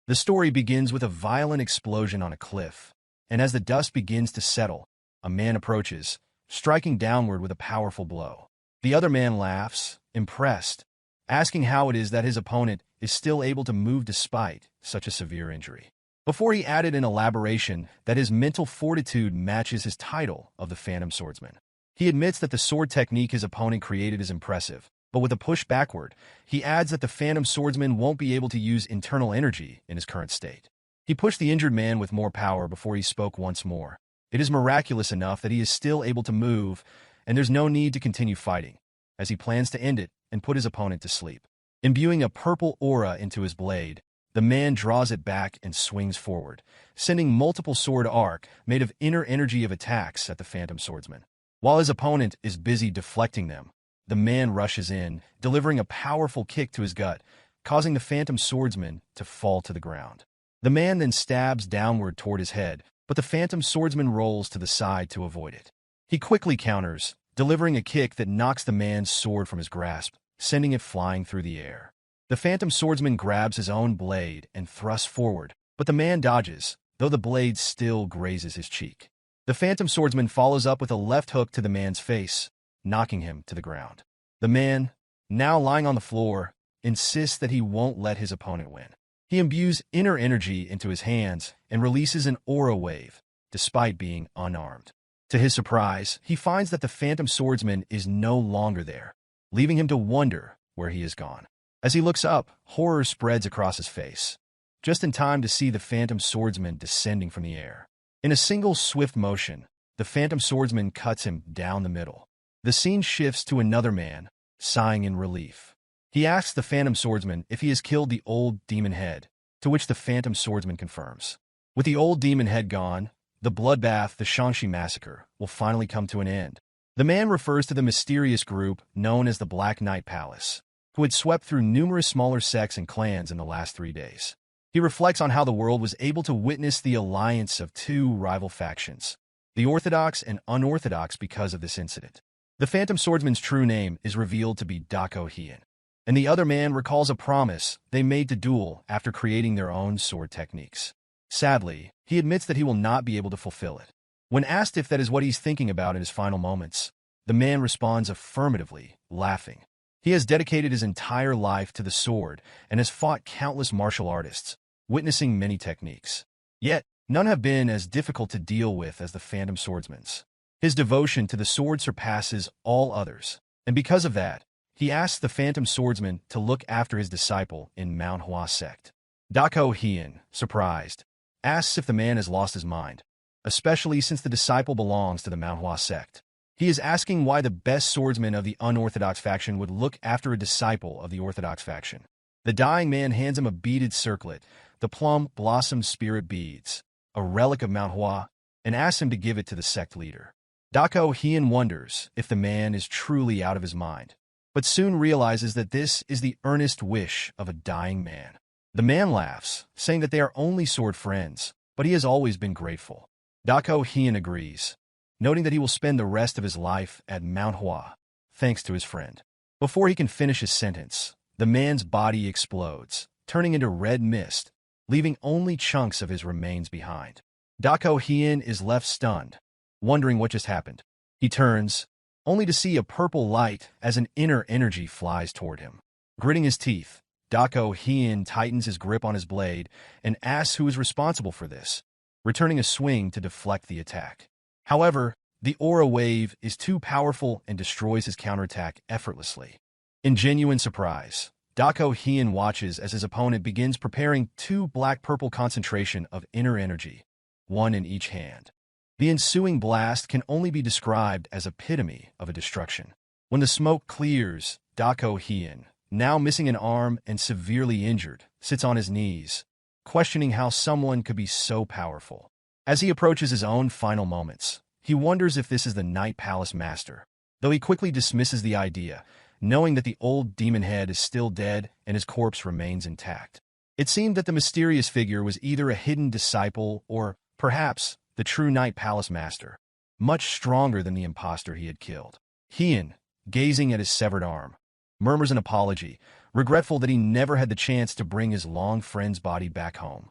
The story begins with a violent explosion on a cliff, and as the dust begins to settle, a man approaches, striking downward with a powerful blow. The other man laughs, impressed, asking how it is that his opponent is still able to move despite such a severe injury. Before he added an elaboration that his mental fortitude matches his title of the Phantom Swordsman. He admits that the sword technique his opponent created is impressive, but with a push backward, he adds that the Phantom Swordsman won't be able to use internal energy in his current state. He pushed the injured man with more power before he spoke once more. It is miraculous enough that he is still able to move, and there's no need to continue fighting, as he plans to end it and put his opponent to sleep. Imbuing a purple aura into his blade, the man draws it back and swings forward, sending multiple sword arc made of inner energy of attacks at the Phantom Swordsman. While his opponent is busy deflecting them, the man rushes in, delivering a powerful kick to his gut, causing the Phantom Swordsman to fall to the ground. The man then stabs downward toward his head, but the Phantom Swordsman rolls to the side to avoid it. He quickly counters, delivering a kick that knocks the man's sword from his grasp, sending it flying through the air. The Phantom Swordsman grabs his own blade and thrusts forward, but the man dodges, though the blade still grazes his cheek. The Phantom Swordsman follows up with a left hook to the man's face, knocking him to the ground. The man, now lying on the floor, insists that he won't let his opponent win. He imbues inner energy into his hands and releases an aura wave, despite being unarmed. To his surprise, he finds that the Phantom Swordsman is no longer there, leaving him to wonder where he has gone. As he looks up, horror spreads across his face, just in time to see the Phantom Swordsman descending from the air. In a single swift motion, the Phantom Swordsman cuts him down the middle. The scene shifts to another man, sighing in relief. He asks the Phantom Swordsman if he has killed the old demon head, to which the Phantom Swordsman confirms. With the old demon head gone, the bloodbath, the Shangxi massacre, will finally come to an end. The man refers to the mysterious group known as the Black Knight Palace, who had swept through numerous smaller sects and clans in the last 3 days. He reflects on how the world was able to witness the alliance of 2 rival factions, the Orthodox and Unorthodox, because of this incident. The Phantom Swordsman's true name is revealed to be Dako Hien, and the other man recalls a promise they made to duel after creating their own sword techniques. Sadly, he admits that he will not be able to fulfill it. When asked if that is what he's thinking about in his final moments, the man responds affirmatively, laughing. He has dedicated his entire life to the sword and has fought countless martial artists, witnessing many techniques. Yet, none have been as difficult to deal with as the Phantom Swordsman's. His devotion to the sword surpasses all others, and because of that, he asks the Phantom Swordsman to look after his disciple in Manhwa Sect. Dako Hien, surprised, asks if the man has lost his mind, especially since the disciple belongs to the Manhwa Sect. He is asking why the best swordsman of the unorthodox faction would look after a disciple of the orthodox faction. The dying man hands him a beaded circlet, the plum blossom spirit beads, a relic of Manhwa, and asks him to give it to the sect leader. Dako Hien wonders if the man is truly out of his mind, but soon realizes that this is the earnest wish of a dying man. The man laughs, saying that they are only sword friends, but he has always been grateful. Dako Hien agrees, noting that he will spend the rest of his life at Manhua, thanks to his friend. Before he can finish his sentence, the man's body explodes, turning into red mist, leaving only chunks of his remains behind. Dako Hien is left stunned, wondering what just happened. He turns, only to see a purple light as an inner energy flies toward him. Gritting his teeth, Dako Hien tightens his grip on his blade and asks who is responsible for this, returning a swing to deflect the attack. However, the aura wave is too powerful and destroys his counterattack effortlessly. In genuine surprise, Dako Hien watches as his opponent begins preparing 2 black-purple concentration of inner energy, 1 in each hand. The ensuing blast can only be described as epitome of a destruction. When the smoke clears, Dako Hien, now missing an arm and severely injured, sits on his knees, questioning how someone could be so powerful. As he approaches his own final moments, he wonders if this is the Night Palace Master, though he quickly dismisses the idea, knowing that the old demon head is still dead and his corpse remains intact. It seemed that the mysterious figure was either a hidden disciple or, perhaps, the true Night Palace Master, much stronger than the imposter he had killed. Hien, gazing at his severed arm, murmurs an apology, regretful that he never had the chance to bring his long friend's body back home.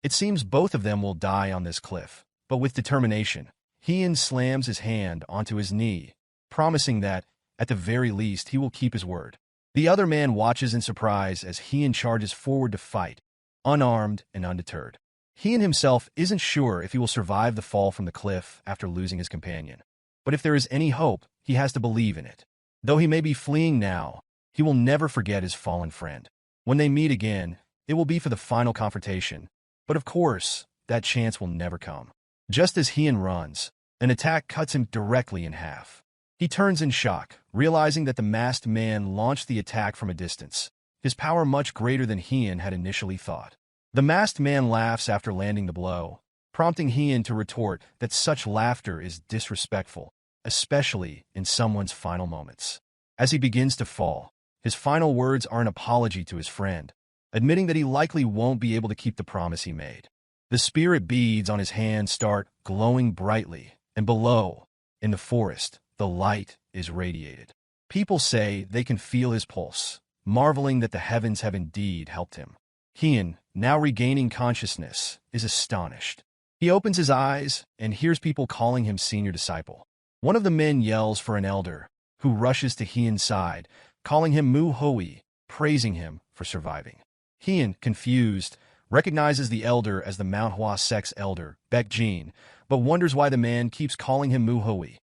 It seems both of them will die on this cliff, but with determination, Hyun slams his hand onto his knee, promising that, at the very least, he will keep his word. The other man watches in surprise as Hyun charges forward to fight, unarmed and undeterred. Hyun himself isn't sure if he will survive the fall from the cliff after losing his companion. But if there is any hope, he has to believe in it. Though he may be fleeing now, he will never forget his fallen friend. When they meet again, it will be for the final confrontation. But of course, that chance will never come. Just as Hyun runs, an attack cuts him directly in half. He turns in shock, realizing that the masked man launched the attack from a distance, his power much greater than Hyun had initially thought. The masked man laughs after landing the blow, prompting Hyun to retort that such laughter is disrespectful, especially in someone's final moments. As he begins to fall, his final words are an apology to his friend, admitting that he likely won't be able to keep the promise he made. The spirit beads on his hand start glowing brightly, and below, in the forest, the light is radiated. People say they can feel his pulse, marveling that the heavens have indeed helped him. Hyun, now regaining consciousness, is astonished. He opens his eyes and hears people calling him senior disciple. One of the men yells for an elder, who rushes to Hyun's side, calling him manhua, praising him for surviving. Hyun, confused, recognizes the elder as the Manhwa Sect's elder, Baekjin, but wonders why the man keeps calling him manhua.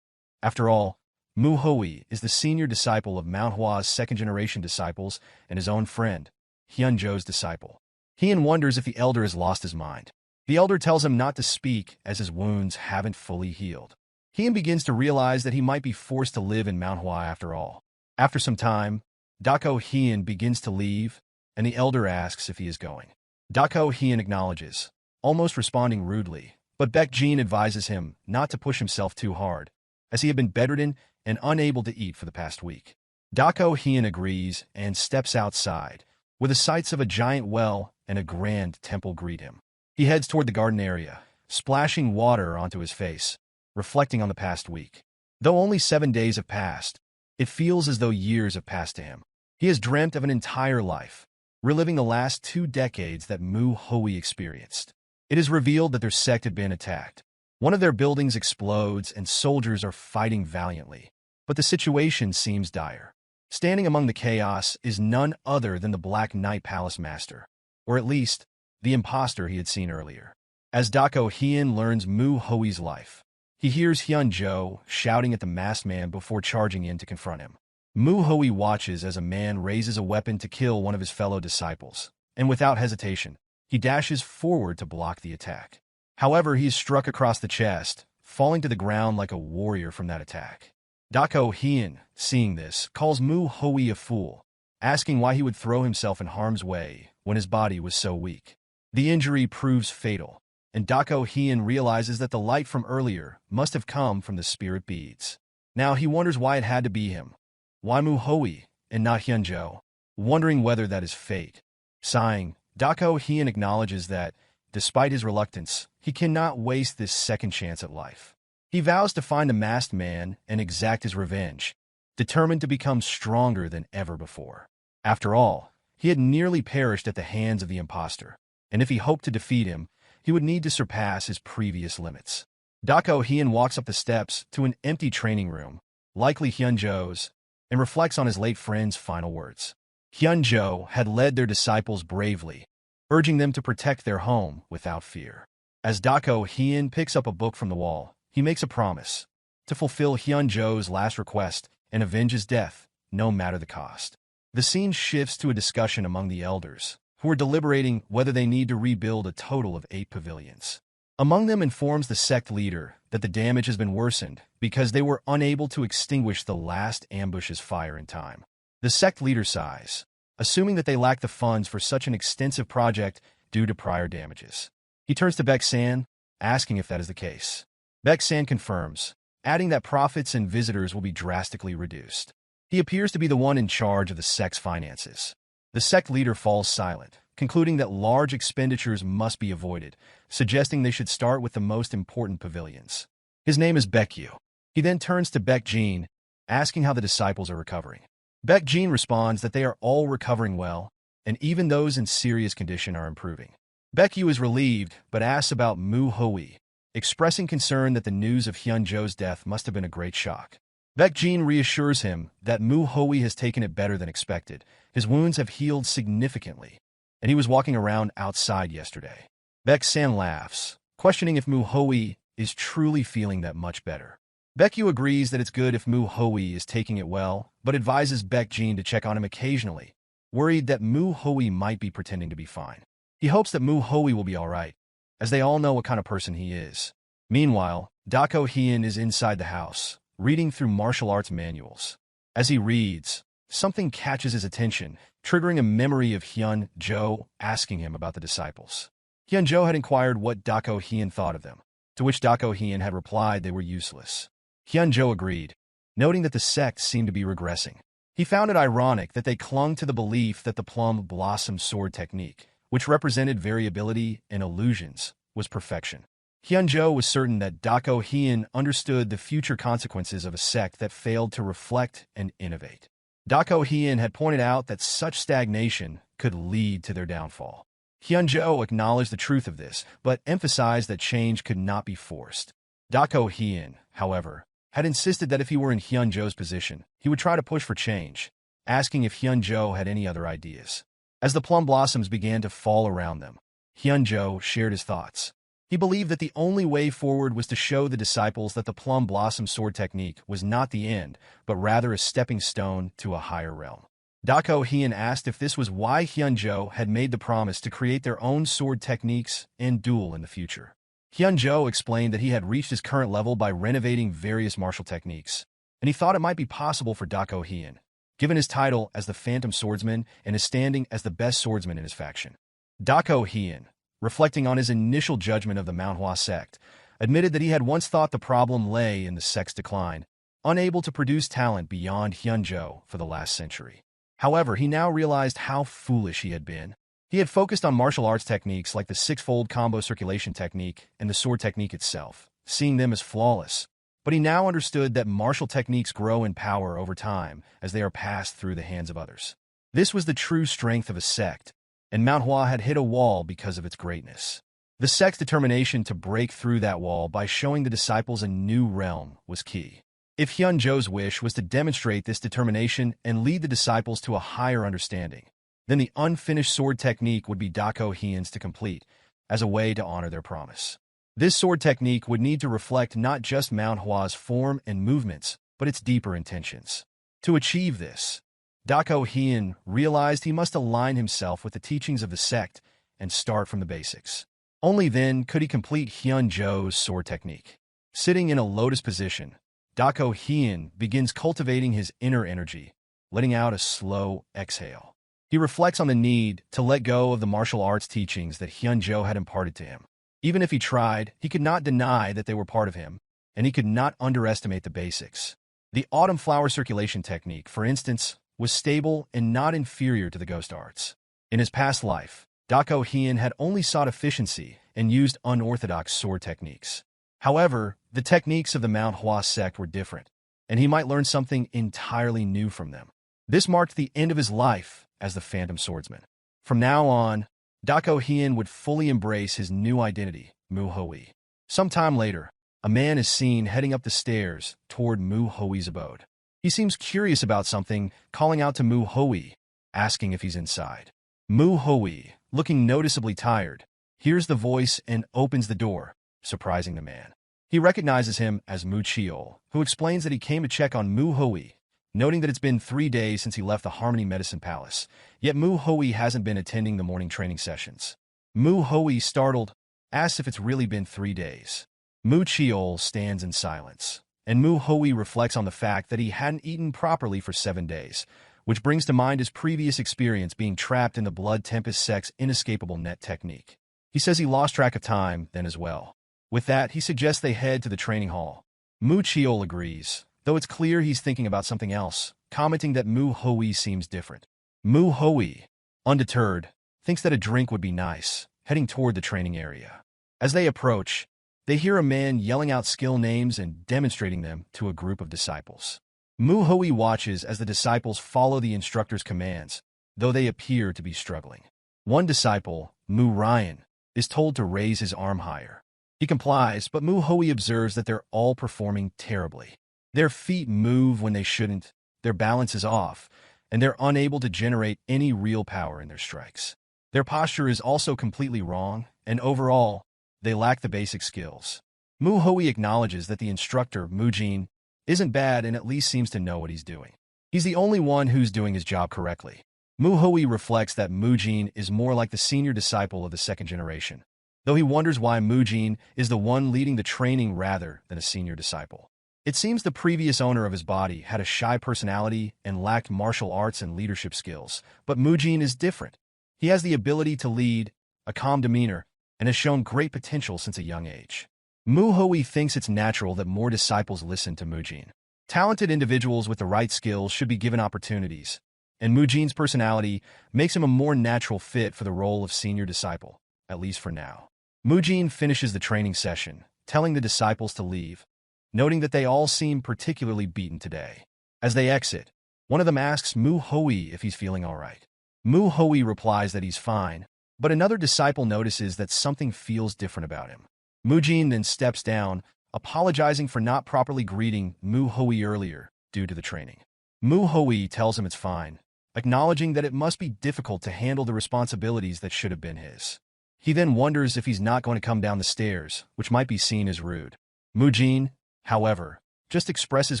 After all, manhua is the senior disciple of Manhwa's second-generation disciples and his own friend, Hyunjo's disciple. Hyun wonders if the elder has lost his mind. The elder tells him not to speak as his wounds haven't fully healed. Hyun begins to realize that he might be forced to live in Manhwa after all. After some time, Dako Hyun begins to leave, and the elder asks if he is going. Dako Hyun acknowledges, almost responding rudely, but Baekjin advises him not to push himself too hard, as he had been bedridden and unable to eat for the past week. Dako Hyun agrees and steps outside, where the sights of a giant well and a grand temple greet him. He heads toward the garden area, splashing water onto his face, reflecting on the past week. Though only 7 days have passed, it feels as though years have passed to him. He has dreamt of an entire life, reliving the last 2 decades that manhua experienced. It is revealed that their sect had been attacked. One of their buildings explodes and soldiers are fighting valiantly, but the situation seems dire. Standing among the chaos is none other than the Black Knight Palace Master, or at least, the imposter he had seen earlier. As Dako Hyun learns manhua's life, he hears Hyunjo shouting at the masked man before charging in to confront him. Manhua watches as a man raises a weapon to kill one of his fellow disciples, and without hesitation, he dashes forward to block the attack. However, he is struck across the chest, falling to the ground like a warrior from that attack. Dako Hyun, seeing this, calls manhua a fool, asking why he would throw himself in harm's way when his body was so weak. The injury proves fatal, and Dako Hyun realizes that the light from earlier must have come from the spirit beads. Now he wonders why it had to be him. Why manhua and not Hyunjo? Wondering whether that is fate. Sighing, Dako Hyun acknowledges that, despite his reluctance, he cannot waste this second chance at life. He vows to find the masked man and exact his revenge, determined to become stronger than ever before. After all, he had nearly perished at the hands of the imposter, and if he hoped to defeat him, he would need to surpass his previous limits. Dako Hyun walks up the steps to an empty training room, likely Hyunjo's, and reflects on his late friend's final words. Hyunjo had led their disciples bravely, urging them to protect their home without fear. As Dako Hyun picks up a book from the wall, he makes a promise to fulfill Hyunjo's last request and avenge his death, no matter the cost. The scene shifts to a discussion among the elders, who are deliberating whether they need to rebuild a total of 8 pavilions. Among them informs the sect leader that the damage has been worsened because they were unable to extinguish the last ambush's fire in time. The sect leader sighs, assuming that they lack the funds for such an extensive project due to prior damages. He turns to Baek-san, asking if that is the case. Baek-san confirms, adding that profits and visitors will be drastically reduced. He appears to be the one in charge of the sect's finances. The sect leader falls silent, concluding that large expenditures must be avoided, suggesting they should start with the most important pavilions. His name is Baekyu. He then turns to Baekjin, asking how the disciples are recovering. Baek Jin responds that they are all recovering well, and even those in serious condition are improving. Baek Yu is relieved, but asks about Mu Hui, expressing concern that the news of Hyun-jo's death must have been a great shock. Baek Jin reassures him that Mu Hui has taken it better than expected. His wounds have healed significantly, and he was walking around outside yesterday. Baek San laughs, questioning if Mu Hui is truly feeling that much better. Baek Yu agrees that it's good if Mu Hui is taking it well, but advises Baek Jin to check on him occasionally, worried that Mu Hui might be pretending to be fine. He hopes that Mu Hui will be alright, as they all know what kind of person he is. Meanwhile, Dako Hyun is inside the house, reading through martial arts manuals. As he reads, something catches his attention, triggering a memory of Hyun-jo asking him about the disciples. Hyun-jo had inquired what Dako Hyun thought of them, to which Dako Hyun had replied they were useless. Hyun-jo agreed, noting that the sect seemed to be regressing. He found it ironic that they clung to the belief that the plum blossom sword technique, which represented variability and illusions, was perfection. Hyun-jo was certain that Dako Hyun understood the future consequences of a sect that failed to reflect and innovate. Dako Hyun had pointed out that such stagnation could lead to their downfall. Hyun-jo acknowledged the truth of this, but emphasized that change could not be forced. Dako Hyun, however, had insisted that if he were in Hyun-jo's position, he would try to push for change, asking if Hyun-jo had any other ideas. As the plum blossoms began to fall around them, Hyun-jo shared his thoughts. He believed that the only way forward was to show the disciples that the plum blossom sword technique was not the end, but rather a stepping stone to a higher realm. Dako Hyun asked if this was why Hyun-jo had made the promise to create their own sword techniques and duel in the future. Hyun-jo explained that he had reached his current level by renovating various martial techniques, and he thought it might be possible for Dako Hyun, given his title as the Phantom Swordsman and his standing as the best swordsman in his faction. Dako Hyun, reflecting on his initial judgment of the Manhwa sect, admitted that he had once thought the problem lay in the sect's decline, unable to produce talent beyond Hyun-jo for the last century. However, he now realized how foolish he had been. He had focused on martial arts techniques like the six-fold combo circulation technique and the sword technique itself, seeing them as flawless. But he now understood that martial techniques grow in power over time as they are passed through the hands of others. This was the true strength of a sect, and Manhwa had hit a wall because of its greatness. The sect's determination to break through that wall by showing the disciples a new realm was key. If Hyun-jo's wish was to demonstrate this determination and lead the disciples to a higher understanding, then the unfinished sword technique would be Dako Hyun's to complete, as a way to honor their promise. This sword technique would need to reflect not just Manhwa's form and movements, but its deeper intentions. To achieve this, Dako Hyun realized he must align himself with the teachings of the sect and start from the basics. Only then could he complete Hyun-jo's sword technique. Sitting in a lotus position, Dako Hyun begins cultivating his inner energy, letting out a slow exhale. He reflects on the need to let go of the martial arts teachings that Hyun-jo had imparted to him. Even if he tried, he could not deny that they were part of him, and he could not underestimate the basics. The autumn flower circulation technique, for instance, was stable and not inferior to the ghost arts. In his past life, Dako Hyun had only sought efficiency and used unorthodox sword techniques. However, the techniques of the Manhwa sect were different, and he might learn something entirely new from them. This marked the end of his life as the Phantom Swordsman. From now on, Dako Hyun would fully embrace his new identity, Mu Hui. Some time later, a man is seen heading up the stairs toward Mu Hui's abode. He seems curious about something, calling out to Mu Hui, asking if he's inside. Mu Hui, looking noticeably tired, hears the voice and opens the door, surprising the man. He recognizes him as Mu Cheol, who explains that he came to check on Mu Hui, noting that it's been 3 days since he left the Harmony Medicine Palace, yet Mu Hui hasn't been attending the morning training sessions. Mu Hui, startled, asks if it's really been 3 days. Mu Cheol stands in silence, and Mu Hui reflects on the fact that he hadn't eaten properly for 7 days, which brings to mind his previous experience being trapped in the Blood Tempest sect's inescapable net technique. He says he lost track of time then as well. With that, he suggests they head to the training hall. Mu Cheol agrees, though it's clear he's thinking about something else, commenting that Mu Hui seems different. Mu Hui, undeterred, thinks that a drink would be nice, heading toward the training area. As they approach, they hear a man yelling out skill names and demonstrating them to a group of disciples. Mu Hui watches as the disciples follow the instructor's commands, though they appear to be struggling. One disciple, Mu Ryan, is told to raise his arm higher. He complies, but Mu Hui observes that they're all performing terribly. Their feet move when they shouldn't, their balance is off, and they're unable to generate any real power in their strikes. Their posture is also completely wrong, and overall, they lack the basic skills. Mu Hui acknowledges that the instructor, Mujin, isn't bad and at least seems to know what he's doing. He's the only one who's doing his job correctly. Mu Hui reflects that Mujin is more like the senior disciple of the second generation, though he wonders why Mujin is the one leading the training rather than a senior disciple. It seems the previous owner of his body had a shy personality and lacked martial arts and leadership skills, but Mujin is different. He has the ability to lead, a calm demeanor, and has shown great potential since a young age. Mu Hui thinks it's natural that more disciples listen to Mujin. Talented individuals with the right skills should be given opportunities, and Mujin's personality makes him a more natural fit for the role of senior disciple, at least for now. Mujin finishes the training session, telling the disciples to leave, noting that they all seem particularly beaten today. As they exit, one of them asks Mu Hui if he's feeling all right. Mu Hui replies that he's fine, but another disciple notices that something feels different about him. Mujin then steps down, apologizing for not properly greeting Mu Hui earlier due to the training. Mu Hui tells him it's fine, acknowledging that it must be difficult to handle the responsibilities that should have been his. He then wonders if he's not going to come down the stairs, which might be seen as rude. Mujin, however, just expresses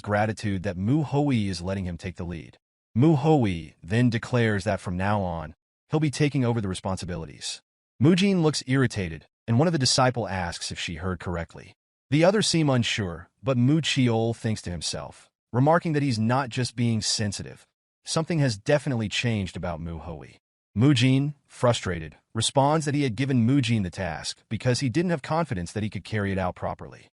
gratitude that Mu Hui is letting him take the lead. Mu Hui then declares that from now on, he'll be taking over the responsibilities. Mujin looks irritated, and one of the disciples asks if she heard correctly. The others seem unsure, but Mu Chiol thinks to himself, remarking that he's not just being sensitive. Something has definitely changed about Mu Hui. Mujin, frustrated, responds that he had given Mujin the task because he didn't have confidence that he could carry it out properly.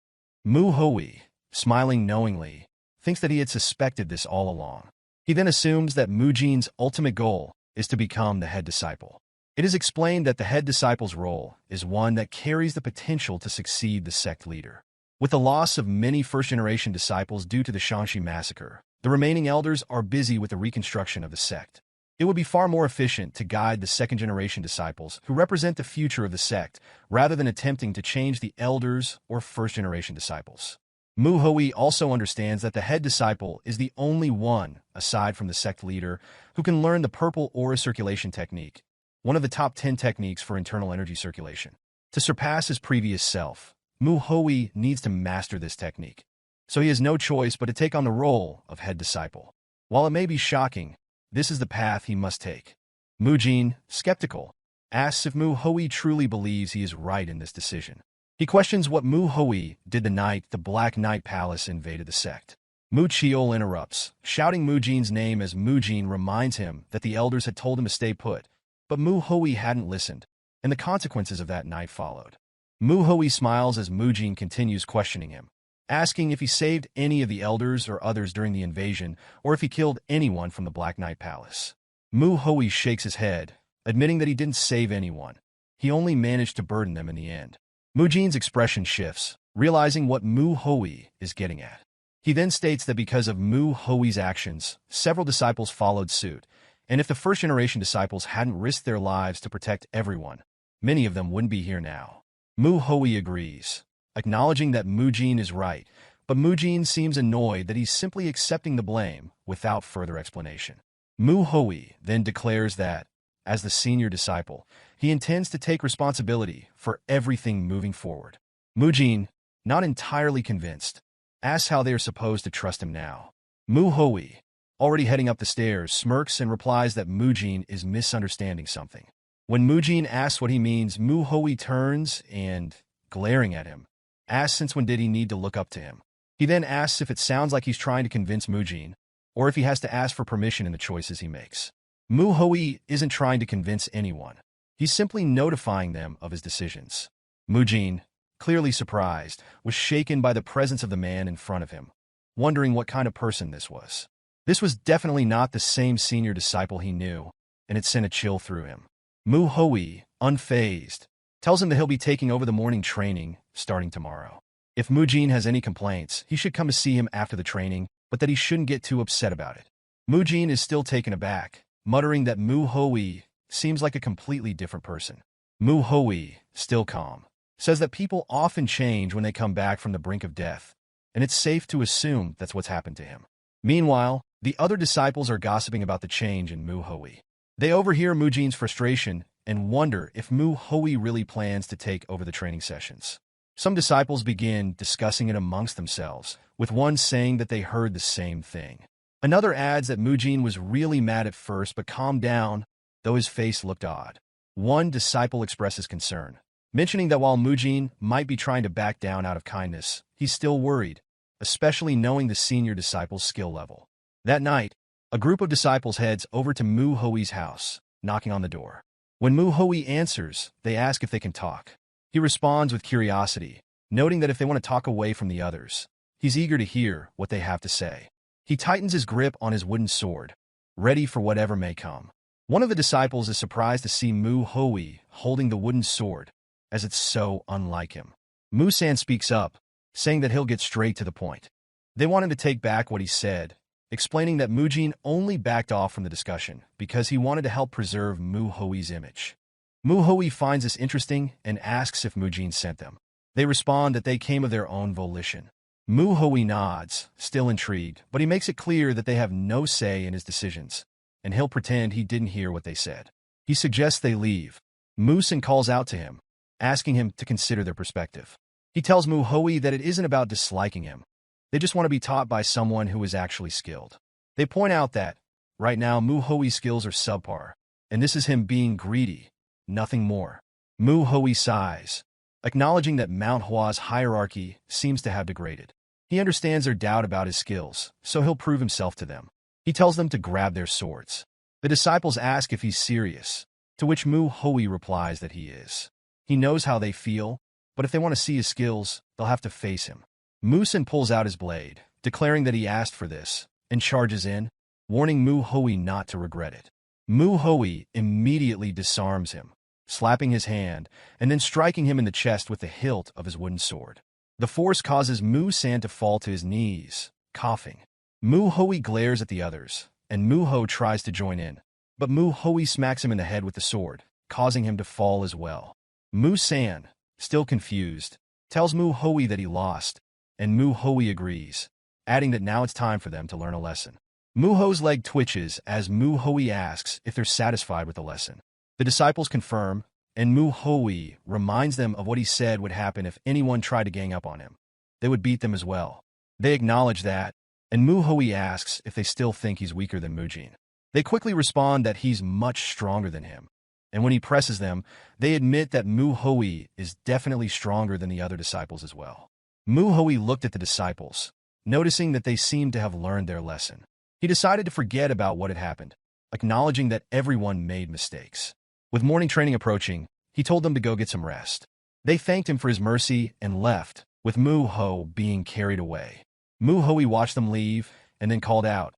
Mu Hui, smiling knowingly, thinks that he had suspected this all along. He then assumes that Mujin's ultimate goal is to become the head disciple. It is explained that the head disciple's role is one that carries the potential to succeed the sect leader. With the loss of many first-generation disciples due to the Shangxi massacre, the remaining elders are busy with the reconstruction of the sect. It would be far more efficient to guide the second-generation disciples who represent the future of the sect rather than attempting to change the elders or first-generation disciples. Mu Hui also understands that the head disciple is the only one, aside from the sect leader, who can learn the purple aura circulation technique, one of the top 10 techniques for internal energy circulation. To surpass his previous self, Mu Hui needs to master this technique, so he has no choice but to take on the role of head disciple. While it may be shocking, this is the path he must take. Mujin, skeptical, asks if Mu Hui truly believes he is right in this decision. He questions what Mu Hui did the night the Black Knight Palace invaded the sect. Mu Chiol interrupts, shouting Mujin's name as Mujin reminds him that the elders had told him to stay put, but Mu Hui hadn't listened, and the consequences of that night followed. Mu Hui smiles as Mujin continues questioning him, asking if he saved any of the elders or others during the invasion, or if he killed anyone from the Black Knight Palace. Mu Hui shakes his head, admitting that he didn't save anyone. He only managed to burden them in the end. Mujin's expression shifts, realizing what Mu Hui is getting at. He then states that because of Mu Hui's actions, several disciples followed suit, and if the first-generation disciples hadn't risked their lives to protect everyone, many of them wouldn't be here now. Mu Hui agrees, acknowledging that Mujin is right, but Mujin seems annoyed that he's simply accepting the blame without further explanation. Mu Hui then declares that, as the senior disciple, he intends to take responsibility for everything moving forward. Mujin, not entirely convinced, asks how they are supposed to trust him now. Mu Hui, already heading up the stairs, smirks and replies that Mujin is misunderstanding something. When Mujin asks what he means, Mu Hui turns and, glaring at him, asks since when did he need to look up to him. He then asks if it sounds like he's trying to convince Mujin, or if he has to ask for permission in the choices he makes. Mu Hui isn't trying to convince anyone. He's simply notifying them of his decisions. Mujin, clearly surprised, was shaken by the presence of the man in front of him, wondering what kind of person this was. This was definitely not the same senior disciple he knew, and it sent a chill through him. Mu Hui, unfazed, tells him that he'll be taking over the morning training starting tomorrow. If Mujin has any complaints, he should come to see him after the training, but that he shouldn't get too upset about it. Mu Jin is still taken aback, muttering that Mu Hui seems like a completely different person. Mu Hui, still calm, says that people often change when they come back from the brink of death, and it's safe to assume that's what's happened to him. Meanwhile, the other disciples are gossiping about the change in Mu Hui. They overhear Mu Jin's frustration and wonder if Mu Hui really plans to take over the training sessions. Some disciples begin discussing it amongst themselves, with one saying that they heard the same thing. Another adds that Mu Jin was really mad at first but calmed down, though his face looked odd. One disciple expresses concern, mentioning that while Mu Jin might be trying to back down out of kindness, he's still worried, especially knowing the senior disciple's skill level. That night, a group of disciples heads over to Mu Hui's house, knocking on the door. When Mu Hui answers, they ask if they can talk. He responds with curiosity, noting that if they want to talk away from the others, he's eager to hear what they have to say. He tightens his grip on his wooden sword, ready for whatever may come. One of the disciples is surprised to see Mu Hui holding the wooden sword, as it's so unlike him. Mu-san speaks up, saying that he'll get straight to the point. They want him to take back what he said, explaining that Mu Jin only backed off from the discussion because he wanted to help preserve Mu Hui's image. Mu Hui finds this interesting and asks if Mu Jin sent them. They respond that they came of their own volition. Mu Hui nods, still intrigued, but he makes it clear that they have no say in his decisions, and he'll pretend he didn't hear what they said. He suggests they leave. Mu-san calls out to him, asking him to consider their perspective. He tells Mu Hui that it isn't about disliking him. They just want to be taught by someone who is actually skilled. They point out that, right now, Mu Hui's skills are subpar, and this is him being greedy, nothing more. Mu Hui sighs, acknowledging that Manhwa's hierarchy seems to have degraded. He understands their doubt about his skills, so he'll prove himself to them. He tells them to grab their swords. The disciples ask if he's serious, to which Mu Hui replies that he is. He knows how they feel, but if they want to see his skills, they'll have to face him. Mu-san pulls out his blade, declaring that he asked for this, and charges in, warning Mu Hui not to regret it. Mu Hui immediately disarms him, slapping his hand, and then striking him in the chest with the hilt of his wooden sword. The force causes Mu-san to fall to his knees, coughing. Mu Hui glares at the others, and Mu Ho tries to join in, but Mu Hui smacks him in the head with the sword, causing him to fall as well. Mu-san, still confused, tells Mu Hui that he lost, and Mu Hui agrees, adding that now it's time for them to learn a lesson. Mu Ho's leg twitches as Mu Hui asks if they're satisfied with the lesson. The disciples confirm, and Mu Hui reminds them of what he said would happen if anyone tried to gang up on him. They would beat them as well. They acknowledge that, and Mu Hui asks if they still think he's weaker than Mu Jin. They quickly respond that he's much stronger than him, and when he presses them, they admit that Mu Hui is definitely stronger than the other disciples as well. Mu Hui looked at the disciples, noticing that they seemed to have learned their lesson. He decided to forget about what had happened, acknowledging that everyone made mistakes. With morning training approaching, he told them to go get some rest. They thanked him for his mercy and left, with Mu Ho being carried away. Mu Hui watched them leave and then called out,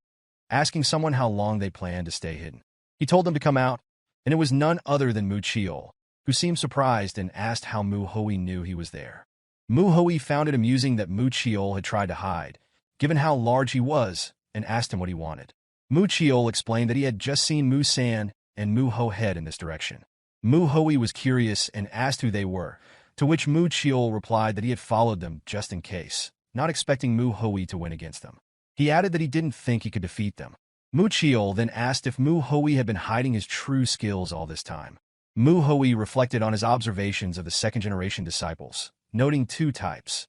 asking someone how long they planned to stay hidden. He told them to come out, and it was none other than Mu Chiol, who seemed surprised and asked how Mu Hui knew he was there. Mu Hui found it amusing that Mu Chiol had tried to hide, given how large he was, and asked him what he wanted. Mu Chiol explained that he had just seen Mu San and Mu Ho head in this direction. Mu Hui was curious and asked who they were, to which Mu Chiol replied that he had followed them just in case, not expecting Mu Hui to win against them. He added that he didn't think he could defeat them. Mu Chiol then asked if Mu Hui had been hiding his true skills all this time. Mu Hui reflected on his observations of the second-generation disciples, noting two types: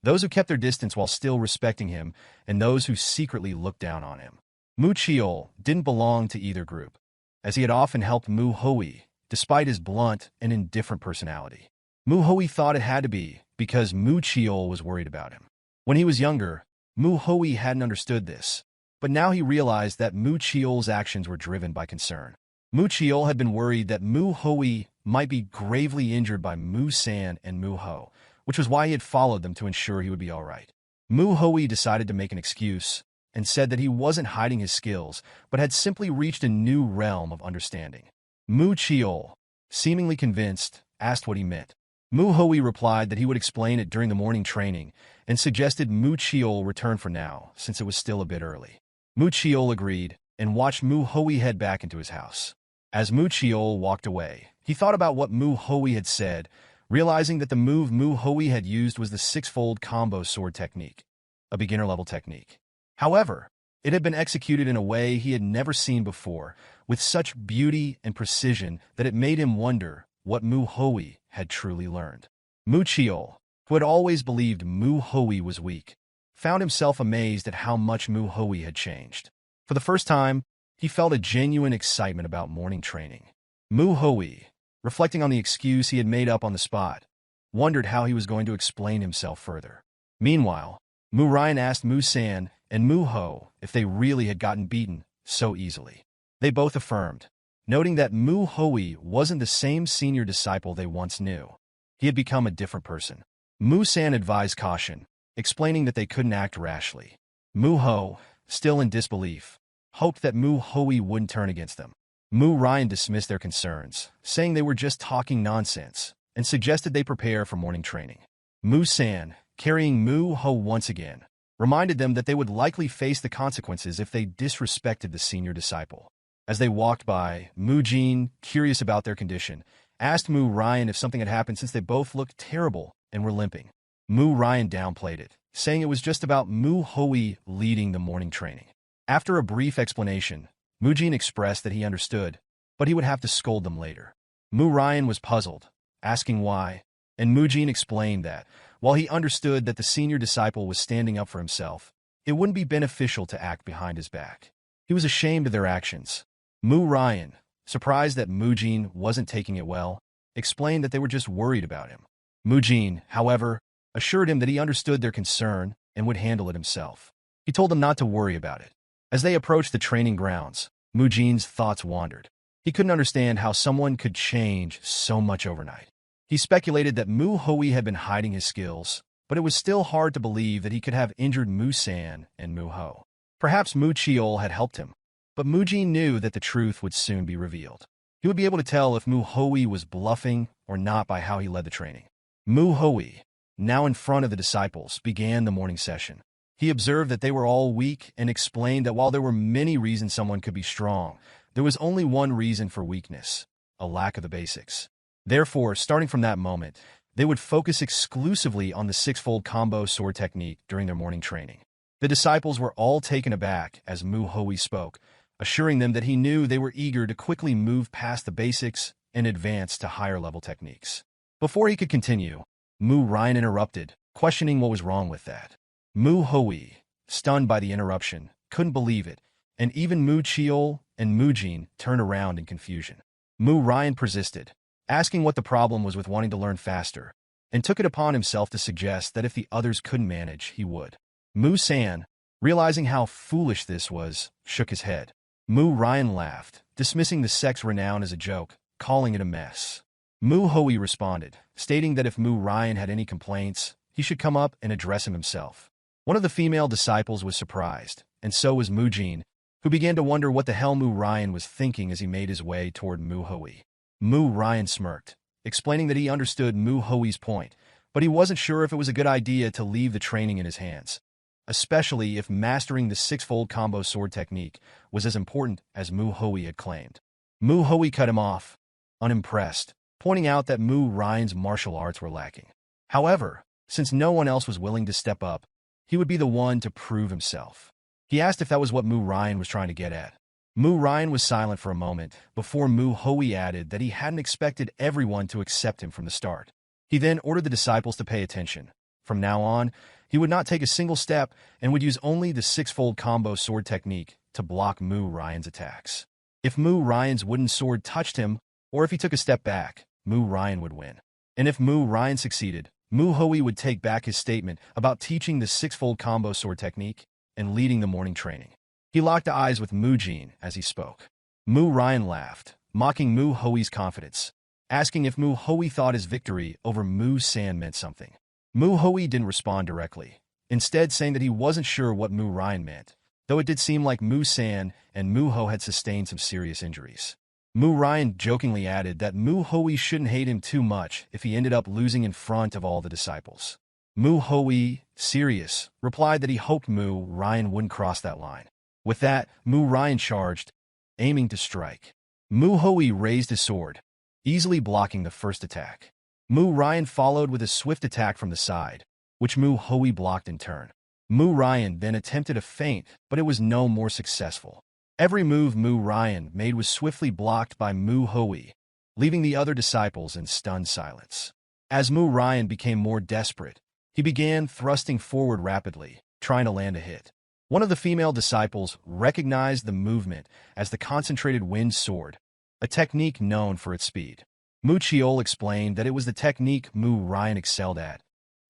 those who kept their distance while still respecting him, and those who secretly looked down on him. Mu Chiol didn't belong to either group, as he had often helped Mu Hui, despite his blunt and indifferent personality. Mu Hui thought it had to be because Mu Chiol was worried about him. When he was younger, Mu Hui hadn't understood this, but now he realized that Mu Chiol's actions were driven by concern. Mu Chiol had been worried that Mu Hui might be gravely injured by Mu San and Mu Ho, which was why he had followed them to ensure he would be all right. Mu Hui decided to make an excuse and said that he wasn't hiding his skills, but had simply reached a new realm of understanding. Mu Chiol, seemingly convinced, asked what he meant. Mu Hui replied that he would explain it during the morning training and suggested Mu Chiol return for now, since it was still a bit early. Mu Chiol agreed and watched Mu Hui head back into his house. As Mu Chiol walked away, he thought about what Mu Hui had said, realizing that the move Mu Hui had used was the six-fold combo sword technique, a beginner-level technique. However, it had been executed in a way he had never seen before, with such beauty and precision that it made him wonder what Mu Hui had truly learned. Mu Chiol, who had always believed Mu Hui was weak, found himself amazed at how much Mu Hui had changed. For the first time, he felt a genuine excitement about morning training. Mu Hui, reflecting on the excuse he had made up on the spot, wondered how he was going to explain himself further. Meanwhile, Mu Ryan asked Mu San and Mu Ho if they really had gotten beaten so easily. They both affirmed, noting that Mu Hui wasn't the same senior disciple they once knew. He had become a different person. Mu San advised caution, explaining that they couldn't act rashly. Mu Ho, still in disbelief, hoped that Mu Hui wouldn't turn against them. Mu Ryan dismissed their concerns, saying they were just talking nonsense, and suggested they prepare for morning training. Mu San, carrying Mu Ho once again, reminded them that they would likely face the consequences if they disrespected the senior disciple. As they walked by, Mu Jin, curious about their condition, asked Mu Ryan if something had happened since they both looked terrible and were limping. Mu Ryan downplayed it, saying it was just about Mu Hui leading the morning training. After a brief explanation, Mu Jin expressed that he understood, but he would have to scold them later. Mu Ryan was puzzled, asking why, and Mu Jin explained that, while he understood that the senior disciple was standing up for himself, it wouldn't be beneficial to act behind his back. He was ashamed of their actions. Mu Ryan, surprised that Mu Jin wasn't taking it well, explained that they were just worried about him. Mu Jin, however, assured him that he understood their concern and would handle it himself. He told them not to worry about it. As they approached the training grounds, Mu Jin's thoughts wandered. He couldn't understand how someone could change so much overnight. He speculated that Mu Hui had been hiding his skills, but it was still hard to believe that he could have injured Mu San and Mu Ho. Perhaps Mu Chiol had helped him, but Mu Jin knew that the truth would soon be revealed. He would be able to tell if Mu Hui was bluffing or not by how he led the training. Mu Hui, now in front of the disciples, began the morning session. He observed that they were all weak and explained that while there were many reasons someone could be strong, there was only one reason for weakness: a lack of the basics. Therefore, starting from that moment, they would focus exclusively on the six-fold combo sword technique during their morning training. The disciples were all taken aback as Mu Hui spoke, assuring them that he knew they were eager to quickly move past the basics and advance to higher-level techniques. Before he could continue, Mu Ryan interrupted, questioning what was wrong with that. Mu Hui, stunned by the interruption, couldn't believe it, and even Mu Chiol and Mu Jin turned around in confusion. Mu Ryan persisted, asking what the problem was with wanting to learn faster, and took it upon himself to suggest that if the others couldn't manage, he would. Mu San, realizing how foolish this was, shook his head. Mu Ryan laughed, dismissing the sect's renown as a joke, calling it a mess. Mu Hui responded, stating that if Mu Ryan had any complaints, he should come up and address him himself. One of the female disciples was surprised, and so was Mu Jin, who began to wonder what the hell Mu Ryan was thinking as he made his way toward Mu Hui. Mu Ryan smirked, explaining that he understood Mu Hui's point, but he wasn't sure if it was a good idea to leave the training in his hands, especially if mastering the six-fold combo sword technique was as important as Mu Hui had claimed. Mu Hui cut him off, unimpressed, pointing out that Mu Ryan's martial arts were lacking. However, since no one else was willing to step up, he would be the one to prove himself. He asked if that was what Mu Ryan was trying to get at. Mu Ryan was silent for a moment before Mu Hui added that he hadn't expected everyone to accept him from the start. He then ordered the disciples to pay attention. From now on, he would not take a single step and would use only the six-fold combo sword technique to block Mu Ryan's attacks. If Mu Ryan's wooden sword touched him, or if he took a step back, Mu Ryan would win. And if Mu Ryan succeeded, Mu Hui would take back his statement about teaching the six-fold combo sword technique and leading the morning training. He locked eyes with Mu Jin as he spoke. Mu Ryan laughed, mocking Mu Hui's confidence, asking if Mu Hui thought his victory over Mu San meant something. Mu Hui didn't respond directly, instead saying that he wasn't sure what Mu Ryan meant, though it did seem like Mu San and Mu Ho had sustained some serious injuries. Mu Ryan jokingly added that Mu Hui shouldn't hate him too much if he ended up losing in front of all the disciples. Mu Hui, serious, replied that he hoped Mu Ryan wouldn't cross that line. With that, Mu Ryan charged, aiming to strike. Mu Hui raised his sword, easily blocking the first attack. Mu Ryan followed with a swift attack from the side, which Mu Hui blocked in turn. Mu Ryan then attempted a feint, but it was no more successful. Every move Mu Ryan made was swiftly blocked by Mu Hui, leaving the other disciples in stunned silence. As Mu Ryan became more desperate, he began thrusting forward rapidly, trying to land a hit. One of the female disciples recognized the movement as the concentrated wind sword, a technique known for its speed. Mu Chiol explained that it was the technique Mu Ryan excelled at,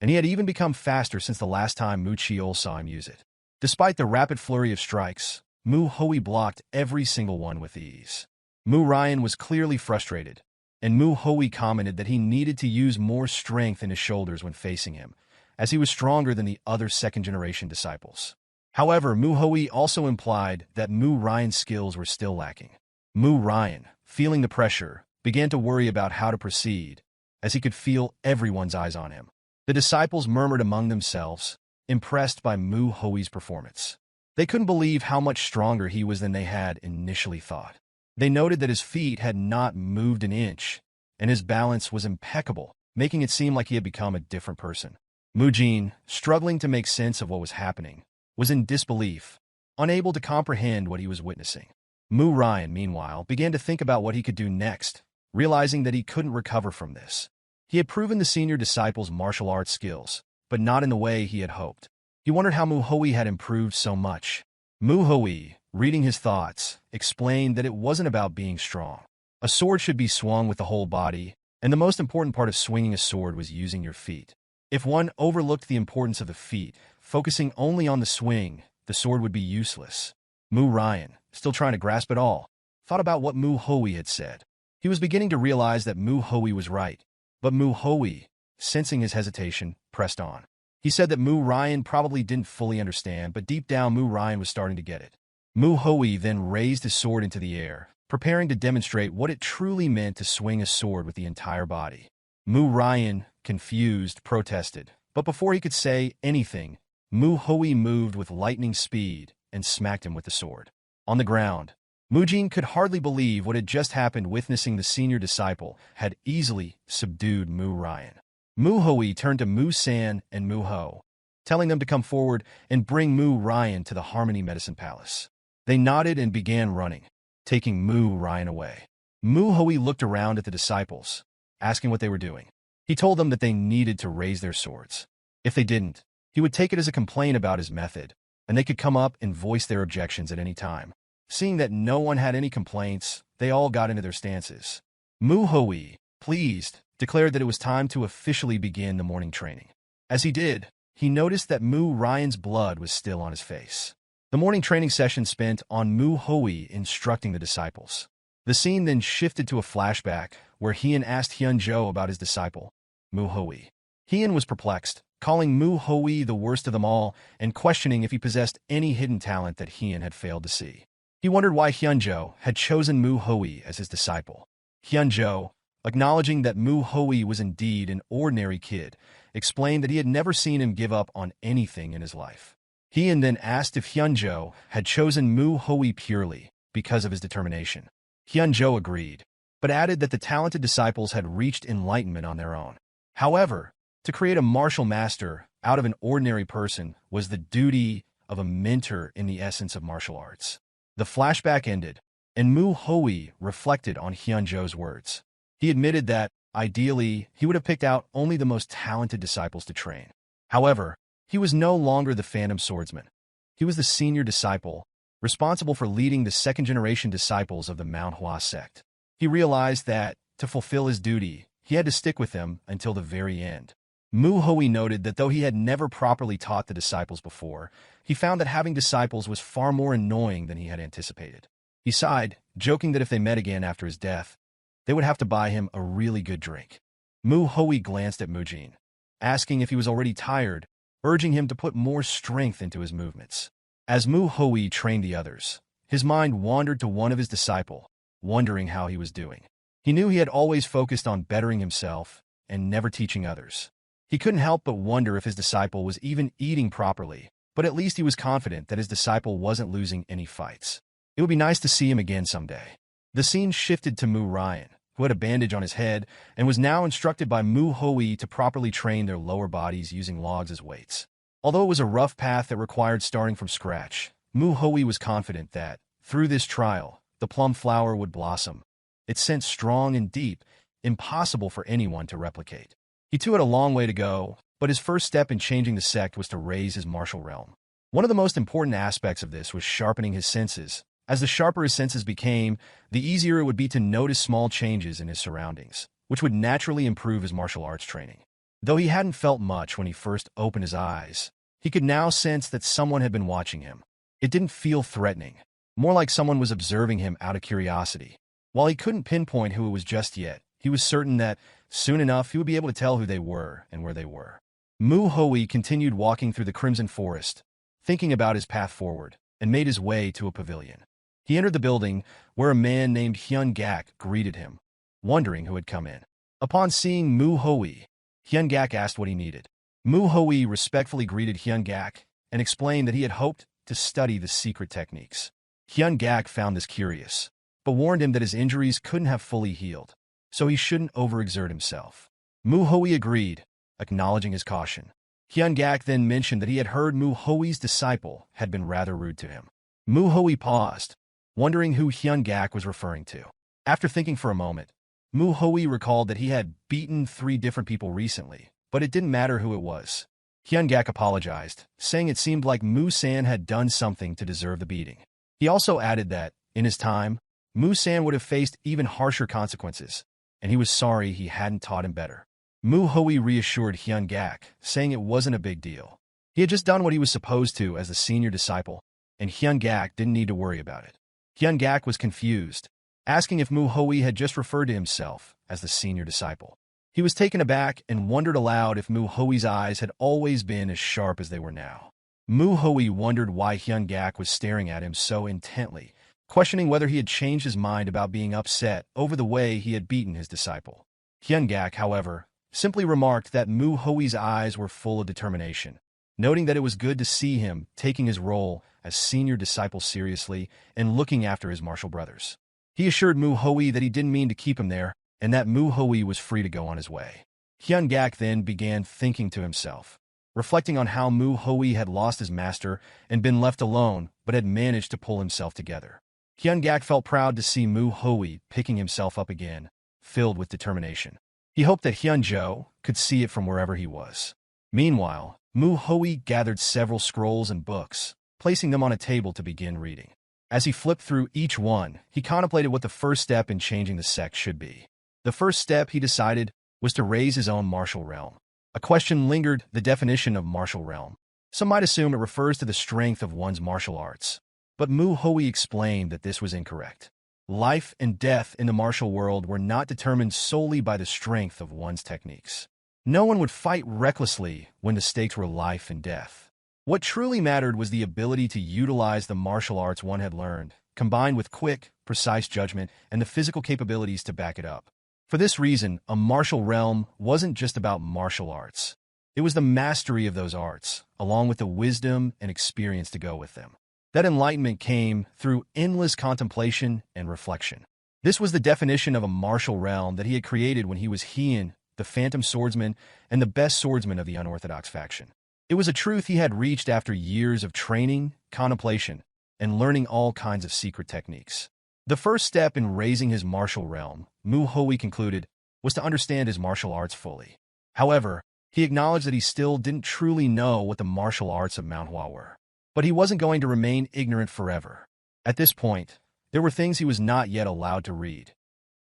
and he had even become faster since the last time Mu Chiol saw him use it. Despite the rapid flurry of strikes, Mu Hui blocked every single one with ease. Mu Ryan was clearly frustrated, and Mu Hui commented that he needed to use more strength in his shoulders when facing him, as he was stronger than the other second-generation disciples. However, Mu Hui also implied that Mu Ryan's skills were still lacking. Mu Ryan, feeling the pressure, began to worry about how to proceed, as he could feel everyone's eyes on him. The disciples murmured among themselves, impressed by Mu Hui's performance. They couldn't believe how much stronger he was than they had initially thought. They noted that his feet had not moved an inch, and his balance was impeccable, making it seem like he had become a different person. Mu Jin, struggling to make sense of what was happening, was in disbelief, unable to comprehend what he was witnessing. Mu Ryan, meanwhile, began to think about what he could do next, realizing that he couldn't recover from this. He had proven the senior disciples' martial arts skills, but not in the way he had hoped. He wondered how Mu Hui had improved so much. Mu Hui, reading his thoughts, explained that it wasn't about being strong. A sword should be swung with the whole body, and the most important part of swinging a sword was using your feet. If one overlooked the importance of the feet, focusing only on the swing, the sword would be useless. Mu Ryan, still trying to grasp it all, thought about what Mu Hui had said. He was beginning to realize that Mu Hui was right, but Mu Hui, sensing his hesitation, pressed on. He said that Mu Ryan probably didn't fully understand, but deep down Mu Ryan was starting to get it. Mu Hui then raised his sword into the air, preparing to demonstrate what it truly meant to swing a sword with the entire body. Mu Ryan, confused, protested, but before he could say anything, Mu Hui moved with lightning speed and smacked him with the sword. On the ground, Mu Jin could hardly believe what had just happened, witnessing the senior disciple had easily subdued Mu Ryan. Mu Hui turned to Mu San and Mu Ho, telling them to come forward and bring Mu Ryan to the Harmony Medicine Palace. They nodded and began running, taking Mu Ryan away. Mu Hui looked around at the disciples, asking what they were doing. He told them that they needed to raise their swords. If they didn't, he would take it as a complaint about his method, and they could come up and voice their objections at any time. Seeing that no one had any complaints, they all got into their stances. Mu Hui, pleased, declared that it was time to officially begin the morning training. As he did, he noticed that Mu Ryan's blood was still on his face. The morning training session spent on Mu Hui instructing the disciples. The scene then shifted to a flashback where Hien asked Hyunjo about his disciple, Mu Hui. Hien was perplexed, calling Mu Hui the worst of them all and questioning if he possessed any hidden talent that Hien had failed to see. He wondered why Hyunjo had chosen Mu Hui as his disciple. Hyunjo, acknowledging that Mu Hui was indeed an ordinary kid, explained that he had never seen him give up on anything in his life. Hien then asked if Hyunjo had chosen Mu Hui purely because of his determination. Hyunjo agreed, but added that the talented disciples had reached enlightenment on their own. However, to create a martial master out of an ordinary person was the duty of a mentor in the essence of martial arts. The flashback ended, and Mu Hui reflected on Hyunjo's words. He admitted that, ideally, he would have picked out only the most talented disciples to train. However, he was no longer the Phantom Swordsman. He was the senior disciple, responsible for leading the second-generation disciples of the Manhwa Sect. He realized that, to fulfill his duty, he had to stick with them until the very end. Mu Hui noted that though he had never properly taught the disciples before, he found that having disciples was far more annoying than he had anticipated. He sighed, joking that if they met again after his death, they would have to buy him a really good drink. Mu Hui glanced at Mu Jin, asking if he was already tired, urging him to put more strength into his movements. As Mu Hui trained the others, his mind wandered to one of his disciples, wondering how he was doing. He knew he had always focused on bettering himself and never teaching others. He couldn't help but wonder if his disciple was even eating properly, but at least he was confident that his disciple wasn't losing any fights. It would be nice to see him again someday. The scene shifted to Mu Ryan, who had a bandage on his head and was now instructed by Mu Hoi to properly train their lower bodies using logs as weights. Although it was a rough path that required starting from scratch, Mu Hoi was confident that, through this trial, the plum flower would blossom. Its scent strong and deep, impossible for anyone to replicate. He too had a long way to go, but his first step in changing the sect was to raise his martial realm. One of the most important aspects of this was sharpening his senses. As the sharper his senses became, the easier it would be to notice small changes in his surroundings, which would naturally improve his martial arts training. Though he hadn't felt much when he first opened his eyes, he could now sense that someone had been watching him. It didn't feel threatening, more like someone was observing him out of curiosity. While he couldn't pinpoint who it was just yet, he was certain that, soon enough, he would be able to tell who they were and where they were. Mu Hoi continued walking through the Crimson Forest, thinking about his path forward, and made his way to a pavilion. He entered the building, where a man named Hyun Gak greeted him, wondering who had come in. Upon seeing Mu Hoi, Hyun Gak asked what he needed. Mu Hoi respectfully greeted Hyun Gak and explained that he had hoped to study the secret techniques. Hyun Gak found this curious, but warned him that his injuries couldn't have fully healed, so he shouldn't overexert himself. Mu Hoi agreed, acknowledging his caution. Hyun Gak then mentioned that he had heard Mu Hoi's disciple had been rather rude to him. Mu Hoi paused, wondering who Hyun Gak was referring to. After thinking for a moment, Mu Hoi recalled that he had beaten 3 different people recently, but it didn't matter who it was. Hyun Gak apologized, saying it seemed like Mu-san had done something to deserve the beating. He also added that, in his time, Mu-san would have faced even harsher consequences, and he was sorry he hadn't taught him better. Mu Hoi reassured Hyun Gak, saying it wasn't a big deal. He had just done what he was supposed to as the senior disciple, and Hyun Gak didn't need to worry about it. Hyun Gak was confused, asking if Mu Hoi had just referred to himself as the senior disciple. He was taken aback and wondered aloud if Mu Hoi's eyes had always been as sharp as they were now. Mu Hoi wondered why Hyun Gak was staring at him so intently, questioning whether he had changed his mind about being upset over the way he had beaten his disciple. Hyun Gak, however, simply remarked that Mu Hoi's eyes were full of determination, noting that it was good to see him taking his role as senior disciple seriously and looking after his martial brothers. He assured Mu Hoi that he didn't mean to keep him there, and that Mu Hoi was free to go on his way. Hyun Gak then began thinking to himself, reflecting on how Mu Hoi had lost his master and been left alone, but had managed to pull himself together. Hyun Gak felt proud to see Mu Hoi picking himself up again, filled with determination. He hoped that Hyun Jo could see it from wherever he was. Meanwhile, Mu Hoi gathered several scrolls and books, placing them on a table to begin reading. As he flipped through each one, he contemplated what the first step in changing the sect should be. The first step, he decided, was to raise his own martial realm. A question lingered: the definition of martial realm. Some might assume it refers to the strength of one's martial arts, but Mu Hoi explained that this was incorrect. Life and death in the martial world were not determined solely by the strength of one's techniques. No one would fight recklessly when the stakes were life and death. What truly mattered was the ability to utilize the martial arts one had learned, combined with quick, precise judgment and the physical capabilities to back it up. For this reason, a martial realm wasn't just about martial arts. It was the mastery of those arts, along with the wisdom and experience to go with them. That enlightenment came through endless contemplation and reflection. This was the definition of a martial realm that he had created when he was Heian, the Phantom Swordsman, and the best swordsman of the unorthodox faction. It was a truth he had reached after years of training, contemplation, and learning all kinds of secret techniques. The first step in raising his martial realm, Mu Hoi concluded, was to understand his martial arts fully. However, he acknowledged that he still didn't truly know what the martial arts of manhua were. But he wasn't going to remain ignorant forever. At this point, there were things he was not yet allowed to read.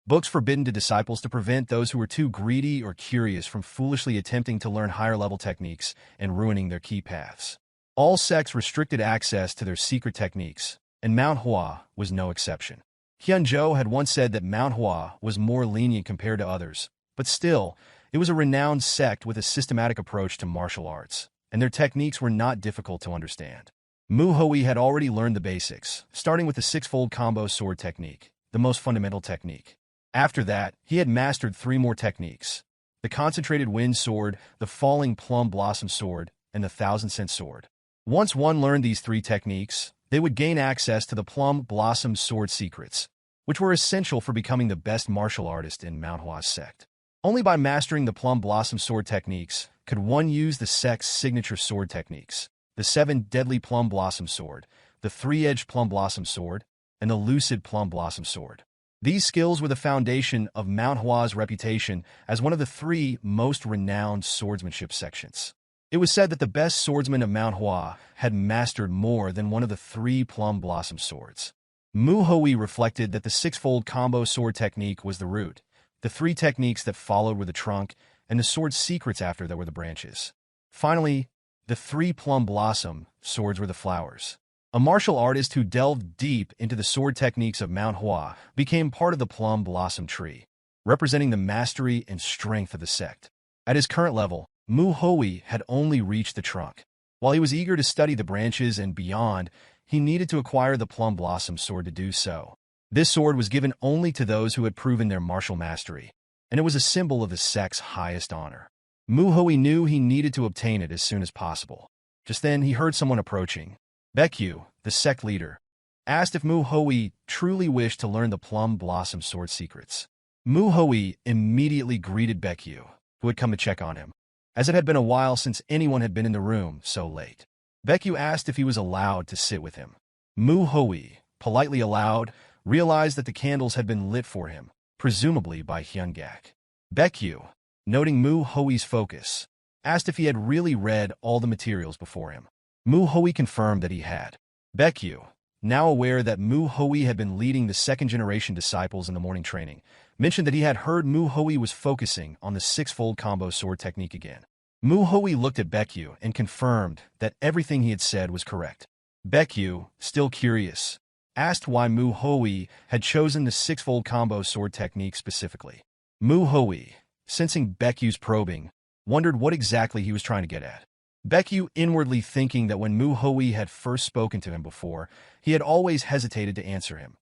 Books forbidden to disciples to prevent those who were too greedy or curious from foolishly attempting to learn higher-level techniques and ruining their key paths. All sects restricted access to their secret techniques, and manhua was no exception. Hyun Jo had once said that manhua was more lenient compared to others, but still, it was a renowned sect with a systematic approach to martial arts, and their techniques were not difficult to understand. Mu Hoi had already learned the basics, starting with the six-fold combo sword technique, the most fundamental technique. After that, he had mastered 3 more techniques: the concentrated wind sword, the falling plum blossom sword, and the thousand-cent sword. Once one learned these 3 techniques, they would gain access to the plum blossom sword secrets, which were essential for becoming the best martial artist in Manhwa's sect. Only by mastering the plum blossom sword techniques could one use the sect's signature sword techniques: the 7 deadly plum blossom sword, the 3-edged plum blossom sword, and the lucid plum blossom sword. These skills were the foundation of Manhwa's reputation as one of the 3 most renowned swordsmanship sections. It was said that the best swordsman of Manhwa had mastered more than one of the 3 plum blossom swords. Manhwa reflected that the 6-fold combo sword technique was the root, the 3 techniques that followed were the trunk, and the sword's secrets after that were the branches. Finally, the 3 plum blossom swords were the flowers. A martial artist who delved deep into the sword techniques of Manhwa became part of the plum blossom tree, representing the mastery and strength of the sect. At his current level, Manhwa had only reached the trunk. While he was eager to study the branches and beyond, he needed to acquire the plum blossom sword to do so. This sword was given only to those who had proven their martial mastery, and it was a symbol of the sect's highest honor. Manhwa knew he needed to obtain it as soon as possible. Just then, he heard someone approaching. Baekyu, the sect leader, asked if Manhwa truly wished to learn the plum blossom sword secrets. Manhwa immediately greeted Baekyu, who had come to check on him, as it had been a while since anyone had been in the room so late. Baekyu asked if he was allowed to sit with him. Manhwa, politely allowed, realized that the candles had been lit for him, presumably by Hyungak. Baekyu, noting Manhwa's focus, asked if he had really read all the materials before him. Manhwa confirmed that he had. Baekyu, now aware that Manhwa had been leading the 2nd-generation disciples in the morning training, mentioned that he had heard Manhwa was focusing on the 6-fold combo sword technique again. Manhwa looked at Baekyu and confirmed that everything he had said was correct. Baekyu, still curious, asked why Manhwa had chosen the 6-fold combo sword technique specifically. Manhwa, sensing Baekyu's probing, wondered what exactly he was trying to get at. Baekyu inwardly thinking that when Manhwa had first spoken to him before, he had always hesitated to answer him,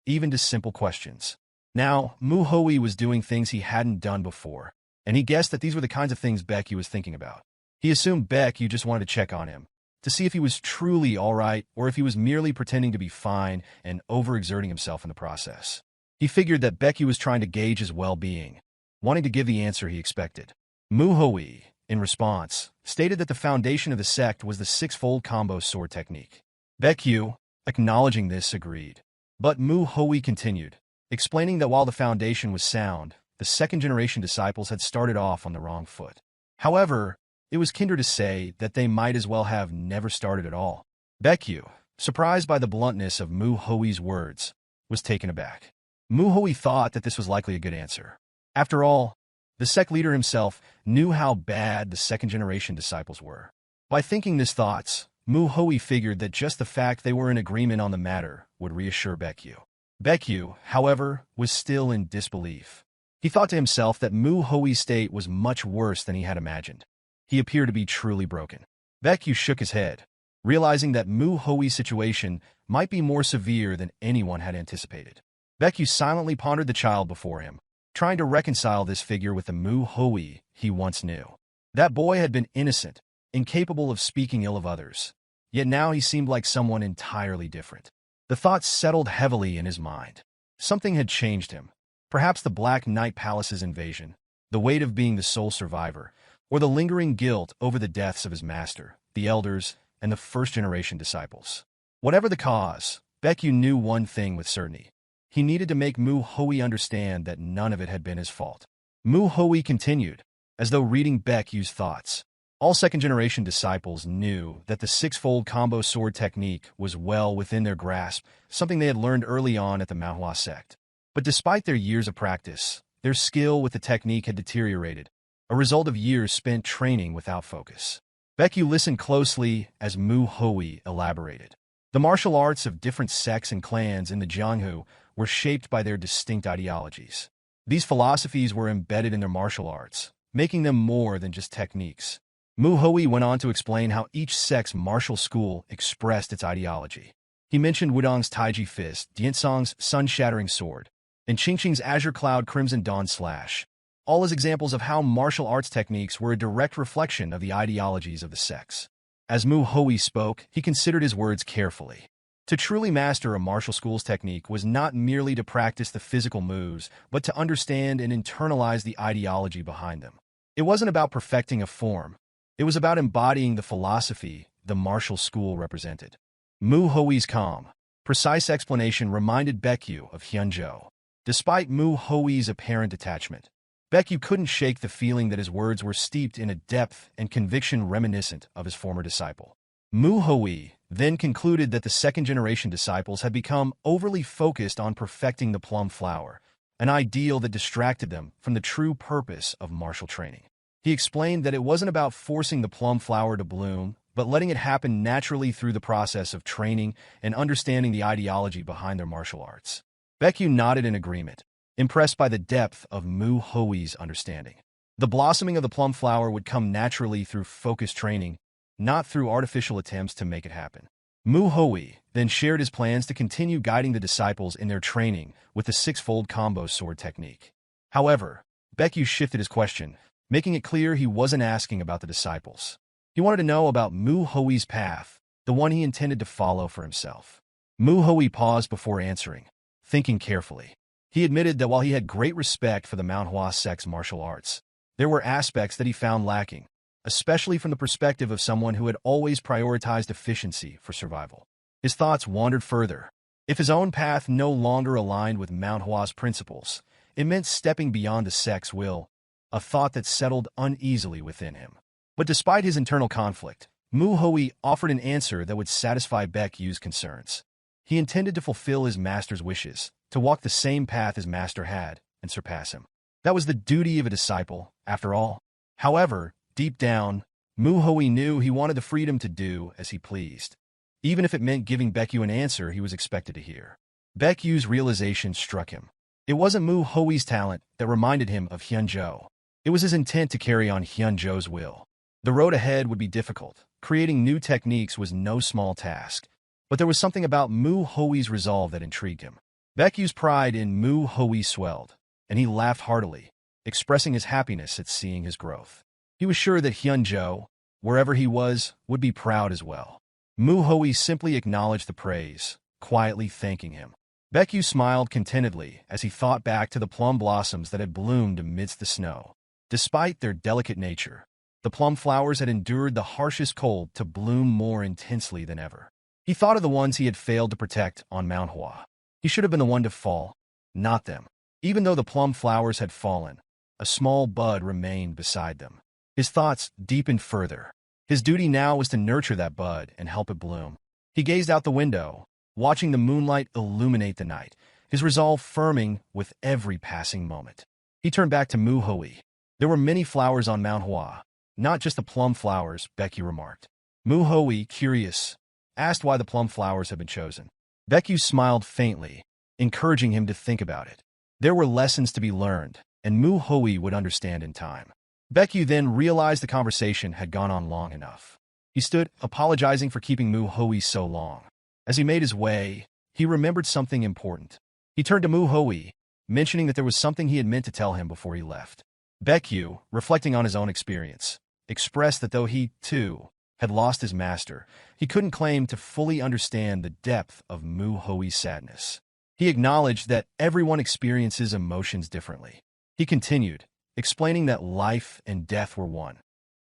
even to simple questions. Now, Manhwa was doing things he hadn't done before, and he guessed that these were the kinds of things Baekyu was thinking about. He assumed Baekyu just wanted to check on him, to see if he was truly all right or if he was merely pretending to be fine and overexerting himself in the process. He figured that Baekyu was trying to gauge his well-being, wanting to give the answer he expected. Manhwa, in response, stated that the foundation of the sect was the 6-fold combo sword technique. Baekyu, acknowledging this, agreed. But Manhwa continued, explaining that while the foundation was sound, the 2nd-generation disciples had started off on the wrong foot. However, it was kinder to say that they might as well have never started at all. Baekyu, surprised by the bluntness of Manhwa's words, was taken aback. Manhwa thought that this was likely a good answer. After all, the sect leader himself knew how bad the 2nd-generation disciples were. By thinking these thoughts, Manhwa figured that just the fact they were in agreement on the matter would reassure Baekyu. Baekyu, however, was still in disbelief. He thought to himself that Manhwa's state was much worse than he had imagined. He appeared to be truly broken. Baekyu shook his head, realizing that Manhwa's situation might be more severe than anyone had anticipated. Baekyu silently pondered the child before him, trying to reconcile this figure with the Manhwa he once knew. That boy had been innocent, incapable of speaking ill of others, yet now he seemed like someone entirely different. The thoughts settled heavily in his mind. Something had changed him. Perhaps the Black Knight Palace's invasion, the weight of being the sole survivor, or the lingering guilt over the deaths of his master, the elders, and the 1st-generation disciples. Whatever the cause, Baekyu knew one thing with certainty. He needed to make Manhwa understand that none of it had been his fault. Manhwa continued, as though reading Baekyu's thoughts. All 2nd-generation disciples knew that the 6-fold combo sword technique was well within their grasp, something they had learned early on at the Manhwa sect. But despite their years of practice, their skill with the technique had deteriorated, a result of years spent training without focus. Baekyu listened closely as Manhwa elaborated. The martial arts of different sects and clans in the Jianghu were shaped by their distinct ideologies. These philosophies were embedded in their martial arts, making them more than just techniques. Manhwa went on to explain how each sect's martial school expressed its ideology. He mentioned Wudong's Taiji Fist, Diansong's Sun-Shattering Sword, and Qingqing's Azure Cloud Crimson Dawn Slash, all as examples of how martial arts techniques were a direct reflection of the ideologies of the sects. As Mu Hui spoke, he considered his words carefully. To truly master a martial school's technique was not merely to practice the physical moves, but to understand and internalize the ideology behind them. It wasn't about perfecting a form. It was about embodying the philosophy the martial school represented. Mu Hui's calm, precise explanation reminded Baekyu of Hyunjo. Despite Mu Hui's apparent detachment, Baekyu couldn't shake the feeling that his words were steeped in a depth and conviction reminiscent of his former disciple. Mu Hui then concluded that the second-generation disciples had become overly focused on perfecting the plum flower, an ideal that distracted them from the true purpose of martial training. He explained that it wasn't about forcing the plum flower to bloom, but letting it happen naturally through the process of training and understanding the ideology behind their martial arts. Baekyu nodded in agreement, impressed by the depth of Mu Hui's understanding. The blossoming of the plum flower would come naturally through focused training, not through artificial attempts to make it happen. Mu Hui then shared his plans to continue guiding the disciples in their training with the six-fold combo sword technique. However, Baekyu shifted his question, making it clear he wasn't asking about the disciples. He wanted to know about Mu Hui's path, the one he intended to follow for himself. Mu Hui paused before answering, thinking carefully. He admitted that while he had great respect for the Manhwa sect's martial arts, there were aspects that he found lacking, especially from the perspective of someone who had always prioritized efficiency for survival. His thoughts wandered further. If his own path no longer aligned with Manhwa's principles, it meant stepping beyond the sect's will, a thought that settled uneasily within him. But despite his internal conflict, Mu Hui offered an answer that would satisfy Baekyu's concerns. He intended to fulfill his master's wishes, to walk the same path his master had, and surpass him. That was the duty of a disciple, after all. However, deep down, Mu Hui knew he wanted the freedom to do as he pleased, even if it meant giving Baekyu an answer he was expected to hear. Baekyu's realization struck him. It wasn't Mu Hui's talent that reminded him of Hyunjo. It was his intent to carry on Hyunjo's will. The road ahead would be difficult. Creating new techniques was no small task, but there was something about Mu Hui's resolve that intrigued him. Baekyu's pride in Mu Hui swelled, and he laughed heartily, expressing his happiness at seeing his growth. He was sure that Hyunjo, wherever he was, would be proud as well. Mu Hui simply acknowledged the praise, quietly thanking him. Baekyu smiled contentedly as he thought back to the plum blossoms that had bloomed amidst the snow. Despite their delicate nature, the plum flowers had endured the harshest cold to bloom more intensely than ever. He thought of the ones he had failed to protect on Manhwa. He should have been the one to fall, not them. Even though the plum flowers had fallen, a small bud remained beside them. His thoughts deepened further. His duty now was to nurture that bud and help it bloom. He gazed out the window, watching the moonlight illuminate the night, his resolve firming with every passing moment. He turned back to Mu Hui. There were many flowers on Manhwa, not just the plum flowers, Baekyu remarked. Mu Hui, curious, asked why the plum flowers had been chosen. Baekyu smiled faintly, encouraging him to think about it. There were lessons to be learned, and Mu Hui would understand in time. Baekyu then realized the conversation had gone on long enough. He stood, apologizing for keeping Mu Hui so long. As he made his way, he remembered something important. He turned to Mu Hui, mentioning that there was something he had meant to tell him before he left. Baekyu, reflecting on his own experience, expressed that though he, too, had lost his master, he couldn't claim to fully understand the depth of Mu Hui's sadness. He acknowledged that everyone experiences emotions differently. He continued, explaining that life and death were one,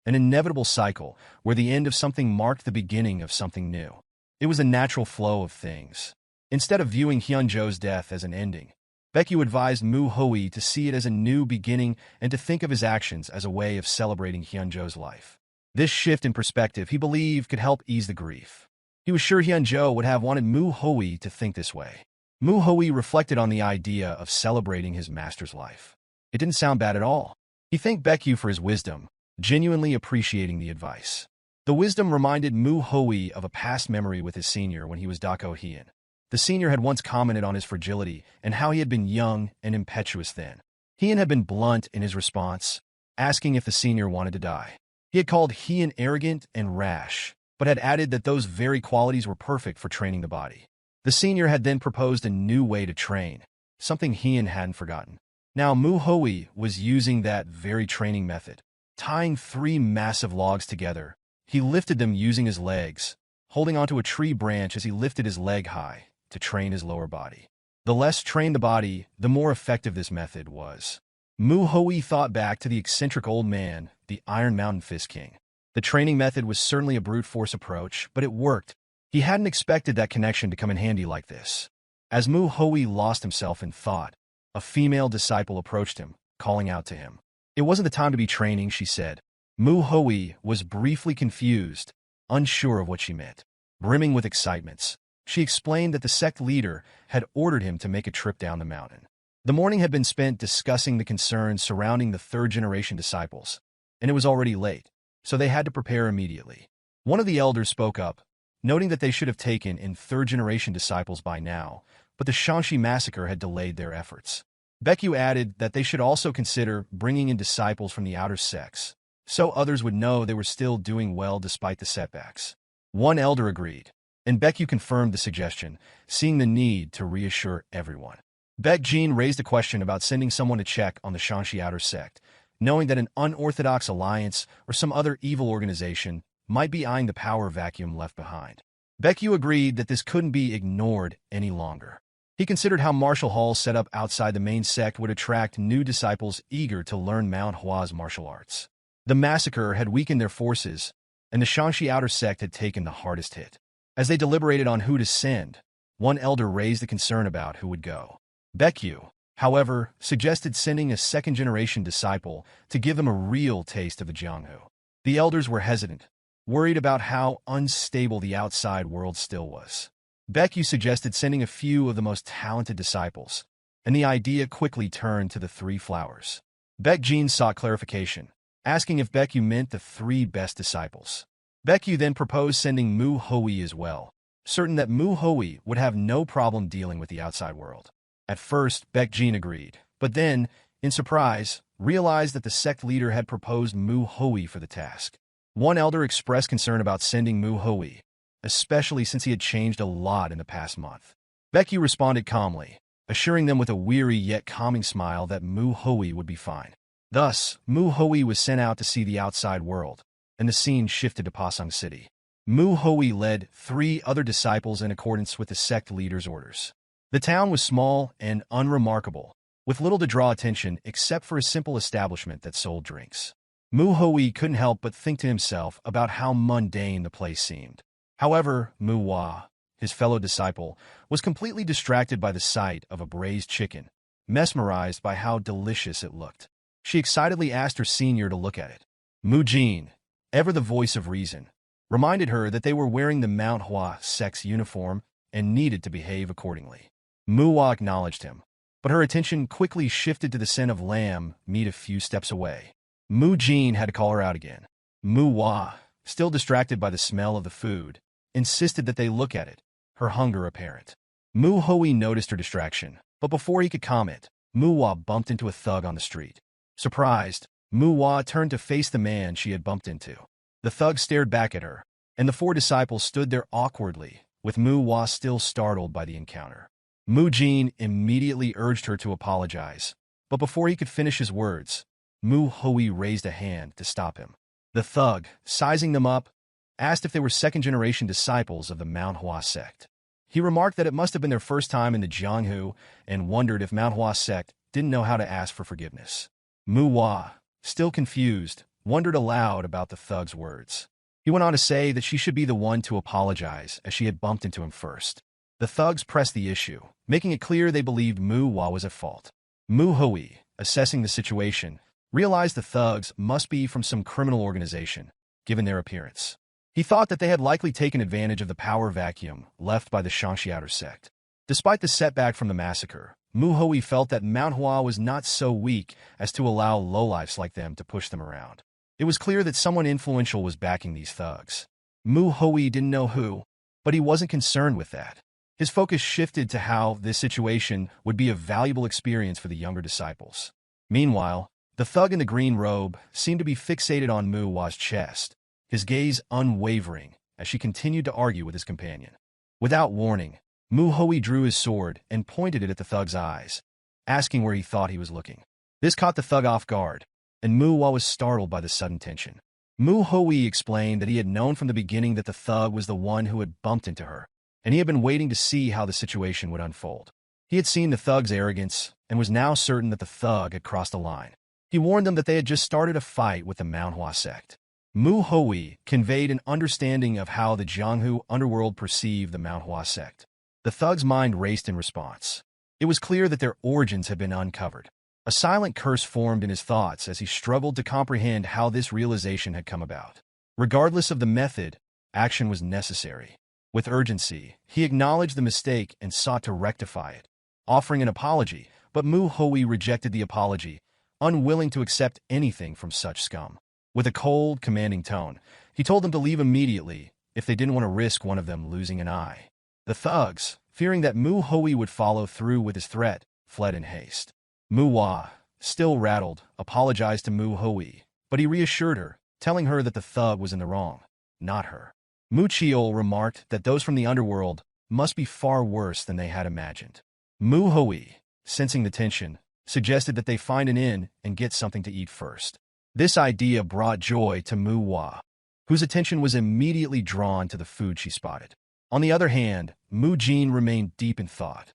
an inevitable cycle where the end of something marked the beginning of something new. It was a natural flow of things. Instead of viewing Hyunjo's death as an ending, Baekyu advised Mu Hui to see it as a new beginning and to think of his actions as a way of celebrating Hyunjo's life. This shift in perspective, he believed, could help ease the grief. He was sure Hyunjo would have wanted Mu Hui to think this way. Mu Hui reflected on the idea of celebrating his master's life. It didn't sound bad at all. He thanked Baekyu for his wisdom, genuinely appreciating the advice. The wisdom reminded Mu Hui of a past memory with his senior when he was Dako Hien. The senior had once commented on his fragility and how he had been young and impetuous then. Hien had been blunt in his response, asking if the senior wanted to die. He had called Hien arrogant and rash, but had added that those very qualities were perfect for training the body. The senior had then proposed a new way to train, something Heian hadn't forgotten. Now Mu Hui was using that very training method. Tying 3 massive logs together, he lifted them using his legs, holding onto a tree branch as he lifted his leg high to train his lower body. The less trained the body, the more effective this method was. Mu Hui thought back to the eccentric old man, the Iron Mountain Fist King. The training method was certainly a brute force approach, but it worked. He hadn't expected that connection to come in handy like this. As Mu Hui lost himself in thought, a female disciple approached him, calling out to him. It wasn't the time to be training, she said. Mu Hui was briefly confused, unsure of what she meant. Brimming with excitements, she explained that the sect leader had ordered him to make a trip down the mountain. The morning had been spent discussing the concerns surrounding the third-generation disciples, and it was already late, so they had to prepare immediately. One of the elders spoke up, noting that they should have taken in third-generation disciples by now, but the Shanxi massacre had delayed their efforts. Baekyu added that they should also consider bringing in disciples from the outer sects, so others would know they were still doing well despite the setbacks. One elder agreed, and Baekyu confirmed the suggestion, seeing the need to reassure everyone. Baekjin raised a question about sending someone to check on the Shanxi outer sect, knowing that an unorthodox alliance or some other evil organization might be eyeing the power vacuum left behind. Baekyu agreed that this couldn't be ignored any longer. He considered how martial halls set up outside the main sect would attract new disciples eager to learn Manhua's martial arts. The massacre had weakened their forces, and the Shanxi outer sect had taken the hardest hit. As they deliberated on who to send, one elder raised a concern about who would go. Baekyu, however, suggested sending a second-generation disciple to give them a real taste of the Jianghu. The elders were hesitant, worried about how unstable the outside world still was. Baekyu suggested sending a few of the most talented disciples, and the idea quickly turned to the 3 flowers. Baekjin sought clarification, asking if Baekyu meant the 3 best disciples. Baekyu then proposed sending Mu Hui as well, certain that Mu Hui would have no problem dealing with the outside world. At first, Baekjin agreed, but then, in surprise, realized that the sect leader had proposed Mu Hui for the task. One elder expressed concern about sending Mu Hui, especially since he had changed a lot in the past month. Baekyu responded calmly, assuring them with a weary yet calming smile that Mu Hui would be fine. Thus, Mu Hui was sent out to see the outside world, and the scene shifted to Pasang City. Mu Hui led 3 other disciples in accordance with the sect leader's orders. The town was small and unremarkable, with little to draw attention except for a simple establishment that sold drinks. Mu Hui couldn't help but think to himself about how mundane the place seemed. However, Manhwa, his fellow disciple, was completely distracted by the sight of a braised chicken, mesmerized by how delicious it looked. She excitedly asked her senior to look at it. Mu Jin, ever the voice of reason, reminded her that they were wearing the Manhwa sect's uniform and needed to behave accordingly. Manhwa acknowledged him, but her attention quickly shifted to the scent of lamb meat a few steps away. Mu Jin had to call her out again. Manhwa, still distracted by the smell of the food, insisted that they look at it, her hunger apparent. Mu Hui noticed her distraction, but before he could comment, Manhwa bumped into a thug on the street. Surprised, Manhwa turned to face the man she had bumped into. The thug stared back at her, and the 4 disciples stood there awkwardly, with Manhwa still startled by the encounter. Mu Jin immediately urged her to apologize, but before he could finish his words, Mu Hui raised a hand to stop him. The thug, sizing them up, asked if they were second-generation disciples of the Manhua sect. He remarked that it must have been their first time in the Jianghu and wondered if Manhua sect didn't know how to ask for forgiveness. Manhwa, still confused, wondered aloud about the thug's words. He went on to say that she should be the one to apologize as she had bumped into him first. The thugs pressed the issue, making it clear they believed Manhwa was at fault. Mu Hui, assessing the situation, realized the thugs must be from some criminal organization, given their appearance. He thought that they had likely taken advantage of the power vacuum left by the Shanxi outer sect. Despite the setback from the massacre, Mu Hui felt that Manhua was not so weak as to allow lowlifes like them to push them around. It was clear that someone influential was backing these thugs. Mu Hui didn't know who, but he wasn't concerned with that. His focus shifted to how this situation would be a valuable experience for the younger disciples. Meanwhile, the thug in the green robe seemed to be fixated on Manhwa's chest, his gaze unwavering as she continued to argue with his companion. Without warning, Hui drew his sword and pointed it at the thug's eyes, asking where he thought he was looking. This caught the thug off guard, and Manhwa was startled by the sudden tension. Hui explained that he had known from the beginning that the thug was the one who had bumped into her, and he had been waiting to see how the situation would unfold. He had seen the thug's arrogance and was now certain that the thug had crossed the line. He warned them that they had just started a fight with the Manhwa Sect. Hui conveyed an understanding of how the Jianghu underworld perceived the Manhwa Sect. The thug's mind raced in response. It was clear that their origins had been uncovered. A silent curse formed in his thoughts as he struggled to comprehend how this realization had come about. Regardless of the method, action was necessary. With urgency, he acknowledged the mistake and sought to rectify it, offering an apology, but Hui rejected the apology, unwilling to accept anything from such scum. With a cold, commanding tone, he told them to leave immediately if they didn't want to risk one of them losing an eye. The thugs, fearing that Hui would follow through with his threat, fled in haste. Manhwa, still rattled, apologized to Hui, but he reassured her, telling her that the thug was in the wrong, not her. Chiol remarked that those from the underworld must be far worse than they had imagined. Hui, sensing the tension, suggested that they find an inn and get something to eat first. This idea brought joy to Manhwa, whose attention was immediately drawn to the food she spotted. On the other hand, Jin remained deep in thought.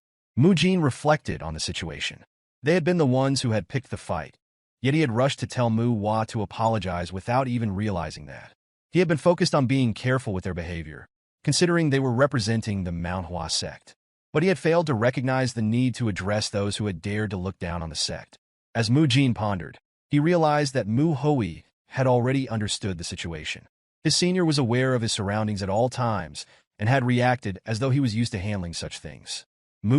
Jin reflected on the situation. They had been the ones who had picked the fight, yet he had rushed to tell Manhwa to apologize without even realizing that. He had been focused on being careful with their behavior, considering they were representing the Manhwa Sect. But he had failed to recognize the need to address those who had dared to look down on the sect. As Jin pondered, he realized that Hui had already understood the situation. His senior was aware of his surroundings at all times and had reacted as though he was used to handling such things.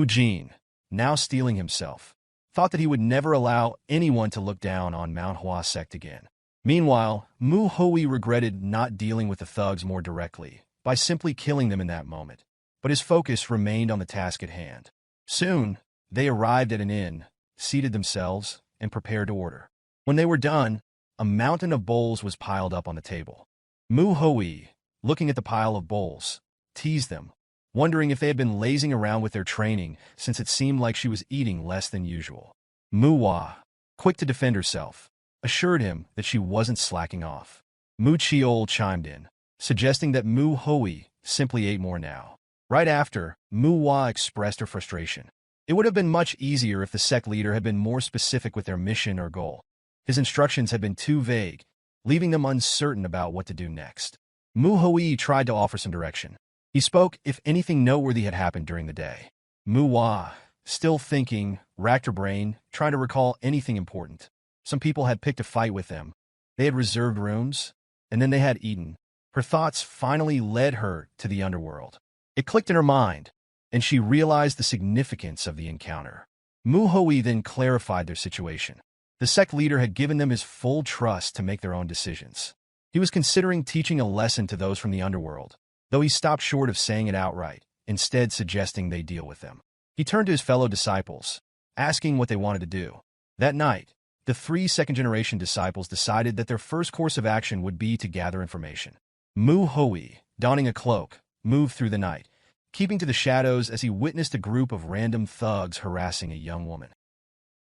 Jin, now steeling himself, thought that he would never allow anyone to look down on Manhwa Sect again. Meanwhile, Hui regretted not dealing with the thugs more directly, by simply killing them in that moment. But his focus remained on the task at hand. Soon, they arrived at an inn, seated themselves, and prepared to order. When they were done, a mountain of bowls was piled up on the table. Hui, looking at the pile of bowls, teased them, wondering if they had been lazing around with their training since it seemed like she was eating less than usual. Manhwa, quick to defend herself, assured him that she wasn't slacking off. Chiol chimed in, suggesting that Hui simply ate more now. Right after, Manhwa expressed her frustration. It would have been much easier if the sect leader had been more specific with their mission or goal. His instructions had been too vague, leaving them uncertain about what to do next. Hui tried to offer some direction. He spoke if anything noteworthy had happened during the day. Manhwa, still thinking, racked her brain, trying to recall anything important. Some people had picked a fight with them. They had reserved rooms, and then they had eaten. Her thoughts finally led her to the underworld. It clicked in her mind, and she realized the significance of the encounter. Hui then clarified their situation. The sect leader had given them his full trust to make their own decisions. He was considering teaching a lesson to those from the underworld, though he stopped short of saying it outright, instead suggesting they deal with them. He turned to his fellow disciples, asking what they wanted to do. That night, the 3 second-generation disciples decided that their first course of action would be to gather information. Hui, donning a cloak, moved through the night, keeping to the shadows as he witnessed a group of random thugs harassing a young woman.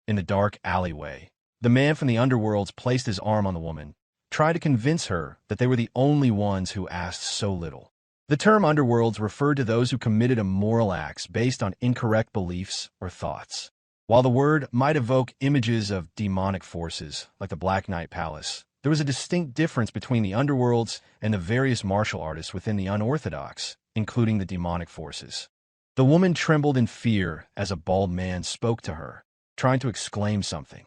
In the dark alleyway, the man from the underworlds placed his arm on the woman, trying to convince her that they were the only ones who asked so little. The term underworlds referred to those who committed immoral acts based on incorrect beliefs or thoughts. While the word might evoke images of demonic forces, like the Black Knight Palace, there was a distinct difference between the underworlds and the various martial artists within the unorthodox, including the demonic forces. The woman trembled in fear as a bald man spoke to her, trying to exclaim something.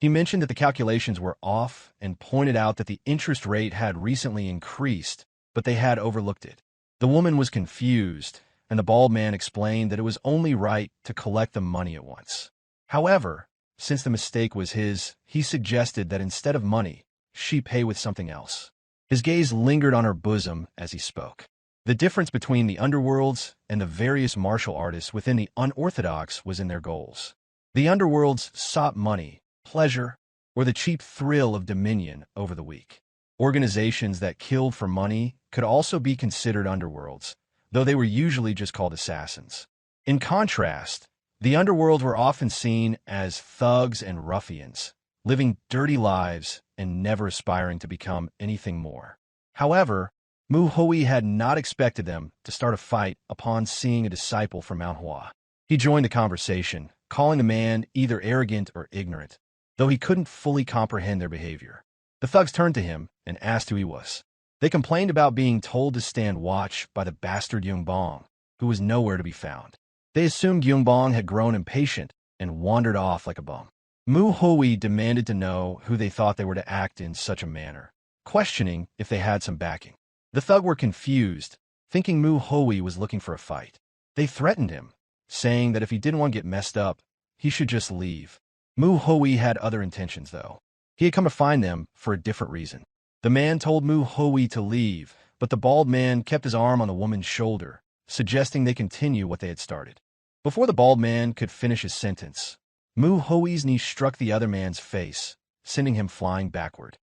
He mentioned that the calculations were off and pointed out that the interest rate had recently increased, but they had overlooked it. The woman was confused, and the bald man explained that it was only right to collect the money at once. However, since the mistake was his, he suggested that instead of money, she pay with something else. His gaze lingered on her bosom as he spoke. The difference between the underworlds and the various martial artists within the unorthodox was in their goals. The underworlds sought money, pleasure, or the cheap thrill of dominion over the weak. Organizations that killed for money could also be considered underworlds, though they were usually just called assassins. In contrast, the underworld were often seen as thugs and ruffians, living dirty lives and never aspiring to become anything more. However, Hui had not expected them to start a fight upon seeing a disciple from Manhwa. He joined the conversation, calling the man either arrogant or ignorant, though he couldn't fully comprehend their behavior. The thugs turned to him and asked who he was. They complained about being told to stand watch by the bastard Yungbong, who was nowhere to be found. They assumed Yungbong had grown impatient and wandered off like a bum. Hui demanded to know who they thought they were to act in such a manner, questioning if they had some backing. The thugs were confused, thinking Hui was looking for a fight. They threatened him, saying that if he didn't want to get messed up, he should just leave. Hui had other intentions, though. He had come to find them for a different reason. The man told Hui to leave, but the bald man kept his arm on the woman's shoulder, suggesting they continue what they had started. Before the bald man could finish his sentence, Hui's knee struck the other man's face, sending him flying backward.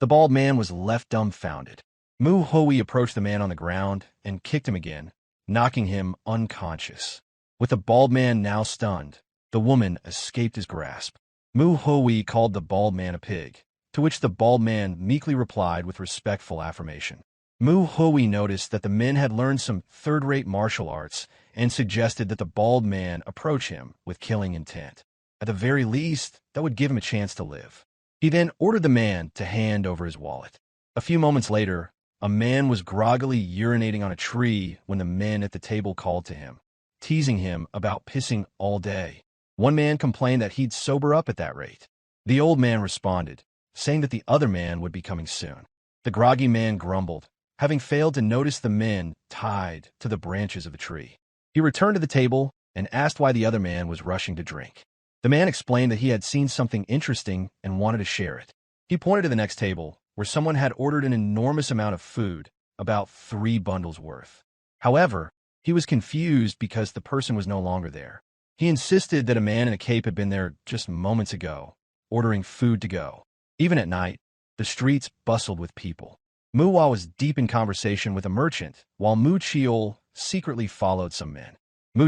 The bald man was left dumbfounded. Hui approached the man on the ground and kicked him again, knocking him unconscious. With the bald man now stunned, the woman escaped his grasp. Hui called the bald man a pig, to which the bald man meekly replied with respectful affirmation. Hui noticed that the men had learned some third-rate martial arts and suggested that the bald man approach him with killing intent. At the very least, that would give him a chance to live. He then ordered the man to hand over his wallet. A few moments later, a man was groggily urinating on a tree when the men at the table called to him, teasing him about pissing all day. One man complained that he'd sober up at that rate. The old man responded, saying that the other man would be coming soon. The groggy man grumbled, having failed to notice the men tied to the branches of a tree. He returned to the table and asked why the other man was rushing to drink. The man explained that he had seen something interesting and wanted to share it. He pointed to the next table, where someone had ordered an enormous amount of food, about 3 bundles worth. However, he was confused because the person was no longer there. He insisted that a man in a cape had been there just moments ago, ordering food to go. Even at night, the streets bustled with people. Manhwa was deep in conversation with a merchant, while Chiol secretly followed some men.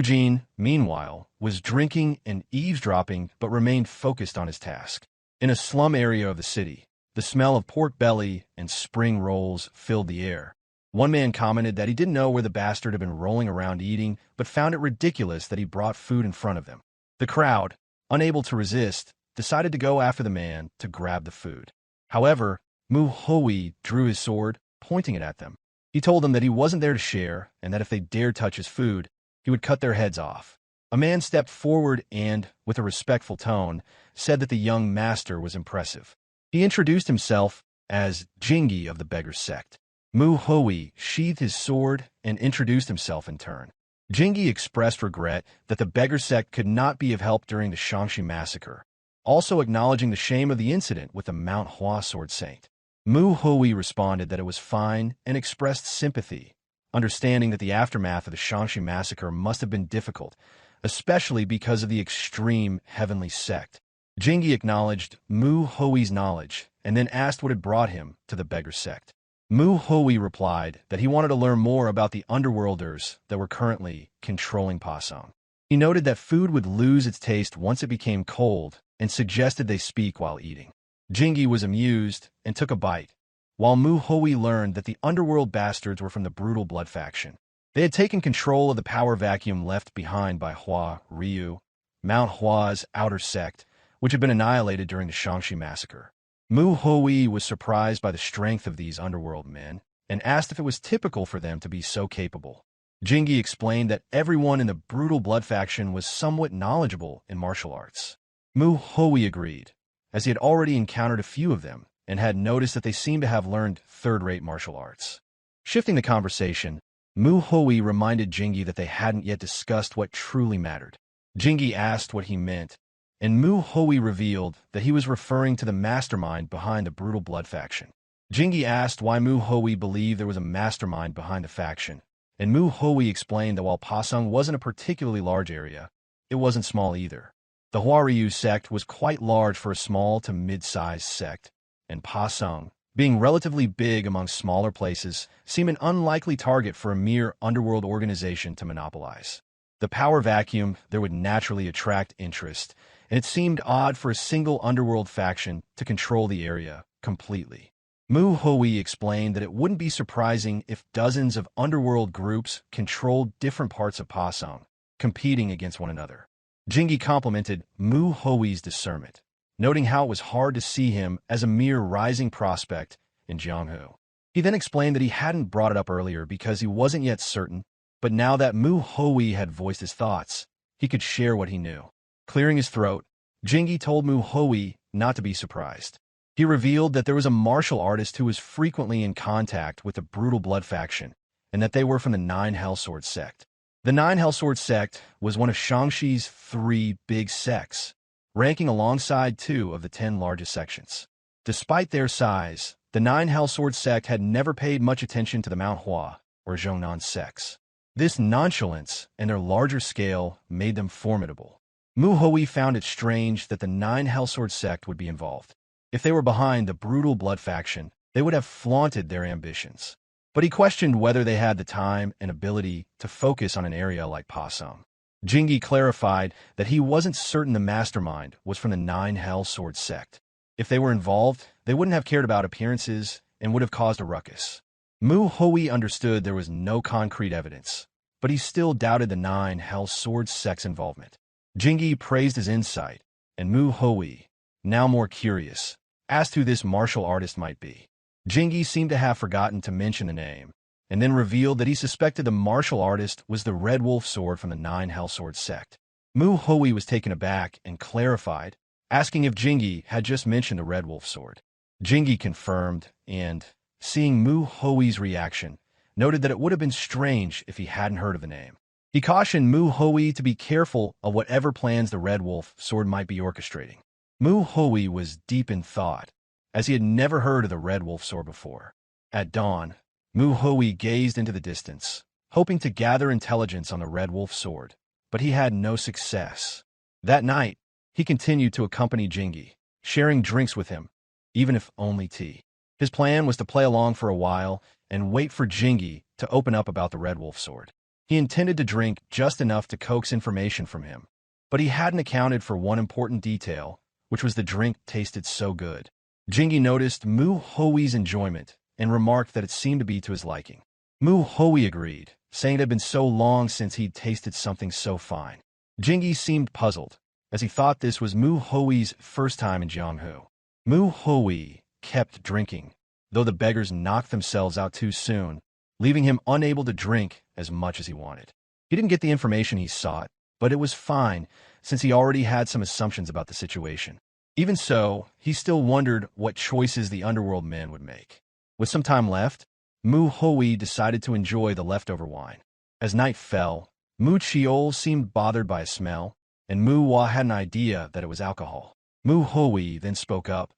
Jin, meanwhile, was drinking and eavesdropping but remained focused on his task. In a slum area of the city, the smell of pork belly and spring rolls filled the air. One man commented that he didn't know where the bastard had been rolling around eating, but found it ridiculous that he brought food in front of them. The crowd, unable to resist, decided to go after the man to grab the food. However, Hui drew his sword, pointing it at them. He told them that he wasn't there to share, and that if they dared touch his food, he would cut their heads off. A man stepped forward and, with a respectful tone, said that the young master was impressive. He introduced himself as Jingi of the Beggar Sect. Hui sheathed his sword and introduced himself in turn. Jingi expressed regret that the Beggar Sect could not be of help during the Shangxi massacre, also acknowledging the shame of the incident with the Manhwa sword saint. Hui responded that it was fine and expressed sympathy, understanding that the aftermath of the Shangxi massacre must have been difficult, especially because of the extreme heavenly sect. Jingi acknowledged Hui's knowledge and then asked what had brought him to the Beggar Sect. Hui replied that he wanted to learn more about the underworlders that were currently controlling Pasong. He noted that food would lose its taste once it became cold and suggested they speak while eating. Jingi was amused and took a bite, while Hui learned that the underworld bastards were from the brutal blood faction. They had taken control of the power vacuum left behind by Hua Ryu, Mount Hua's outer sect, which had been annihilated during the Shangxi massacre. Hui was surprised by the strength of these underworld men and asked if it was typical for them to be so capable. Jingi explained that everyone in the brutal blood faction was somewhat knowledgeable in martial arts. Hui agreed, as he had already encountered a few of them and had noticed that they seemed to have learned third-rate martial arts. Shifting the conversation, Hui reminded Jingi that they hadn't yet discussed what truly mattered. Jingi asked what he meant, and Hui revealed that he was referring to the mastermind behind the brutal blood faction. Jingi asked why Hui believed there was a mastermind behind the faction, and Hui explained that while Pasong wasn't a particularly large area, it wasn't small either. The Huaryu sect was quite large for a small to mid-sized sect, and Pasong, being relatively big among smaller places, seemed an unlikely target for a mere underworld organization to monopolize. The power vacuum there would naturally attract interest, and it seemed odd for a single underworld faction to control the area completely. Mu Hui explained that it wouldn't be surprising if dozens of underworld groups controlled different parts of Pasong, competing against one another. Jingi complimented Mu Hui's discernment, noting how it was hard to see him as a mere rising prospect in Jianghu. He then explained that he hadn't brought it up earlier because he wasn't yet certain, but now that Mu Hui had voiced his thoughts, he could share what he knew. Clearing his throat, Jingi told Mu Hui not to be surprised. He revealed that there was a martial artist who was frequently in contact with the Brutal Blood faction, and that they were from the Nine Hellsword Sect. The Nine Hellsword Sect was one of Shangshi's 3 big sects, ranking alongside 2 of the 10 largest sections. Despite their size, the Nine Hellsword Sect had never paid much attention to the Manhwa or Zhongnan sects. This nonchalance and their larger scale made them formidable. Mu Hui found it strange that the Nine Hellsword Sect would be involved. If they were behind the Brutal Blood faction, they would have flaunted their ambitions. But he questioned whether they had the time and ability to focus on an area like Pasong. Jingi clarified that he wasn't certain the mastermind was from the Nine Hellsword Sect. If they were involved, they wouldn't have cared about appearances and would have caused a ruckus. Mu Hui understood there was no concrete evidence, but he still doubted the Nine Hellsword Sect's involvement. Jingi praised his insight, and Mu Hui, now more curious, asked who this martial artist might be. Jingi seemed to have forgotten to mention the name, and then revealed that he suspected the martial artist was the Red Wolf Sword from the Nine Hellsword Sect. Mu Hui was taken aback and clarified, asking if Jingi had just mentioned the Red Wolf Sword. Jingi confirmed and, seeing Mu Hui's reaction, noted that it would have been strange if he hadn't heard of the name. He cautioned Mu Hui to be careful of whatever plans the Red Wolf Sword might be orchestrating. Mu Hui was deep in thought, as he had never heard of the Red Wolf Sword before. At dawn, Mu Hui gazed into the distance, hoping to gather intelligence on the Red Wolf Sword, but he had no success. That night, he continued to accompany Jingi, sharing drinks with him, even if only tea. His plan was to play along for a while and wait for Jingi to open up about the Red Wolf Sword. He intended to drink just enough to coax information from him, but he hadn't accounted for one important detail, which was the drink tasted so good. Jingi noticed Mu Hui's enjoyment and remarked that it seemed to be to his liking. Mu Hui agreed, saying it had been so long since he'd tasted something so fine. Jingi seemed puzzled, as he thought this was Mu Hui's first time in Jianghu. Mu Hui kept drinking, though the beggars knocked themselves out too soon, leaving him unable to drink as much as he wanted. He didn't get the information he sought, but it was fine, since he already had some assumptions about the situation. Even so, he still wondered what choices the underworld men would make. With some time left, Mu Hui decided to enjoy the leftover wine. As night fell, Mu Chiol seemed bothered by a smell, and Mu Hua had an idea that it was alcohol. Mu Hui then spoke up,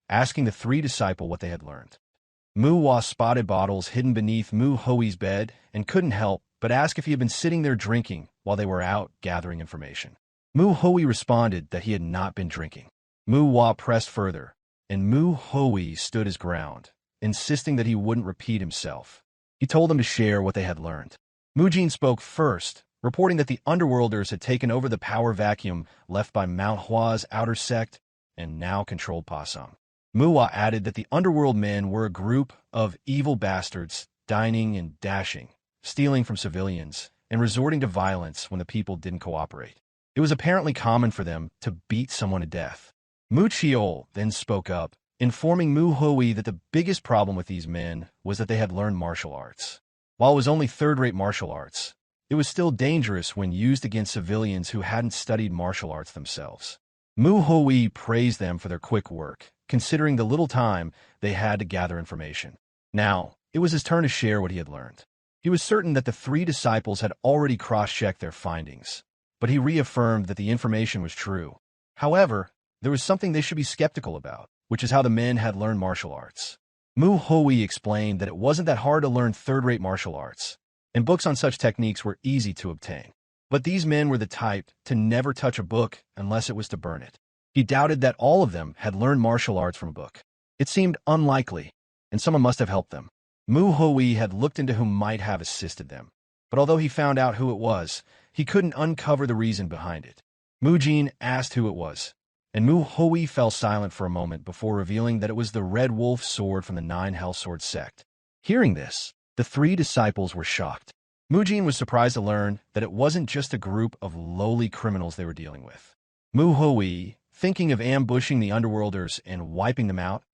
asking the 3 disciples what they had learned. Mu Hua spotted bottles hidden beneath Mu Hui's bed and couldn't help but ask if he had been sitting there drinking while they were out gathering information. Mu Hui responded that he had not been drinking. Mu Hua pressed further, and Mu Hui stood his ground, insisting that he wouldn't repeat himself. He told them to share what they had learned. Mu Jin spoke first, reporting that the underworlders had taken over the power vacuum left by Manhwa's outer sect and now controlled Pasong. Mu Hua added that the underworld men were a group of evil bastards, dining and dashing, stealing from civilians, and resorting to violence when the people didn't cooperate. It was apparently common for them to beat someone to death. Mu Chiol then spoke up, informing Mu Hui that the biggest problem with these men was that they had learned martial arts. While it was only third-rate martial arts, it was still dangerous when used against civilians who hadn't studied martial arts themselves. Mu Hui praised them for their quick work, considering the little time they had to gather information. Now, it was his turn to share what he had learned. He was certain that the 3 disciples had already cross-checked their findings, but he reaffirmed that the information was true. However, there was something they should be skeptical about, which is how the men had learned martial arts. Mu Hui explained that it wasn't that hard to learn third-rate martial arts, and books on such techniques were easy to obtain. But these men were the type to never touch a book unless it was to burn it. He doubted that all of them had learned martial arts from a book. It seemed unlikely, and someone must have helped them. Mu Hui had looked into who might have assisted them, but although he found out who it was, he couldn't uncover the reason behind it. Mujin asked who it was, and Mu Hui fell silent for a moment before revealing that it was the Red Wolf sword from the Nine Hellsword Sect. Hearing this, the three disciples were shocked. Mujin was surprised to learn that it wasn't just a group of lowly criminals they were dealing with. Mu Hui, thinking of ambushing the underworlders and wiping them out,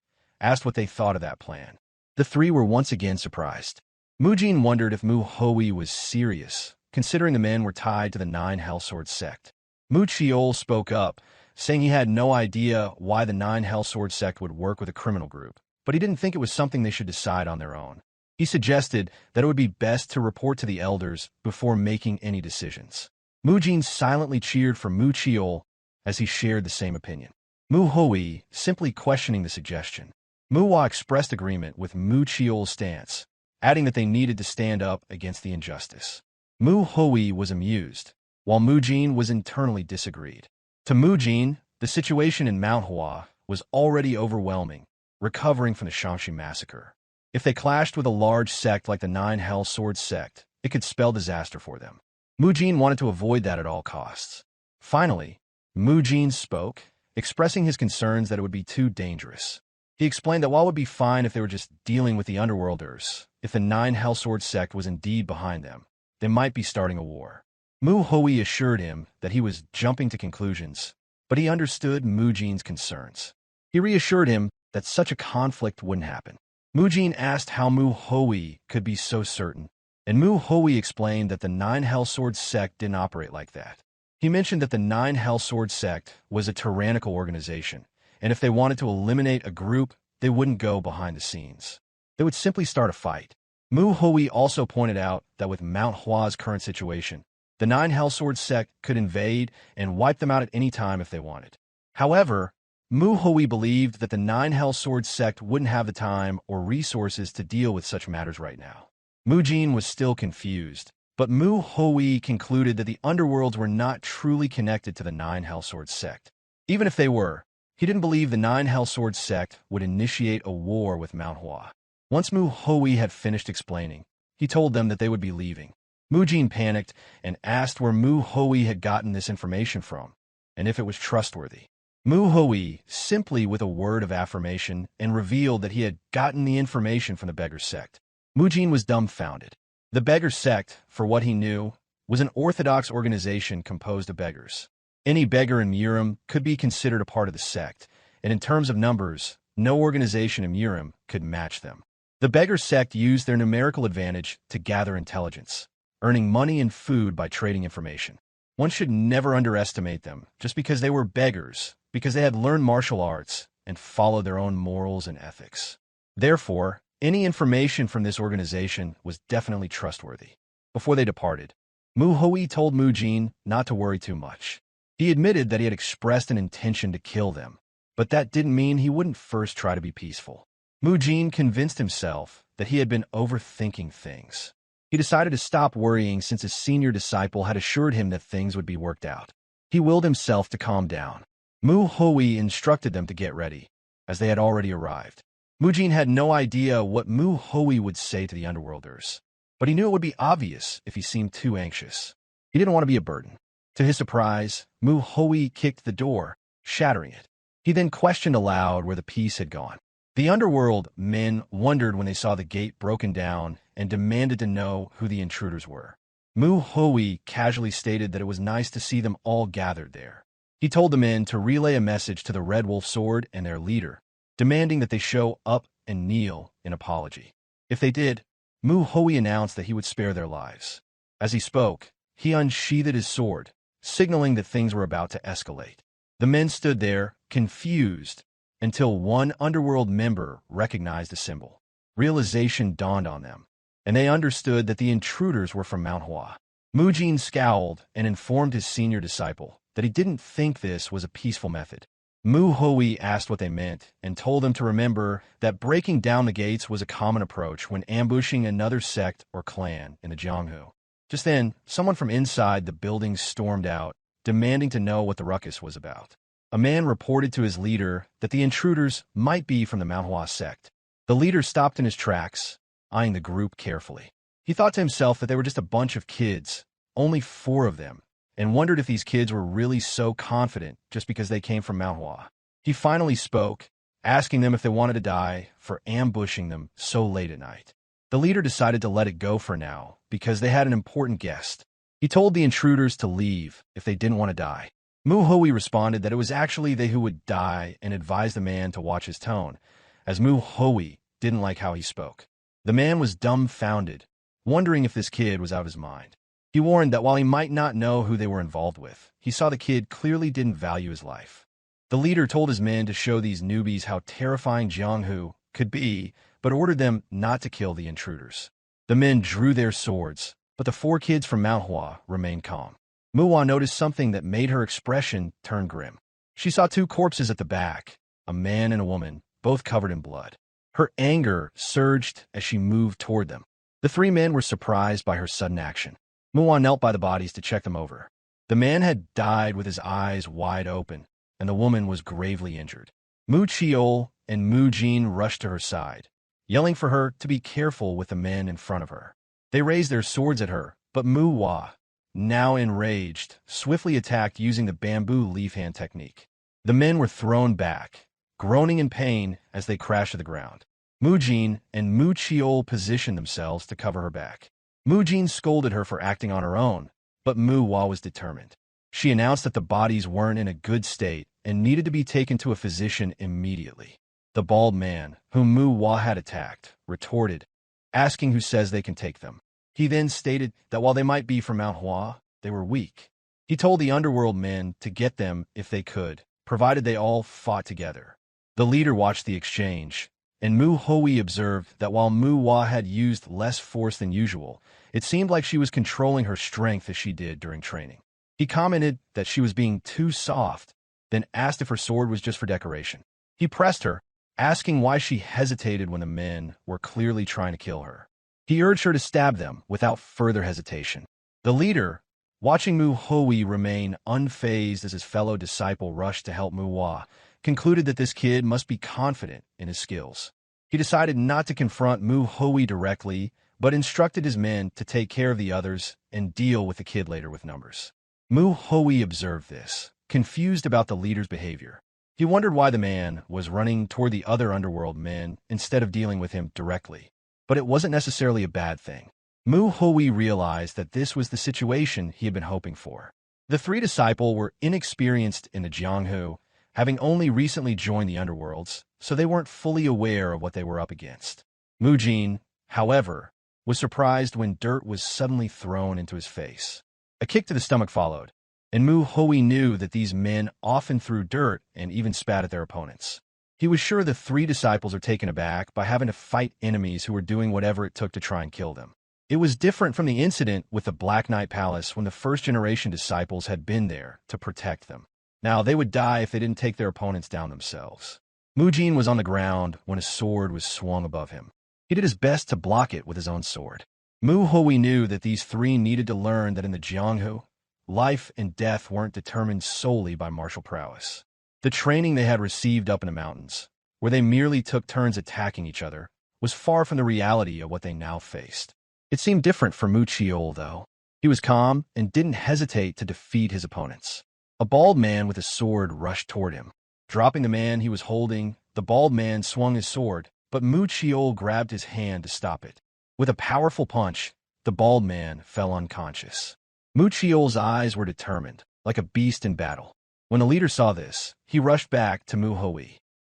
asked what they thought of that plan. The three were once again surprised. Mujin wondered if Mu Hui was serious, considering the men were tied to the Nine Hellsword Sect. Mu Chiol spoke up, saying he had no idea why the Nine Hellsword Sect would work with a criminal group, but he didn't think it was something they should decide on their own. He suggested that it would be best to report to the elders before making any decisions. Mujin silently cheered for Mu Chiol as he shared the same opinion. Mu Hui simply questioning the suggestion. Manhwa expressed agreement with Mu Chiol's stance, adding that they needed to stand up against the injustice. Mu Hui was amused, while Mujin was internally disagreed. To Mujin, the situation in Manhwa was already overwhelming, recovering from the Shanxi massacre. If they clashed with a large sect like the Nine Hellsword Sect, it could spell disaster for them. Mujin wanted to avoid that at all costs. Finally, Mujin spoke, expressing his concerns that it would be too dangerous. He explained that while it would be fine if they were just dealing with the underworlders, if the Nine Hellsword Sect was indeed behind them, they might be starting a war. Mu Hui assured him that he was jumping to conclusions, but he understood Mujin's concerns. He reassured him that such a conflict wouldn't happen. Mujin asked how Mu Hui could be so certain, and Mu Hui explained that the Nine Hellsword Sect didn't operate like that. He mentioned that the Nine Hellsword Sect was a tyrannical organization, and if they wanted to eliminate a group, they wouldn't go behind the scenes. They would simply start a fight. Mu Hui also pointed out that with Manhua's current situation, the Nine Hellsword Sect could invade and wipe them out at any time if they wanted. However, Mu Hui believed that the Nine Hellsword Sect wouldn't have the time or resources to deal with such matters right now. Mujin was still confused, but Mu Hui concluded that the underworlds were not truly connected to the Nine Hellsword Sect. Even if they were, he didn't believe the Nine Hellsword Sect would initiate a war with Manhwa. Once Mu Hui had finished explaining, he told them that they would be leaving. Mujin panicked and asked where Mu Hui had gotten this information from, and if it was trustworthy. Mu Hui simply with a word of affirmation and revealed that he had gotten the information from the Beggar Sect. Mujin was dumbfounded. The Beggar Sect, for what he knew, was an orthodox organization composed of beggars. Any beggar in Murim could be considered a part of the sect, and in terms of numbers, no organization in Murim could match them. The Beggar Sect used their numerical advantage to gather intelligence, earning money and food by trading information. One should never underestimate them, just because they were beggars, because they had learned martial arts and followed their own morals and ethics. Therefore, any information from this organization was definitely trustworthy. Before they departed, Mu Hui told Mujin not to worry too much. He admitted that he had expressed an intention to kill them, but that didn't mean he wouldn't first try to be peaceful. Mujin convinced himself that he had been overthinking things. He decided to stop worrying since his senior disciple had assured him that things would be worked out. He willed himself to calm down. Mu Hui instructed them to get ready, as they had already arrived. Mujin had no idea what Mu Hui would say to the underworlders, but he knew it would be obvious if he seemed too anxious. He didn't want to be a burden. To his surprise, Mu Hui kicked the door, shattering it. He then questioned aloud where the piece had gone. The underworld men wondered when they saw the gate broken down and demanded to know who the intruders were. Mu Hui casually stated that it was nice to see them all gathered there. He told the men to relay a message to the Red Wolf Sword and their leader, demanding that they show up and kneel in apology. If they did, Mu Hui announced that he would spare their lives. As he spoke, he unsheathed his sword, signaling that things were about to escalate. The men stood there, confused, until one underworld member recognized the symbol. Realization dawned on them, and they understood that the intruders were from Manhwa. Mujin scowled and informed his senior disciple that he didn't think this was a peaceful method. Mu Hui asked what they meant and told them to remember that breaking down the gates was a common approach when ambushing another sect or clan in the Jianghu. Just then, someone from inside the building stormed out, demanding to know what the ruckus was about. A man reported to his leader that the intruders might be from the Manhua sect. The leader stopped in his tracks, eyeing the group carefully. He thought to himself that they were just a bunch of kids, only 4 of them, and wondered if these kids were really so confident just because they came from Manhwa. He finally spoke, asking them if they wanted to die for ambushing them so late at night. The leader decided to let it go for now because they had an important guest. He told the intruders to leave if they didn't want to die. Mu-Hui responded that it was actually they who would die and advised the man to watch his tone, as Mu-Hui didn't like how he spoke. The man was dumbfounded, wondering if this kid was out of his mind. He warned that while he might not know who they were involved with, he saw the kid clearly didn't value his life. The leader told his men to show these newbies how terrifying Jianghu could be, but ordered them not to kill the intruders. The men drew their swords, but the 4 kids from Manhwa remained calm. Muhua noticed something that made her expression turn grim. She saw 2 corpses at the back, a man and a woman, both covered in blood. Her anger surged as she moved toward them. The 3 men were surprised by her sudden action. Muhua knelt by the bodies to check them over. The man had died with his eyes wide open, and the woman was gravely injured. Mu Chiol and Mu Jin rushed to her side, yelling for her to be careful with the men in front of her. They raised their swords at her, but Mu Hua, now enraged, swiftly attacked using the bamboo leaf hand technique. The men were thrown back, groaning in pain as they crashed to the ground. Mu Jin and Mu Chiol positioned themselves to cover her back. Mu Jin scolded her for acting on her own, but Mu Hua was determined. She announced that the bodies weren't in a good state and needed to be taken to a physician immediately. The bald man, whom Mu Hua had attacked, retorted, asking who says they can take them. He then stated that while they might be from Manhua, they were weak. He told the underworld men to get them if they could, provided they all fought together. The leader watched the exchange, and Mu Hui observed that while Mu Hua had used less force than usual, it seemed like she was controlling her strength as she did during training. He commented that she was being too soft, then asked if her sword was just for decoration. He pressed her, asking why she hesitated when the men were clearly trying to kill her. He urged her to stab them without further hesitation. The leader, watching Mu Hui remain unfazed as his fellow disciple rushed to help Mu Hua, concluded that this kid must be confident in his skills. He decided not to confront Mu Hui directly, but instructed his men to take care of the others and deal with the kid later with numbers. Mu Hui observed this, confused about the leader's behavior. He wondered why the man was running toward the other underworld men instead of dealing with him directly. But it wasn't necessarily a bad thing. Mu Hui realized that this was the situation he had been hoping for. The 3 disciples were inexperienced in the Jianghu, having only recently joined the underworlds, so they weren't fully aware of what they were up against. Mu Jin, however, was surprised when dirt was suddenly thrown into his face. A kick to the stomach followed, and Mu Hui knew that these men often threw dirt and even spat at their opponents. He was sure the 3 disciples are taken aback by having to fight enemies who were doing whatever it took to try and kill them. It was different from the incident with the Black Knight Palace when the first-generation disciples had been there to protect them. Now, they would die if they didn't take their opponents down themselves. Mu Jin was on the ground when a sword was swung above him. He did his best to block it with his own sword. Mu Hui knew that these 3 needed to learn that in the Jianghu, life and death weren't determined solely by martial prowess. The training they had received up in the mountains, where they merely took turns attacking each other, was far from the reality of what they now faced. It seemed different for Mu Chiol, though. He was calm and didn't hesitate to defeat his opponents. A bald man with a sword rushed toward him. Dropping the man he was holding, the bald man swung his sword, but Mu Chiol grabbed his hand to stop it. With a powerful punch, the bald man fell unconscious. Mu Chiol's eyes were determined, like a beast in battle. When the leader saw this, he rushed back to Mu Hui.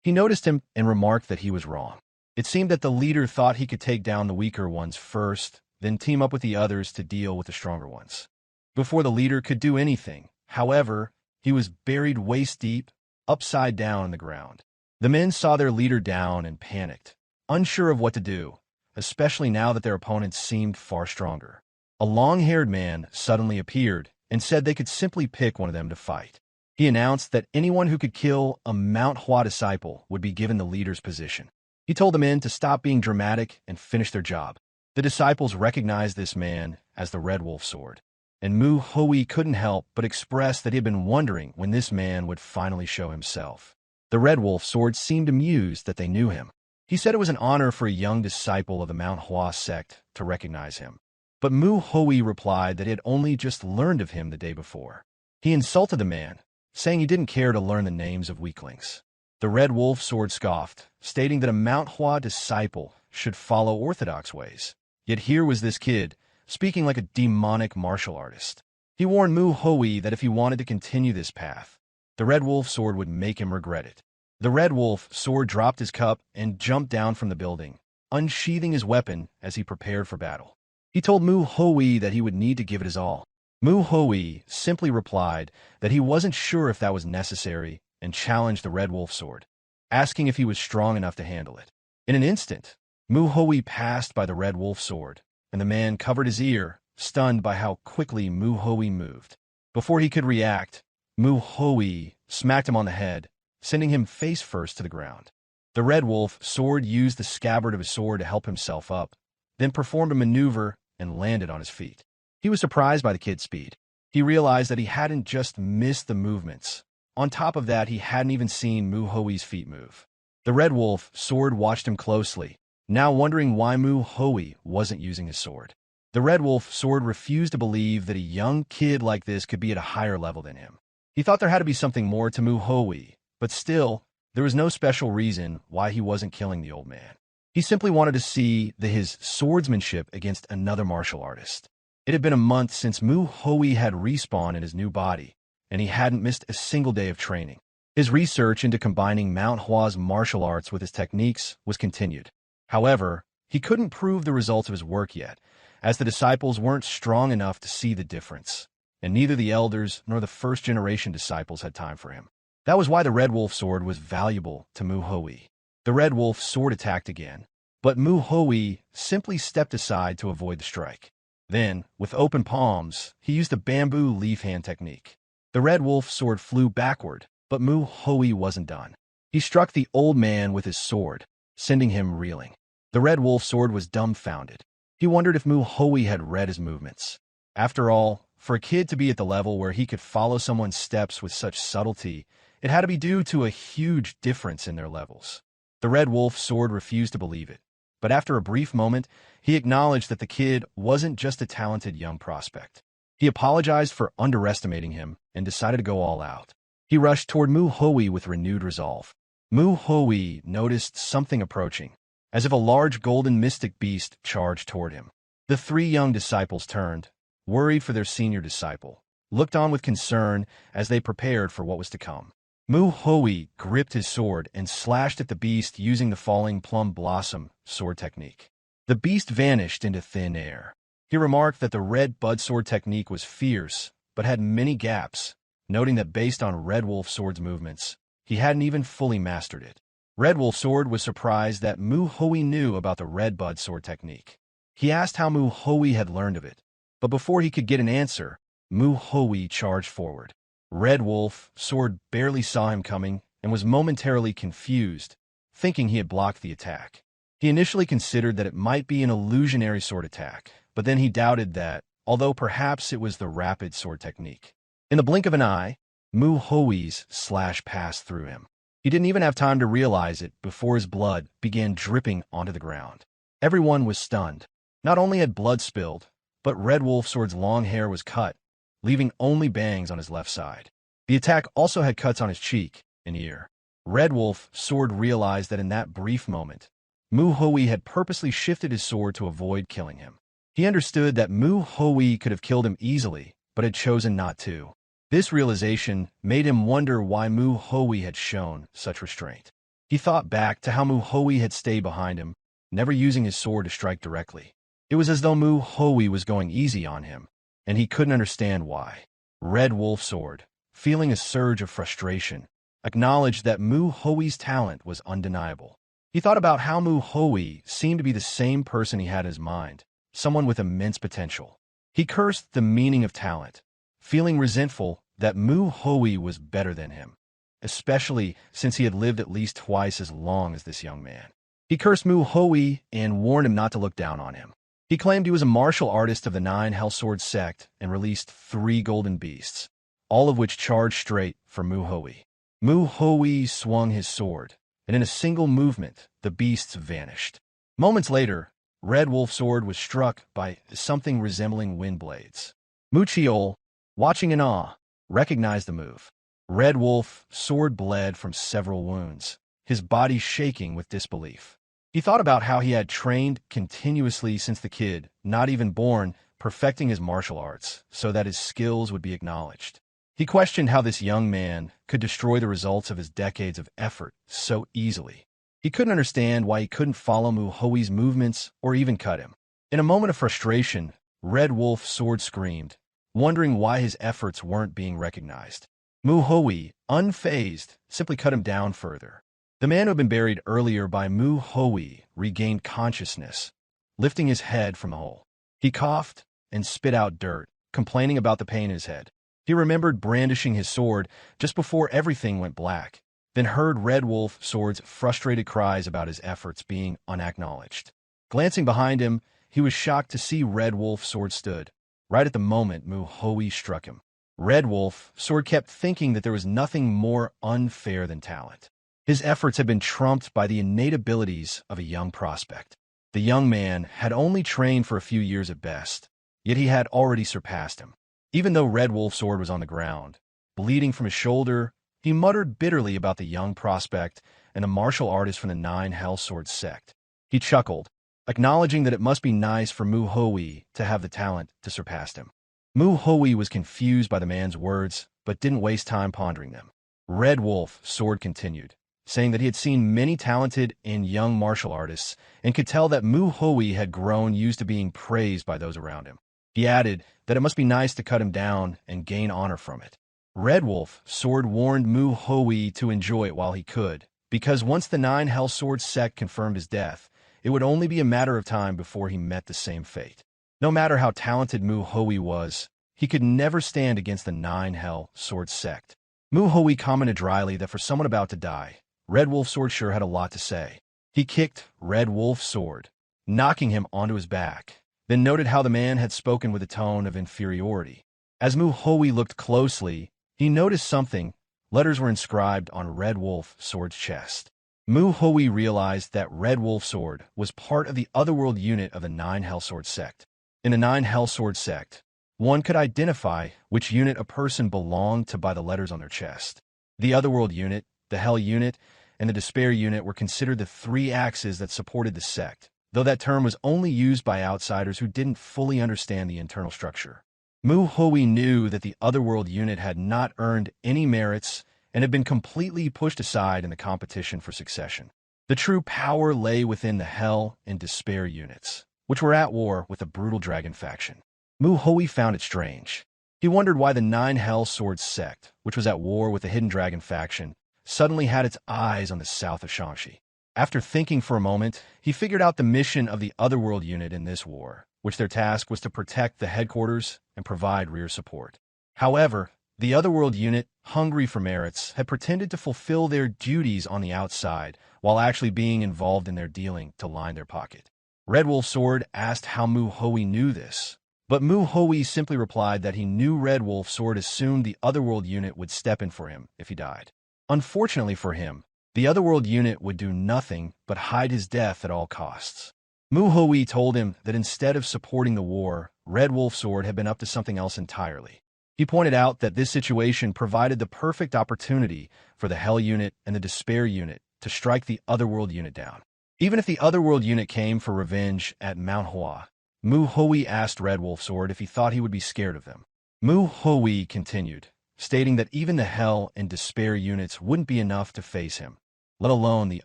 He noticed him and remarked that he was wrong. It seemed that the leader thought he could take down the weaker ones first, then team up with the others to deal with the stronger ones. Before the leader could do anything, however, he was buried waist-deep, upside down in the ground. The men saw their leader down and panicked, unsure of what to do, especially now that their opponents seemed far stronger. A long-haired man suddenly appeared and said they could simply pick one of them to fight. He announced that anyone who could kill a Manhwa disciple would be given the leader's position. He told the men to stop being dramatic and finish their job. The disciples recognized this man as the Red Wolf Sword, and Mu Hui couldn't help but express that he had been wondering when this man would finally show himself. The Red Wolf Sword seemed amused that they knew him. He said it was an honor for a young disciple of the Manhwa Sect to recognize him. But Mu Hoi replied that he had only just learned of him the day before. He insulted the man, saying he didn't care to learn the names of weaklings. The Red Wolf Sword scoffed, stating that a manhua disciple should follow orthodox ways. Yet here was this kid, speaking like a demonic martial artist. He warned Mu Hoi that if he wanted to continue this path, the Red Wolf Sword would make him regret it. The Red Wolf Sword dropped his cup and jumped down from the building, unsheathing his weapon as he prepared for battle. He told Mu Hoi that he would need to give it his all. Mu Hoi simply replied that he wasn't sure if that was necessary and challenged the Red Wolf Sword, asking if he was strong enough to handle it. In an instant, Mu Hoi passed by the Red Wolf Sword, and the man covered his ear, stunned by how quickly Mu Hoi moved. Before he could react, Mu Hoi smacked him on the head, sending him face first to the ground. The Red Wolf Sword used the scabbard of his sword to help himself up, then performed a maneuver and landed on his feet. He was surprised by the kid's speed. He realized that he hadn't just missed the movements. On top of that, he hadn't even seen Mu Hoi's feet move. The Red Wolf Sword watched him closely, now wondering why Mu Hoi wasn't using his sword. The Red Wolf Sword refused to believe that a young kid like this could be at a higher level than him. He thought there had to be something more to Mu Hoi, but still, there was no special reason why he wasn't killing the old man. He simply wanted to see his swordsmanship against another martial artist. It had been a month since Mu Hoi had respawned in his new body, and he hadn't missed a single day of training. His research into combining Manhua's martial arts with his techniques was continued. However, he couldn't prove the results of his work yet, as the disciples weren't strong enough to see the difference, and neither the elders nor the first-generation disciples had time for him. That was why the Red Wolf Sword was valuable to Mu Hoi. The Red Wolf Sword attacked again, but Mu Hoi simply stepped aside to avoid the strike. Then, with open palms, he used the bamboo leaf hand technique. The Red Wolf Sword flew backward, but Mu Hoi wasn't done. He struck the old man with his sword, sending him reeling. The Red Wolf Sword was dumbfounded. He wondered if Mu Hoi had read his movements. After all, for a kid to be at the level where he could follow someone's steps with such subtlety, it had to be due to a huge difference in their levels. The Red Wolf Sword refused to believe it, but after a brief moment, he acknowledged that the kid wasn't just a talented young prospect. He apologized for underestimating him and decided to go all out. He rushed toward Mu Hoi with renewed resolve. Mu Hoi noticed something approaching, as if a large golden mystic beast charged toward him. The three young disciples turned, worried for their senior disciple, looked on with concern as they prepared for what was to come. Mu Hoi gripped his sword and slashed at the beast using the falling plum blossom sword technique. The beast vanished into thin air. He remarked that the red bud sword technique was fierce, but had many gaps, noting that based on Red Wolf Sword's movements, he hadn't even fully mastered it. Red Wolf Sword was surprised that Mu Hoi knew about the red bud sword technique. He asked how Mu Hoi had learned of it, but before he could get an answer, Mu Hoi charged forward. Red Wolf Sword barely saw him coming and was momentarily confused, thinking he had blocked the attack. He initially considered that it might be an illusionary sword attack, but then he doubted that, although perhaps it was the rapid sword technique. In the blink of an eye, Mu Hoi's slash passed through him. He didn't even have time to realize it before his blood began dripping onto the ground. Everyone was stunned. Not only had blood spilled, but Red Wolf Sword's long hair was cut, leaving only bangs on his left side. The attack also had cuts on his cheek and ear. Red Wolf Sword realized that in that brief moment, Mu Hoi had purposely shifted his sword to avoid killing him. He understood that Mu Hoi could have killed him easily, but had chosen not to. This realization made him wonder why Mu Hoi had shown such restraint. He thought back to how Mu Hoi had stayed behind him, never using his sword to strike directly. It was as though Mu Hoi was going easy on him, and he couldn't understand why. Red Wolf Sword, feeling a surge of frustration, acknowledged that Mu Hoi's talent was undeniable. He thought about how Mu Hoi seemed to be the same person he had in his mind, someone with immense potential. He cursed the meaning of talent, feeling resentful that Mu Hoi was better than him, especially since he had lived at least twice as long as this young man. He cursed Mu Hoi and warned him not to look down on him. He claimed he was a martial artist of the 9 Hellsword Sect and released 3 golden beasts, all of which charged straight for Mu Hoi. Mu Hoi swung his sword, and in a single movement, the beasts vanished. Moments later, Red Wolf Sword was struck by something resembling wind blades. Mu Chiol, watching in awe, recognized the move. Red Wolf Sword bled from several wounds, his body shaking with disbelief. He thought about how he had trained continuously since the kid, not even born, perfecting his martial arts so that his skills would be acknowledged. He questioned how this young man could destroy the results of his decades of effort so easily. He couldn't understand why he couldn't follow Mu Hoi's movements or even cut him. In a moment of frustration, Red Wolf Sword screamed, wondering why his efforts weren't being recognized. Mu Hoi, unfazed, simply cut him down further. The man who had been buried earlier by Mu Hoi regained consciousness, lifting his head from the hole. He coughed and spit out dirt, complaining about the pain in his head. He remembered brandishing his sword just before everything went black, then heard Red Wolf Sword's frustrated cries about his efforts being unacknowledged. Glancing behind him, he was shocked to see Red Wolf Sword stood, right at the moment Mu Hoi struck him. Red Wolf Sword kept thinking that there was nothing more unfair than talent. His efforts had been trumped by the innate abilities of a young prospect. The young man had only trained for a few years at best, yet he had already surpassed him. Even though Red Wolf Sword was on the ground, bleeding from his shoulder, he muttered bitterly about the young prospect and the martial artist from the Nine Hell Sword Sect. He chuckled, acknowledging that it must be nice for Mu Hoi to have the talent to surpass him. Mu Hoi was confused by the man's words, but didn't waste time pondering them. Red Wolf Sword continued, saying that he had seen many talented and young martial artists and could tell that Mu Hoi had grown used to being praised by those around him. He added that it must be nice to cut him down and gain honor from it. Red Wolf Sword warned Mu Hoi to enjoy it while he could, because once the Nine Hell Sword Sect confirmed his death, it would only be a matter of time before he met the same fate. No matter how talented Mu Hoi was, he could never stand against the Nine Hell Sword Sect. Mu Hoi commented dryly that for someone about to die, Red Wolf Sword sure had a lot to say. He kicked Red Wolf Sword, knocking him onto his back, then noted how the man had spoken with a tone of inferiority. As Mu Hoi looked closely, he noticed something. Letters were inscribed on Red Wolf Sword's chest. Mu Hoi realized that Red Wolf Sword was part of the Otherworld unit of the Nine Hell Sword Sect. In the Nine Hell Sword Sect, one could identify which unit a person belonged to by the letters on their chest. The Otherworld unit, the Hell unit, and the Despair unit were considered the three axes that supported the sect, though that term was only used by outsiders who didn't fully understand the internal structure. Mu Hoi knew that the Otherworld unit had not earned any merits and had been completely pushed aside in the competition for succession. The true power lay within the Hell and Despair units, which were at war with the brutal dragon faction. Mu Hoi found it strange. He wondered why the Nine Hell Sword Sect, which was at war with the hidden dragon faction, suddenly had its eyes on the south of Shangxi. After thinking for a moment, he figured out the mission of the Otherworld unit in this war, which their task was to protect the headquarters and provide rear support. However, the Otherworld unit, hungry for merits, had pretended to fulfill their duties on the outside while actually being involved in their dealing to line their pocket. Red Wolf Sword asked how Mu Hoi knew this, but Mu Hoi simply replied that he knew Red Wolf Sword assumed the Otherworld unit would step in for him if he died. Unfortunately for him, the Otherworld unit would do nothing but hide his death at all costs. Mu Hoi told him that instead of supporting the war, Red Wolf Sword had been up to something else entirely. He pointed out that this situation provided the perfect opportunity for the Hell unit and the Despair unit to strike the Otherworld unit down. Even if the Otherworld unit came for revenge at Manhwa, Mu Hoi asked Red Wolf Sword if he thought he would be scared of them. Mu Hoi continued, stating that even the Hell and Despair units wouldn't be enough to face him, let alone the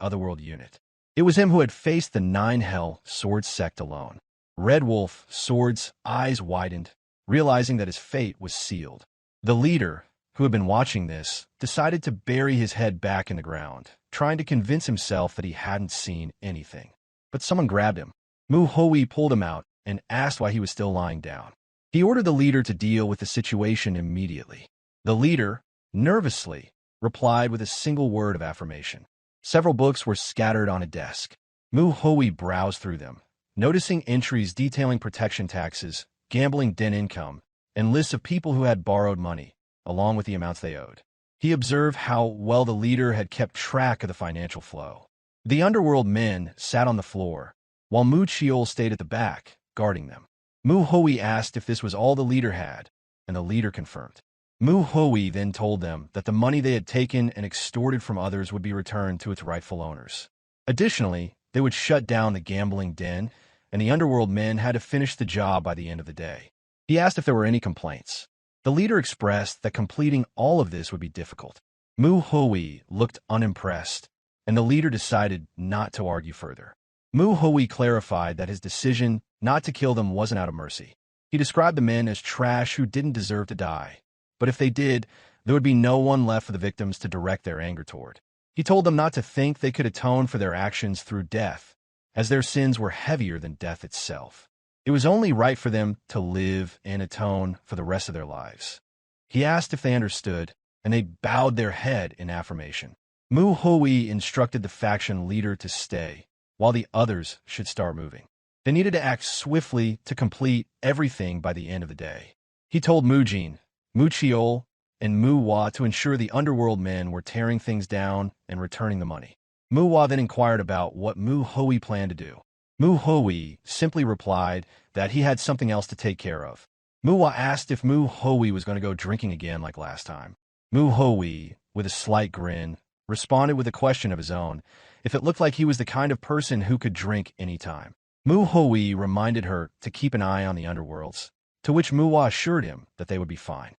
Otherworld unit. It was him who had faced the Nine Hell Sword Sect alone. Red Wolf Sword's eyes widened, realizing that his fate was sealed. The leader, who had been watching this, decided to bury his head back in the ground, trying to convince himself that he hadn't seen anything. But someone grabbed him. Mu Hoi pulled him out and asked why he was still lying down. He ordered the leader to deal with the situation immediately. The leader, nervously, replied with a single word of affirmation. Several books were scattered on a desk. Mu Hoi browsed through them, noticing entries detailing protection taxes, gambling den income, and lists of people who had borrowed money, along with the amounts they owed. He observed how well the leader had kept track of the financial flow. The underworld men sat on the floor, while Mu Chiol stayed at the back, guarding them. Mu Hui asked if this was all the leader had, and the leader confirmed. Mu Hui then told them that the money they had taken and extorted from others would be returned to its rightful owners. Additionally, they would shut down the gambling den, and the underworld men had to finish the job by the end of the day. He asked if there were any complaints. The leader expressed that completing all of this would be difficult. Mu Hui looked unimpressed, and the leader decided not to argue further. Mu Hui clarified that his decision not to kill them wasn't out of mercy. He described the men as trash who didn't deserve to die, but if they did, there would be no one left for the victims to direct their anger toward. He told them not to think they could atone for their actions through death, as their sins were heavier than death itself. It was only right for them to live and atone for the rest of their lives. He asked if they understood, and they bowed their head in affirmation. Mu Hui instructed the faction leader to stay, while the others should start moving. They needed to act swiftly to complete everything by the end of the day. He told Mu Jin, Mu Chiol, and Mu Hua to ensure the underworld men were tearing things down and returning the money. Mu Hua then inquired about what Mu Hui planned to do. Mu Hui simply replied that he had something else to take care of. Mu Hua asked if Mu Hui was going to go drinking again like last time. Mu Hui, with a slight grin, responded with a question of his own, if it looked like he was the kind of person who could drink any time. Mu Hui reminded her to keep an eye on the underworlds, to which Mu Hua assured him that they would be fine.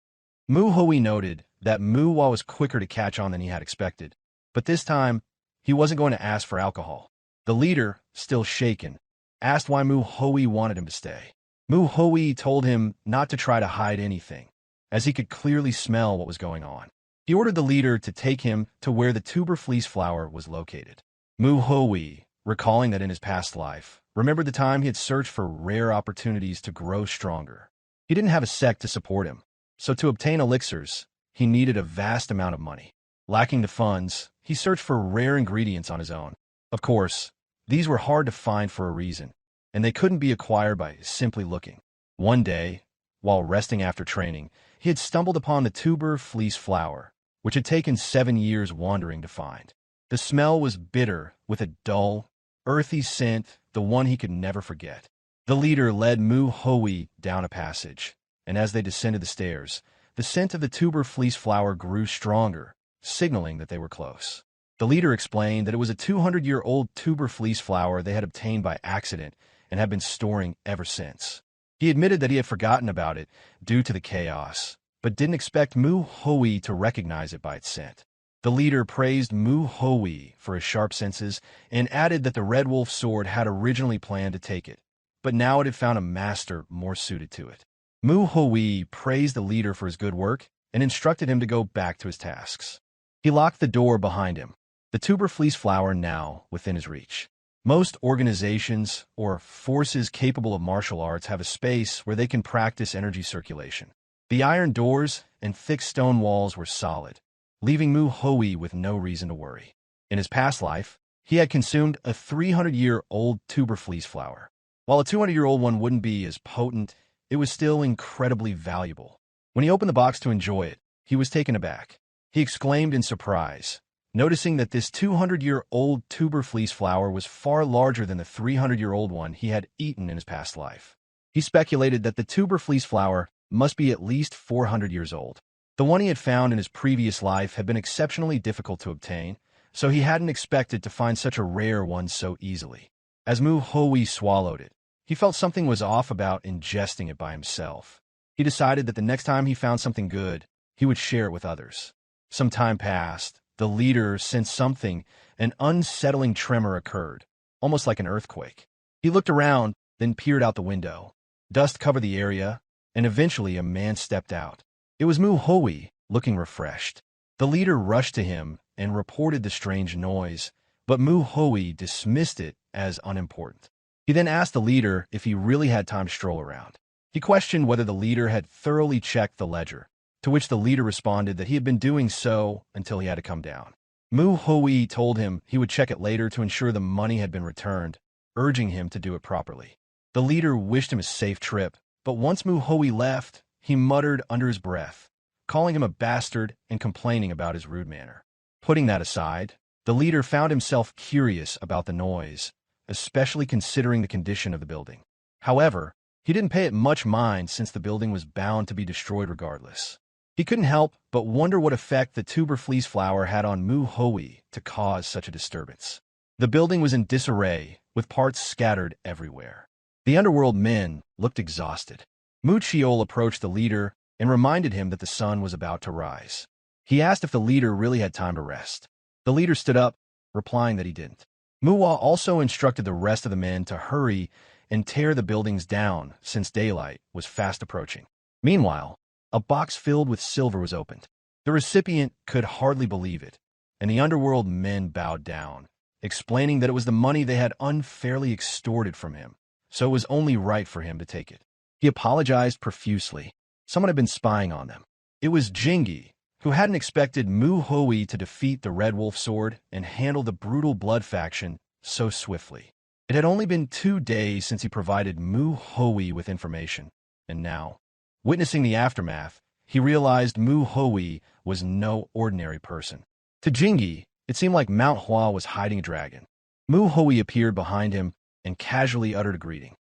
Mu Hui noted that Mu Hua was quicker to catch on than he had expected, but this time, he wasn't going to ask for alcohol. The leader, still shaken, asked why Mu Hui wanted him to stay. Mu Hui told him not to try to hide anything, as he could clearly smell what was going on. He ordered the leader to take him to where the tuber fleece flower was located. Mu Hui, recalling that in his past life, remembered the time he had searched for rare opportunities to grow stronger. He didn't have a sect to support him, so to obtain elixirs, he needed a vast amount of money. Lacking the funds, he searched for rare ingredients on his own. Of course, these were hard to find for a reason, and they couldn't be acquired by simply looking. One day, while resting after training, he had stumbled upon the tuber fleece flower, which had taken 7 years wandering to find. The smell was bitter, with a dull, earthy scent, the one he could never forget. The leader led Mu Hui down a passage, and as they descended the stairs, the scent of the tuber fleece flower grew stronger, signaling that they were close. The leader explained that it was a 200-year-old tuber fleece flower they had obtained by accident and had been storing ever since. He admitted that he had forgotten about it due to the chaos, but didn't expect Mu Hui to recognize it by its scent. The leader praised Mu Hui for his sharp senses and added that the Red Wolf sword had originally planned to take it, but now it had found a master more suited to it. Mu Hui praised the leader for his good work and instructed him to go back to his tasks. He locked the door behind him, the tuber fleece flower now within his reach. Most organizations or forces capable of martial arts have a space where they can practice energy circulation. The iron doors and thick stone walls were solid, leaving Mu Hui with no reason to worry. In his past life, he had consumed a 300-year-old tuber fleece flower. While a 200-year-old one wouldn't be as potent, it was still incredibly valuable. When he opened the box to enjoy it, he was taken aback. He exclaimed in surprise, noticing that this 200-year-old tuber fleece flower was far larger than the 300-year-old one he had eaten in his past life. He speculated that the tuber fleece flower must be at least 400 years old. The one he had found in his previous life had been exceptionally difficult to obtain, so he hadn't expected to find such a rare one so easily. As Mu Hui swallowed it, he felt something was off about ingesting it by himself. He decided that the next time he found something good, he would share it with others. Some time passed. The leader sensed something, an unsettling tremor occurred, almost like an earthquake. He looked around, then peered out the window. Dust covered the area, and eventually a man stepped out. It was Mu Hui, looking refreshed. The leader rushed to him and reported the strange noise, but Mu Hui dismissed it as unimportant. He then asked the leader if he really had time to stroll around. He questioned whether the leader had thoroughly checked the ledger, to which the leader responded that he had been doing so until he had to come down. Mu Hui told him he would check it later to ensure the money had been returned, urging him to do it properly. The leader wished him a safe trip, but once Mu Hui left, he muttered under his breath, calling him a bastard and complaining about his rude manner. Putting that aside, the leader found himself curious about the noise, especially considering the condition of the building. However, he didn't pay it much mind since the building was bound to be destroyed regardless. He couldn't help but wonder what effect the tuber fleece flower had on Mu Hoi to cause such a disturbance. The building was in disarray, with parts scattered everywhere. The underworld men looked exhausted. Mu Chiol approached the leader and reminded him that the sun was about to rise. He asked if the leader really had time to rest. The leader stood up, replying that he didn't. Manhwa also instructed the rest of the men to hurry and tear the buildings down since daylight was fast approaching. Meanwhile, a box filled with silver was opened. The recipient could hardly believe it, and the underworld men bowed down, explaining that it was the money they had unfairly extorted from him, so it was only right for him to take it. He apologized profusely. Someone had been spying on them. It was Jingi, who hadn't expected Mu Hoi to defeat the Red Wolf Sword and handle the brutal blood faction so swiftly. It had only been 2 days since he provided Mu Hoi with information, and now, witnessing the aftermath, he realized Mu Hoi was no ordinary person. To Jingi, it seemed like Manhwa was hiding a dragon. Mu Hoi appeared behind him and casually uttered a greeting.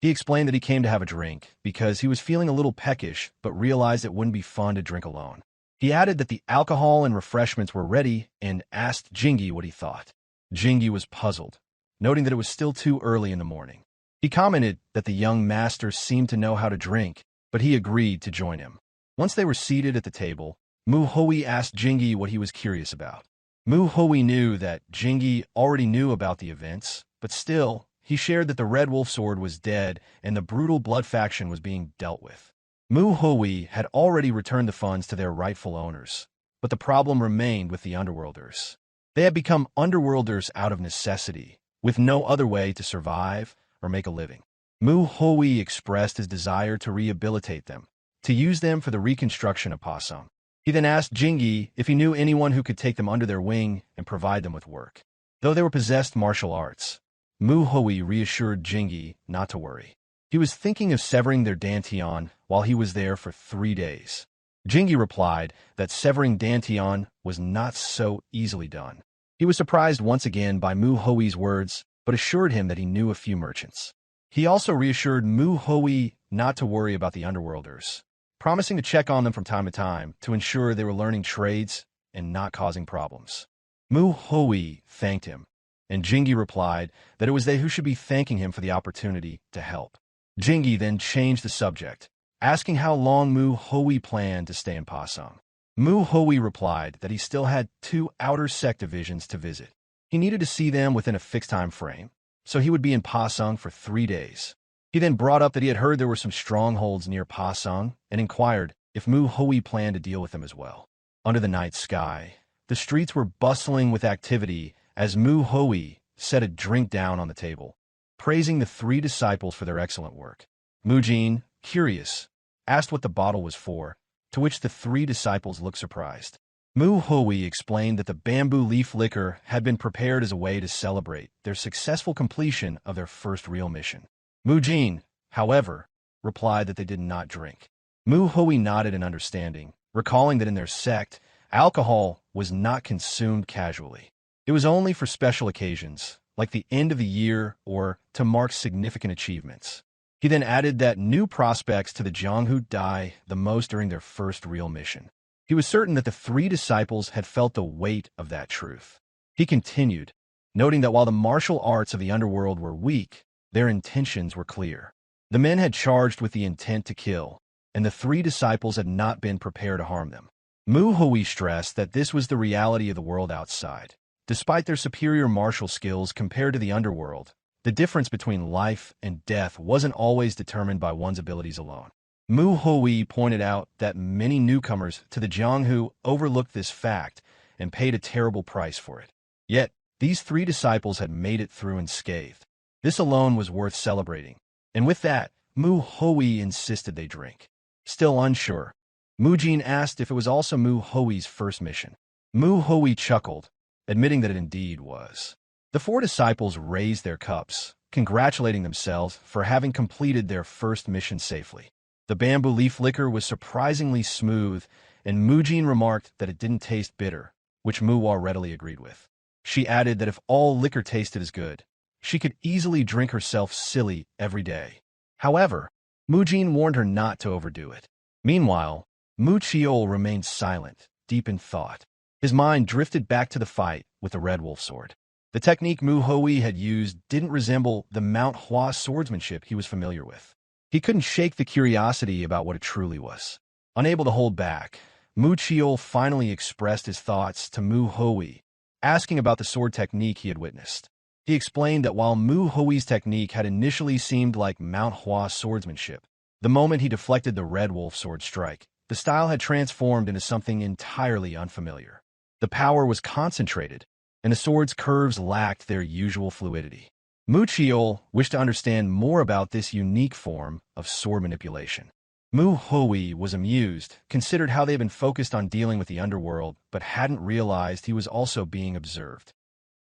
He explained that he came to have a drink because he was feeling a little peckish but realized it wouldn't be fun to drink alone. He added that the alcohol and refreshments were ready and asked Jingi what he thought. Jingi was puzzled, noting that it was still too early in the morning. He commented that the young master seemed to know how to drink, but he agreed to join him. Once they were seated at the table, Mu Hoi asked Jingi what he was curious about. Mu Hoi knew that Jingi already knew about the events, but still, he shared that the Red Wolf Sword was dead and the brutal blood faction was being dealt with. Mu Hoi had already returned the funds to their rightful owners, but the problem remained with the Underworlders. They had become Underworlders out of necessity, with no other way to survive or make a living. Mu Hoi expressed his desire to rehabilitate them, to use them for the reconstruction of Pasung. He then asked Jingi if he knew anyone who could take them under their wing and provide them with work. Though they were possessed martial arts, Mu Hoi reassured Jingi not to worry. He was thinking of severing their dantian while he was there for 3 days. Jingi replied that severing dantian was not so easily done. He was surprised once again by Mu Hoi's words, but assured him that he knew a few merchants. He also reassured Mu Hoi not to worry about the Underworlders, promising to check on them from time to time to ensure they were learning trades and not causing problems. Mu Hoi thanked him, and Jingi replied that it was they who should be thanking him for the opportunity to help. Jingi then changed the subject, asking how long Mu Hoi planned to stay in Pasung. Mu Hoi replied that he still had 2 outer Sect divisions to visit. He needed to see them within a fixed time frame, so he would be in Pasung for 3 days. He then brought up that he had heard there were some strongholds near Pasung and inquired if Mu Hoi planned to deal with them as well. Under the night sky, the streets were bustling with activity as Mu Hoi set a drink down on the table, praising the 3 disciples for their excellent work. Mujin, curious, asked what the bottle was for, to which the 3 disciples looked surprised. Mu Hoi explained that the bamboo leaf liquor had been prepared as a way to celebrate their successful completion of their first real mission. Mujin, however, replied that they did not drink. Mu Hoi nodded in understanding, recalling that in their sect, alcohol was not consumed casually. It was only for special occasions, like the end of the year or to mark significant achievements. He then added that new prospects to the Jianghu die the most during their first real mission. He was certain that the 3 disciples had felt the weight of that truth. He continued, noting that while the martial arts of the underworld were weak, their intentions were clear. The men had charged with the intent to kill, and the 3 disciples had not been prepared to harm them. Mu Hoi stressed that this was the reality of the world outside. Despite their superior martial skills compared to the underworld, the difference between life and death wasn't always determined by one's abilities alone. Mu Hoi pointed out that many newcomers to the Jianghu overlooked this fact and paid a terrible price for it. Yet, these 3 disciples had made it through unscathed. This alone was worth celebrating, and with that, Mu Hoi insisted they drink. Still unsure, Mujin asked if it was also Mu Hoi's first mission. Mu Hoi chuckled, admitting that it indeed was. The 4 disciples raised their cups, congratulating themselves for having completed their first mission safely. The bamboo leaf liquor was surprisingly smooth, and Mujin remarked that it didn't taste bitter, which Manhwa readily agreed with. She added that if all liquor tasted as good, she could easily drink herself silly every day. However, Mujin warned her not to overdo it. Meanwhile, Mu Chiol remained silent, deep in thought. His mind drifted back to the fight with the Red Wolf sword. The technique Mu Hui had used didn't resemble the manhua swordsmanship he was familiar with. He couldn't shake the curiosity about what it truly was. Unable to hold back, Mu Chiol finally expressed his thoughts to Mu Hui, asking about the sword technique he had witnessed. He explained that while Mu Hui's technique had initially seemed like manhua swordsmanship, the moment he deflected the Red Wolf sword strike, the style had transformed into something entirely unfamiliar. The power was concentrated, and the sword's curves lacked their usual fluidity. Mu Chiol wished to understand more about this unique form of sword manipulation. Mu Hui was amused, considered how they had been focused on dealing with the underworld, but hadn't realized he was also being observed.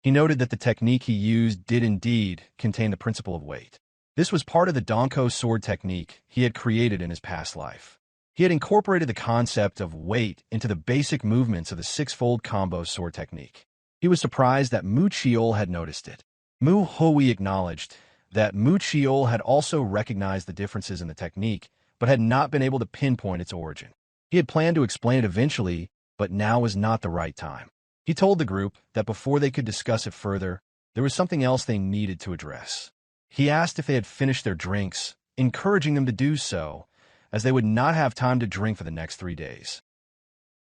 He noted that the technique he used did indeed contain the principle of weight. This was part of the Donko sword technique he had created in his past life. He had incorporated the concept of weight into the basic movements of the six-fold combo sword technique. He was surprised that Mu Chiol had noticed it. Mu Hui acknowledged that Mu Chiol had also recognized the differences in the technique, but had not been able to pinpoint its origin. He had planned to explain it eventually, but now was not the right time. He told the group that before they could discuss it further, there was something else they needed to address. He asked if they had finished their drinks, encouraging them to do so, as they would not have time to drink for the next 3 days.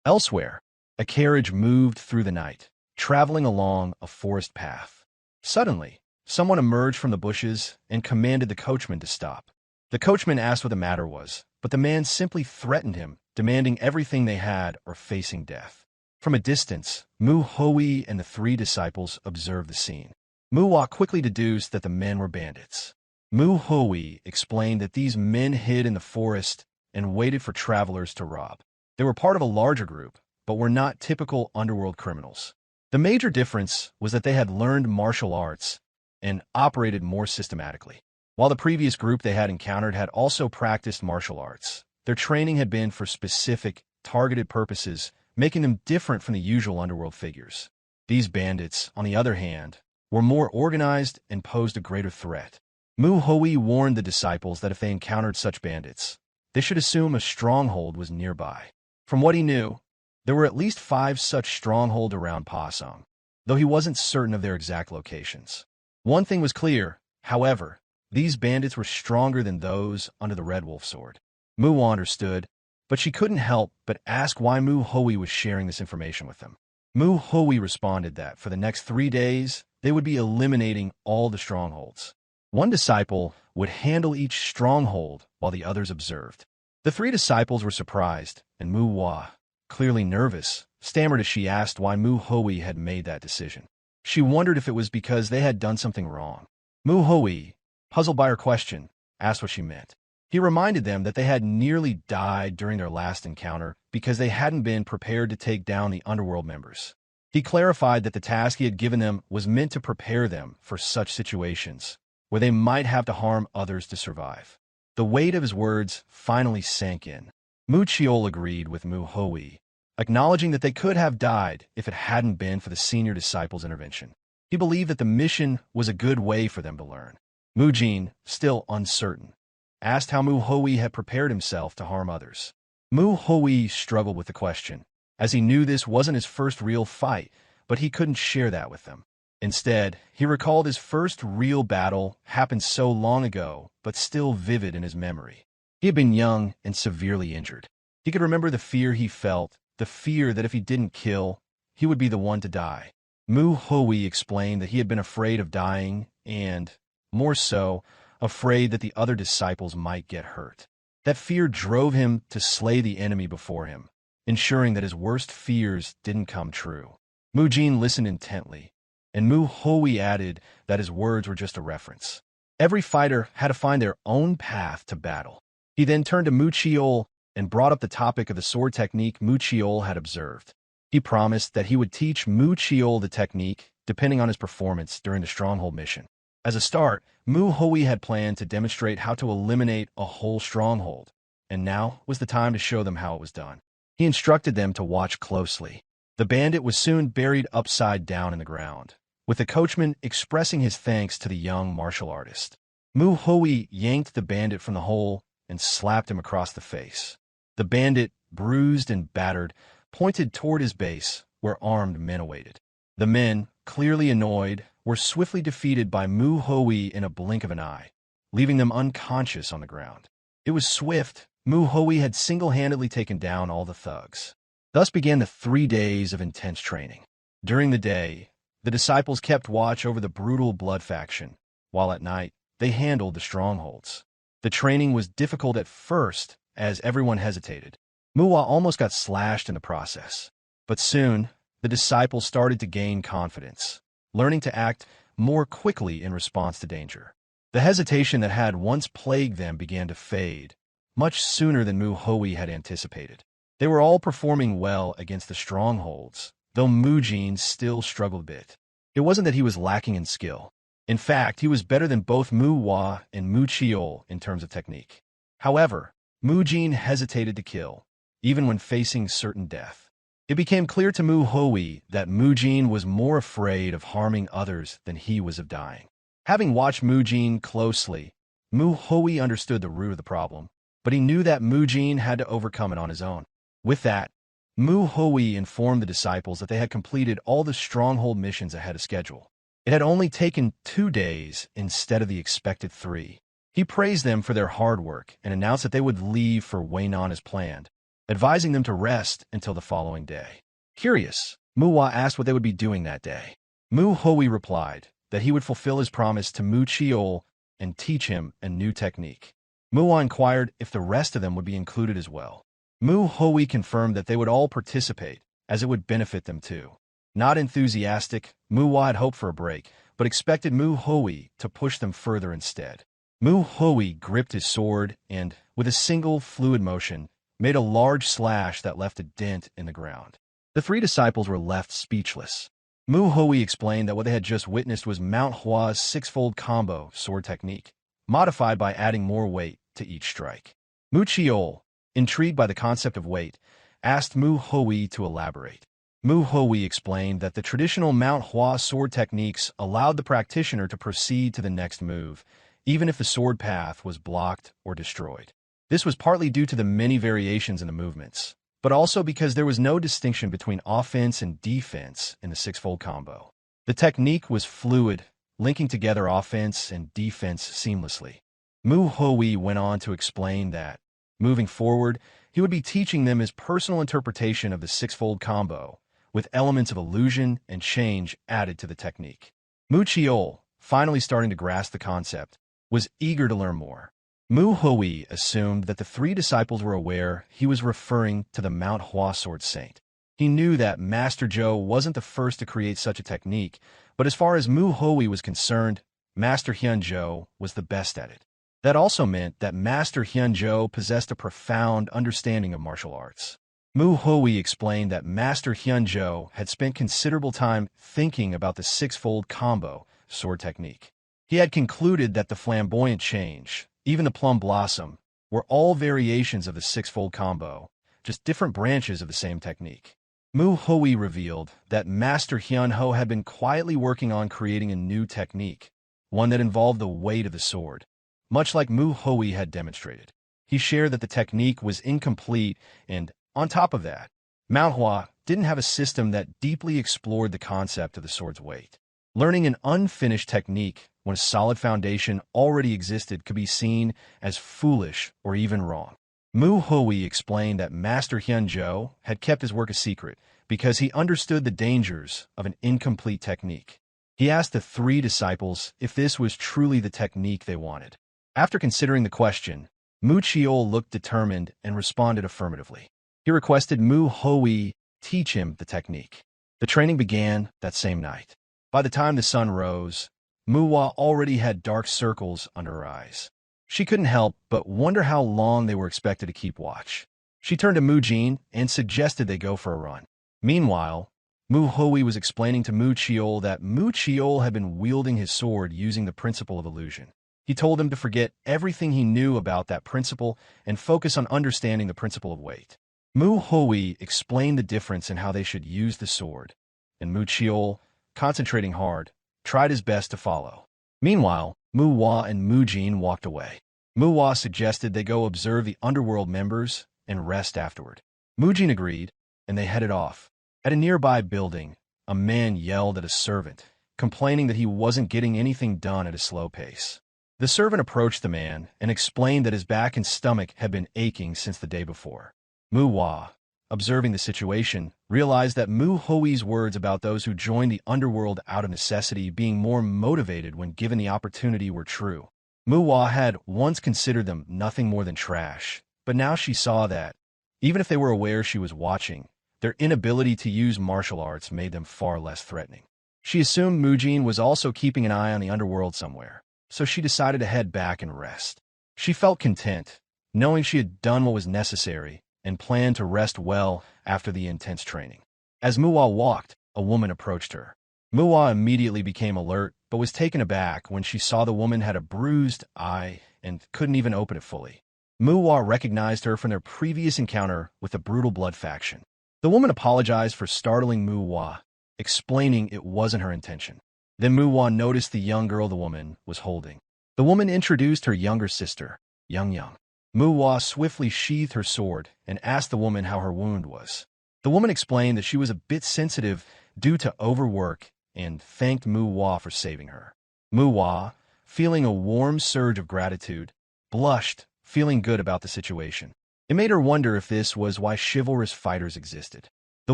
Elsewhere, a carriage moved through the night, traveling along a forest path. Suddenly, someone emerged from the bushes and commanded the coachman to stop. The coachman asked what the matter was, but the man simply threatened him, demanding everything they had or facing death. From a distance, Mu Hui and the 3 disciples observed the scene. Muwa quickly deduced that the men were bandits. Mu Hui explained that these men hid in the forest and waited for travelers to rob. They were part of a larger group, but were not typical underworld criminals. The major difference was that they had learned martial arts and operated more systematically. While the previous group they had encountered had also practiced martial arts, their training had been for specific, targeted purposes, making them different from the usual underworld figures. These bandits, on the other hand, were more organized and posed a greater threat. Mu Hui warned the disciples that if they encountered such bandits, they should assume a stronghold was nearby. From what he knew, there were at least 5 such strongholds around Pasong, though he wasn't certain of their exact locations. One thing was clear, however, these bandits were stronger than those under the Red Wolf sword. Mu understood, but she couldn't help but ask why Mu Hui was sharing this information with them. Mu Hui responded that for the next 3 days, they would be eliminating all the strongholds. One disciple would handle each stronghold while the others observed. The 3 disciples were surprised, and Mu Hua, clearly nervous, stammered as she asked why Mu Hui had made that decision. She wondered if it was because they had done something wrong. Mu Hui, puzzled by her question, asked what she meant. He reminded them that they had nearly died during their last encounter because they hadn't been prepared to take down the underworld members. He clarified that the task he had given them was meant to prepare them for such situations, where they might have to harm others to survive. The weight of his words finally sank in. Mu Chiol agreed with Mu Hui, acknowledging that they could have died if it hadn't been for the senior disciple's intervention. He believed that the mission was a good way for them to learn. Mu Jin, still uncertain, asked how Mu Hui had prepared himself to harm others. Mu Hui struggled with the question, as he knew this wasn't his first real fight, but he couldn't share that with them. Instead, he recalled his first real battle happened so long ago, but still vivid in his memory. He had been young and severely injured. He could remember the fear he felt, the fear that if he didn't kill, he would be the one to die. Mu Hui explained that he had been afraid of dying and, more so, afraid that the other disciples might get hurt. That fear drove him to slay the enemy before him, ensuring that his worst fears didn't come true. Mu Jin listened intently, and Mu Hui added that his words were just a reference. Every fighter had to find their own path to battle. He then turned to Mu Chiol and brought up the topic of the sword technique Mu Chiol had observed. He promised that he would teach Mu Chiol the technique depending on his performance during the stronghold mission. As a start, Mu Hui had planned to demonstrate how to eliminate a whole stronghold, and now was the time to show them how it was done. He instructed them to watch closely. The bandit was soon buried upside down in the ground, with the coachman expressing his thanks to the young martial artist. Mu Hui yanked the bandit from the hole and slapped him across the face. The bandit, bruised and battered, pointed toward his base, where armed men awaited. The men, clearly annoyed, were swiftly defeated by Mu Hui in a blink of an eye, leaving them unconscious on the ground. It was swift. Mu Hui had single-handedly taken down all the thugs. Thus began the 3 days of intense training. During the day, the disciples kept watch over the brutal blood faction, while at night, they handled the strongholds. The training was difficult at first, as everyone hesitated. Manhwa almost got slashed in the process. But soon, the disciples started to gain confidence, learning to act more quickly in response to danger. The hesitation that had once plagued them began to fade, much sooner than Mu Hui had anticipated. They were all performing well against the strongholds, though Mu Jin still struggled a bit. It wasn't that he was lacking in skill. In fact, he was better than both Mu Hua and Mu Chiol in terms of technique. However, Mu Jin hesitated to kill, even when facing certain death. It became clear to Mu Hui that Mu Jin was more afraid of harming others than he was of dying. Having watched Mu Jin closely, Mu Hui understood the root of the problem, but he knew that Mu Jin had to overcome it on his own. With that, Mu Hui informed the disciples that they had completed all the stronghold missions ahead of schedule. It had only taken 2 days instead of the expected 3. He praised them for their hard work and announced that they would leave for Weinan as planned, advising them to rest until the following day. Curious, Manhwa asked what they would be doing that day. Mu Hui replied that he would fulfill his promise to Mu Chiol and teach him a new technique. Manhwa inquired if the rest of them would be included as well. Mu Hui confirmed that they would all participate, as it would benefit them too. Not enthusiastic, Manhwa had hoped for a break, but expected Mu Hui to push them further instead. Mu Hui gripped his sword and, with a single fluid motion, made a large slash that left a dent in the ground. The 3 disciples were left speechless. Mu Hui explained that what they had just witnessed was Manhua's 6-fold combo sword technique, modified by adding more weight to each strike. Mu Chiol, intrigued by the concept of weight, asked Mu Hui to elaborate. Mu Hui explained that the traditional Manhua sword techniques allowed the practitioner to proceed to the next move, even if the sword path was blocked or destroyed. This was partly due to the many variations in the movements, but also because there was no distinction between offense and defense in the 6-fold combo. The technique was fluid, linking together offense and defense seamlessly. Mu Hui went on to explain that, moving forward, he would be teaching them his personal interpretation of the 6-fold combo, with elements of illusion and change added to the technique. Mu Chiol, finally starting to grasp the concept, was eager to learn more. Mu Hui assumed that the 3 disciples were aware he was referring to the Manhua sword saint. He knew that Master Zhou wasn't the first to create such a technique, but as far as Mu Hui was concerned, Master Hyun Zhou was the best at it. That also meant that Master Hyun Zhou possessed a profound understanding of martial arts. Mu Hui explained that Master Hyun Zhou had spent considerable time thinking about the 6-fold combo sword technique. He had concluded that the flamboyant change, even the plum blossom, were all variations of the 6-fold combo, just different branches of the same technique. Mu Hui revealed that Master Hyun Ho had been quietly working on creating a new technique, one that involved the weight of the sword, much like Mu Hui had demonstrated. He shared that the technique was incomplete and, on top of that, Manhua didn't have a system that deeply explored the concept of the sword's weight. Learning an unfinished technique when a solid foundation already existed could be seen as foolish or even wrong. Mu Hui explained that Master Hyun Zhou had kept his work a secret because he understood the dangers of an incomplete technique. He asked the 3 disciples if this was truly the technique they wanted. After considering the question, Mu Chiol looked determined and responded affirmatively. He requested Mu Hui teach him the technique. The training began that same night. By the time the sun rose, Manhwa already had dark circles under her eyes. She couldn't help but wonder how long they were expected to keep watch. She turned to Mu Jin and suggested they go for a run. Meanwhile, Mu Hui was explaining to Mu Chiol that Mu Chiol had been wielding his sword using the principle of illusion. He told him to forget everything he knew about that principle and focus on understanding the principle of weight. Mu Hui explained the difference in how they should use the sword, and Mu Chiol, concentrating hard, tried his best to follow. Meanwhile, Manhwa and Mujin walked away. Manhwa suggested they go observe the underworld members and rest afterward. Mujin agreed, and they headed off. At a nearby building, a man yelled at a servant, complaining that he wasn't getting anything done at a slow pace. The servant approached the man and explained that his back and stomach had been aching since the day before. Manhwa, observing the situation, realized that Mu Hoi's words about those who joined the underworld out of necessity being more motivated when given the opportunity were true. Manhwa had once considered them nothing more than trash, but now she saw that, even if they were aware she was watching, their inability to use martial arts made them far less threatening. She assumed Mujin was also keeping an eye on the underworld somewhere, so she decided to head back and rest. She felt content, knowing she had done what was necessary, and planned to rest well after the intense training. As Manhwa walked, a woman approached her. Manhwa immediately became alert, but was taken aback when she saw the woman had a bruised eye and couldn't even open it fully. Manhwa recognized her from their previous encounter with the brutal blood faction. The woman apologized for startling Manhwa, explaining it wasn't her intention. Then Manhwa noticed the young girl the woman was holding. The woman introduced her younger sister, Young. Manhwa swiftly sheathed her sword and asked the woman how her wound was. The woman explained that she was a bit sensitive due to overwork and thanked Manhwa for saving her. Manhwa, feeling a warm surge of gratitude, blushed, feeling good about the situation. It made her wonder if this was why chivalrous fighters existed. The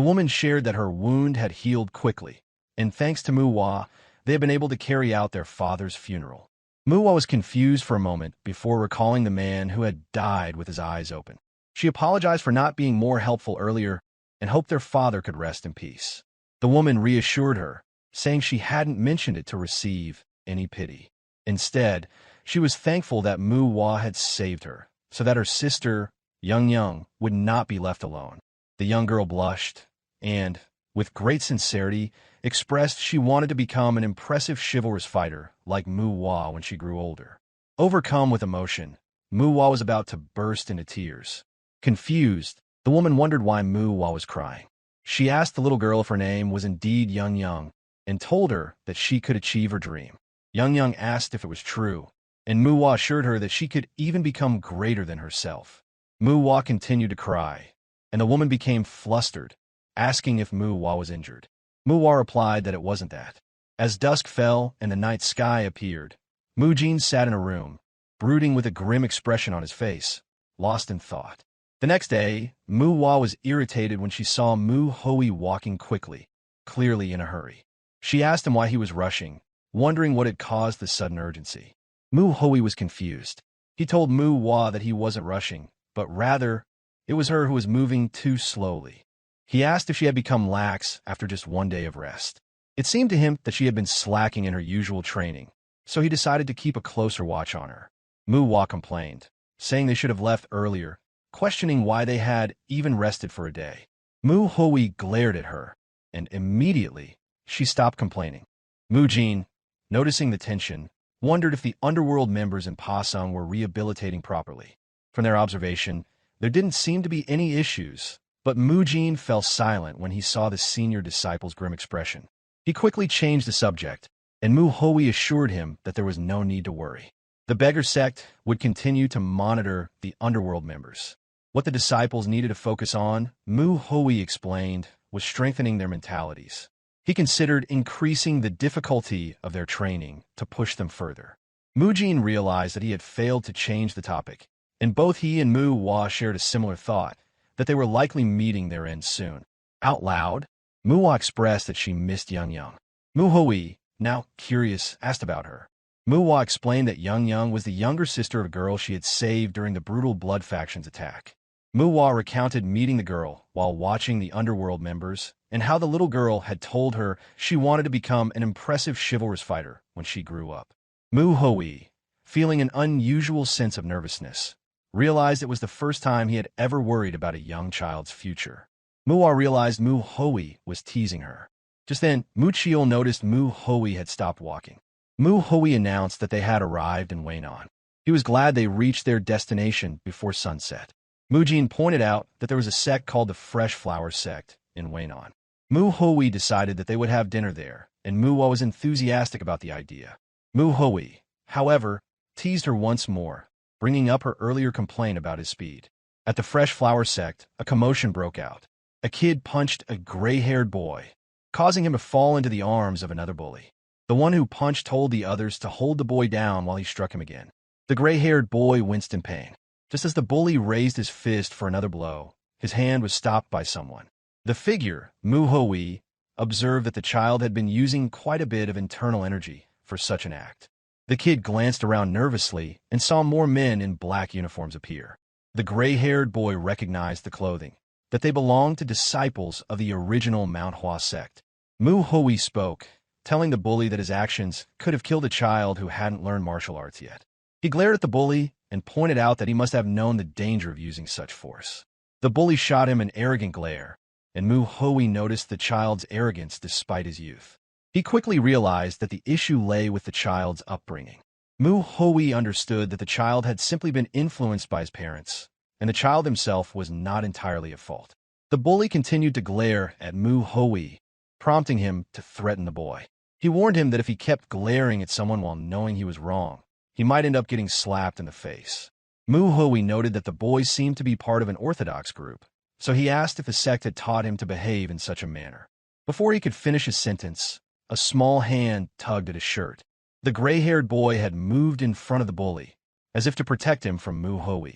woman shared that her wound had healed quickly, and thanks to Manhwa, they had been able to carry out their father's funeral. Manhwa was confused for a moment before recalling the man who had died with his eyes open. She apologized for not being more helpful earlier and hoped their father could rest in peace. The woman reassured her, saying she hadn't mentioned it to receive any pity. Instead, she was thankful that Manhwa had saved her, so that her sister, Young, would not be left alone. The young girl blushed and, with great sincerity, expressed she wanted to become an impressive chivalrous fighter like Manhwa when she grew older. Overcome with emotion, Manhwa was about to burst into tears. Confused, the woman wondered why Manhwa was crying. She asked the little girl if her name was indeed Young and told her that she could achieve her dream. Young asked if it was true, and Manhwa assured her that she could even become greater than herself. Manhwa continued to cry, and the woman became flustered, asking if Manhwa was injured. Manhwa replied that it wasn't that. As dusk fell and the night sky appeared, Mujin sat in a room, brooding with a grim expression on his face, lost in thought. The next day, Manhwa was irritated when she saw Mu Hoi walking quickly, clearly in a hurry. She asked him why he was rushing, wondering what had caused the sudden urgency. Mu Hoi was confused. He told Manhwa that he wasn't rushing, but rather, it was her who was moving too slowly. He asked if she had become lax after just one day of rest. It seemed to him that she had been slacking in her usual training, so he decided to keep a closer watch on her. Manhwa complained, saying they should have left earlier, questioning why they had even rested for a day. Mu Hoi glared at her, and immediately she stopped complaining. Mujin, noticing the tension, wondered if the underworld members in Pasung were rehabilitating properly. From their observation, there didn't seem to be any issues, but Mujin fell silent when he saw the senior disciple's grim expression. He quickly changed the subject, and Mu Hoi assured him that there was no need to worry. The beggar sect would continue to monitor the underworld members. What the disciples needed to focus on, Mu Hoi explained, was strengthening their mentalities. He considered increasing the difficulty of their training to push them further. Mujin realized that he had failed to change the topic, and both he and Manhwa shared a similar thought, that they were likely meeting their end soon. Out loud, Manhwa expressed that she missed Young. Mu Hoi, now curious, asked about her. Manhwa explained that Young was the younger sister of a girl she had saved during the brutal Blood Faction's attack. Manhwa recounted meeting the girl while watching the underworld members and how the little girl had told her she wanted to become an impressive chivalrous fighter when she grew up. Mu Hoi, feeling an unusual sense of nervousness, realized it was the first time he had ever worried about a young child's future. Manhwa realized Mu Hoi was teasing her. Just then, Muchiel noticed Mu Hoi had stopped walking. Mu Hoi announced that they had arrived in Wainan. He was glad they reached their destination before sunset. Mujin pointed out that there was a sect called the Fresh Flower Sect in Wainan. Mu Hui decided that they would have dinner there, and Manhwa was enthusiastic about the idea. Mu Hui, however, teased her once more, bringing up her earlier complaint about his speed. At the Fresh Flower Sect, a commotion broke out. A kid punched a gray-haired boy, causing him to fall into the arms of another bully. The one who punched told the others to hold the boy down while he struck him again. The gray-haired boy winced in pain. Just as the bully raised his fist for another blow, his hand was stopped by someone. The figure, Mu Hui, observed that the child had been using quite a bit of internal energy for such an act. The kid glanced around nervously and saw more men in black uniforms appear. The gray-haired boy recognized the clothing, that they belonged to disciples of the original Manhwa sect. Mu Hui spoke, telling the bully that his actions could have killed a child who hadn't learned martial arts yet. He glared at the bully and pointed out that he must have known the danger of using such force. The bully shot him an arrogant glare, and Mu Hui noticed the child's arrogance despite his youth. He quickly realized that the issue lay with the child's upbringing. Mu Hui understood that the child had simply been influenced by his parents, and the child himself was not entirely at fault. The bully continued to glare at Mu Hui, prompting him to threaten the boy. He warned him that if he kept glaring at someone while knowing he was wrong, he might end up getting slapped in the face. Mu Hui noted that the boy seemed to be part of an orthodox group, so he asked if the sect had taught him to behave in such a manner. Before he could finish his sentence, a small hand tugged at his shirt. The gray-haired boy had moved in front of the bully, as if to protect him from Mu Hui.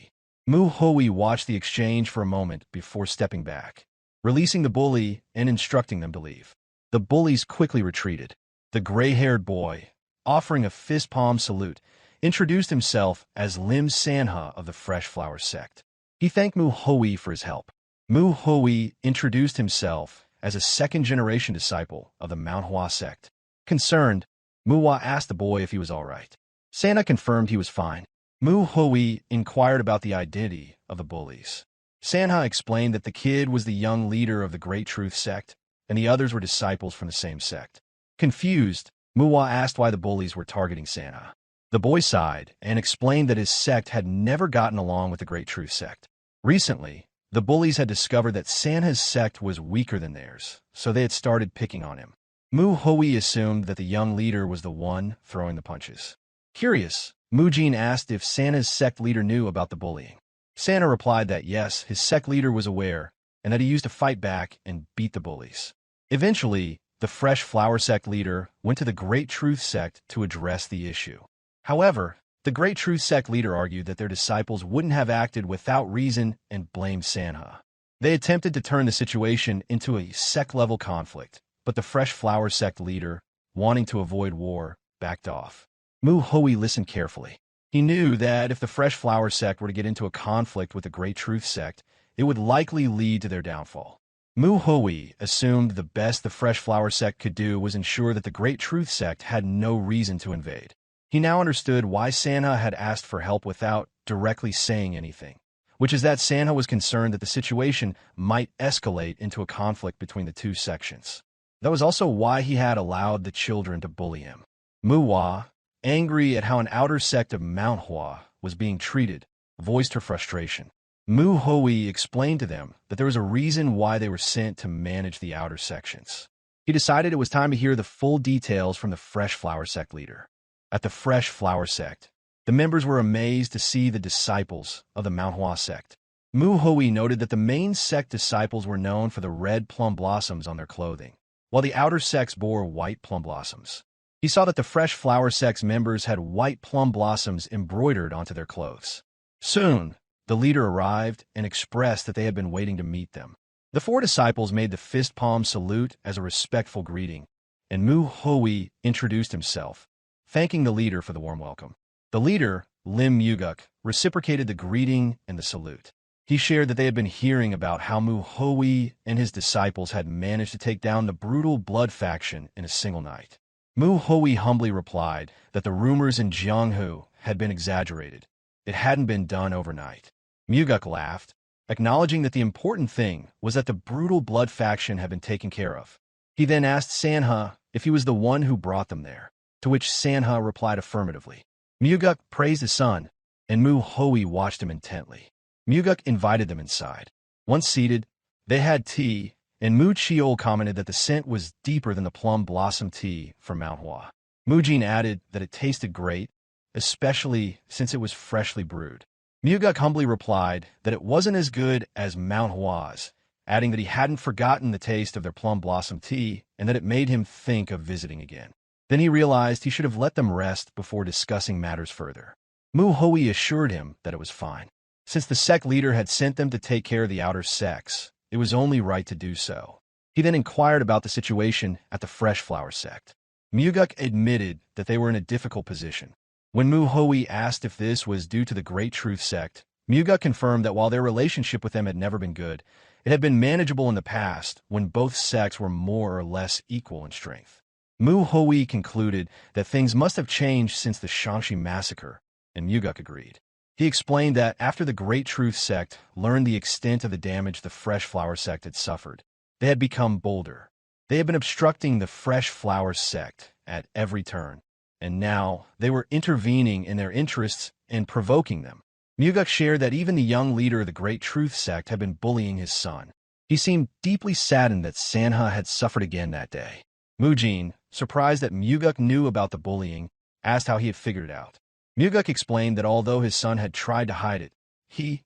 Mu Hui watched the exchange for a moment before stepping back, releasing the bully and instructing them to leave. The bullies quickly retreated. The gray-haired boy, offering a fist-palm salute, introduced himself as Lim Sanha of the Fresh Flower Sect. He thanked Mu Hui for his help. Mu Hui introduced himself as a second-generation disciple of the Manhua sect. Concerned, Manhwa asked the boy if he was all right. Sanha confirmed he was fine. Mu Hui inquired about the identity of the bullies. Sanha explained that the kid was the young leader of the Great Truth sect, and the others were disciples from the same sect. Confused, Manhwa asked why the bullies were targeting Sanha. The boy sighed and explained that his sect had never gotten along with the Great Truth sect. Recently, the bullies had discovered that Sanha's sect was weaker than theirs, so they had started picking on him. Mu Hui assumed that the young leader was the one throwing the punches. Curious, Mu Jin asked if Sanha's sect leader knew about the bullying. Sanha replied that yes, his sect leader was aware, and that he used to fight back and beat the bullies. Eventually, the Fresh Flower Sect leader went to the Great Truth sect to address the issue. However, the Great Truth sect leader argued that their disciples wouldn't have acted without reason and blamed Sanha. They attempted to turn the situation into a sect-level conflict, but the Fresh Flower Sect leader, wanting to avoid war, backed off. Mu Hui listened carefully. He knew that if the Fresh Flower Sect were to get into a conflict with the Great Truth sect, it would likely lead to their downfall. Mu Hui assumed the best the Fresh Flower Sect could do was ensure that the Great Truth sect had no reason to invade. He now understood why Sanha had asked for help without directly saying anything, which is that Sanha was concerned that the situation might escalate into a conflict between the two sections. That was also why he had allowed the children to bully him. Manhwa, angry at how an outer sect of Manhwa was being treated, voiced her frustration. Mu Hui explained to them that there was a reason why they were sent to manage the outer sections. He decided it was time to hear the full details from the Fresh Flower Sect leader. At the Fresh Flower Sect, the members were amazed to see the disciples of the Manhwa sect. Mu Hui noted that the main sect disciples were known for the red plum blossoms on their clothing, while the outer sects bore white plum blossoms. He saw that the Fresh Flower Sect's members had white plum blossoms embroidered onto their clothes. Soon, the leader arrived and expressed that they had been waiting to meet them. The four disciples made the fist-palm salute as a respectful greeting, and Mu Hui introduced himself, thanking the leader for the warm welcome. The leader, Lim Muguk, reciprocated the greeting and the salute. He shared that they had been hearing about how Mu Hui and his disciples had managed to take down the brutal blood faction in a single night. Mu Hui humbly replied that the rumors in Jianghu had been exaggerated. It hadn't been done overnight. Muguk laughed, acknowledging that the important thing was that the brutal blood faction had been taken care of. He then asked Sanha if he was the one who brought them there, to which Sanha replied affirmatively. Muguk praised his son, and Mu Hui watched him intently. Muguk invited them inside. Once seated, they had tea, and Mu Chiol commented that the scent was deeper than the plum blossom tea from Manhwa. Mujin added that it tasted great, especially since it was freshly brewed. Muguk humbly replied that it wasn't as good as Manhwa's, adding that he hadn't forgotten the taste of their plum blossom tea and that it made him think of visiting again. Then he realized he should have let them rest before discussing matters further. Mu Hui assured him that it was fine. Since the sect leader had sent them to take care of the outer sects, it was only right to do so. He then inquired about the situation at the Fresh Flower sect. Muguk admitted that they were in a difficult position. When Mu Hui asked if this was due to the Great Truth sect, Muguk confirmed that while their relationship with them had never been good, it had been manageable in the past when both sects were more or less equal in strength. Mu Hui concluded that things must have changed since the Shangxi massacre, and Muguk agreed. He explained that after the Great Truth sect learned the extent of the damage the Fresh Flower sect had suffered, they had become bolder. They had been obstructing the Fresh Flower sect at every turn, and now they were intervening in their interests and provoking them. Muguk shared that even the young leader of the Great Truth sect had been bullying his son. He seemed deeply saddened that Sanha had suffered again that day. Mujin, surprised that Muguk knew about the bullying, asked how he had figured it out. Muguk explained that although his son had tried to hide it, he,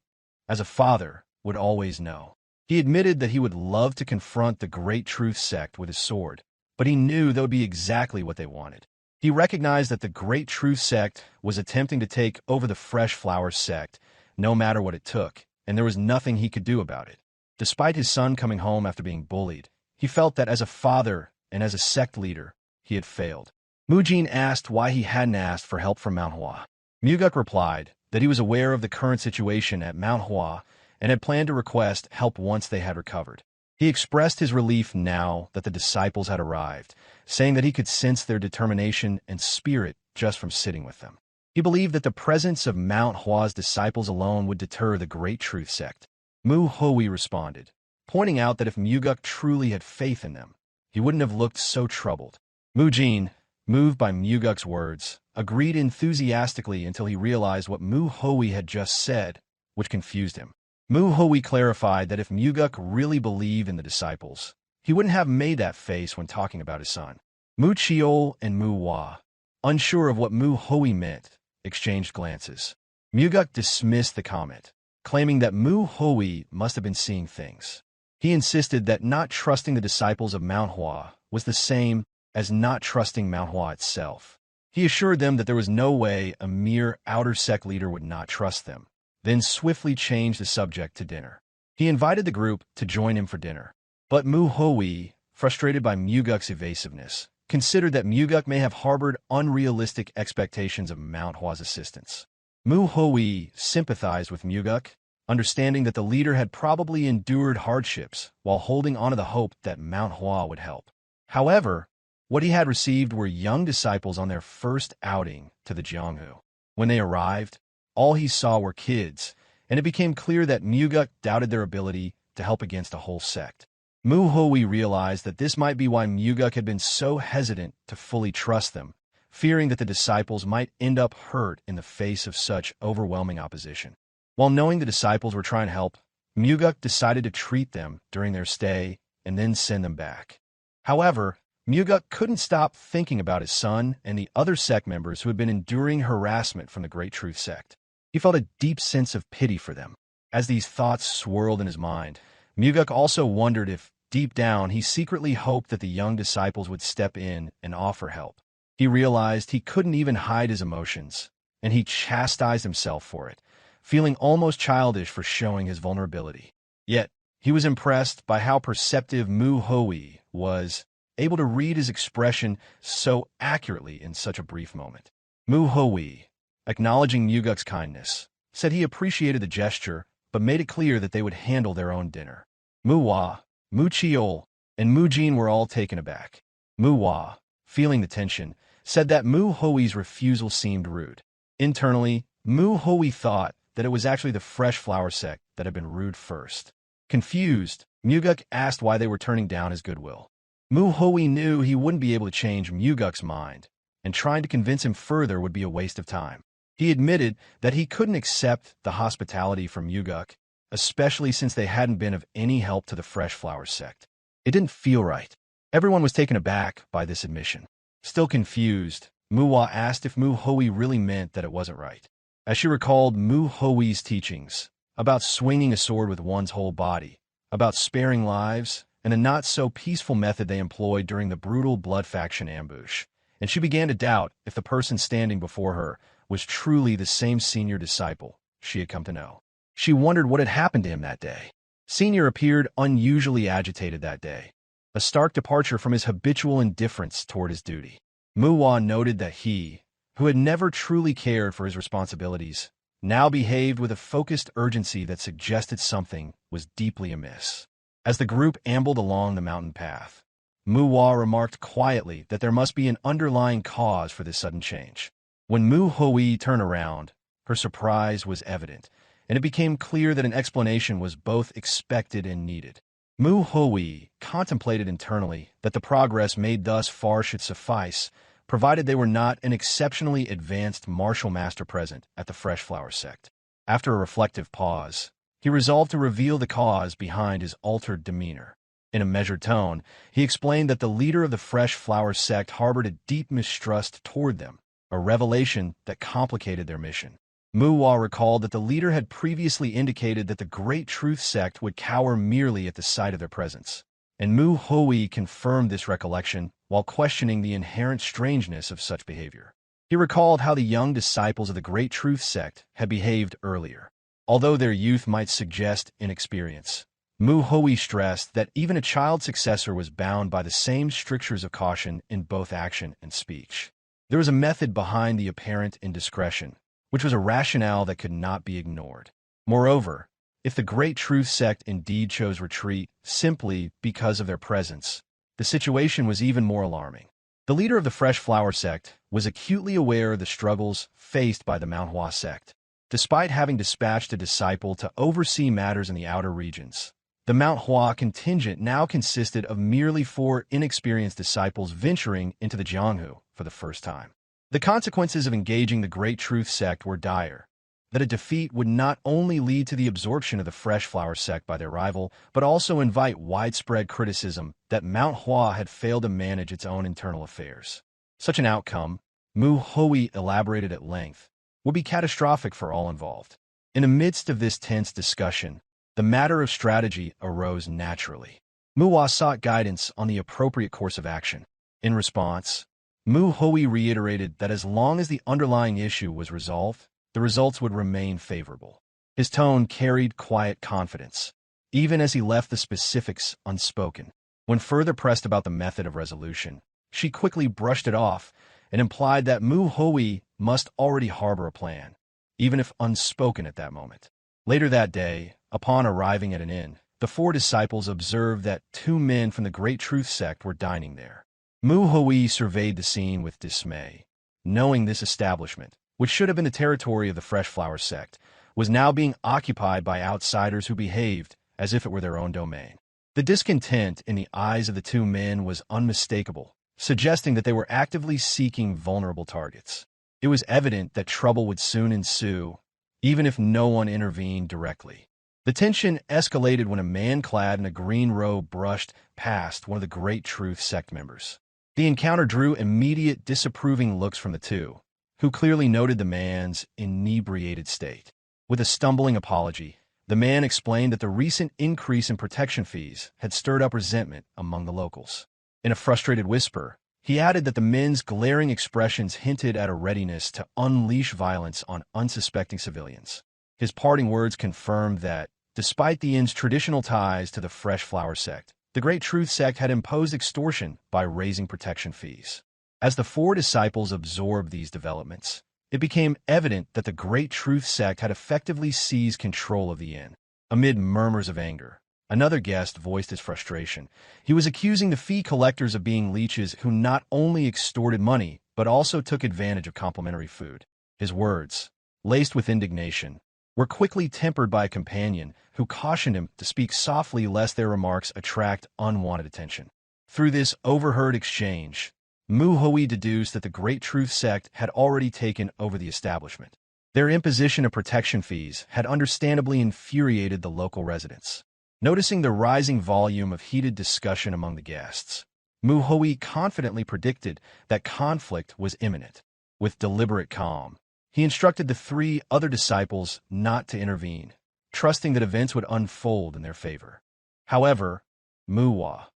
as a father, would always know. He admitted that he would love to confront the Great Truth sect with his sword, but he knew that would be exactly what they wanted. He recognized that the Great Truth sect was attempting to take over the Fresh Flower sect, no matter what it took, and there was nothing he could do about it. Despite his son coming home after being bullied, he felt that as a father and as a sect leader, he had failed. Mujin asked why he hadn't asked for help from Manhua. Muguk replied that he was aware of the current situation at Manhua and had planned to request help once they had recovered. He expressed his relief now that the disciples had arrived, saying that he could sense their determination and spirit just from sitting with them. He believed that the presence of Manhua's disciples alone would deter the Great Truth sect. Mu Hui responded, pointing out that if Muguk truly had faith in them, he wouldn't have looked so troubled. Mujin, moved by Muguk's words, agreed enthusiastically until he realized what Mu Hui had just said, which confused him. Mu Hui clarified that if Muguk really believed in the disciples, he wouldn't have made that face when talking about his son. Mu Chiol and Mu Hua, unsure of what Mu Hui meant, exchanged glances. Muguk dismissed the comment, claiming that Mu Hui must have been seeing things. He insisted that not trusting the disciples of Manhua was the same as not trusting Manhua itself. He assured them that there was no way a mere outer sect leader would not trust them, then swiftly changed the subject to dinner. He invited the group to join him for dinner, but Mu Hui, frustrated by Muguk's evasiveness, considered that Muguk may have harbored unrealistic expectations of Manhua's assistance. Mu Hui sympathized with Muguk, understanding that the leader had probably endured hardships while holding on to the hope that Manhua would help. However, what he had received were young disciples on their first outing to the Jianghu. When they arrived, all he saw were kids, and it became clear that Muguk doubted their ability to help against a whole sect. Mu Hui realized that this might be why Muguk had been so hesitant to fully trust them, fearing that the disciples might end up hurt in the face of such overwhelming opposition. While knowing the disciples were trying to help, Muguk decided to treat them during their stay and then send them back. However, Muguk couldn't stop thinking about his son and the other sect members who had been enduring harassment from the Great Truth sect. He felt a deep sense of pity for them. As these thoughts swirled in his mind, Muguk also wondered if, deep down, he secretly hoped that the young disciples would step in and offer help. He realized he couldn't even hide his emotions, and he chastised himself for it, feeling almost childish for showing his vulnerability. Yet, he was impressed by how perceptive Mu Hui was, able to read his expression so accurately in such a brief moment. Mu Hui, acknowledging Muguk's kindness, said he appreciated the gesture, but made it clear that they would handle their own dinner. Mu Hua, Mu Chiol, and Mu Jin were all taken aback. Mu Hua, feeling the tension, said that Mu Hui's refusal seemed rude. Internally, Mu Hui thought that it was actually the Fresh Flower sect that had been rude first. Confused, Muguk asked why they were turning down his goodwill. Mu Hui knew he wouldn't be able to change Muguk's mind, and trying to convince him further would be a waste of time. He admitted that he couldn't accept the hospitality from Muguk, especially since they hadn't been of any help to the Fresh Flower sect. It didn't feel right. Everyone was taken aback by this admission. Still confused, Manhwa asked if Mu Hoi really meant that it wasn't right. As she recalled Mu Hoi's teachings about swinging a sword with one's whole body, about sparing lives, and a not-so-peaceful method they employed during the brutal blood faction ambush, and she began to doubt if the person standing before her was truly the same senior disciple she had come to know. She wondered what had happened to him that day. Senior appeared unusually agitated that day, a stark departure from his habitual indifference toward his duty. Manhwa noted that he, who had never truly cared for his responsibilities, now behaved with a focused urgency that suggested something was deeply amiss. As the group ambled along the mountain path, Manhwa remarked quietly that there must be an underlying cause for this sudden change. When Mu Hoi turned around, her surprise was evident, and it became clear that an explanation was both expected and needed. Mu Hoi contemplated internally that the progress made thus far should suffice, provided they were not an exceptionally advanced martial master present at the Fresh Flower Sect. After a reflective pause, he resolved to reveal the cause behind his altered demeanor. In a measured tone, he explained that the leader of the Fresh Flower Sect harbored a deep mistrust toward them, a revelation that complicated their mission. Manhwa recalled that the leader had previously indicated that the Great Truth Sect would cower merely at the sight of their presence, and Mu Hoi confirmed this recollection while questioning the inherent strangeness of such behavior. He recalled how the young disciples of the Great Truth Sect had behaved earlier. Although their youth might suggest inexperience, Mu Hoi stressed that even a child successor was bound by the same strictures of caution in both action and speech. There was a method behind the apparent indiscretion, which was a rationale that could not be ignored. Moreover, if the Great Truth Sect indeed chose retreat simply because of their presence, the situation was even more alarming. The leader of the Fresh Flower Sect was acutely aware of the struggles faced by the Manhwa sect. Despite having dispatched a disciple to oversee matters in the outer regions, the Manhwa contingent now consisted of merely 4 inexperienced disciples venturing into the Jianghu for the first time. The consequences of engaging the Great Truth Sect were dire, that a defeat would not only lead to the absorption of the Fresh Flower Sect by their rival, but also invite widespread criticism that Manhwa had failed to manage its own internal affairs. Such an outcome, Mu Hoi elaborated at length, would be catastrophic for all involved. In the midst of this tense discussion, the matter of strategy arose naturally. Manhwa sought guidance on the appropriate course of action. In response, Mu Hoi reiterated that as long as the underlying issue was resolved, the results would remain favorable. His tone carried quiet confidence, even as he left the specifics unspoken. When further pressed about the method of resolution, she quickly brushed it off and implied that Mu Hoi must already harbor a plan, even if unspoken at that moment. Later that day, upon arriving at an inn, the 4 disciples observed that 2 men from the Great Truth Sect were dining there. Mu Hoi surveyed the scene with dismay, knowing this establishment, which should have been the territory of the Fresh Flower Sect, was now being occupied by outsiders who behaved as if it were their own domain. The discontent in the eyes of the 2 men was unmistakable, suggesting that they were actively seeking vulnerable targets. It was evident that trouble would soon ensue, even if no one intervened directly. The tension escalated when a man clad in a green robe brushed past one of the Great Truth Sect members. The encounter drew immediate disapproving looks from the 2, who clearly noted the man's inebriated state. With a stumbling apology, the man explained that the recent increase in protection fees had stirred up resentment among the locals. In a frustrated whisper, he added that the men's glaring expressions hinted at a readiness to unleash violence on unsuspecting civilians. His parting words confirmed that, despite the inn's traditional ties to the Fresh Flower Sect, the Great Truth Sect had imposed extortion by raising protection fees. As the 4 disciples absorbed these developments, it became evident that the Great Truth Sect had effectively seized control of the inn. Amid murmurs of anger, another guest voiced his frustration. He was accusing the fee collectors of being leeches who not only extorted money, but also took advantage of complimentary food. His words, laced with indignation, were quickly tempered by a companion who cautioned him to speak softly lest their remarks attract unwanted attention. Through this overheard exchange, Mu Hoi deduced that the Great Truth Sect had already taken over the establishment. Their imposition of protection fees had understandably infuriated the local residents. Noticing the rising volume of heated discussion among the guests, Manhwa confidently predicted that conflict was imminent. With deliberate calm, he instructed the three other disciples not to intervene, trusting that events would unfold in their favor. However, Manhwa,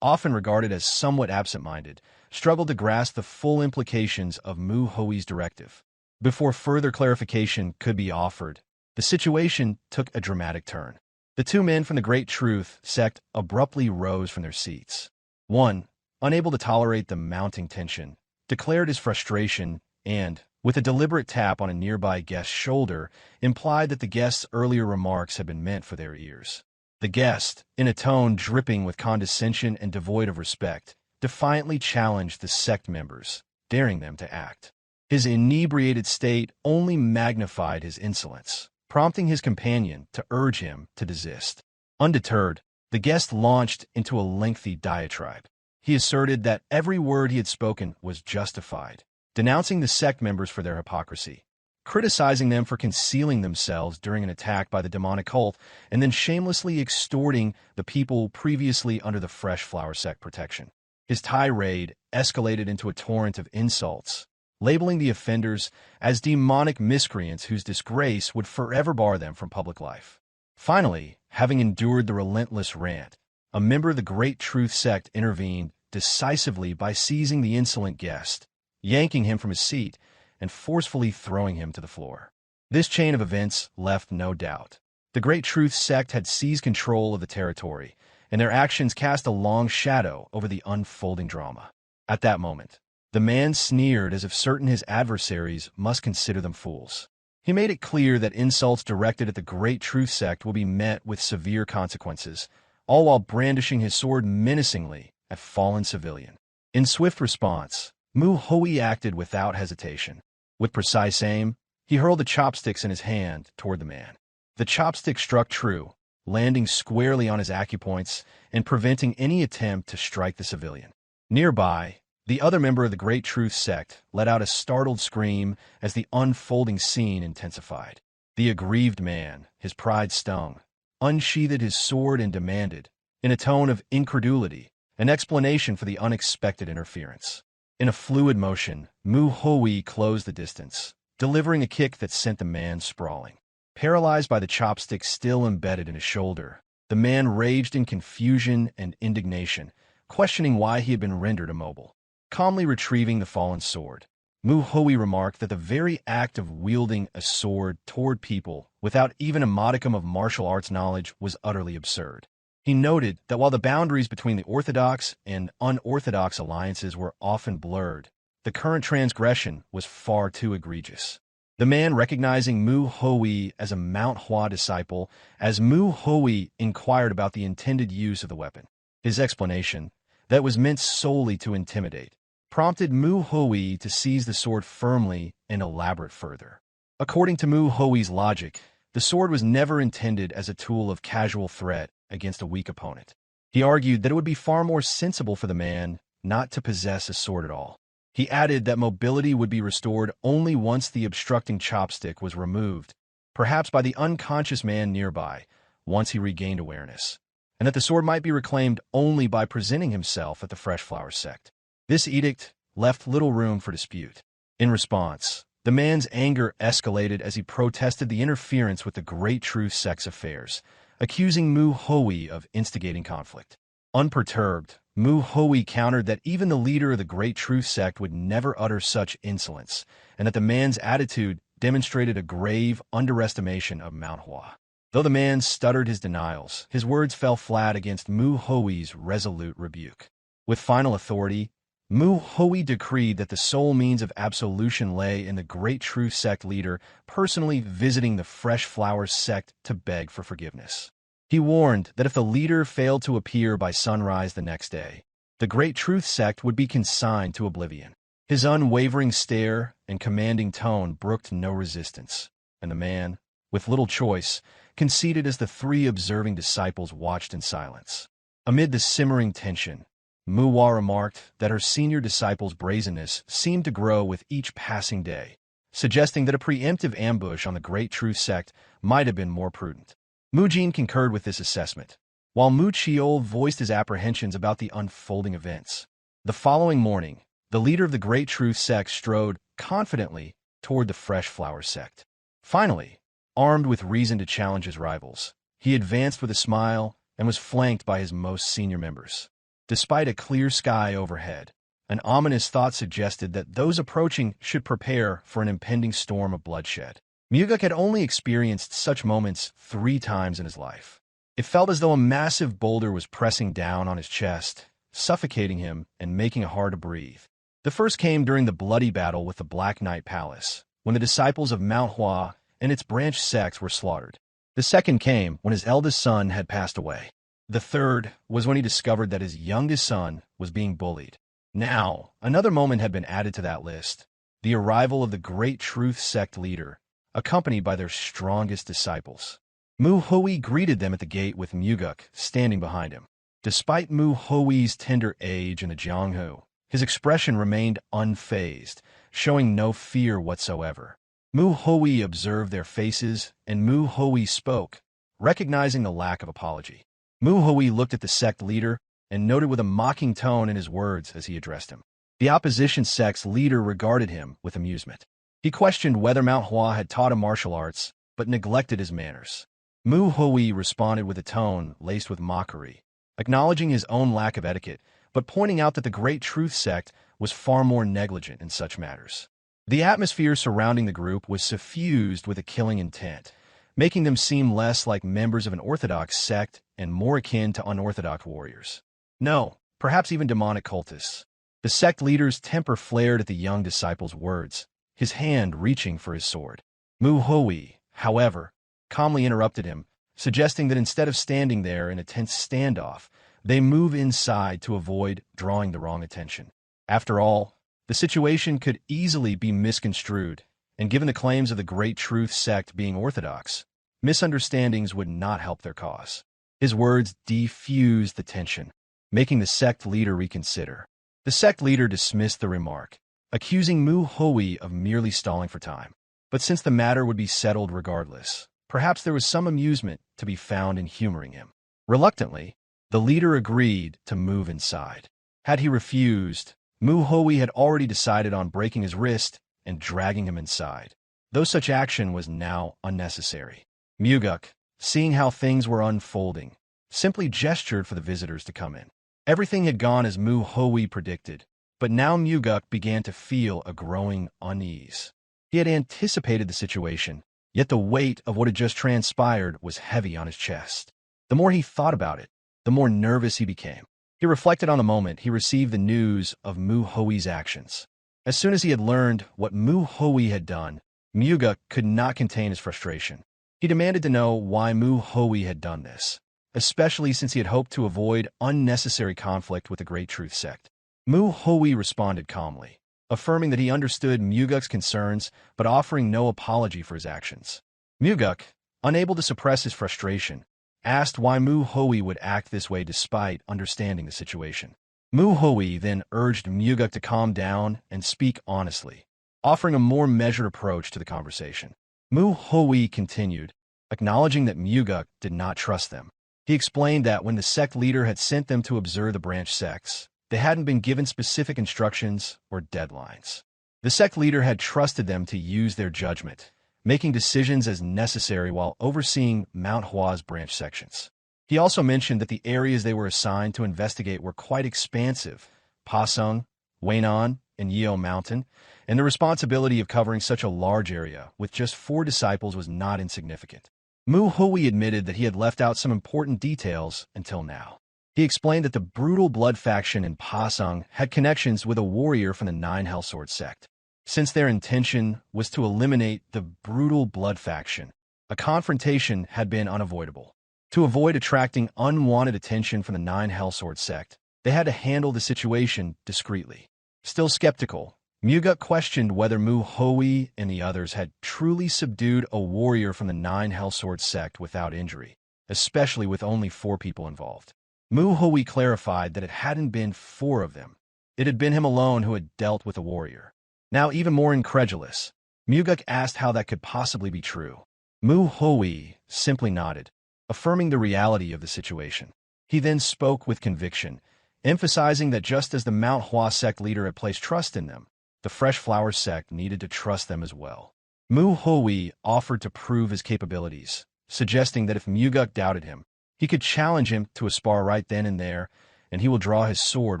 often regarded as somewhat absent-minded, struggled to grasp the full implications of Manhwa's directive. Before further clarification could be offered, the situation took a dramatic turn. The two men from the Great Truth Sect abruptly rose from their seats. One, unable to tolerate the mounting tension, declared his frustration and, with a deliberate tap on a nearby guest's shoulder, implied that the guest's earlier remarks had been meant for their ears. The guest, in a tone dripping with condescension and devoid of respect, defiantly challenged the sect members, daring them to act. His inebriated state only magnified his insolence, prompting his companion to urge him to desist. Undeterred, the guest launched into a lengthy diatribe. He asserted that every word he had spoken was justified, denouncing the sect members for their hypocrisy, criticizing them for concealing themselves during an attack by the demonic cult, and then shamelessly extorting the people previously under the Fresh Flower Sect protection. His tirade escalated into a torrent of insults, labeling the offenders as demonic miscreants whose disgrace would forever bar them from public life. Finally, having endured the relentless rant, a member of the Great Truth Sect intervened decisively by seizing the insolent guest, yanking him from his seat, and forcefully throwing him to the floor. This chain of events left no doubt. The Great Truth Sect had seized control of the territory, and their actions cast a long shadow over the unfolding drama. At that moment, the man sneered as if certain his adversaries must consider them fools. He made it clear that insults directed at the Great Truth Sect will be met with severe consequences, all while brandishing his sword menacingly at fallen civilian. In swift response, Manhwa acted without hesitation. With precise aim, he hurled the chopsticks in his hand toward the man. The chopstick struck true, landing squarely on his acupoints and preventing any attempt to strike the civilian. Nearby, the other member of the Great Truth Sect let out a startled scream as the unfolding scene intensified. The aggrieved man, his pride stung, unsheathed his sword and demanded, in a tone of incredulity, an explanation for the unexpected interference. In a fluid motion, Manhwa closed the distance, delivering a kick that sent the man sprawling. Paralyzed by the chopstick still embedded in his shoulder, the man raged in confusion and indignation, questioning why he had been rendered immobile. Calmly retrieving the fallen sword, Manhwa remarked that the very act of wielding a sword toward people without even a modicum of martial arts knowledge was utterly absurd. He noted that while the boundaries between the orthodox and unorthodox alliances were often blurred, the current transgression was far too egregious. The man, recognizing Manhwa as a manhua disciple, as Manhwa inquired about the intended use of the weapon. His explanation, that was meant solely to intimidate, prompted Manhwa to seize the sword firmly and elaborate further. According to Manhwa's logic, the sword was never intended as a tool of casual threat against a weak opponent. He argued that it would be far more sensible for the man not to possess a sword at all. He added that mobility would be restored only once the obstructing chopstick was removed, perhaps by the unconscious man nearby, once he regained awareness, and that the sword might be reclaimed only by presenting himself at the Fresh Flower Sect. This edict left little room for dispute. In response, the man's anger escalated as he protested the interference with the Great Truth Sect's affairs, accusing Manhwa of instigating conflict. Unperturbed, Manhwa countered that even the leader of the Great Truth Sect would never utter such insolence, and that the man's attitude demonstrated a grave underestimation of Manhwa. Though the man stuttered his denials, his words fell flat against Manhwa's resolute rebuke. With final authority, Manhwa decreed that the sole means of absolution lay in the Great Truth Sect leader personally visiting the Fresh Flower Sect to beg for forgiveness. He warned that if the leader failed to appear by sunrise the next day, the Great Truth Sect would be consigned to oblivion. His unwavering stare and commanding tone brooked no resistance, and the man, with little choice, conceded as the three observing disciples watched in silence. Amid the simmering tension, Manhwa remarked that her senior disciple's brazenness seemed to grow with each passing day, suggesting that a preemptive ambush on the Great Truth Sect might have been more prudent. Mujin concurred with this assessment, while Mu Chiol voiced his apprehensions about the unfolding events. The following morning, the leader of the Great Truth Sect strode confidently toward the Fresh Flower Sect. Finally, armed with reason to challenge his rivals, he advanced with a smile and was flanked by his most senior members. Despite a clear sky overhead, an ominous thought suggested that those approaching should prepare for an impending storm of bloodshed. Muguk had only experienced such moments 3 times in his life. It felt as though a massive boulder was pressing down on his chest, suffocating him and making it hard to breathe. The first came during the bloody battle with the Black Knight Palace, when the disciples of Manhwa and its branch sects were slaughtered. The second came when his eldest son had passed away. The third was when he discovered that his youngest son was being bullied. Now, another moment had been added to that list: the arrival of the Great Truth Sect leader, accompanied by their strongest disciples. Mu Hui greeted them at the gate with Muguk standing behind him. Despite Mu Hui's tender age in the Jianghu, his expression remained unfazed, showing no fear whatsoever. Mu Hui observed their faces, and Mu Hui spoke, recognizing the lack of apology. Mu Hui looked at the sect leader and noted with a mocking tone in his words as he addressed him. The opposition sect's leader regarded him with amusement. He questioned whether Manhwa had taught him martial arts, but neglected his manners. Mu Hui responded with a tone laced with mockery, acknowledging his own lack of etiquette, but pointing out that the Great Truth Sect was far more negligent in such matters. The atmosphere surrounding the group was suffused with a killing intent, making them seem less like members of an orthodox sect and more akin to unorthodox warriors. No, perhaps even demonic cultists. The sect leader's temper flared at the young disciple's words, his hand reaching for his sword. Mu Hui, however, calmly interrupted him, suggesting that instead of standing there in a tense standoff, they move inside to avoid drawing the wrong attention. After all, the situation could easily be misconstrued, and given the claims of the Great Truth Sect being orthodox, misunderstandings would not help their cause. His words defused the tension, making the sect leader reconsider. The sect leader dismissed the remark, accusing Mu Hui of merely stalling for time. But since the matter would be settled regardless, perhaps there was some amusement to be found in humoring him. Reluctantly, the leader agreed to move inside. Had he refused, Mu Hui had already decided on breaking his wrist and dragging him inside, though such action was now unnecessary. Muguk, seeing how things were unfolding, simply gestured for the visitors to come in. Everything had gone as Mu Hui predicted, but now Muguk began to feel a growing unease. He had anticipated the situation, yet the weight of what had just transpired was heavy on his chest. The more he thought about it, the more nervous he became. He reflected on the moment he received the news of Mu Hui's actions. As soon as he had learned what Mu Hui had done, Muguk could not contain his frustration. He demanded to know why Mu Hui had done this, especially since he had hoped to avoid unnecessary conflict with the Great Truth Sect. Mu Hui responded calmly, affirming that he understood Muguk's concerns but offering no apology for his actions. Muguk, unable to suppress his frustration, asked why Mu Hui would act this way despite understanding the situation. Mu Hui then urged Muguk to calm down and speak honestly, offering a more measured approach to the conversation. Mu Hui continued, acknowledging that Muguk did not trust them. He explained that when the sect leader had sent them to observe the branch sects, they hadn't been given specific instructions or deadlines. The sect leader had trusted them to use their judgment, making decisions as necessary while overseeing Mount Hua's branch sections. He also mentioned that the areas they were assigned to investigate were quite expansive: Pasung, Weinan, and Yeo Mountain, and the responsibility of covering such a large area with just 4 disciples was not insignificant. Mu Hui admitted that he had left out some important details until now. He explained that the brutal blood faction in Pasung had connections with a warrior from the 9 Hellsword sect. Since their intention was to eliminate the brutal blood faction, a confrontation had been unavoidable. To avoid attracting unwanted attention from the 9 Hellsword sect, they had to handle the situation discreetly. Still skeptical, Muguk questioned whether Mu Hui and the others had truly subdued a warrior from the 9 Hellsword sect without injury, especially with only 4 people involved. Mu Hui clarified that it hadn't been 4 of them. It had been him alone who had dealt with a warrior. Now even more incredulous, Muguk asked how that could possibly be true. Mu Hui simply nodded, affirming the reality of the situation. He then spoke with conviction, emphasizing that just as the Manhwa sect leader had placed trust in them, the Fresh Flower sect needed to trust them as well. Mu Hui offered to prove his capabilities, suggesting that if Muguk doubted him, he could challenge him to a spar right then and there, and he will draw his sword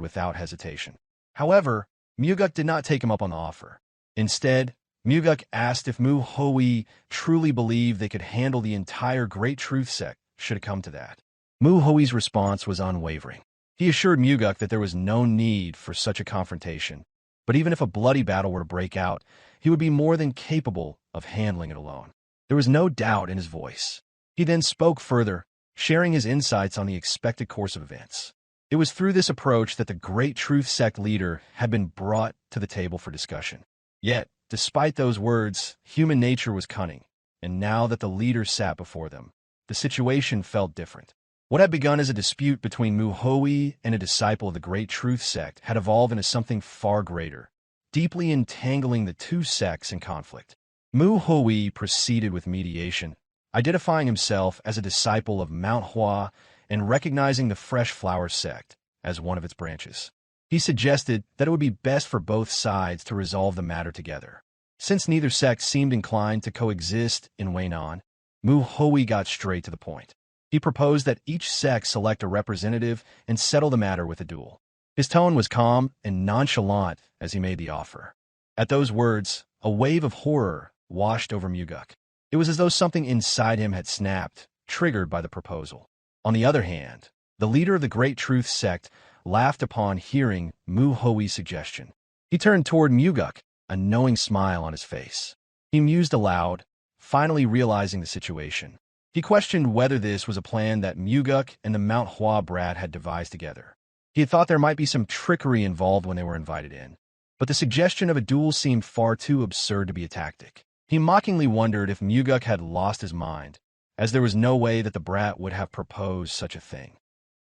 without hesitation. However, Muguk did not take him up on the offer. Instead, Muguk asked if Mu Hui truly believed they could handle the entire Great Truth sect should it come to that. Mu Hui's response was unwavering. He assured Muguk that there was no need for such a confrontation, but even if a bloody battle were to break out, he would be more than capable of handling it alone. There was no doubt in his voice. He then spoke further, sharing his insights on the expected course of events. It was through this approach that the Great Truth sect leader had been brought to the table for discussion. Yet, despite those words, human nature was cunning, and now that the leader sat before them, the situation felt different. What had begun as a dispute between Mu Hui and a disciple of the Great Truth sect had evolved into something far greater, deeply entangling the two sects in conflict. Mu Hui proceeded with mediation, identifying himself as a disciple of Manhwa and recognizing the Fresh Flower sect as one of its branches. He suggested that it would be best for both sides to resolve the matter together. Since neither sect seemed inclined to coexist in Weinan, Mu Hui got straight to the point. He proposed that each sect select a representative and settle the matter with a duel. His tone was calm and nonchalant as he made the offer. At those words, a wave of horror washed over Muguk. It was as though something inside him had snapped, triggered by the proposal. On the other hand, the leader of the Great Truth sect laughed upon hearing Mu Hui's suggestion. He turned toward Muguk, a knowing smile on his face. He mused aloud, finally realizing the situation. He questioned whether this was a plan that Muguk and the Manhwa brat had devised together. He had thought there might be some trickery involved when they were invited in, but the suggestion of a duel seemed far too absurd to be a tactic. He mockingly wondered if Muguk had lost his mind, as there was no way that the brat would have proposed such a thing.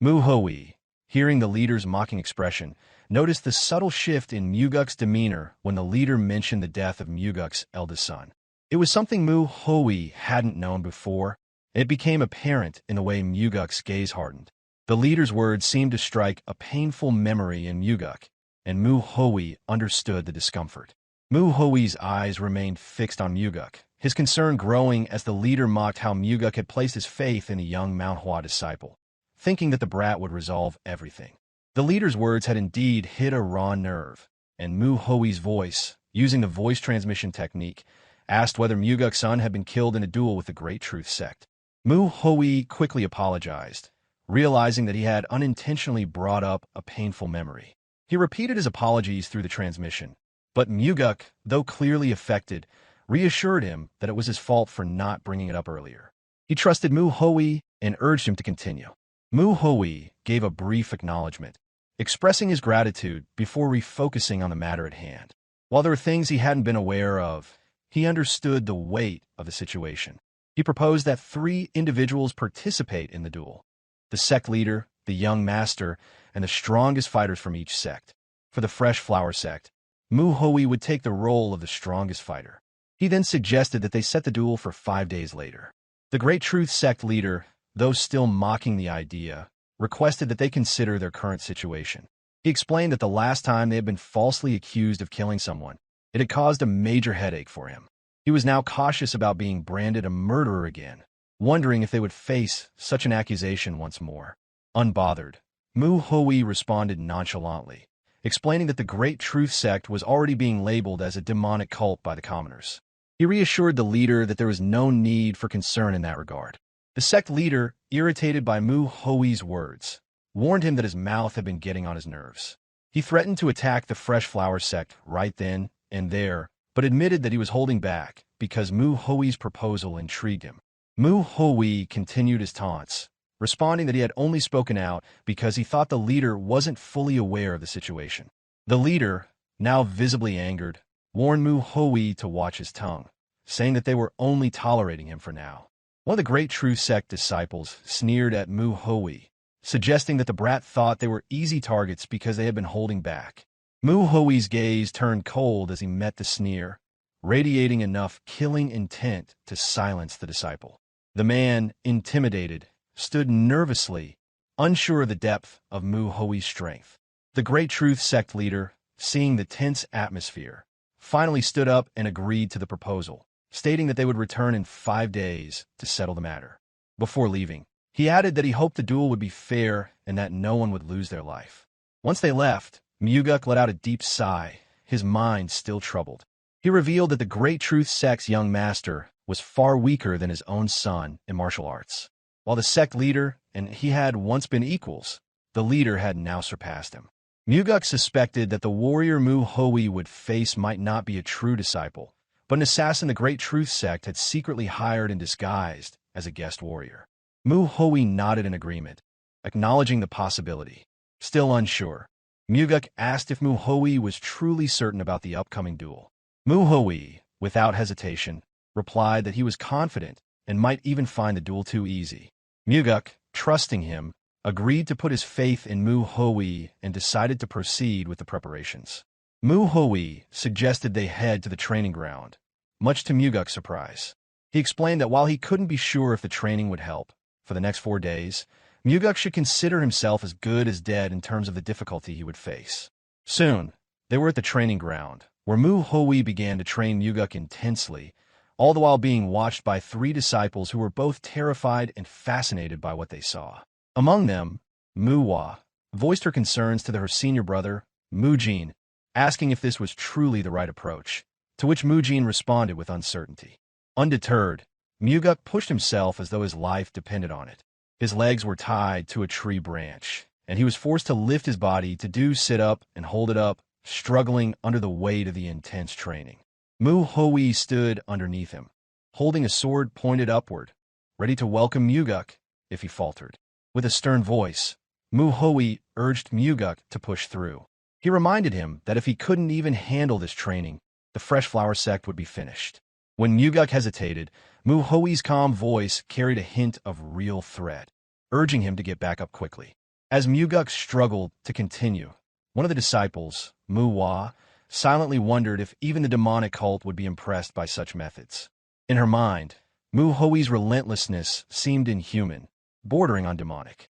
Mu Hui, hearing the leader's mocking expression, noticed the subtle shift in Muguk's demeanor when the leader mentioned the death of Muguk's eldest son. It was something Mu Hui hadn't known before. It became apparent in the way Muguk's gaze hardened. The leader's words seemed to strike a painful memory in Muguk, and Mu Hui understood the discomfort. Mu Hui's eyes remained fixed on Muguk, his concern growing as the leader mocked how Muguk had placed his faith in a young Manhwa disciple, thinking that the brat would resolve everything. The leader's words had indeed hit a raw nerve, and Mu Hui's voice, using the voice transmission technique, asked whether Muguk's son had been killed in a duel with the Great Truth sect. Mu Hui quickly apologized, realizing that he had unintentionally brought up a painful memory. He repeated his apologies through the transmission, but Muguk, though clearly affected, reassured him that it was his fault for not bringing it up earlier. He trusted Mu Hui and urged him to continue. Mu Hui gave a brief acknowledgement, expressing his gratitude before refocusing on the matter at hand. While there were things he hadn't been aware of, he understood the weight of the situation. He proposed that 3 individuals participate in the duel: the sect leader, the young master, and the strongest fighters from each sect. For the Fresh Flower sect, Mu Hui would take the role of the strongest fighter. He then suggested that they set the duel for 5 days later. The Great Truth sect leader, though still mocking the idea, requested that they consider their current situation. He explained that the last time they had been falsely accused of killing someone, it had caused a major headache for him. He was now cautious about being branded a murderer again, wondering if they would face such an accusation once more. Unbothered, Mu Hui responded nonchalantly, explaining that the Great Truth sect was already being labeled as a demonic cult by the commoners. He reassured the leader that there was no need for concern in that regard. The sect leader, irritated by Mu Hui's words, warned him that his mouth had been getting on his nerves. He threatened to attack the Fresh Flower sect right then and there, but admitted that he was holding back because Mu Hui's proposal intrigued him. Mu Hui continued his taunts, responding that he had only spoken out because he thought the leader wasn't fully aware of the situation. The leader, now visibly angered, warned Mu Hui to watch his tongue, saying that they were only tolerating him for now. One of the Great Truth sect disciples sneered at Mu Hui, suggesting that the brat thought they were easy targets because they had been holding back. Mu Hui's gaze turned cold as he met the sneer, radiating enough killing intent to silence the disciple. The man, intimidated, stood nervously, unsure of the depth of Mu Hoi's strength. The Great Truth Sect leader, seeing the tense atmosphere, finally stood up and agreed to the proposal, stating that they would return in 5 days to settle the matter. Before leaving, he added that he hoped the duel would be fair and that no one would lose their life. Once they left, Muguk let out a deep sigh, his mind still troubled. He revealed that the Great Truth Sect's young master was far weaker than his own son in martial arts. While the sect leader and he had once been equals, the leader had now surpassed him. Muguk suspected that the warrior Mu Hoi would face might not be a true disciple, but an assassin the Great Truth Sect had secretly hired and disguised as a guest warrior. Mu Hoi nodded in agreement, acknowledging the possibility. Still unsure, Muguk asked if Mu Hoi was truly certain about the upcoming duel. Mu Hoi, without hesitation, replied that he was confident and might even find the duel too easy. Muguk, trusting him, agreed to put his faith in Mu Hoi and decided to proceed with the preparations. Mu Hoi suggested they head to the training ground, much to Muguk's surprise. He explained that while he couldn't be sure if the training would help, for the next 4 days, Muguk should consider himself as good as dead in terms of the difficulty he would face. Soon, they were at the training ground, where Mu Hoi began to train Muguk intensely, all the while being watched by 3 disciples who were both terrified and fascinated by what they saw. Among them, Manhwa voiced her concerns to her senior brother, Mujin, asking if this was truly the right approach, to which Mujin responded with uncertainty. Undeterred, Muguk pushed himself as though his life depended on it. His legs were tied to a tree branch, and he was forced to lift his body to do sit-up and hold it up, struggling under the weight of the intense training. Mu Hoi stood underneath him, holding a sword pointed upward, ready to welcome Muguk if he faltered. With a stern voice, Mu Hoi urged Muguk to push through. He reminded him that if he couldn't even handle this training, the Fresh Flower Sect would be finished. When Muguk hesitated, Mu Hoi's calm voice carried a hint of real threat, urging him to get back up quickly. As Muguk struggled to continue, one of the disciples, Manhwa, silently wondered if even the demonic cult would be impressed by such methods. In her mind, Mu Hoi's relentlessness seemed inhuman, bordering on demonic.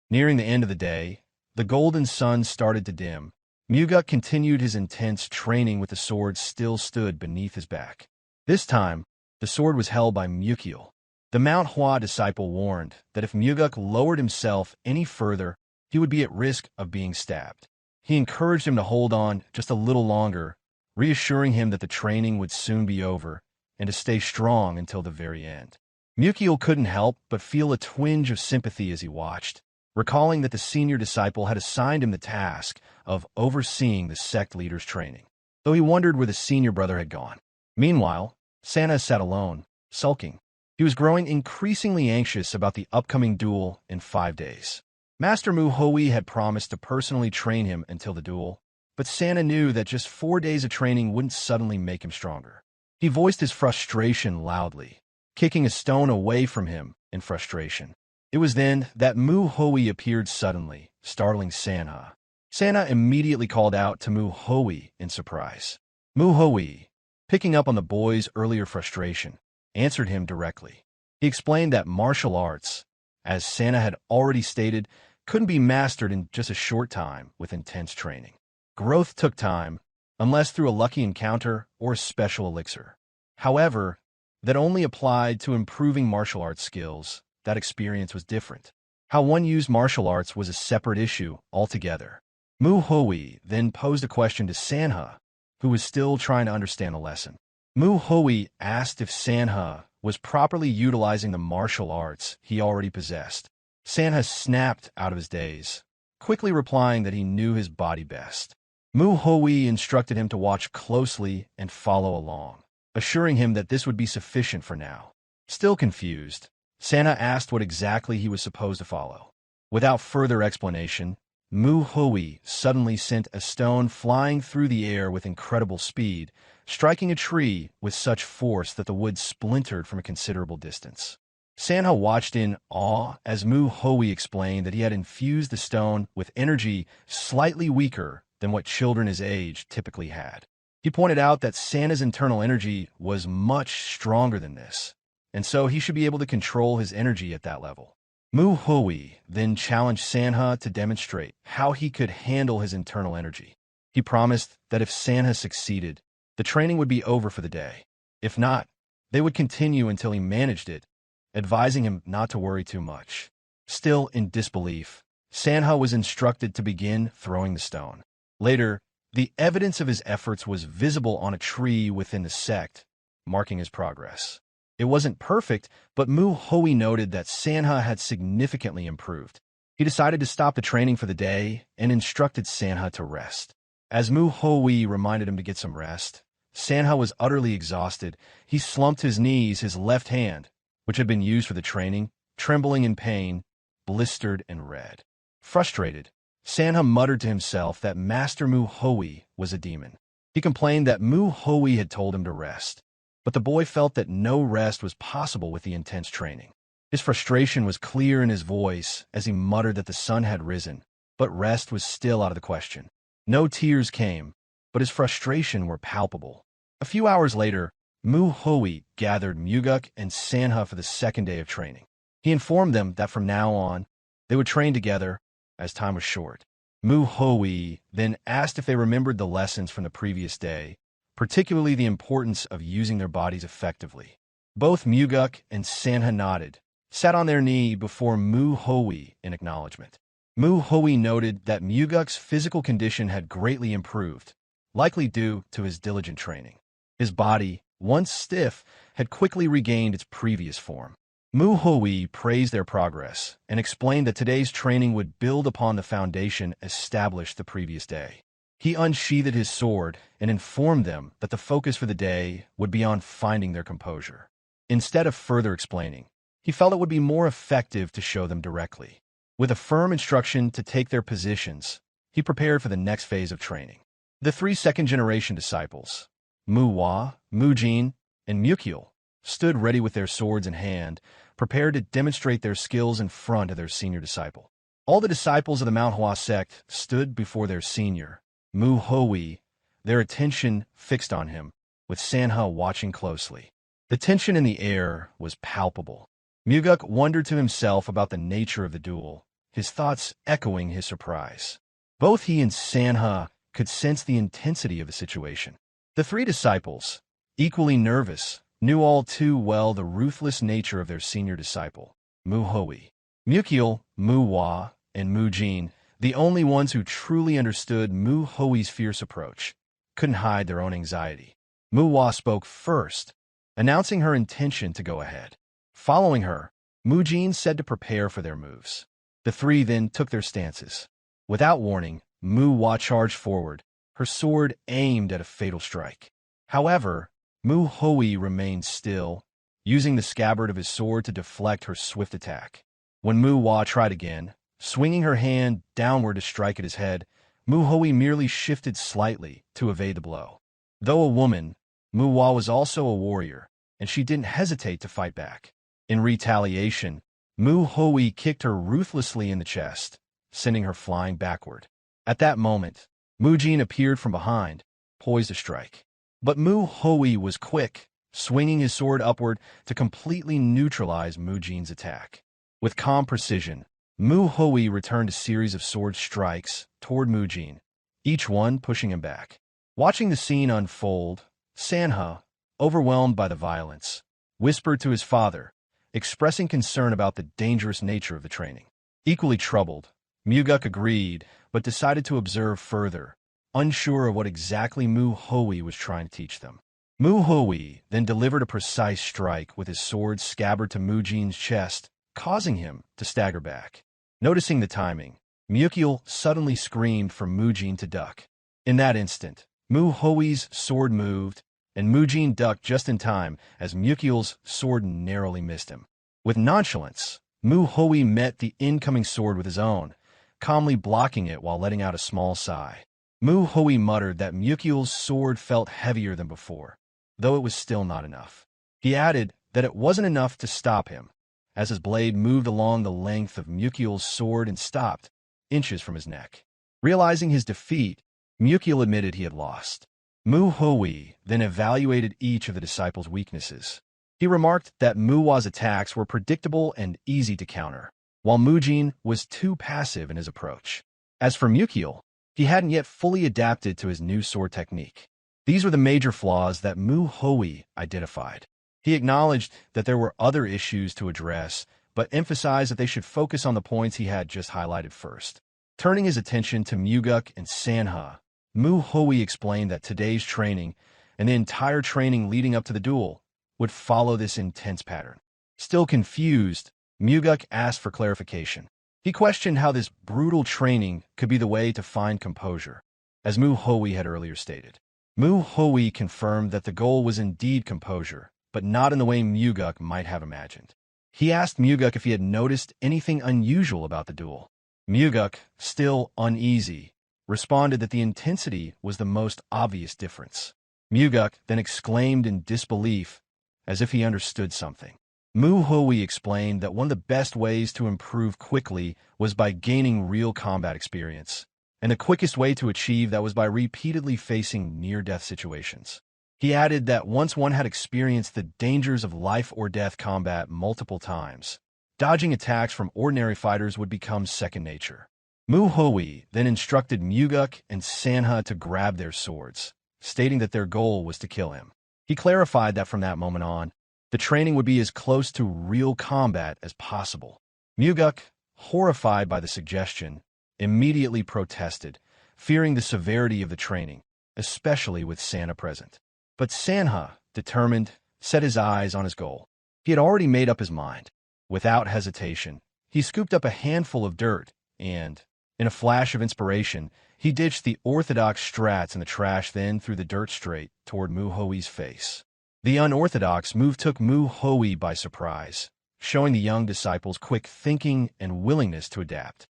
Nearing the end of the day, the golden sun started to dim. Muguk continued his intense training with the sword still stood beneath his back. This time, the sword was held by Mukil. The manhua disciple warned that if Muguk lowered himself any further, he would be at risk of being stabbed. He encouraged him to hold on just a little longer, reassuring him that the training would soon be over and to stay strong until the very end. Mukil couldn't help but feel a twinge of sympathy as he watched, recalling that the senior disciple had assigned him the task of overseeing the sect leader's training, though he wondered where the senior brother had gone. Meanwhile, Santa sat alone, sulking. He was growing increasingly anxious about the upcoming duel in 5 days. Master Mu Hoi had promised to personally train him until the duel, but Santa knew that just 4 days of training wouldn't suddenly make him stronger. He voiced his frustration loudly, kicking a stone away from him in frustration. It was then that Mu Hoi appeared suddenly, startling Sanha. Santa immediately called out to Mu Hoi in surprise. Mu Hoi, picking up on the boy's earlier frustration, answered him directly. He explained that martial arts, as Santa had already stated, couldn't be mastered in just a short time with intense training. Growth took time, unless through a lucky encounter or a special elixir. However, that only applied to improving martial arts skills. That experience was different. How one used martial arts was a separate issue altogether. Mu Hoi then posed a question to Sanha, who was still trying to understand the lesson. Mu Hoi asked if Sanha was properly utilizing the martial arts he already possessed. Sanha snapped out of his daze, quickly replying that he knew his body best. Mu Hoi instructed him to watch closely and follow along, assuring him that this would be sufficient for now. Still confused, Sanha asked what exactly he was supposed to follow. Without further explanation, Mu Hoi suddenly sent a stone flying through the air with incredible speed, striking a tree with such force that the wood splintered from a considerable distance. Sanha watched in awe as Mu Hoi explained that he had infused the stone with energy slightly weaker than what children his age typically had. He pointed out that Santa's internal energy was much stronger than this, and so he should be able to control his energy at that level. Mu Hui then challenged Sanha to demonstrate how he could handle his internal energy. He promised that if Sanha succeeded, the training would be over for the day. If not, they would continue until he managed it, advising him not to worry too much. Still in disbelief, Sanha was instructed to begin throwing the stone. Later, the evidence of his efforts was visible on a tree within the sect, marking his progress. It wasn't perfect, but Mu Hui noted that Sanha had significantly improved. He decided to stop the training for the day and instructed Sanha to rest. As Mu Hui reminded him to get some rest, Sanha was utterly exhausted. He slumped his knees, his left hand, which had been used for the training, trembling in pain, blistered and red. Frustrated, Sanha muttered to himself that Master Mu Hui was a demon. He complained that Mu Hui had told him to rest, but the boy felt that no rest was possible with the intense training. His frustration was clear in his voice as he muttered that the sun had risen, but rest was still out of the question. No tears came, but his frustration were palpable. A few hours later, Mu Hui gathered Muguk and Sanha for the second day of training. He informed them that from now on, they would train together, as time was short. Mu Hui then asked if they remembered the lessons from the previous day, particularly the importance of using their bodies effectively. Both Muguk and Sanha nodded, sat on their knee before Mu Hui in acknowledgement. Mu Hui noted that Muguk's physical condition had greatly improved, likely due to his diligent training. His body, once stiff, had quickly regained its previous form. Mu Hui praised their progress and explained that today's training would build upon the foundation established the previous day. He unsheathed his sword and informed them that the focus for the day would be on finding their composure. Instead of further explaining, he felt it would be more effective to show them directly. With a firm instruction to take their positions, he prepared for the next phase of training. The three second-generation disciples, Manhwa, Mujin, and Mukyil, stood ready with their swords in hand, prepared to demonstrate their skills in front of their senior disciple. All the disciples of the Manhwa sect stood before their senior, Mu Hui, their attention fixed on him, with Sanha watching closely. The tension in the air was palpable. Muguk wondered to himself about the nature of the duel, his thoughts echoing his surprise. Both he and Sanha could sense the intensity of the situation. The three disciples, equally nervous, knew all too well the ruthless nature of their senior disciple, Mu Hui. Mukyil, Manhwa, and Mujin, the only ones who truly understood Mu Hui's fierce approach, couldn't hide their own anxiety. Manhwa spoke first, announcing her intention to go ahead. Following her, Mujin said to prepare for their moves. The three then took their stances. Without warning, Manhwa charged forward, her sword aimed at a fatal strike. However, Mu Hui remained still, using the scabbard of his sword to deflect her swift attack. When Manhwa tried again, swinging her hand downward to strike at his head, Mu Hui merely shifted slightly to evade the blow. Though a woman, Manhwa was also a warrior, and she didn't hesitate to fight back. In retaliation, Mu Hui kicked her ruthlessly in the chest, sending her flying backward. At that moment, Mujin appeared from behind, poised to strike. But Mu Hui was quick, swinging his sword upward to completely neutralize Mujin's attack. With calm precision, Mu Hui returned a series of sword strikes toward Mujin, each one pushing him back. Watching the scene unfold, Sanha, overwhelmed by the violence, whispered to his father, expressing concern about the dangerous nature of the training. Equally troubled, Muguk agreed, but decided to observe further, unsure of what exactly Mu Hui was trying to teach them. Mu Hui then delivered a precise strike with his sword scabbard to Mujin's chest, causing him to stagger back. Noticing the timing, Mukyil suddenly screamed for Mujin to duck. In that instant, Mu Hui's sword moved, and Mujin ducked just in time as Mukyil's sword narrowly missed him. With nonchalance, Mu Hui met the incoming sword with his own, calmly blocking it while letting out a small sigh. Mu Hui muttered that Mukyil's sword felt heavier than before, though it was still not enough. He added that it wasn't enough to stop him, as his blade moved along the length of Mukyil's sword and stopped, inches from his neck. Realizing his defeat, Mukyil admitted he had lost. Mu Hui then evaluated each of the disciples' weaknesses. He remarked that Manhwa's attacks were predictable and easy to counter. while Mujin was too passive in his approach. As for Mukiel, he hadn't yet fully adapted to his new sword technique. These were the major flaws that Mu Hui identified. He acknowledged that there were other issues to address, but emphasized that they should focus on the points he had just highlighted first. Turning his attention to Muguk and Manhwa, Mu Hui explained that today's training, and the entire training leading up to the duel, would follow this intense pattern. Still confused, Muguk asked for clarification. He questioned how this brutal training could be the way to find composure, as Mu Hui had earlier stated. Mu Hui confirmed that the goal was indeed composure, but not in the way Muguk might have imagined. He asked Muguk if he had noticed anything unusual about the duel. Muguk, still uneasy, responded that the intensity was the most obvious difference. Muguk then exclaimed in disbelief, as if he understood something. Mu Hui explained that one of the best ways to improve quickly was by gaining real combat experience, and the quickest way to achieve that was by repeatedly facing near-death situations. He added that once one had experienced the dangers of life-or-death combat multiple times, dodging attacks from ordinary fighters would become second nature. Mu Hui then instructed Muguk and Manhwa to grab their swords, stating that their goal was to kill him. He clarified that from that moment on, the training would be as close to real combat as possible. Muguk, horrified by the suggestion, immediately protested, fearing the severity of the training, especially with Manhwa present. But Manhwa, determined, set his eyes on his goal. He had already made up his mind. Without hesitation, he scooped up a handful of dirt and, in a flash of inspiration, he ditched the orthodox strats in the trash, then threw the dirt straight toward Mu Hui's face. The unorthodox move took Mu Hui by surprise, showing the young disciple's quick thinking and willingness to adapt.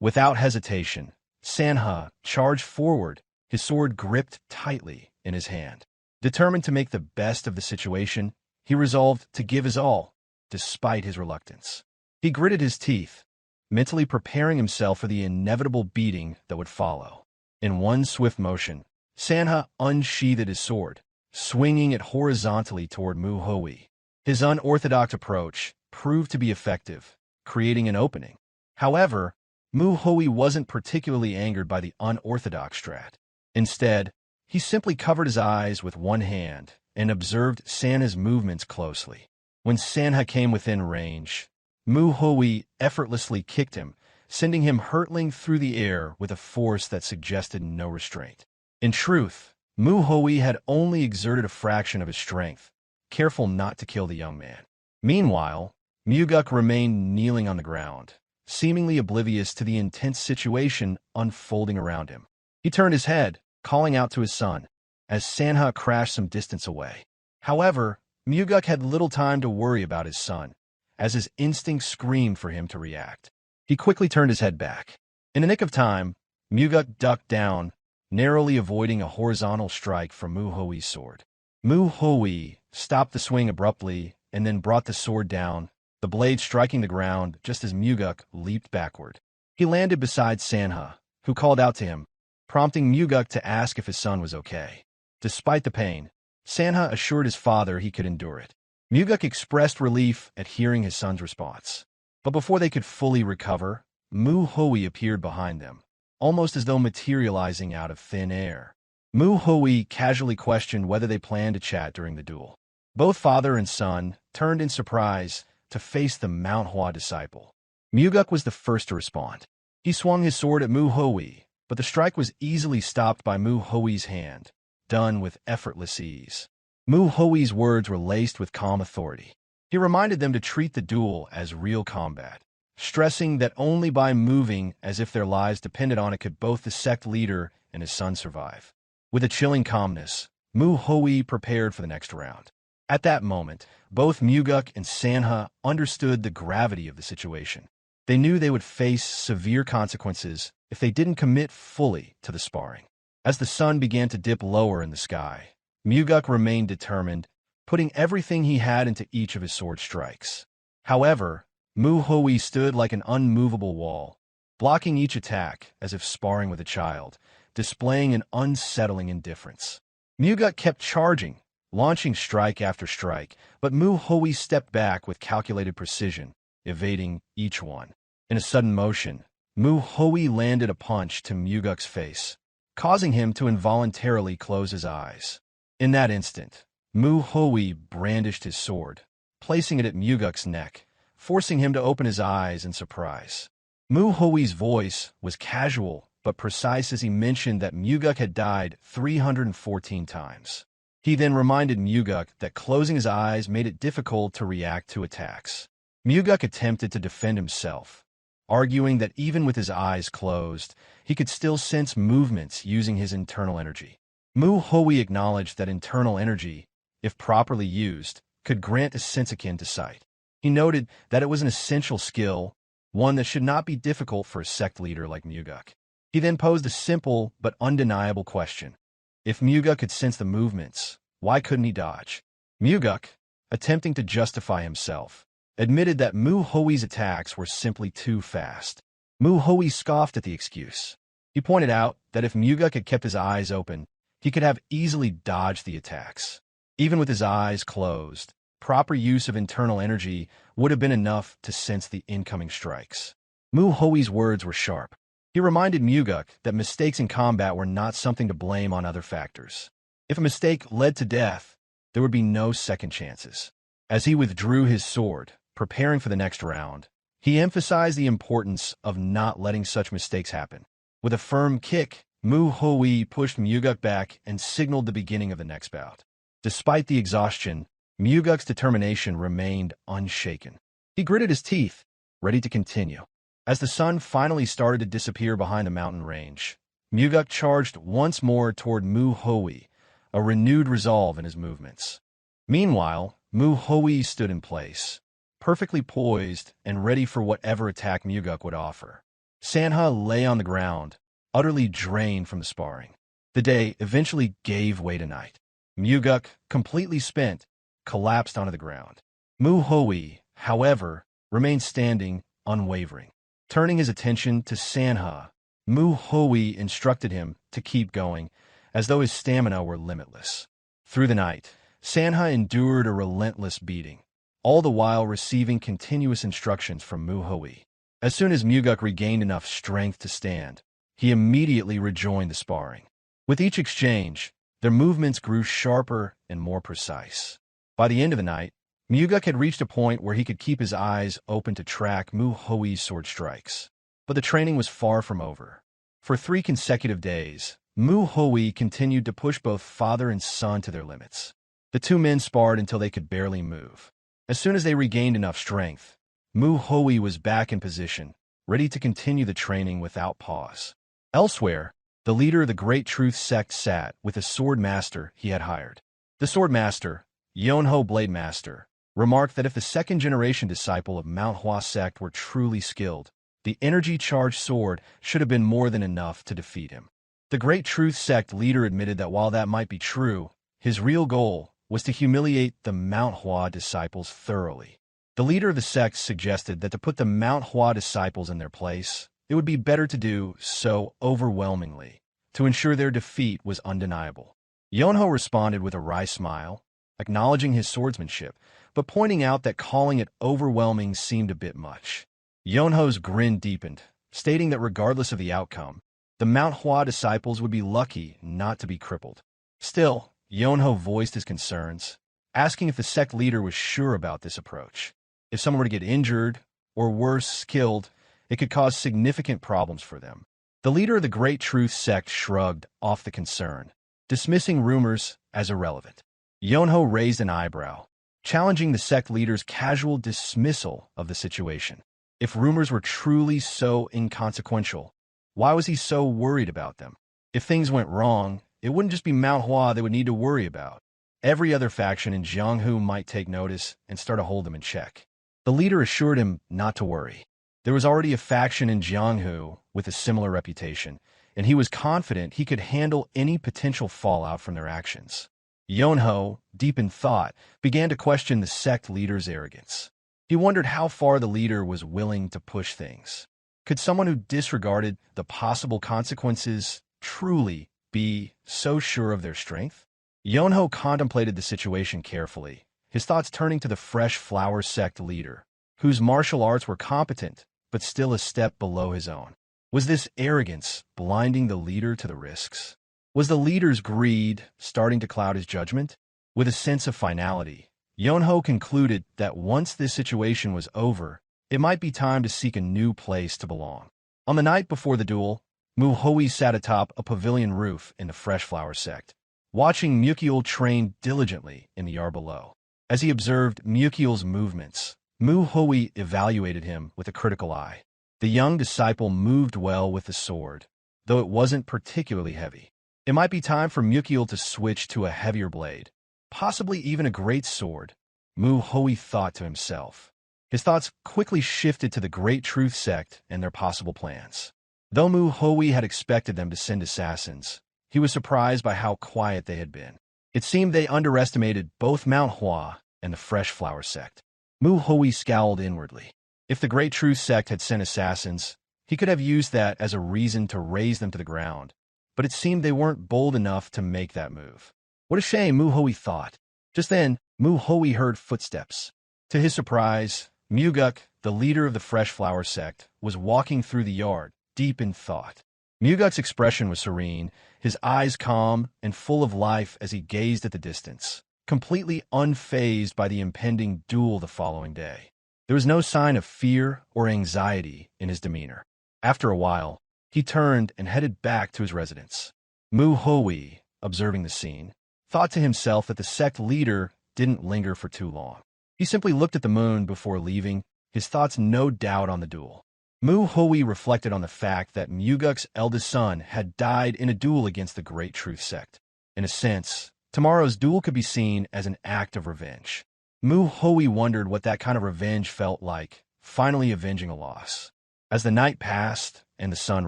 Without hesitation, Manhwa charged forward, his sword gripped tightly in his hand. Determined to make the best of the situation, he resolved to give his all, despite his reluctance. He gritted his teeth, mentally preparing himself for the inevitable beating that would follow. In one swift motion, Manhwa unsheathed his sword, swinging it horizontally toward Mu Hui. His unorthodox approach proved to be effective, creating an opening. However, Mu Hui wasn't particularly angered by the unorthodox strat. Instead, he simply covered his eyes with one hand and observed Manhwa's movements closely. When Manhwa came within range, Mu Hui effortlessly kicked him, sending him hurtling through the air with a force that suggested no restraint. In truth, Mu Hui had only exerted a fraction of his strength, careful not to kill the young man. Meanwhile, Muguk remained kneeling on the ground, seemingly oblivious to the intense situation unfolding around him. He turned his head, calling out to his son, as Manhwa crashed some distance away. However, Muguk had little time to worry about his son, as his instinct screamed for him to react. He quickly turned his head back. In the nick of time, Muguk ducked down, narrowly avoiding a horizontal strike from Mu Hui's sword. Mu Hui stopped the swing abruptly and then brought the sword down, the blade striking the ground just as Muguk leaped backward. He landed beside Manhwa, who called out to him, prompting Muguk to ask if his son was okay. Despite the pain, Manhwa assured his father he could endure it. Muguk expressed relief at hearing his son's response. But before they could fully recover, Mu Hui appeared behind them, almost as though materializing out of thin air. Mu Hui casually questioned whether they planned to chat during the duel. Both father and son turned in surprise to face the manhua disciple. Muguk was the first to respond. He swung his sword at Mu Hui, but the strike was easily stopped by Mu Hui's hand, done with effortless ease. Mu Hui's words were laced with calm authority. He reminded them to treat the duel as real combat, stressing that only by moving as if their lives depended on it could both the sect leader and his son survive. With a chilling calmness, Mu Hui prepared for the next round. At that moment, both Muguk and Manhwa understood the gravity of the situation. They knew they would face severe consequences if they didn't commit fully to the sparring. As the sun began to dip lower in the sky, Muguk remained determined, putting everything he had into each of his sword strikes. However, Mu Hui stood like an unmovable wall, blocking each attack as if sparring with a child, displaying an unsettling indifference. Muguk kept charging, launching strike after strike, but Mu Hui stepped back with calculated precision, evading each one. In a sudden motion, Mu Hui landed a punch to Muguk's face, causing him to involuntarily close his eyes. In that instant, Mu Hui brandished his sword, placing it at Muguk's neck, forcing him to open his eyes in surprise. Mu Hui's voice was casual but precise as he mentioned that Muguk had died 314 times. He then reminded Muguk that closing his eyes made it difficult to react to attacks. Muguk attempted to defend himself, arguing that even with his eyes closed, he could still sense movements using his internal energy. Mu Hui acknowledged that internal energy, if properly used, could grant a sense akin to sight. He noted that it was an essential skill, one that should not be difficult for a sect leader like Muguk. He then posed a simple but undeniable question. If Muguk could sense the movements, why couldn't he dodge? Muguk, attempting to justify himself, admitted that Mu Hui's attacks were simply too fast. Mu Hui scoffed at the excuse. He pointed out that if Muguk had kept his eyes open, he could have easily dodged the attacks. Even with his eyes closed, proper use of internal energy would have been enough to sense the incoming strikes. Mu Hui's words were sharp. He reminded Muguk that mistakes in combat were not something to blame on other factors. If a mistake led to death, there would be no second chances. As he withdrew his sword, preparing for the next round, he emphasized the importance of not letting such mistakes happen. With a firm kick, Mu Hui pushed Muguk back and signaled the beginning of the next bout. Despite the exhaustion, Muguk's determination remained unshaken. He gritted his teeth, ready to continue. As the sun finally started to disappear behind the mountain range, Muguk charged once more toward Mu Hui, a renewed resolve in his movements. Meanwhile, Mu Hui stood in place, perfectly poised and ready for whatever attack Muguk would offer. Manhua lay on the ground, utterly drained from the sparring. The day eventually gave way to night. Muguk, completely spent, collapsed onto the ground. Mu Hui, however, remained standing, unwavering. Turning his attention to Manhua, Mu Hui instructed him to keep going, as though his stamina were limitless. Through the night, Manhua endured a relentless beating, all the while receiving continuous instructions from Mu Hui. As soon as Muguk regained enough strength to stand, he immediately rejoined the sparring. With each exchange, their movements grew sharper and more precise. By the end of the night, Muguk had reached a point where he could keep his eyes open to track Mu Hui's sword strikes. But the training was far from over. For 3 consecutive days, Mu Hui continued to push both father and son to their limits. The two men sparred until they could barely move. As soon as they regained enough strength, Mu Hui was back in position, ready to continue the training without pause. Elsewhere, the leader of the Great Truth Sect sat with a sword master he had hired. The sword master, Yonho Blade Master, remarked that if the second-generation disciple of Manhwa Sect were truly skilled, the energy-charged sword should have been more than enough to defeat him. The Great Truth Sect leader admitted that while that might be true, his real goal was to humiliate the Manhwa disciples thoroughly. The leader of the sect suggested that to put the Manhwa disciples in their place, it would be better to do so overwhelmingly, to ensure their defeat was undeniable. Yonho responded with a wry smile, acknowledging his swordsmanship, but pointing out that calling it overwhelming seemed a bit much. Yonho's grin deepened, stating that regardless of the outcome, the Manhwa disciples would be lucky not to be crippled. Still, Yonho voiced his concerns, asking if the sect leader was sure about this approach. If someone were to get injured, or worse, killed, it could cause significant problems for them. The leader of the Great Truth Sect shrugged off the concern, dismissing rumors as irrelevant. Yonho raised an eyebrow, challenging the sect leader's casual dismissal of the situation. If rumors were truly so inconsequential, why was he so worried about them? If things went wrong, it wouldn't just be Manhwa they would need to worry about. Every other faction in Jianghu might take notice and start to hold them in check. The leader assured him not to worry. There was already a faction in Jianghu with a similar reputation, and he was confident he could handle any potential fallout from their actions. Yonho, deep in thought, began to question the sect leader's arrogance. He wondered how far the leader was willing to push things. Could someone who disregarded the possible consequences truly be so sure of their strength? Yonho contemplated the situation carefully, his thoughts turning to the Fresh Flower sect leader, whose martial arts were competent, but still a step below his own. Was this arrogance blinding the leader to the risks? Was the leader's greed starting to cloud his judgment? With a sense of finality, Yonho concluded that once this situation was over, it might be time to seek a new place to belong. On the night before the duel, Muhoi sat atop a pavilion roof in the Fresh Flower Sect, watching Mukiel train diligently in the yard below. As he observed Mukiel's movements, Muhoi evaluated him with a critical eye. The young disciple moved well with the sword, though it wasn't particularly heavy. It might be time for Mukiel to switch to a heavier blade, possibly even a great sword, Muhoi thought to himself. His thoughts quickly shifted to the Great Truth Sect and their possible plans. Though Muhoi had expected them to send assassins, he was surprised by how quiet they had been. It seemed they underestimated both Manhwa and the Fresh Flower Sect. Muhoi scowled inwardly. If the Great Truth Sect had sent assassins, he could have used that as a reason to raze them to the ground, but it seemed they weren't bold enough to make that move. What a shame, Muhoi thought. Just then, Muhoi heard footsteps. To his surprise, Muguk, the leader of the Fresh Flower Sect, was walking through the yard, deep in thought. Muguk's expression was serene, his eyes calm and full of life as he gazed at the distance, completely unfazed by the impending duel the following day. There was no sign of fear or anxiety in his demeanor. After a while, he turned and headed back to his residence. Muhoi, observing the scene, thought to himself that the sect leader didn't linger for too long. He simply looked at the moon before leaving, his thoughts no doubt on the duel. Muhoi reflected on the fact that Muguk's eldest son had died in a duel against the Great Truth Sect. In a sense, tomorrow's duel could be seen as an act of revenge. Muhoi wondered what that kind of revenge felt like, finally avenging a loss. As the night passed and the sun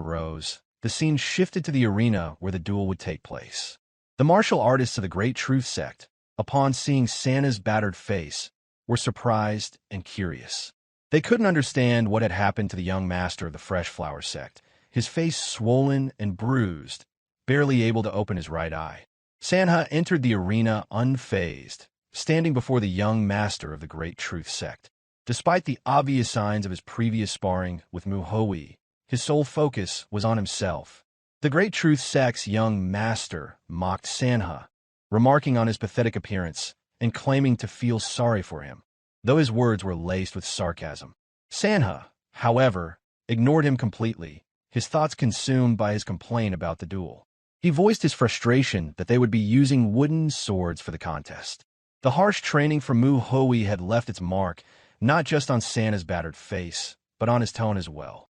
rose, the scene shifted to the arena where the duel would take place. The martial artists of the Great Truth Sect, upon seeing Santa's battered face, were surprised and curious. They couldn't understand what had happened to the young master of the Fresh Flower Sect, his face swollen and bruised, barely able to open his right eye. Sanha entered the arena unfazed, standing before the young master of the Great Truth Sect. Despite the obvious signs of his previous sparring with Muhoi, his sole focus was on himself. The Great Truth Sect's young master mocked Sanha, remarking on his pathetic appearance and claiming to feel sorry for him, though his words were laced with sarcasm. Sanha, however, ignored him completely, his thoughts consumed by his complaint about the duel. He voiced his frustration that they would be using wooden swords for the contest. The harsh training from Muhoi had left its mark, not just on Santa's battered face, but on his tone as well.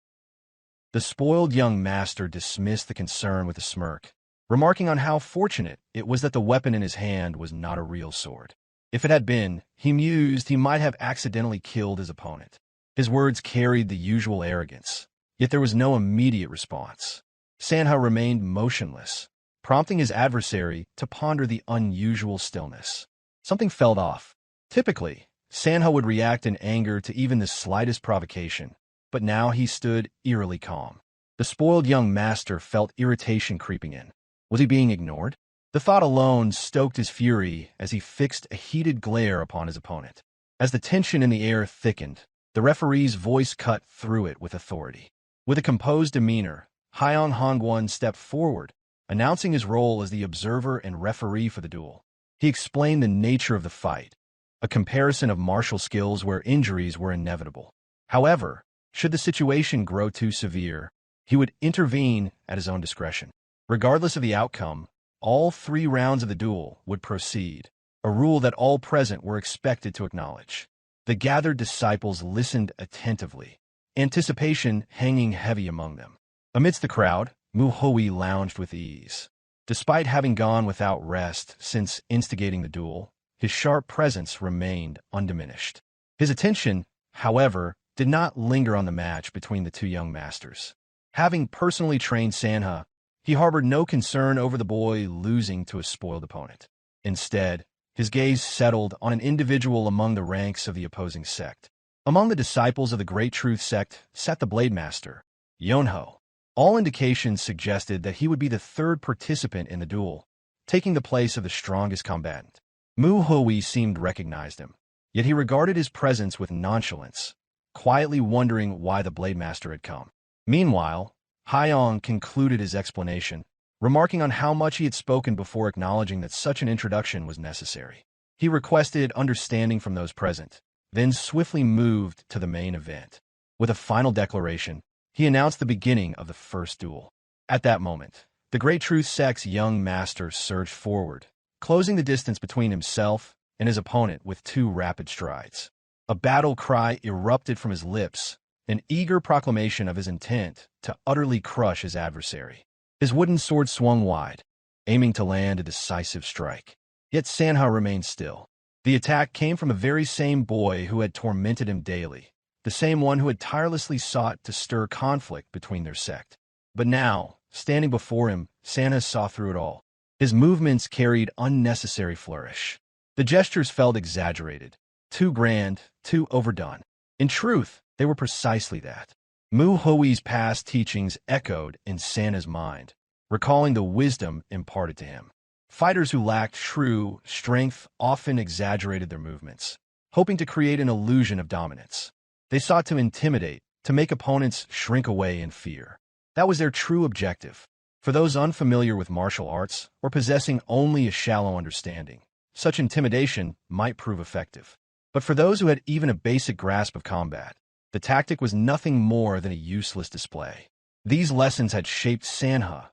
The spoiled young master dismissed the concern with a smirk, remarking on how fortunate it was that the weapon in his hand was not a real sword. If it had been, he mused, he might have accidentally killed his opponent. His words carried the usual arrogance, yet there was no immediate response. Sanha remained motionless, prompting his adversary to ponder the unusual stillness. Something felt off. Typically, Sanha would react in anger to even the slightest provocation, but now he stood eerily calm. The spoiled young master felt irritation creeping in. Was he being ignored? The thought alone stoked his fury as he fixed a heated glare upon his opponent. As the tension in the air thickened, the referee's voice cut through it with authority. With a composed demeanor, Hyong Hongwon stepped forward, announcing his role as the observer and referee for the duel. He explained the nature of the fight, a comparison of martial skills where injuries were inevitable. However, should the situation grow too severe, he would intervene at his own discretion. Regardless of the outcome, all 3 rounds of the duel would proceed, a rule that all present were expected to acknowledge. The gathered disciples listened attentively, anticipation hanging heavy among them. Amidst the crowd, Muhoi lounged with ease. Despite having gone without rest since instigating the duel, his sharp presence remained undiminished. His attention, however, did not linger on the match between the 2 young masters. Having personally trained Sanha, he harbored no concern over the boy losing to a spoiled opponent. Instead, his gaze settled on an individual among the ranks of the opposing sect. Among the disciples of the Great Truth Sect sat the Blade Master, Yonho. All indications suggested that he would be the 3rd participant in the duel, taking the place of the strongest combatant. Muhoi seemed recognized him, yet he regarded his presence with nonchalance, quietly wondering why the Blade Master had come. Meanwhile, Hyong concluded his explanation, remarking on how much he had spoken before acknowledging that such an introduction was necessary. He requested understanding from those present, then swiftly moved to the main event. With a final declaration, he announced the beginning of the first duel. At that moment, the Great Truth Sect's young master surged forward, closing the distance between himself and his opponent with 2 rapid strides. A battle cry erupted from his lips, an eager proclamation of his intent to utterly crush his adversary. His wooden sword swung wide, aiming to land a decisive strike. Yet Manhwa remained still. The attack came from the very same boy who had tormented him daily, the same one who had tirelessly sought to stir conflict between their sect. But now, standing before him, Manhwa saw through it all. His movements carried unnecessary flourish. The gestures felt exaggerated, too grand, too overdone. In truth, they were precisely that. Mu Hui's past teachings echoed in Manhwa's mind, recalling the wisdom imparted to him. Fighters who lacked true strength often exaggerated their movements, hoping to create an illusion of dominance. They sought to intimidate, to make opponents shrink away in fear. That was their true objective. For those unfamiliar with martial arts or possessing only a shallow understanding, such intimidation might prove effective. But for those who had even a basic grasp of combat, the tactic was nothing more than a useless display. These lessons had shaped Manhwa,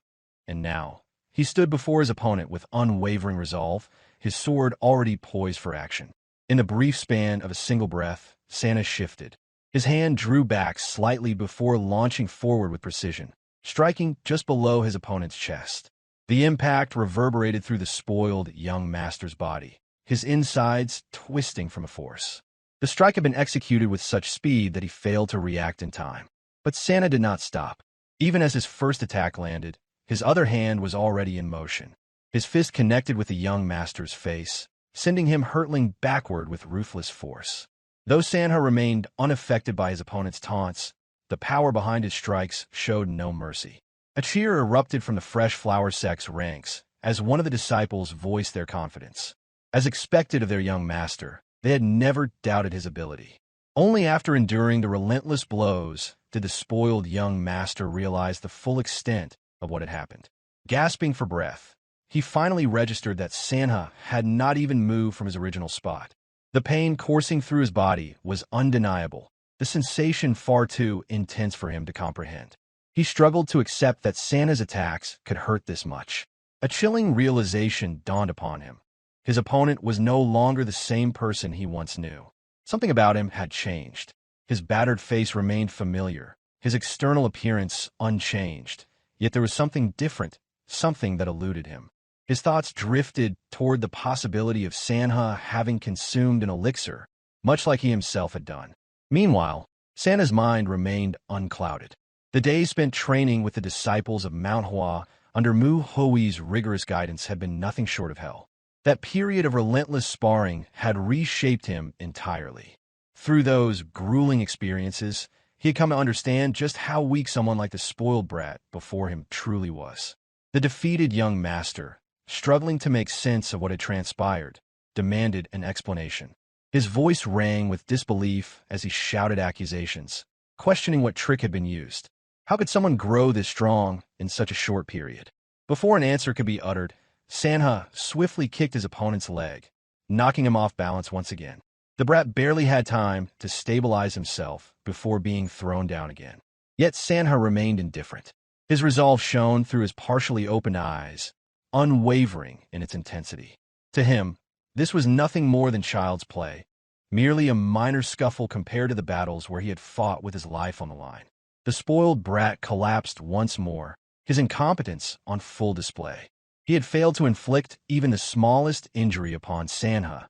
and now he stood before his opponent with unwavering resolve, his sword already poised for action. In the brief span of a single breath, Manhwa shifted. His hand drew back slightly before launching forward with precision, striking just below his opponent's chest. The impact reverberated through the spoiled young master's body, his insides twisting from a force. The strike had been executed with such speed that he failed to react in time. But Manhwa did not stop. Even as his first attack landed, his other hand was already in motion. His fist connected with the young master's face, sending him hurtling backward with ruthless force. Though Manhwa remained unaffected by his opponent's taunts, the power behind his strikes showed no mercy. A cheer erupted from the Fresh Flower Sect's ranks as one of the disciples voiced their confidence. As expected of their young master, they had never doubted his ability. Only after enduring the relentless blows did the spoiled young master realize the full extent of what had happened. Gasping for breath, he finally registered that Manhwa had not even moved from his original spot. The pain coursing through his body was undeniable, the sensation far too intense for him to comprehend. He struggled to accept that Manhwa's attacks could hurt this much. A chilling realization dawned upon him. His opponent was no longer the same person he once knew. Something about him had changed. His battered face remained familiar, his external appearance unchanged. Yet there was something different, something that eluded him. His thoughts drifted toward the possibility of Manhwa having consumed an elixir, much like he himself had done. Meanwhile, Manhwa's mind remained unclouded. The days spent training with the disciples of Manhwa under Mu Hui's rigorous guidance had been nothing short of hell. That period of relentless sparring had reshaped him entirely. Through those grueling experiences, he had come to understand just how weak someone like the spoiled brat before him truly was. The defeated young master, struggling to make sense of what had transpired, demanded an explanation. His voice rang with disbelief as he shouted accusations, questioning what trick had been used. How could someone grow this strong in such a short period? Before an answer could be uttered, Manhwa swiftly kicked his opponent's leg, knocking him off balance once again. The brat barely had time to stabilize himself before being thrown down again. Yet Manhwa remained indifferent. His resolve shone through his partially opened eyes, unwavering in its intensity. To him, this was nothing more than child's play, merely a minor scuffle compared to the battles where he had fought with his life on the line. The spoiled brat collapsed once more, his incompetence on full display. He had failed to inflict even the smallest injury upon Manhwa,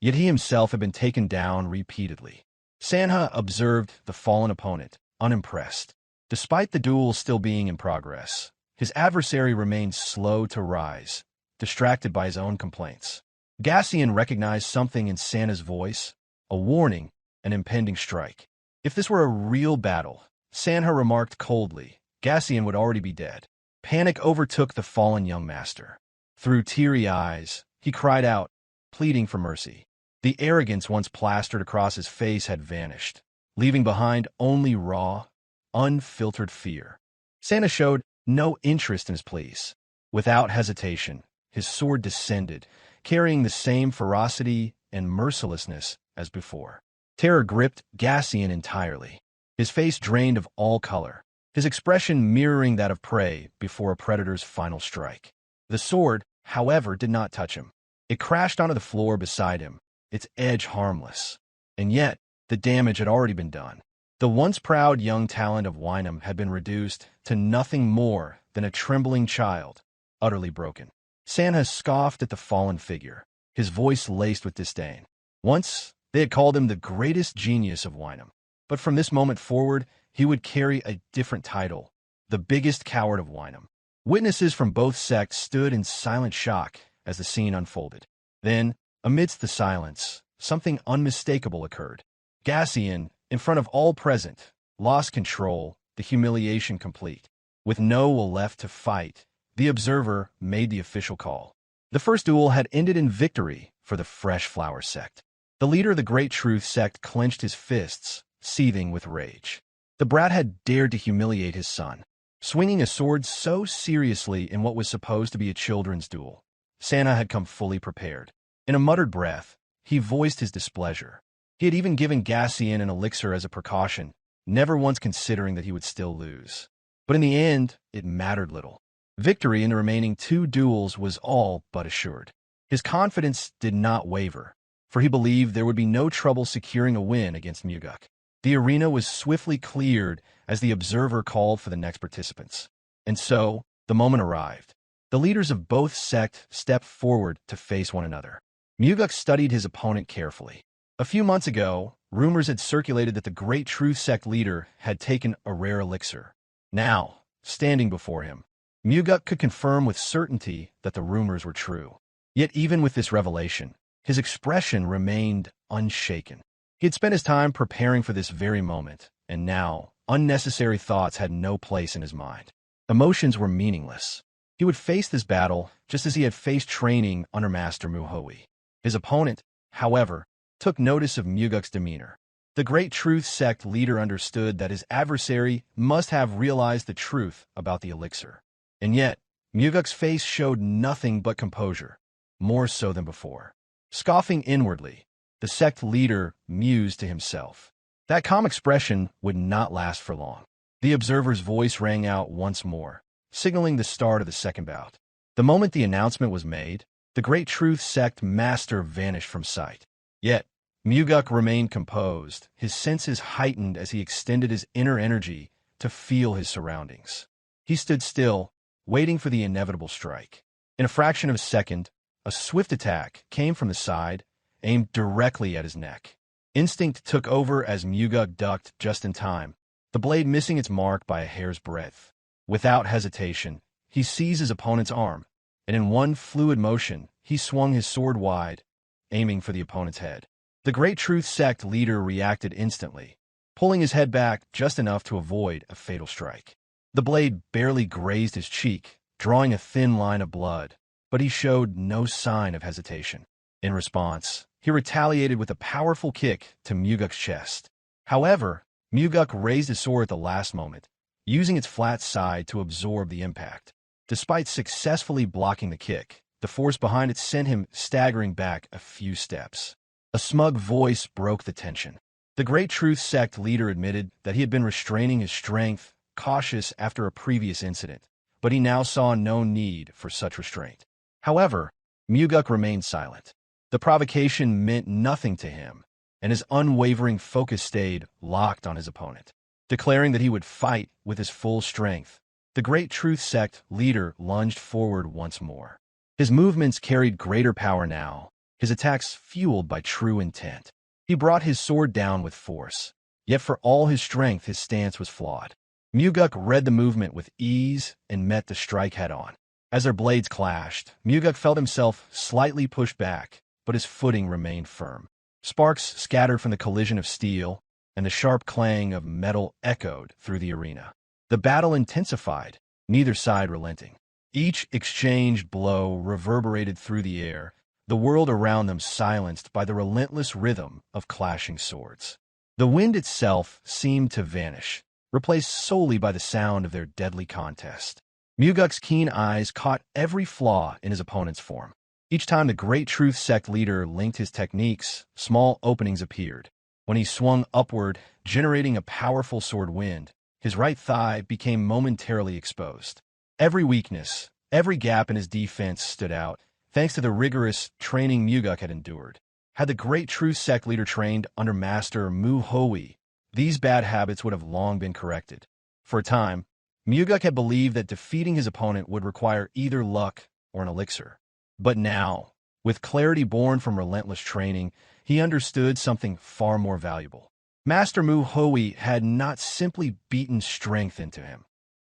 yet he himself had been taken down repeatedly. Manhwa observed the fallen opponent, unimpressed. Despite the duel still being in progress, his adversary remained slow to rise, distracted by his own complaints. Gassian recognized something in Manhwa's voice, a warning, an impending strike. If this were a real battle, Manhwa remarked coldly, Gassian would already be dead. Panic overtook the fallen young master. Through teary eyes, he cried out, pleading for mercy. The arrogance once plastered across his face had vanished. leaving behind only raw, unfiltered fear. Santa showed no interest in his pleas. Without hesitation, his sword descended, carrying the same ferocity and mercilessness as before. Terror gripped Gassian entirely, his face drained of all color, his expression mirroring that of prey before a predator's final strike. The sword, however, did not touch him. It crashed onto the floor beside him, its edge harmless. And yet, the damage had already been done. The once proud young talent of Wynham had been reduced to nothing more than a trembling child, utterly broken. Santa scoffed at the fallen figure, his voice laced with disdain. Once, they had called him the greatest genius of Wynham. But from this moment forward, he would carry a different title, the biggest coward of Wynham. Witnesses from both sects stood in silent shock as the scene unfolded. Then, amidst the silence, something unmistakable occurred. Gassian, in front of all present, lost control, the humiliation complete. With no will left to fight, the observer made the official call. The first duel had ended in victory for the Fresh Flower Sect. The leader of the Great Truth Sect clenched his fists, seething with rage. The brat had dared to humiliate his son, swinging a sword so seriously in what was supposed to be a children's duel. Santa had come fully prepared. In a muttered breath, he voiced his displeasure. He had even given Gassian an elixir as a precaution, never once considering that he would still lose. But in the end, it mattered little. Victory in the remaining 2 duels was all but assured. His confidence did not waver, for he believed there would be no trouble securing a win against Muguk. The arena was swiftly cleared as the observer called for the next participants. And so, the moment arrived. The leaders of both sects stepped forward to face one another. Muguk studied his opponent carefully. A few months ago, rumors had circulated that the Great Truth Sect leader had taken a rare elixir. Now, standing before him, Muguk could confirm with certainty that the rumors were true. Yet even with this revelation, his expression remained unshaken. He had spent his time preparing for this very moment, and now, unnecessary thoughts had no place in his mind. Emotions were meaningless. He would face this battle just as he had faced training under Master Muhui. His opponent, however, took notice of Muguk's demeanor. The Great Truth Sect leader understood that his adversary must have realized the truth about the elixir. And yet, Muguk's face showed nothing but composure, more so than before. Scoffing inwardly, the sect leader mused to himself. That calm expression would not last for long. The observer's voice rang out once more, signaling the start of the second bout. The moment the announcement was made, the Great Truth Sect master vanished from sight. Yet, Muguk remained composed, his senses heightened as he extended his inner energy to feel his surroundings. He stood still, waiting for the inevitable strike. In a fraction of a second, a swift attack came from the side, aimed directly at his neck. Instinct took over as Muguk ducked just in time, the blade missing its mark by a hair's breadth. Without hesitation, he seized his opponent's arm, and in one fluid motion, he swung his sword wide, aiming for the opponent's head. The Great Truth Sect leader reacted instantly, pulling his head back just enough to avoid a fatal strike. The blade barely grazed his cheek, drawing a thin line of blood, but he showed no sign of hesitation. In response, he retaliated with a powerful kick to Muguk's chest. However, Muguk raised his sword at the last moment, using its flat side to absorb the impact. Despite successfully blocking the kick, the force behind it sent him staggering back a few steps. A smug voice broke the tension. The Great Truth Sect leader admitted that he had been restraining his strength, cautious after a previous incident, but he now saw no need for such restraint. However, Muguk remained silent. The provocation meant nothing to him, and his unwavering focus stayed locked on his opponent. Declaring that he would fight with his full strength, the Great Truth Sect leader lunged forward once more. His movements carried greater power now, his attacks fueled by true intent. He brought his sword down with force, yet for all his strength his stance was flawed. Muguk read the movement with ease and met the strike head-on. As their blades clashed, Muguk felt himself slightly pushed back, but his footing remained firm. Sparks scattered from the collision of steel, and the sharp clang of metal echoed through the arena. The battle intensified, neither side relenting. Each exchanged blow reverberated through the air, the world around them silenced by the relentless rhythm of clashing swords. The wind itself seemed to vanish, replaced solely by the sound of their deadly contest. Muguk's keen eyes caught every flaw in his opponent's form. Each time the Great Truth Sect leader linked his techniques, small openings appeared. When he swung upward, generating a powerful sword wind, his right thigh became momentarily exposed. Every weakness, every gap in his defense stood out, thanks to the rigorous training Muguk had endured. Had the Great Truth Sect leader trained under Master Manhwa, these bad habits would have long been corrected. For a time, Muguk had believed that defeating his opponent would require either luck or an elixir. But now, with clarity born from relentless training, he understood something far more valuable. Master Manhwa had not simply beaten strength into him.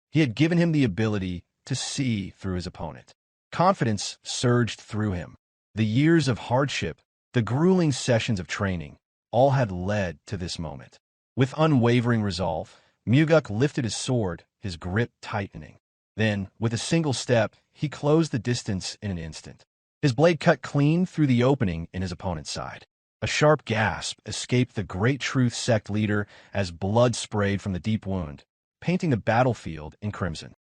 He had given him the ability to see through his opponent. Confidence surged through him. The years of hardship, the grueling sessions of training, all had led to this moment. With unwavering resolve, Muguk lifted his sword, his grip tightening. Then, with a single step, he closed the distance in an instant. His blade cut clean through the opening in his opponent's side. A sharp gasp escaped the Great Truth Sect leader as blood sprayed from the deep wound, painting the battlefield in crimson.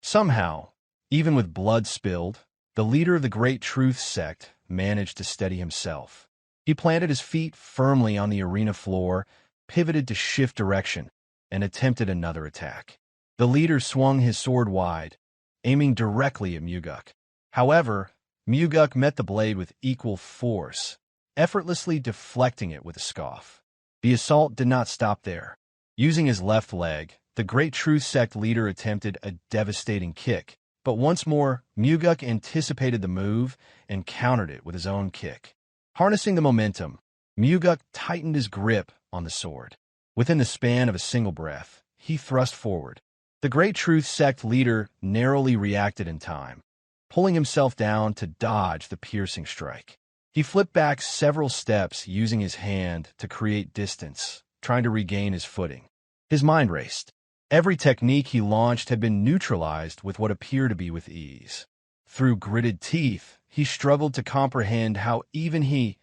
Somehow, even with blood spilled, the leader of the Great Truth Sect managed to steady himself. He planted his feet firmly on the arena floor, pivoted to shift direction, and attempted another attack. The leader swung his sword wide, aiming directly at Muguk. However, Muguk met the blade with equal force, effortlessly deflecting it with a scoff. The assault did not stop there. Using his left leg, the Great Truth Sect leader attempted a devastating kick, but once more, Muguk anticipated the move and countered it with his own kick. Harnessing the momentum, Muguk tightened his grip on the sword. Within the span of a single breath, he thrust forward. The Great Truth Sect leader narrowly reacted in time, pulling himself down to dodge the piercing strike. He flipped back several steps using his hand to create distance, trying to regain his footing. His mind raced. Every technique he launched had been neutralized with what appeared to be with ease. Through gritted teeth, he struggled to comprehend how even he,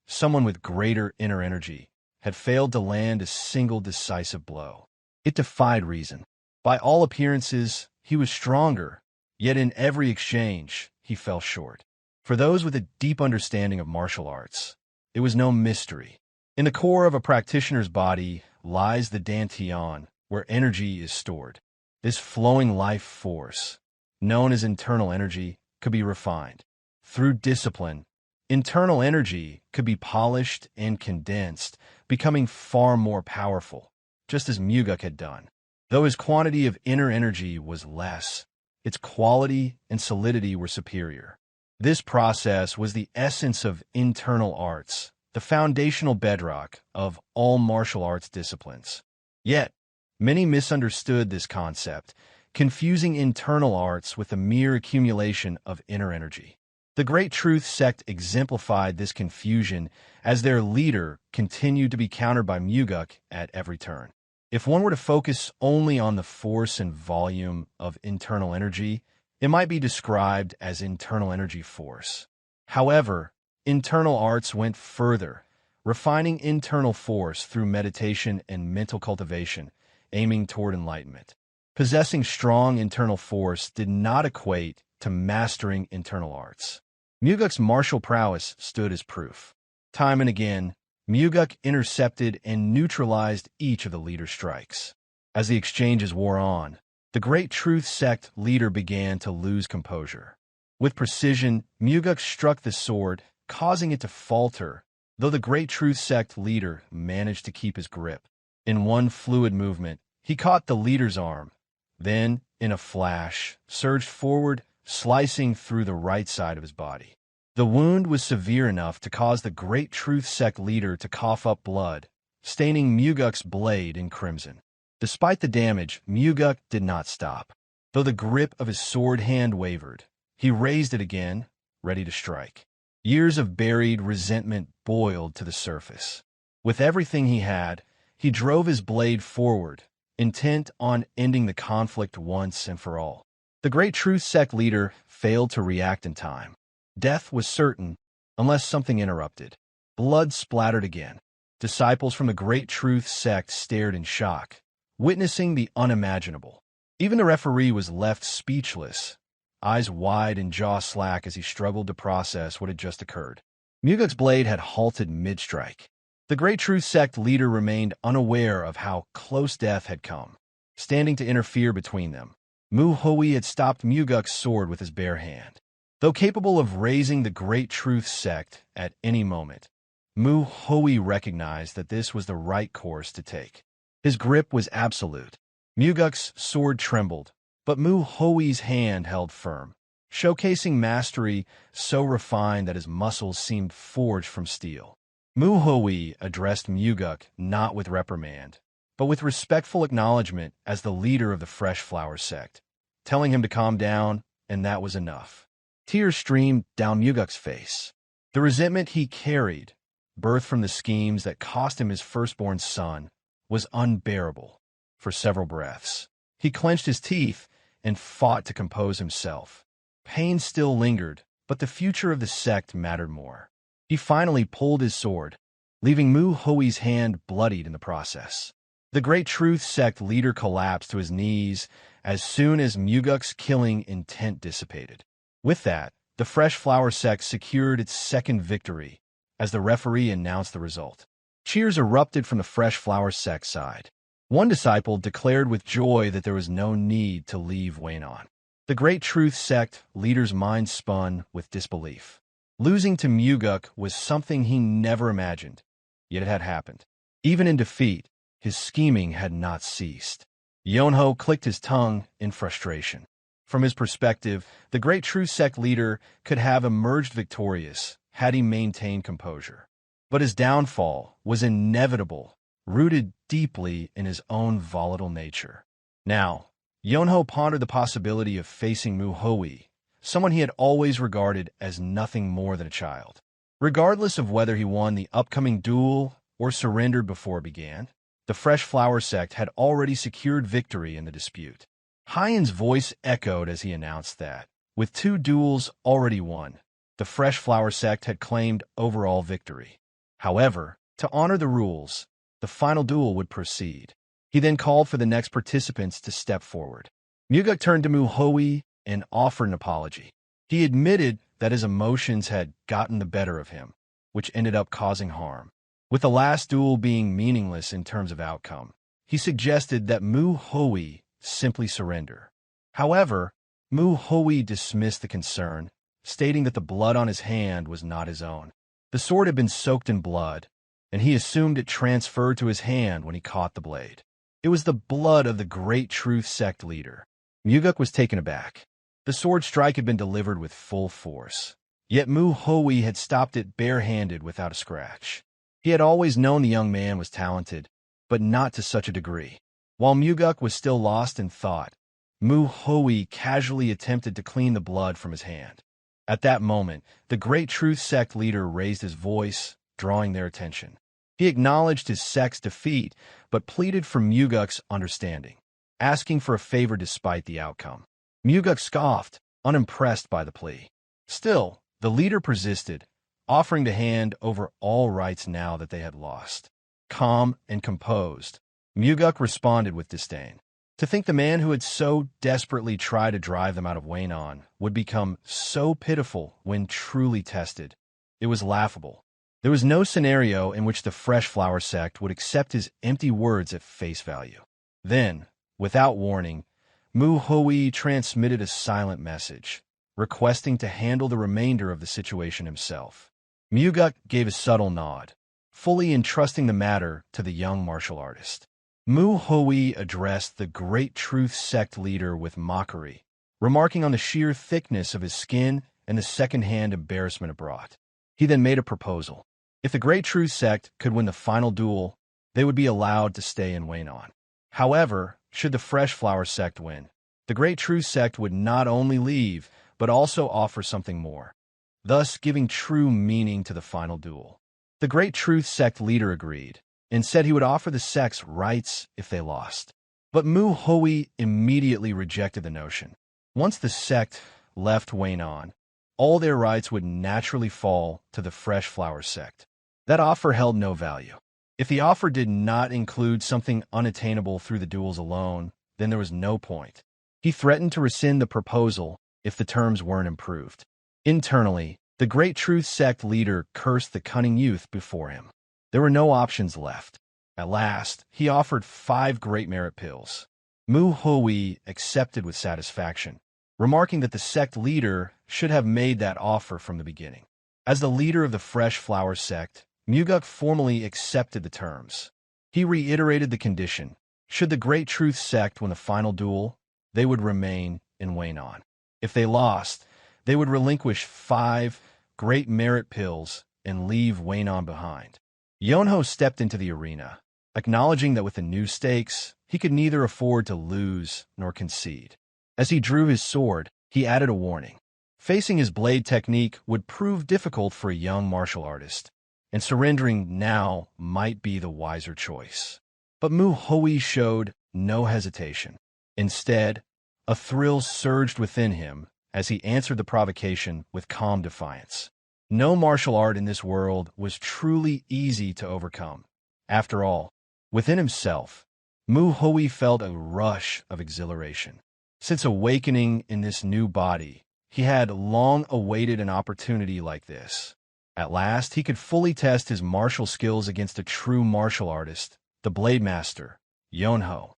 someone with greater inner energy, had failed to land a single decisive blow. It defied reason. By all appearances, he was stronger, yet in every exchange, he fell short. For those with a deep understanding of martial arts, it was no mystery. In the core of a practitioner's body lies the dantian, where energy is stored. This flowing life force, known as internal energy, could be refined. Through discipline, internal energy could be polished and condensed, becoming far more powerful, just as Muguk had done. Though his quantity of inner energy was less, its quality and solidity were superior. This process was the essence of internal arts, the foundational bedrock of all martial arts disciplines. Yet, many misunderstood this concept, confusing internal arts with the mere accumulation of inner energy. The Great Truth Sect exemplified this confusion as their leader continued to be countered by Muguk at every turn. If one were to focus only on the force and volume of internal energy, it might be described as internal energy force. However, internal arts went further, refining internal force through meditation and mental cultivation, aiming toward enlightenment. Possessing strong internal force did not equate to mastering internal arts. Muguk's martial prowess stood as proof. Time and again, Muguk intercepted and neutralized each of the leader's strikes. As the exchanges wore on, the Great Truth Sect leader began to lose composure. With precision, Muguk struck the sword, causing it to falter, though the Great Truth Sect leader managed to keep his grip. In one fluid movement, he caught the leader's arm, then, in a flash, surged forward, slicing through the right side of his body. The wound was severe enough to cause the Great Truth Sect leader to cough up blood, staining Muguk's blade in crimson. Despite the damage, Muguk did not stop. Though the grip of his sword hand wavered, he raised it again, ready to strike. Years of buried resentment boiled to the surface. With everything he had, he drove his blade forward, intent on ending the conflict once and for all. The Great Truth Sect leader failed to react in time. Death was certain, unless something interrupted. Blood splattered again. Disciples from the Great Truth Sect stared in shock, witnessing the unimaginable. Even the referee was left speechless, eyes wide and jaw slack as he struggled to process what had just occurred. Muguk's blade had halted mid-strike. The Great Truth Sect leader remained unaware of how close death had come. Standing to interfere between them, Mu Hui had stopped Muguk's sword with his bare hand. Though capable of raising the Great Truth Sect at any moment, Mu Hui recognized that this was the right course to take. His grip was absolute. Muguk's sword trembled, but Mu Hui's hand held firm, showcasing mastery so refined that his muscles seemed forged from steel. Mu Hui addressed Muguk not with reprimand, but with respectful acknowledgement as the leader of the Fresh Flower Sect, telling him to calm down, and that was enough. Tears streamed down Muguk's face. The resentment he carried, birthed from the schemes that cost him his firstborn son, was unbearable. For several breaths, he clenched his teeth and fought to compose himself. Pain still lingered, but the future of the sect mattered more. He finally pulled his sword, leaving Mu Hui's hand bloodied in the process. The Great Truth Sect leader collapsed to his knees as soon as Muguk's killing intent dissipated. With that, the Fresh Flower Sect secured its second victory as the referee announced the result. Cheers erupted from the Fresh Flower Sect side. One disciple declared with joy that there was no need to leave Waynon. The Great Truth Sect leader's mind spun with disbelief. Losing to Muguk was something he never imagined, yet it had happened. Even in defeat, his scheming had not ceased. Yonho clicked his tongue in frustration. From his perspective, the Great Truth Sect leader could have emerged victorious had he maintained composure. But his downfall was inevitable, rooted deeply in his own volatile nature. Now, Yonho pondered the possibility of facing Mu Hui, someone he had always regarded as nothing more than a child. Regardless of whether he won the upcoming duel or surrendered before it began, the Fresh Flower Sect had already secured victory in the dispute. Hyen's voice echoed as he announced that, with 2 duels already won, the Fresh Flower Sect had claimed overall victory. However, to honor the rules, the final duel would proceed. He then called for the next participants to step forward. Muguk turned to Mu Hui and offered an apology. He admitted that his emotions had gotten the better of him, which ended up causing harm. With the last duel being meaningless in terms of outcome, he suggested that Mu Hui simply surrender. However, Mu Hui dismissed the concern, stating that the blood on his hand was not his own. The sword had been soaked in blood, and he assumed it transferred to his hand when he caught the blade. It was the blood of the Great Truth Sect leader. Muguk was taken aback. The sword strike had been delivered with full force, yet Mu Hui had stopped it barehanded without a scratch. He had always known the young man was talented, but not to such a degree. While Muguk was still lost in thought, Mu Hui casually attempted to clean the blood from his hand. At that moment, the Great Truth Sect leader raised his voice, drawing their attention. He acknowledged his sect's defeat, but pleaded for Muguk's understanding, asking for a favor despite the outcome. Muguk scoffed, unimpressed by the plea. Still, the leader persisted, offering to hand over all rights now that they had lost. Calm and composed, Muguk responded with disdain. To think the man who had so desperately tried to drive them out of Waynon would become so pitiful when truly tested. It was laughable. There was no scenario in which the Fresh Flower Sect would accept his empty words at face value. Then, without warning, Mu Hui transmitted a silent message, requesting to handle the remainder of the situation himself. Muguk gave a subtle nod, fully entrusting the matter to the young martial artist. Mu Hui addressed the Great Truth Sect leader with mockery, remarking on the sheer thickness of his skin and the second-hand embarrassment it brought. He then made a proposal. If the Great Truth Sect could win the final duel, they would be allowed to stay in Waynon. However, should the Fresh Flower Sect win, the Great Truth Sect would not only leave, but also offer something more, thus giving true meaning to the final duel. The Great Truth Sect leader agreed, and said he would offer the sect's rights if they lost. But Mu Hui immediately rejected the notion. Once the sect left Waynon, all their rights would naturally fall to the Fresh Flower Sect. That offer held no value. If the offer did not include something unattainable through the duels alone, then there was no point. He threatened to rescind the proposal if the terms weren't improved. Internally, the Great Truth Sect leader cursed the cunning youth before him. There were no options left. At last, he offered 5 great merit pills. Mu Hui accepted with satisfaction, remarking that the sect leader should have made that offer from the beginning. As the leader of the Fresh Flower Sect, Muguk formally accepted the terms. He reiterated the condition. Should the Great Truth Sect win the final duel, they would remain in Waynon. If they lost, they would relinquish 5 great merit pills and leave Waynon behind. Yonho stepped into the arena, acknowledging that with the new stakes, he could neither afford to lose nor concede. As he drew his sword, he added a warning. Facing his blade technique would prove difficult for a young martial artist, and surrendering now might be the wiser choice. But Mu Hui showed no hesitation. Instead, a thrill surged within him as he answered the provocation with calm defiance. No martial art in this world was truly easy to overcome. After all, within himself, Mu Hui felt a rush of exhilaration. Since awakening in this new body, he had long awaited an opportunity like this. At last, he could fully test his martial skills against a true martial artist, the Blade Master, Yonho.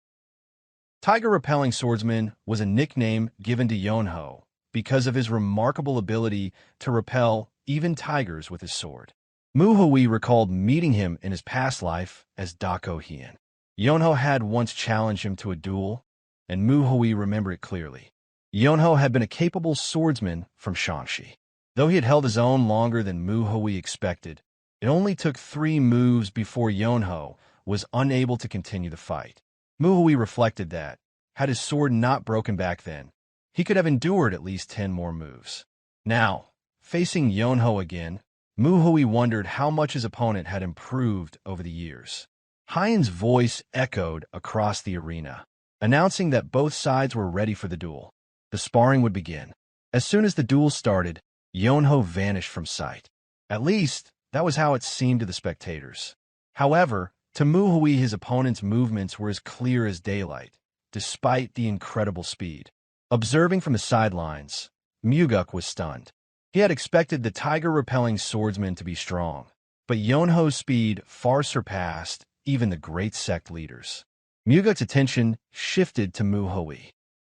Tiger-repelling swordsman was a nickname given to Yonho because of his remarkable ability to repel even tigers with his sword. Mu Hui recalled meeting him in his past life as Dako Hien. Yonho had once challenged him to a duel, and Mu Hui remembered it clearly. Yonho had been a capable swordsman from Shanxi. Though he had held his own longer than Mu Hui expected, it only took 3 moves before Yonho was unable to continue the fight. Mu Hui reflected that, had his sword not broken back then, he could have endured at least 10 more moves. Now, facing Yonho again, Mu Hui wondered how much his opponent had improved over the years. Hyen's voice echoed across the arena, announcing that both sides were ready for the duel. The sparring would begin. As soon as the duel started, Yonho vanished from sight. At least, that was how it seemed to the spectators. However, to Mu Hui, his opponent's movements were as clear as daylight, despite the incredible speed. Observing from the sidelines, Muguk was stunned. He had expected the tiger-repelling swordsman to be strong, but Yonho's speed far surpassed even the great sect leaders. Muguk's attention shifted to Mu Hui.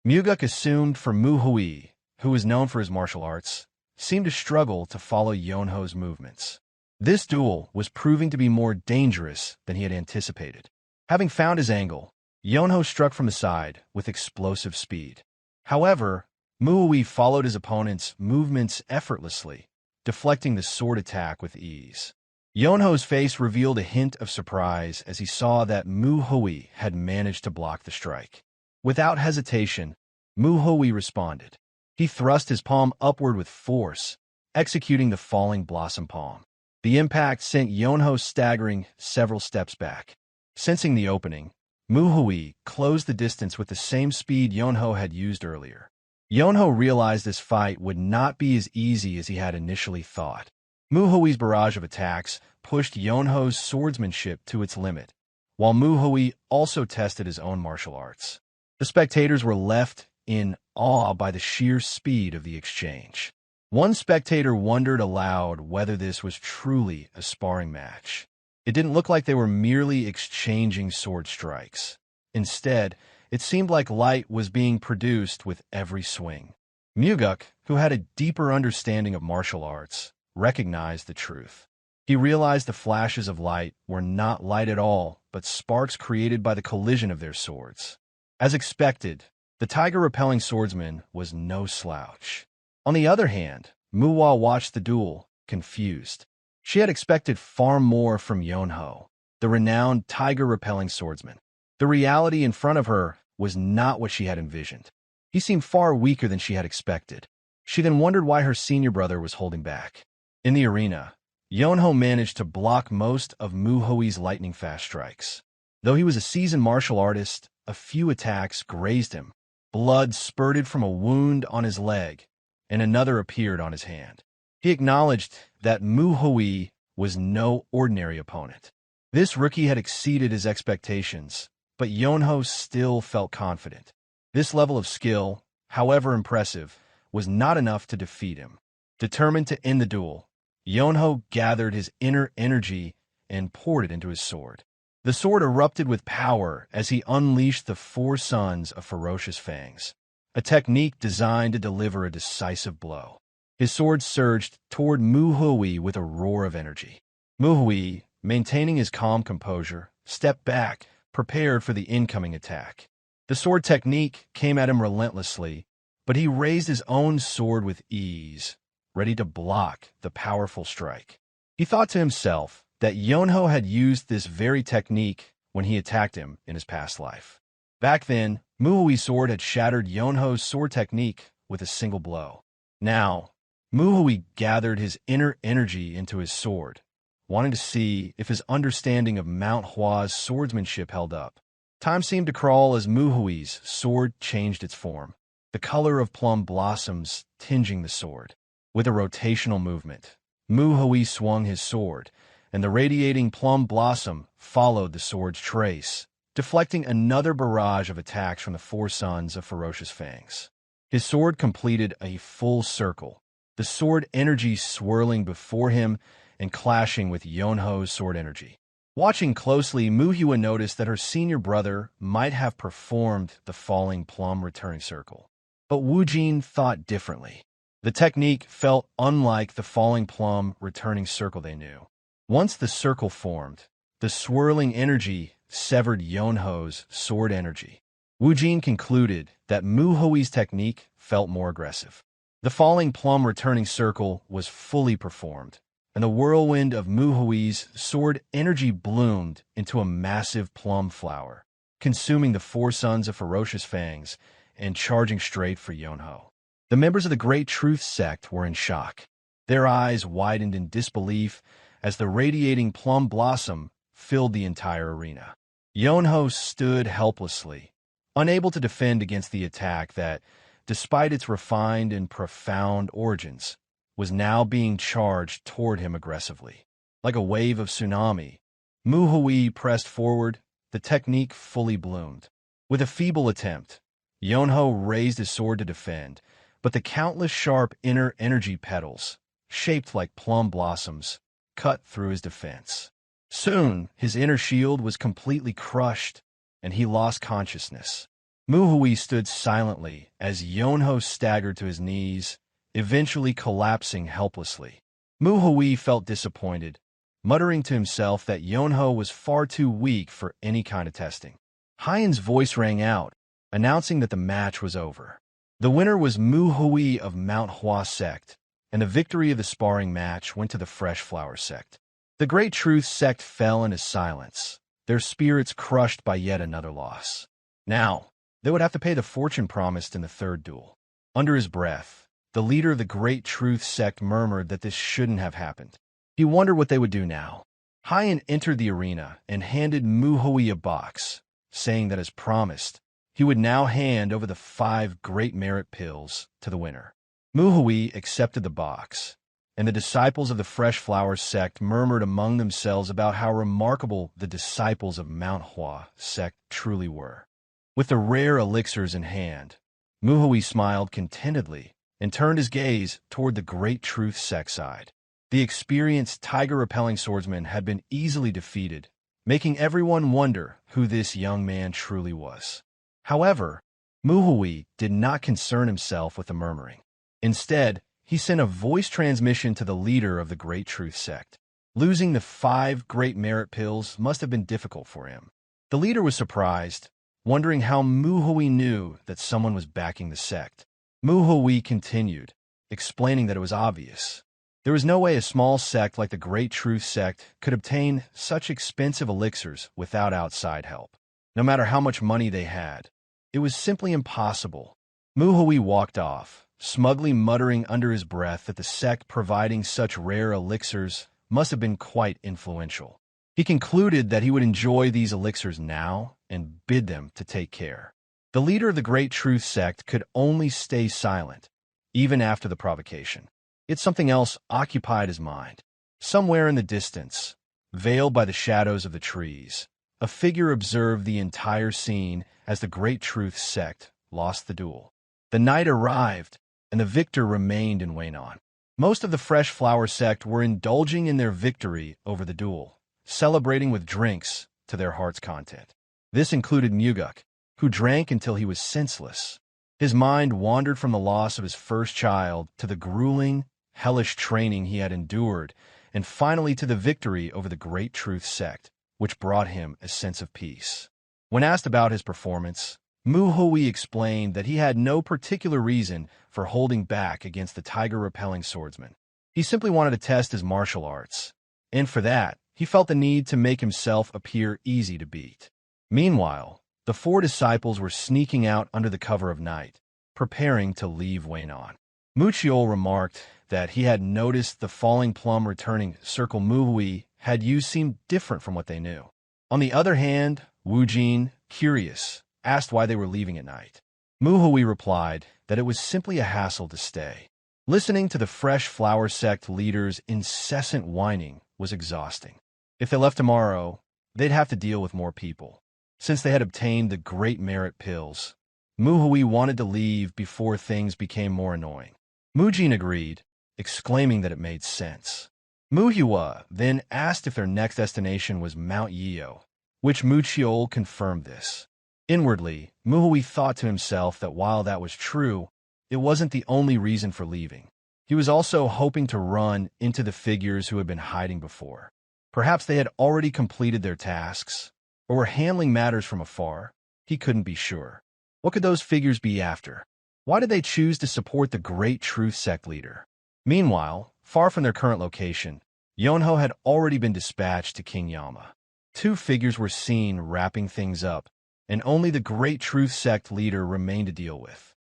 Muguk assumed for Mu Hui, who was known for his martial arts, seemed to struggle to follow Yonho's movements. This duel was proving to be more dangerous than he had anticipated. Having found his angle, Yonho struck from the side with explosive speed. However, Mu Hui followed his opponent's movements effortlessly, deflecting the sword attack with ease. Yonho's face revealed a hint of surprise as he saw that Mu Hui had managed to block the strike. Without hesitation, Mu Hui responded. He thrust his palm upward with force, executing the falling blossom palm. The impact sent Yonho staggering several steps back. Sensing the opening, Mu Hui closed the distance with the same speed Yonho had used earlier. Yonho realized this fight would not be as easy as he had initially thought. Mu Hui's barrage of attacks pushed Yonho's swordsmanship to its limit, while Mu Hui also tested his own martial arts. The spectators were left in awe by the sheer speed of the exchange. One spectator wondered aloud whether this was truly a sparring match. It didn't look like they were merely exchanging sword strikes. Instead, it seemed like light was being produced with every swing. Muguk, who had a deeper understanding of martial arts, recognized the truth. He realized the flashes of light were not light at all, but sparks created by the collision of their swords. As expected, the tiger-repelling swordsman was no slouch. On the other hand, Manhwa watched the duel, confused. She had expected far more from Yonho, the renowned tiger-repelling swordsman. The reality in front of her was not what she had envisioned. He seemed far weaker than she had expected. She then wondered why her senior brother was holding back. In the arena, Yonho managed to block most of Mu Hui's lightning-fast strikes. Though he was a seasoned martial artist, a few attacks grazed him. Blood spurted from a wound on his leg, and another appeared on his hand. He acknowledged that Mu Hui was no ordinary opponent. This rookie had exceeded his expectations, but Yonho still felt confident. This level of skill, however impressive, was not enough to defeat him. Determined to end the duel, Yonho gathered his inner energy and poured it into his sword. The sword erupted with power as he unleashed the 4 sons of ferocious fangs, a technique designed to deliver a decisive blow. His sword surged toward Manhwa with a roar of energy. Manhwa, maintaining his calm composure, stepped back, prepared for the incoming attack. The sword technique came at him relentlessly, but he raised his own sword with ease, ready to block the powerful strike. He thought to himself that Yonho had used this very technique when he attacked him in his past life. Back then, Manhwa's sword had shattered Yonho's sword technique with a single blow. Now, Manhwa gathered his inner energy into his sword, wanting to see if his understanding of Manhwa's swordsmanship held up. Time seemed to crawl as Manhwa's sword changed its form, the color of plum blossoms tinging the sword. With a rotational movement, Manhwa swung his sword, and the radiating plum blossom followed the sword's trace, deflecting another barrage of attacks from the 4 sons of ferocious fangs. His sword completed a full circle, the sword energy swirling before him and clashing with Yonho's sword energy. Watching closely, Manhwa noticed that her senior brother might have performed the falling plum returning circle. But Wujin thought differently. The technique felt unlike the falling plum returning circle they knew. Once the circle formed, the swirling energy severed Yonho's sword energy. Wujin concluded that Manhwa's technique felt more aggressive. The falling plum returning circle was fully performed, and the whirlwind of Manhwa's sword energy bloomed into a massive plum flower, consuming the 4 sons of ferocious fangs and charging straight for Yonho. The members of the Great Truth Sect were in shock. Their eyes widened in disbelief as the radiating plum blossom filled the entire arena. Yonho stood helplessly, unable to defend against the attack that, despite its refined and profound origins, was now being charged toward him aggressively. Like a wave of tsunami, Manhwa pressed forward, the technique fully bloomed. With a feeble attempt, Yonho raised his sword to defend, but the countless sharp inner energy petals, shaped like plum blossoms, cut through his defense. Soon, his inner shield was completely crushed, and he lost consciousness. Manhwa stood silently as Yonho staggered to his knees, eventually collapsing helplessly. Manhwa felt disappointed, muttering to himself that Yonho was far too weak for any kind of testing. Hyen's voice rang out, announcing that the match was over. The winner was Manhwa of Manhwa Sect, and the victory of the sparring match went to the Fresh Flower Sect. The Great Truth Sect fell into silence, their spirits crushed by yet another loss. Now, they would have to pay the fortune promised in the 3rd duel. Under his breath, the leader of the Great Truth Sect murmured that this shouldn't have happened. He wondered what they would do now. Hyen entered the arena and handed Manhwa a box, saying that as promised, he would now hand over the 5 Great Merit Pills to the winner. Manhwa accepted the box, and the disciples of the Fresh Flower Sect murmured among themselves about how remarkable the disciples of Manhwa Sect truly were. With the rare elixirs in hand, Manhwa smiled contentedly and turned his gaze toward the Great Truth Sect side. The experienced tiger-repelling swordsman had been easily defeated, making everyone wonder who this young man truly was. However, Manhwa did not concern himself with the murmuring. Instead, he sent a voice transmission to the leader of the Great Truth Sect. Losing the 5 Great Merit Pills must have been difficult for him. The leader was surprised, wondering how Manhwa knew that someone was backing the sect. Manhwa continued, explaining that it was obvious. There was no way a small sect like the Great Truth Sect could obtain such expensive elixirs without outside help. No matter how much money they had, it was simply impossible. Manhwa walked off, smugly muttering under his breath that the sect providing such rare elixirs must have been quite influential. He concluded that he would enjoy these elixirs now and bid them to take care. The leader of the Great Truth Sect could only stay silent, even after the provocation. Yet something else occupied his mind. Somewhere in the distance, veiled by the shadows of the trees. A figure observed the entire scene as the Great Truth Sect lost the duel. The night arrived, and the victor remained in Waynon. Most of the Fresh Flower Sect were indulging in their victory over the duel, celebrating with drinks to their heart's content. This included Muguk, who drank until he was senseless. His mind wandered from the loss of his first child to the grueling, hellish training he had endured, and finally to the victory over the Great Truth Sect, which brought him a sense of peace. When asked about his performance, Muhui explained that he had no particular reason for holding back against the tiger-repelling swordsman. He simply wanted to test his martial arts, and for that, he felt the need to make himself appear easy to beat. Meanwhile, the four disciples were sneaking out under the cover of night, preparing to leave Waynon. Muchiol remarked that he had noticed the falling plum returning circle Muhui had used seemed different from what they knew. On the other hand, Wu Jin, curious, asked why they were leaving at night. Muhui replied that it was simply a hassle to stay. Listening to the Fresh Flower Sect leader's incessant whining was exhausting. If they left tomorrow, they'd have to deal with more people. Since they had obtained the Great Merit Pills, Muhui wanted to leave before things became more annoying. Mujin agreed, exclaiming that it made sense. Muhua then asked if their next destination was Mount Yeo, which Muchiol confirmed this. Inwardly, Muhui thought to himself that while that was true, it wasn't the only reason for leaving. He was also hoping to run into the figures who had been hiding before. Perhaps they had already completed their tasks, or were handling matters from afar. He couldn't be sure. What could those figures be after? Why did they choose to support the Great Truth Sect leader? Meanwhile, far from their current location, Yonho had already been dispatched to King Yama. Two figures were seen wrapping things up, and only the Great Truth Sect leader remained to deal with.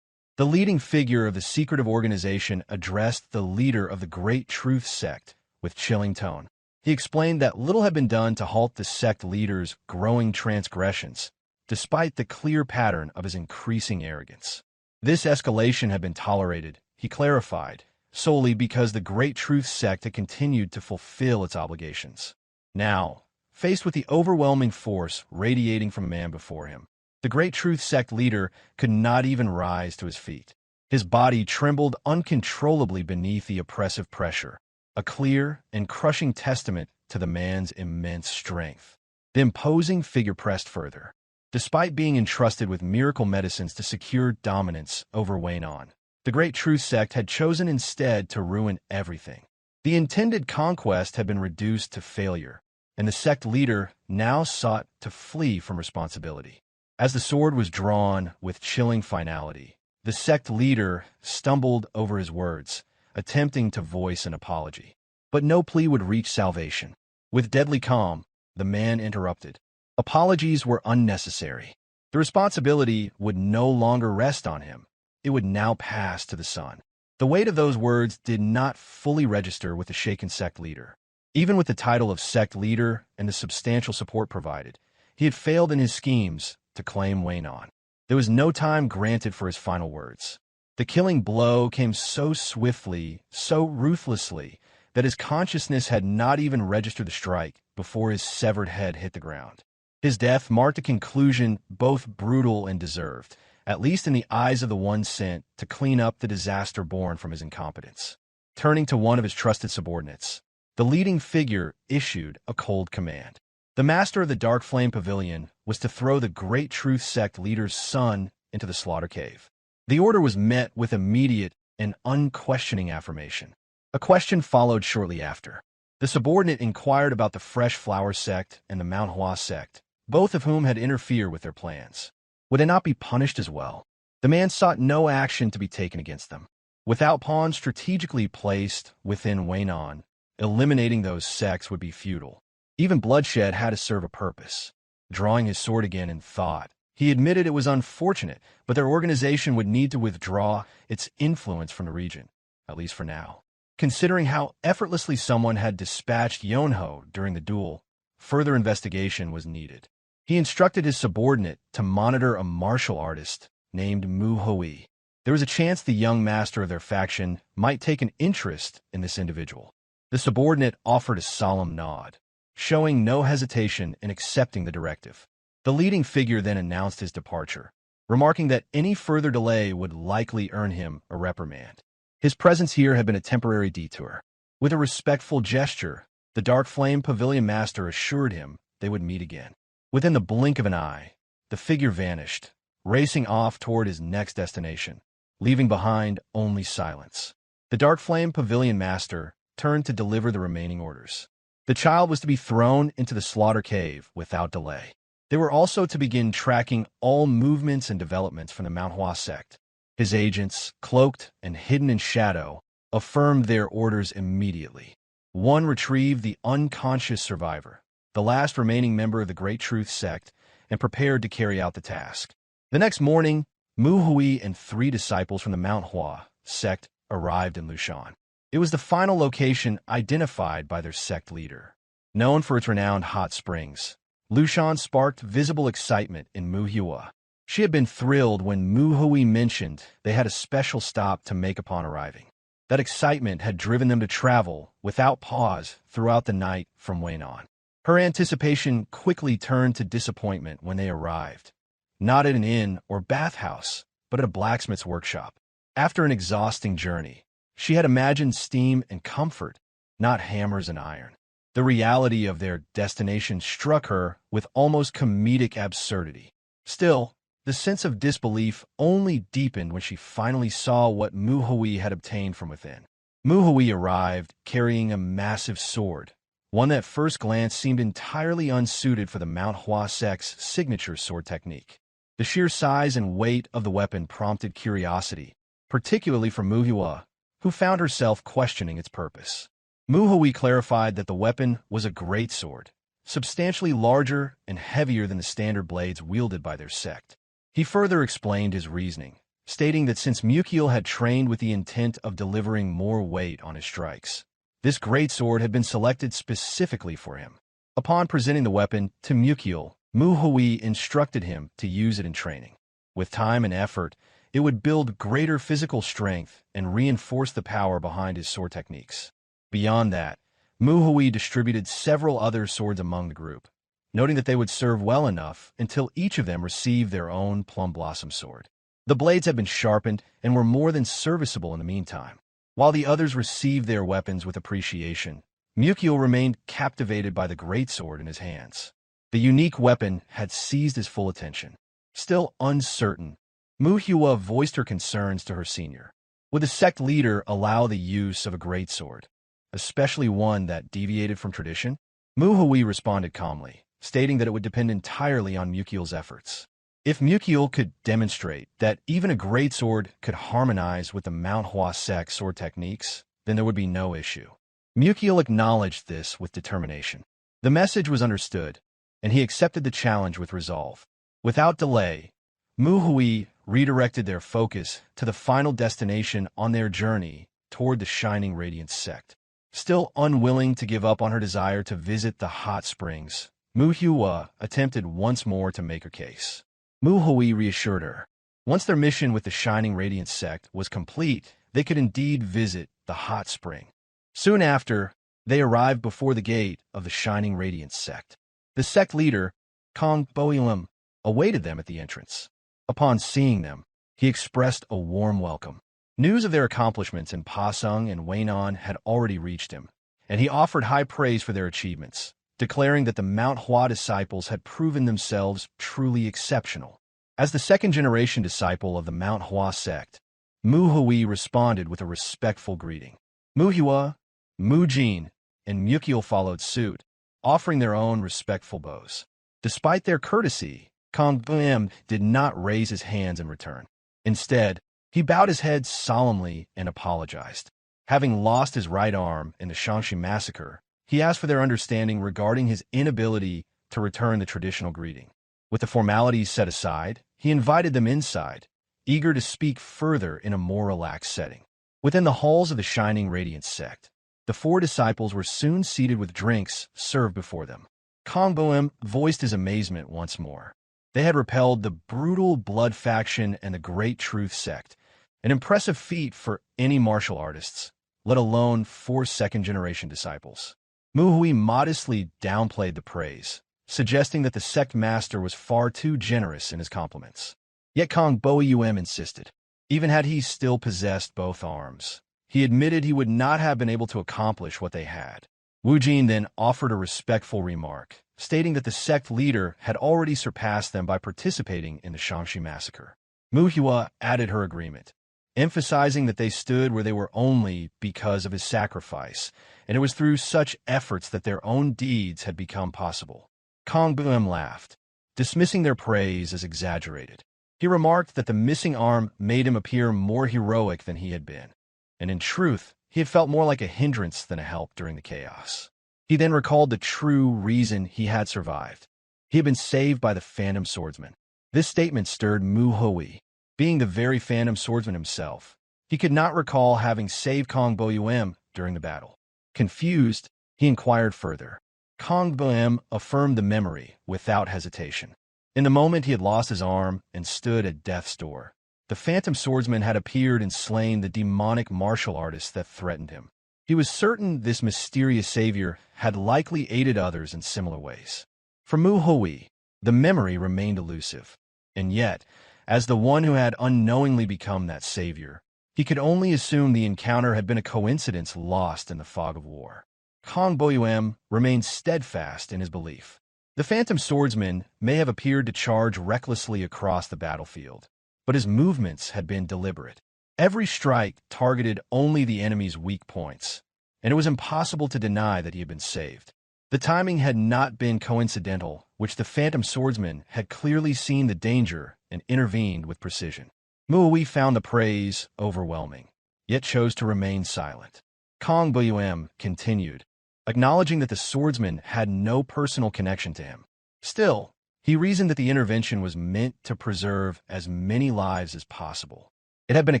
The leading figure of the secretive organization addressed the leader of the Great Truth Sect with chilling tone. He explained that little had been done to halt the sect leader's growing transgressions, despite the clear pattern of his increasing arrogance. This escalation had been tolerated, he clarified, solely because the Great Truth Sect had continued to fulfill its obligations. Now, faced with the overwhelming force radiating from a man before him, the Great Truth Sect leader could not even rise to his feet. His body trembled uncontrollably beneath the oppressive pressure, a clear and crushing testament to the man's immense strength. The imposing figure pressed further. Despite being entrusted with miracle medicines to secure dominance over Waynon, the Great Truth Sect had chosen instead to ruin everything. The intended conquest had been reduced to failure, and the sect leader now sought to flee from responsibility. As the sword was drawn with chilling finality, the sect leader stumbled over his words, attempting to voice an apology. But no plea would reach salvation. With deadly calm, the man interrupted. Apologies were unnecessary. The responsibility would no longer rest on him. It would now pass to the son. The weight of those words did not fully register with the shaken sect leader. Even with the title of sect leader and the substantial support provided, he had failed in his schemes to claim Waynon. There was no time granted for his final words. The killing blow came so swiftly, so ruthlessly, that his consciousness had not even registered the strike before his severed head hit the ground. His death marked a conclusion both brutal and deserved, at least in the eyes of the one sent to clean up the disaster born from his incompetence. Turning to one of his trusted subordinates, the leading figure issued a cold command. The master of the Dark Flame Pavilion was to throw the Great Truth Sect leader's son into the slaughter cave. The order was met with immediate and unquestioning affirmation. A question followed shortly after. The subordinate inquired about the Fresh Flower Sect and the Manhwa Sect, both of whom had interfered with their plans. Would they not be punished as well? The man sought no action to be taken against them. Without pawns strategically placed within Waynon, eliminating those sects would be futile. Even bloodshed had to serve a purpose. Drawing his sword again in thought, he admitted it was unfortunate, but their organization would need to withdraw its influence from the region, at least for now. Considering how effortlessly someone had dispatched Yonho during the duel, further investigation was needed. He instructed his subordinate to monitor a martial artist named Mu Hui. There was a chance the young master of their faction might take an interest in this individual. The subordinate offered a solemn nod, showing no hesitation in accepting the directive. The leading figure then announced his departure, remarking that any further delay would likely earn him a reprimand. His presence here had been a temporary detour. With a respectful gesture, the Dark Flame Pavilion Master assured him they would meet again. Within the blink of an eye, the figure vanished, racing off toward his next destination, leaving behind only silence. The Dark Flame Pavilion Master turned to deliver the remaining orders. The child was to be thrown into the slaughter cave without delay. They were also to begin tracking all movements and developments from the Manhwa Sect. His agents, cloaked and hidden in shadow, affirmed their orders immediately. One retrieved the unconscious survivor, the last remaining member of the Great Truth Sect, and prepared to carry out the task. The next morning, Manhua and 3 disciples from the Manhwa Sect arrived in Lushan. It was the final location identified by their sect leader. Known for its renowned hot springs, Lushan sparked visible excitement in Manhua. She had been thrilled when Manhua mentioned they had a special stop to make upon arriving. That excitement had driven them to travel without pause throughout the night from Waynon. Her anticipation quickly turned to disappointment when they arrived, not at an inn or bathhouse, but at a blacksmith's workshop. After an exhausting journey, she had imagined steam and comfort, not hammers and iron. The reality of their destination struck her with almost comedic absurdity. Still, the sense of disbelief only deepened when she finally saw what Manhua had obtained from within. Manhua arrived carrying a massive sword, one that at first glance seemed entirely unsuited for the Manhwa Sect's signature sword technique. The sheer size and weight of the weapon prompted curiosity, particularly for Manhua, who found herself questioning its purpose. Manhua clarified that the weapon was a greatsword, substantially larger and heavier than the standard blades wielded by their sect. He further explained his reasoning, stating that since Manhua had trained with the intent of delivering more weight on his strikes, this greatsword had been selected specifically for him. Upon presenting the weapon to Manhua instructed him to use it in training. With time and effort, it would build greater physical strength and reinforce the power behind his sword techniques. Beyond that, Manhua distributed several other swords among the group, noting that they would serve well enough until each of them received their own plum blossom sword. The blades had been sharpened and were more than serviceable in the meantime. While the others received their weapons with appreciation, Manhua remained captivated by the greatsword in his hands. The unique weapon had seized his full attention. Still uncertain, Manhua voiced her concerns to her senior. Would the sect leader allow the use of a greatsword, especially one that deviated from tradition? Manhua responded calmly, stating that it would depend entirely on Manhua's efforts. If Manhua could demonstrate that even a greatsword could harmonize with the Manhwa Sect sword techniques, then there would be no issue. Manhua acknowledged this with determination. The message was understood, and he accepted the challenge with resolve. Without delay, Manhua redirected their focus to the final destination on their journey toward the Shining Radiance Sect. Still unwilling to give up on her desire to visit the hot springs, Manhua attempted once more to make her case. Manhua reassured her. Once their mission with the Shining Radiance Sect was complete, they could indeed visit the hot spring. Soon after, they arrived before the gate of the Shining Radiance Sect. The sect leader, Kong Boilim, awaited them at the entrance. Upon seeing them, he expressed a warm welcome. News of their accomplishments in Pasung and Waynon had already reached him, and he offered high praise for their achievements, declaring that the Manhwa disciples had proven themselves truly exceptional. As the second-generation disciple of the Manhwa Sect, Manhua responded with a respectful greeting. Manhua, Mujin, and Manhua followed suit, offering their own respectful bows. Despite their courtesy, Kong Boilim did not raise his hands in return. Instead, he bowed his head solemnly and apologized. Having lost his right arm in the Shangxi massacre, he asked for their understanding regarding his inability to return the traditional greeting. With the formalities set aside, he invited them inside, eager to speak further in a more relaxed setting. Within the halls of the Shining Radiance Sect, the 4 disciples were soon seated with drinks served before them. Kong Boilim voiced his amazement once more. They had repelled the brutal Blood Faction and the Great Truth Sect, an impressive feat for any martial artists, let alone 4 second-generation disciples. Manhwa modestly downplayed the praise, suggesting that the sect master was far too generous in his compliments. Yet Kong Boyum insisted. Even had he still possessed both arms, he admitted he would not have been able to accomplish what they had. Wu Jin then offered a respectful remark, stating that the sect leader had already surpassed them by participating in the Shangxi massacre. Manhwa added her agreement, emphasizing that they stood where they were only because of his sacrifice, and it was through such efforts that their own deeds had become possible. Kong Boyum laughed, dismissing their praise as exaggerated. He remarked that the missing arm made him appear more heroic than he had been, and in truth, he had felt more like a hindrance than a help during the chaos. He then recalled the true reason he had survived. He had been saved by the Phantom Swordsman. This statement stirred Manhwa. Being the very Phantom Swordsman himself, he could not recall having saved Kong Boyum during the battle. Confused, he inquired further. Kong Boyum affirmed the memory without hesitation. In the moment he had lost his arm and stood at death's door, the Phantom Swordsman had appeared and slain the demonic martial artist that threatened him. He was certain this mysterious savior had likely aided others in similar ways. For Manhwa, the memory remained elusive. And yet, as the one who had unknowingly become that savior, he could only assume the encounter had been a coincidence lost in the fog of war. Kong Boyum remained steadfast in his belief. The Phantom Swordsman may have appeared to charge recklessly across the battlefield, but his movements had been deliberate. Every strike targeted only the enemy's weak points, and it was impossible to deny that he had been saved. The timing had not been coincidental, which the Phantom Swordsman had clearly seen the danger and intervened with precision. Manhwa found the praise overwhelming, yet chose to remain silent. Kong Boyum continued, acknowledging that the swordsman had no personal connection to him. Still, he reasoned that the intervention was meant to preserve as many lives as possible. It had been a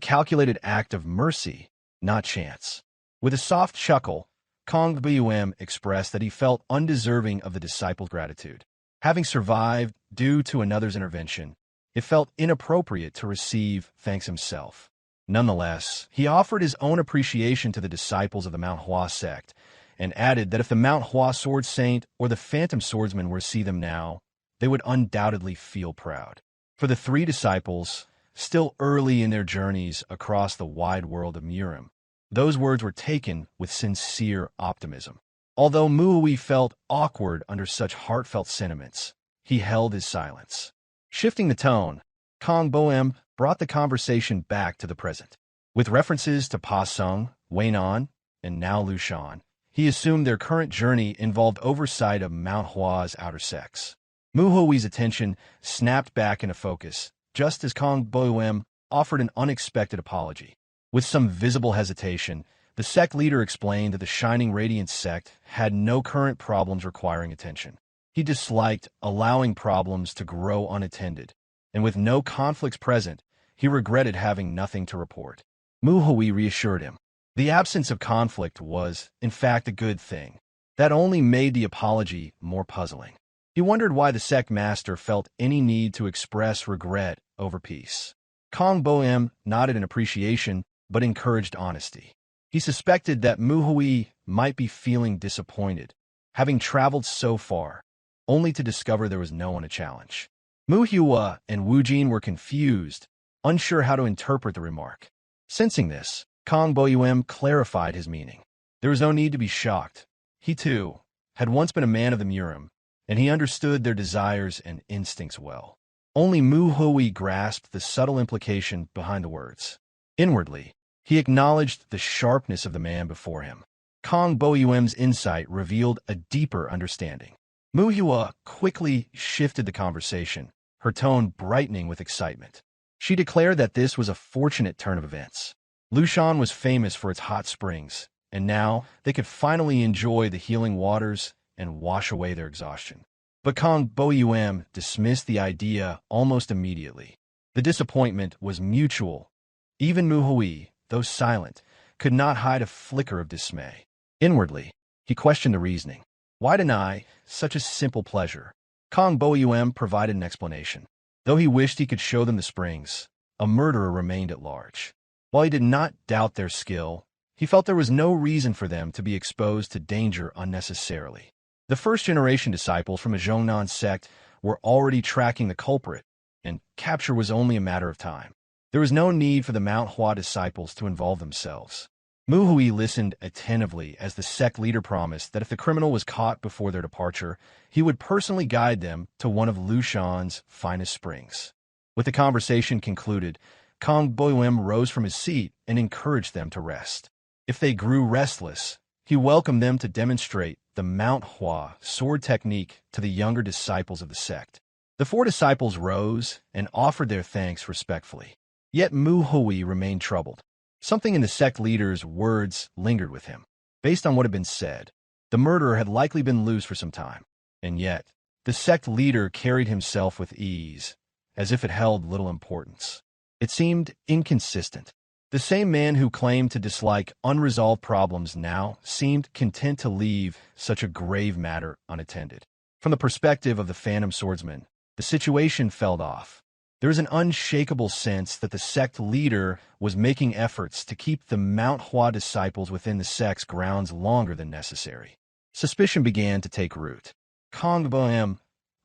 calculated act of mercy, not chance. With a soft chuckle, Kong Boyum expressed that he felt undeserving of the disciple's gratitude. Having survived due to another's intervention, it felt inappropriate to receive thanks himself. Nonetheless, he offered his own appreciation to the disciples of the Manhua sect, and added that if the Manhua Sword Saint or the Phantom Swordsman were to see them now, they would undoubtedly feel proud. For the 3 disciples, still early in their journeys across the wide world of Murim, those words were taken with sincere optimism. Although Manhwa felt awkward under such heartfelt sentiments, he held his silence. Shifting the tone, Kong Boyum brought the conversation back to the present. With references to Pa Sung, Weinan, and now Lushan, he assumed their current journey involved oversight of Manhua's outer sects. Manhwa's attention snapped back into focus, just as Kong Boyum offered an unexpected apology. With some visible hesitation, the sect leader explained that the Shining Radiance sect had no current problems requiring attention. He disliked allowing problems to grow unattended, and with no conflicts present, he regretted having nothing to report. Manhwa reassured him. The absence of conflict was, in fact, a good thing. That only made the apology more puzzling. He wondered why the sect master felt any need to express regret over peace. Kong Boyum nodded in appreciation, but encouraged honesty. He suspected that Manhwa might be feeling disappointed, having traveled so far, only to discover there was no one to challenge. Manhwa and Wu Jin were confused, unsure how to interpret the remark. Sensing this, Kong Boyum clarified his meaning. There was no need to be shocked. He, too, had once been a man of the Murim, and he understood their desires and instincts well. Only Manhwa grasped the subtle implication behind the words. Inwardly, he acknowledged the sharpness of the man before him. Kong Boyum's insight revealed a deeper understanding. Manhwa quickly shifted the conversation, her tone brightening with excitement. She declared that this was a fortunate turn of events. Lushan was famous for its hot springs, and now they could finally enjoy the healing waters and wash away their exhaustion. But Kong Boyum dismissed the idea almost immediately. The disappointment was mutual. Even Manhwa, though silent, could not hide a flicker of dismay. Inwardly, he questioned the reasoning. Why deny such a simple pleasure? Kong Boyum provided an explanation. Though he wished he could show them the springs, a murderer remained at large. While he did not doubt their skill, He felt there was no reason for them to be exposed to danger unnecessarily. The first-generation disciples from a Zhongnan sect were already tracking the culprit, and capture was only a matter of time. There was no need for the manhua disciples to involve themselves. Muhui listened attentively as the sect leader promised that if the criminal was caught before their departure, he would personally guide them to one of Lushan's finest springs. With the conversation concluded, Kong Boyuem rose from his seat and encouraged them to rest. If they grew restless, he welcomed them to demonstrate the manhua sword technique to the younger disciples of the sect. The 4 disciples rose and offered their thanks respectfully. Yet Mu Hui remained troubled. Something in the sect leader's words lingered with him. Based on what had been said, the murderer had likely been loose for some time. And yet, the sect leader carried himself with ease, as if it held little importance. It seemed inconsistent. The same man who claimed to dislike unresolved problems now seemed content to leave such a grave matter unattended. From the perspective of the Phantom Swordsman, the situation fell off. There was an unshakable sense that the sect leader was making efforts to keep the manhua disciples within the sect's grounds longer than necessary. Suspicion began to take root. Kong Bohem,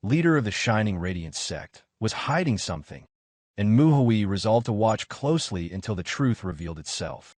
leader of the Shining Radiance sect, was hiding something, and Mu Hui resolved to watch closely until the truth revealed itself.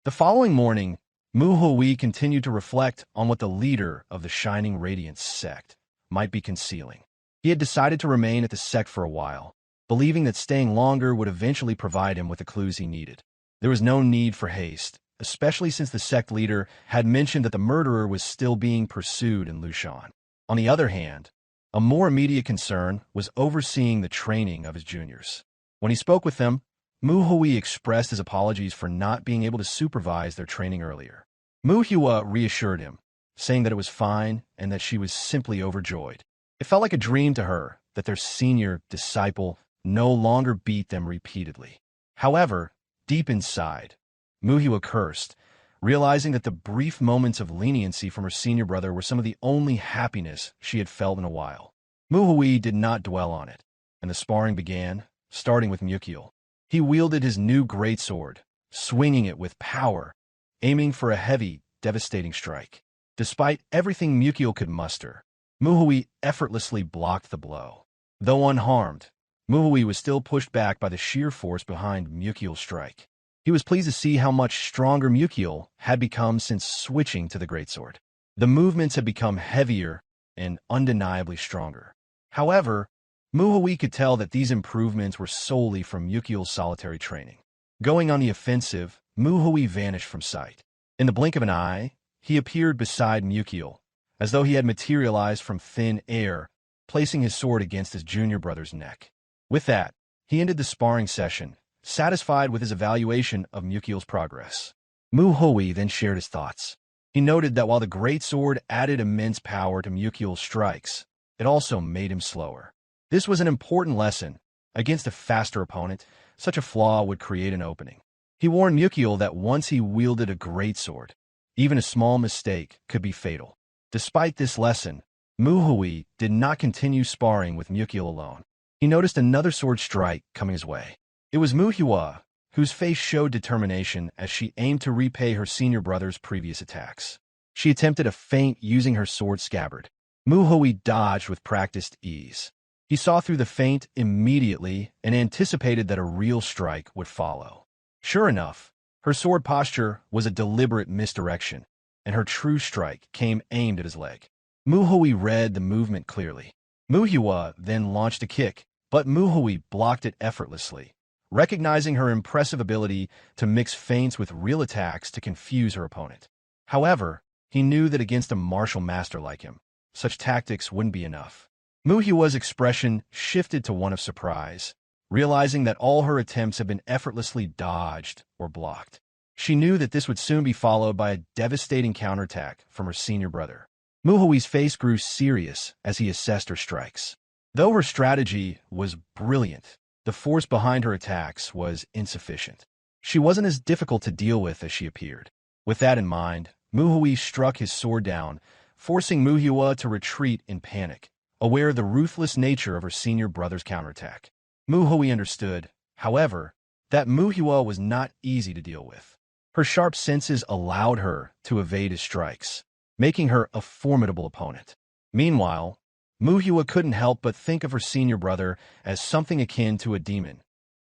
The following morning, Mu Hui continued to reflect on what the leader of the Shining Radiance sect might be concealing. He had decided to remain at the sect for a while, believing that staying longer would eventually provide him with the clues he needed. There was no need for haste, especially since the sect leader had mentioned that the murderer was still being pursued in Lushan. On the other hand, a more immediate concern was overseeing the training of his juniors. When he spoke with them, Mu Hui expressed his apologies for not being able to supervise their training earlier. Mu Hua reassured him, saying that it was fine and that she was simply overjoyed. It felt like a dream to her that their senior disciple no longer beat them repeatedly. However, deep inside, Mu Hua cursed, realizing that the brief moments of leniency from her senior brother were some of the only happiness she had felt in a while. Mu Hui did not dwell on it, and the sparring began, starting with Mukiel. He wielded his new greatsword, swinging it with power, aiming for a heavy, devastating strike. Despite everything Mukiel could muster, Mu Hui effortlessly blocked the blow. Though unharmed, Mu Hui was still pushed back by the sheer force behind Mukiel's strike. He was pleased to see how much stronger Mukiel had become since switching to the greatsword. The movements had become heavier and undeniably stronger. However, Mu Hui could tell that these improvements were solely from Mukiel's solitary training. Going on the offensive, Mu Hui vanished from sight. In the blink of an eye, he appeared beside Mukiel, as though he had materialized from thin air, placing his sword against his junior brother's neck. With that, he ended the sparring session, satisfied with his evaluation of Mukiel's progress. Mu Hui then shared his thoughts. He noted that while the greatsword added immense power to Mukiel's strikes, it also made him slower. This was an important lesson. Against a faster opponent, such a flaw would create an opening. He warned Mukiel that once he wielded a greatsword, even a small mistake could be fatal. Despite this lesson, Mu Hui did not continue sparring with Mukiel alone. He noticed another sword strike coming his way. It was Mu Hua, whose face showed determination as she aimed to repay her senior brother's previous attacks. She attempted a feint using her sword scabbard. Mu Hui dodged with practiced ease. He saw through the feint immediately and anticipated that a real strike would follow. Sure enough, her sword posture was a deliberate misdirection, and her true strike came aimed at his leg. Mu Hui read the movement clearly. Mu Hua then launched a kick, but Mu Hui blocked it effortlessly, recognizing her impressive ability to mix feints with real attacks to confuse her opponent. However, he knew that against a martial master like him, such tactics wouldn't be enough. Mu Hua's expression shifted to one of surprise, realizing that all her attempts had been effortlessly dodged or blocked. She knew that this would soon be followed by a devastating counterattack from her senior brother. Mu Hui's face grew serious as he assessed her strikes. Though her strategy was brilliant, the force behind her attacks was insufficient. She wasn't as difficult to deal with as she appeared. With that in mind, Mu Hui struck his sword down, forcing Mu Hua to retreat in panic, aware of the ruthless nature of her senior brother's counterattack. Mu Hui understood, however, that Mu Hua was not easy to deal with. Her sharp senses allowed her to evade his strikes, making her a formidable opponent. Meanwhile, Manhwa couldn't help but think of her senior brother as something akin to a demon.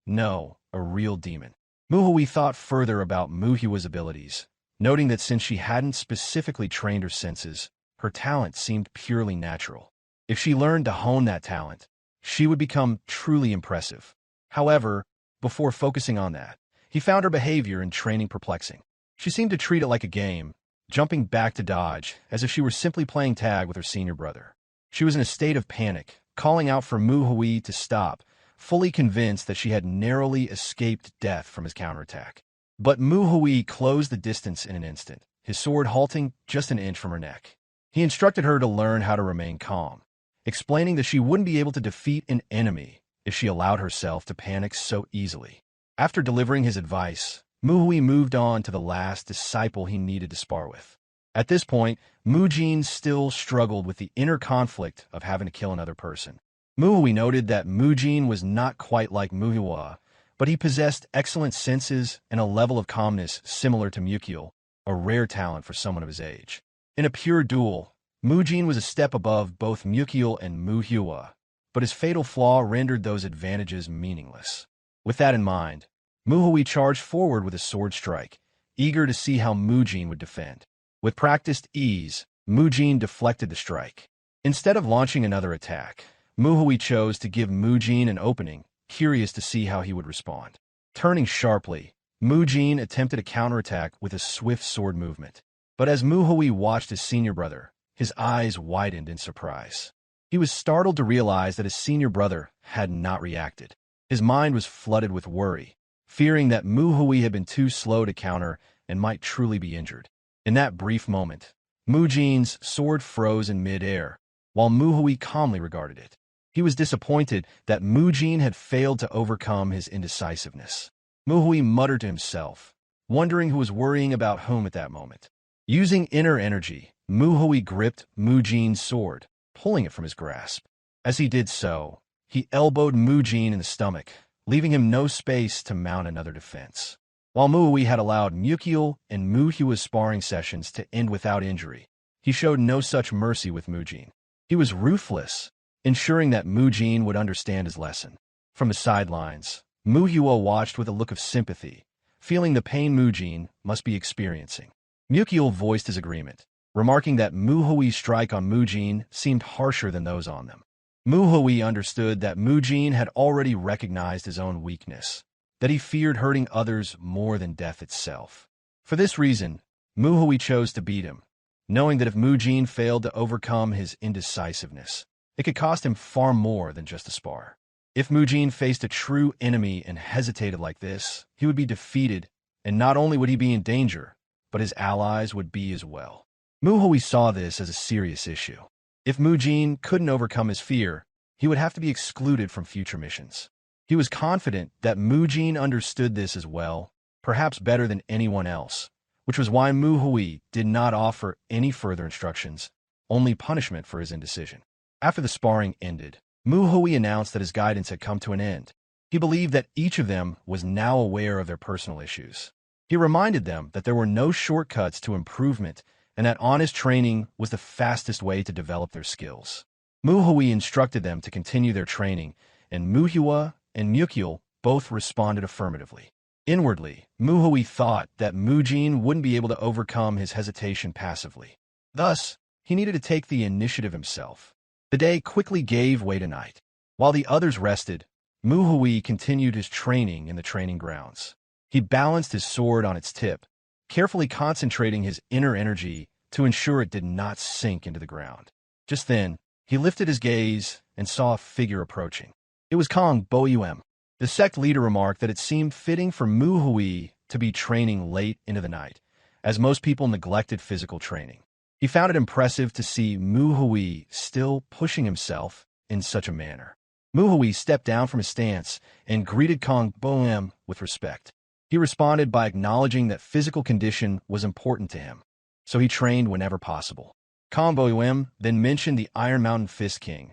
No, a real demon. Manhwa thought further about Manhwa's abilities, noting that since she hadn't specifically trained her senses, her talent seemed purely natural. If she learned to hone that talent, she would become truly impressive. However, before focusing on that, he found her behavior and training perplexing. She seemed to treat it like a game, jumping back to dodge as if she were simply playing tag with her senior brother. She was in a state of panic, calling out for Manhwa to stop, fully convinced that she had narrowly escaped death from his counterattack. But Manhwa closed the distance in an instant, his sword halting just an inch from her neck. He instructed her to learn how to remain calm, explaining that she wouldn't be able to defeat an enemy if she allowed herself to panic so easily. After delivering his advice, Manhwa moved on to the last disciple he needed to spar with. At this point, Mujin still struggled with the inner conflict of having to kill another person. Manhwa noted that Mujin was not quite like Manhwa, but he possessed excellent senses and a level of calmness similar to Mukil, a rare talent for someone of his age. In a pure duel, Mujin was a step above both Mukil and Manhwa, but his fatal flaw rendered those advantages meaningless. With that in mind, Manhwa charged forward with a sword strike, eager to see how Mujin would defend. With practiced ease, Mujin deflected the strike. Instead of launching another attack, Manhwa chose to give Mujin an opening, curious to see how he would respond. Turning sharply, Mujin attempted a counterattack with a swift sword movement. But as Manhwa watched his senior brother, his eyes widened in surprise. He was startled to realize that his senior brother had not reacted. His mind was flooded with worry, fearing that Manhwa had been too slow to counter and might truly be injured. In that brief moment, Mujin's sword froze in mid-air, while Manhwa calmly regarded it. He was disappointed that Mujin had failed to overcome his indecisiveness. Manhwa muttered to himself, wondering who was worrying about whom at that moment. Using inner energy, Manhwa gripped Mujin's sword, pulling it from his grasp. As he did so, he elbowed Mujin in the stomach, leaving him no space to mount another defense. While Manhwa had allowed Mukil and Manhwa's sparring sessions to end without injury, he showed no such mercy with Mujin. He was ruthless, ensuring that Mujin would understand his lesson. From the sidelines, Manhwa watched with a look of sympathy, feeling the pain Mujin must be experiencing. Mukil voiced his agreement, remarking that Manhwa's strike on Mujin seemed harsher than those on them. Manhwa understood that Mujin had already recognized his own weakness, that he feared hurting others more than death itself. For this reason, Manhwa chose to beat him, knowing that if Mujin failed to overcome his indecisiveness, it could cost him far more than just a spar. If Mujin faced a true enemy and hesitated like this, he would be defeated, and not only would he be in danger, but his allies would be as well. Manhwa saw this as a serious issue. If Mujin couldn't overcome his fear, he would have to be excluded from future missions. He was confident that Mujin understood this as well, perhaps better than anyone else, which was why Manhwa did not offer any further instructions, only punishment for his indecision. After the sparring ended, Manhwa announced that his guidance had come to an end. He believed that each of them was now aware of their personal issues. He reminded them that there were no shortcuts to improvement and that honest training was the fastest way to develop their skills. Manhwa instructed them to continue their training, and Manhwa and Mukil both responded affirmatively. Inwardly, Manhwa thought that Mujin wouldn't be able to overcome his hesitation passively. Thus, he needed to take the initiative himself. The day quickly gave way to night. While the others rested, Manhwa continued his training in the training grounds. He balanced his sword on its tip, carefully concentrating his inner energy to ensure it did not sink into the ground. Just then, he lifted his gaze and saw a figure approaching. It was Kong Boyuem. The sect leader remarked that it seemed fitting for Manhwa to be training late into the night, as most people neglected physical training. He found it impressive to see Manhwa still pushing himself in such a manner. Manhwa stepped down from his stance and greeted Kong Boyuem with respect. He responded by acknowledging that physical condition was important to him, so he trained whenever possible. Kong Boyuem then mentioned the Iron Mountain Fist King,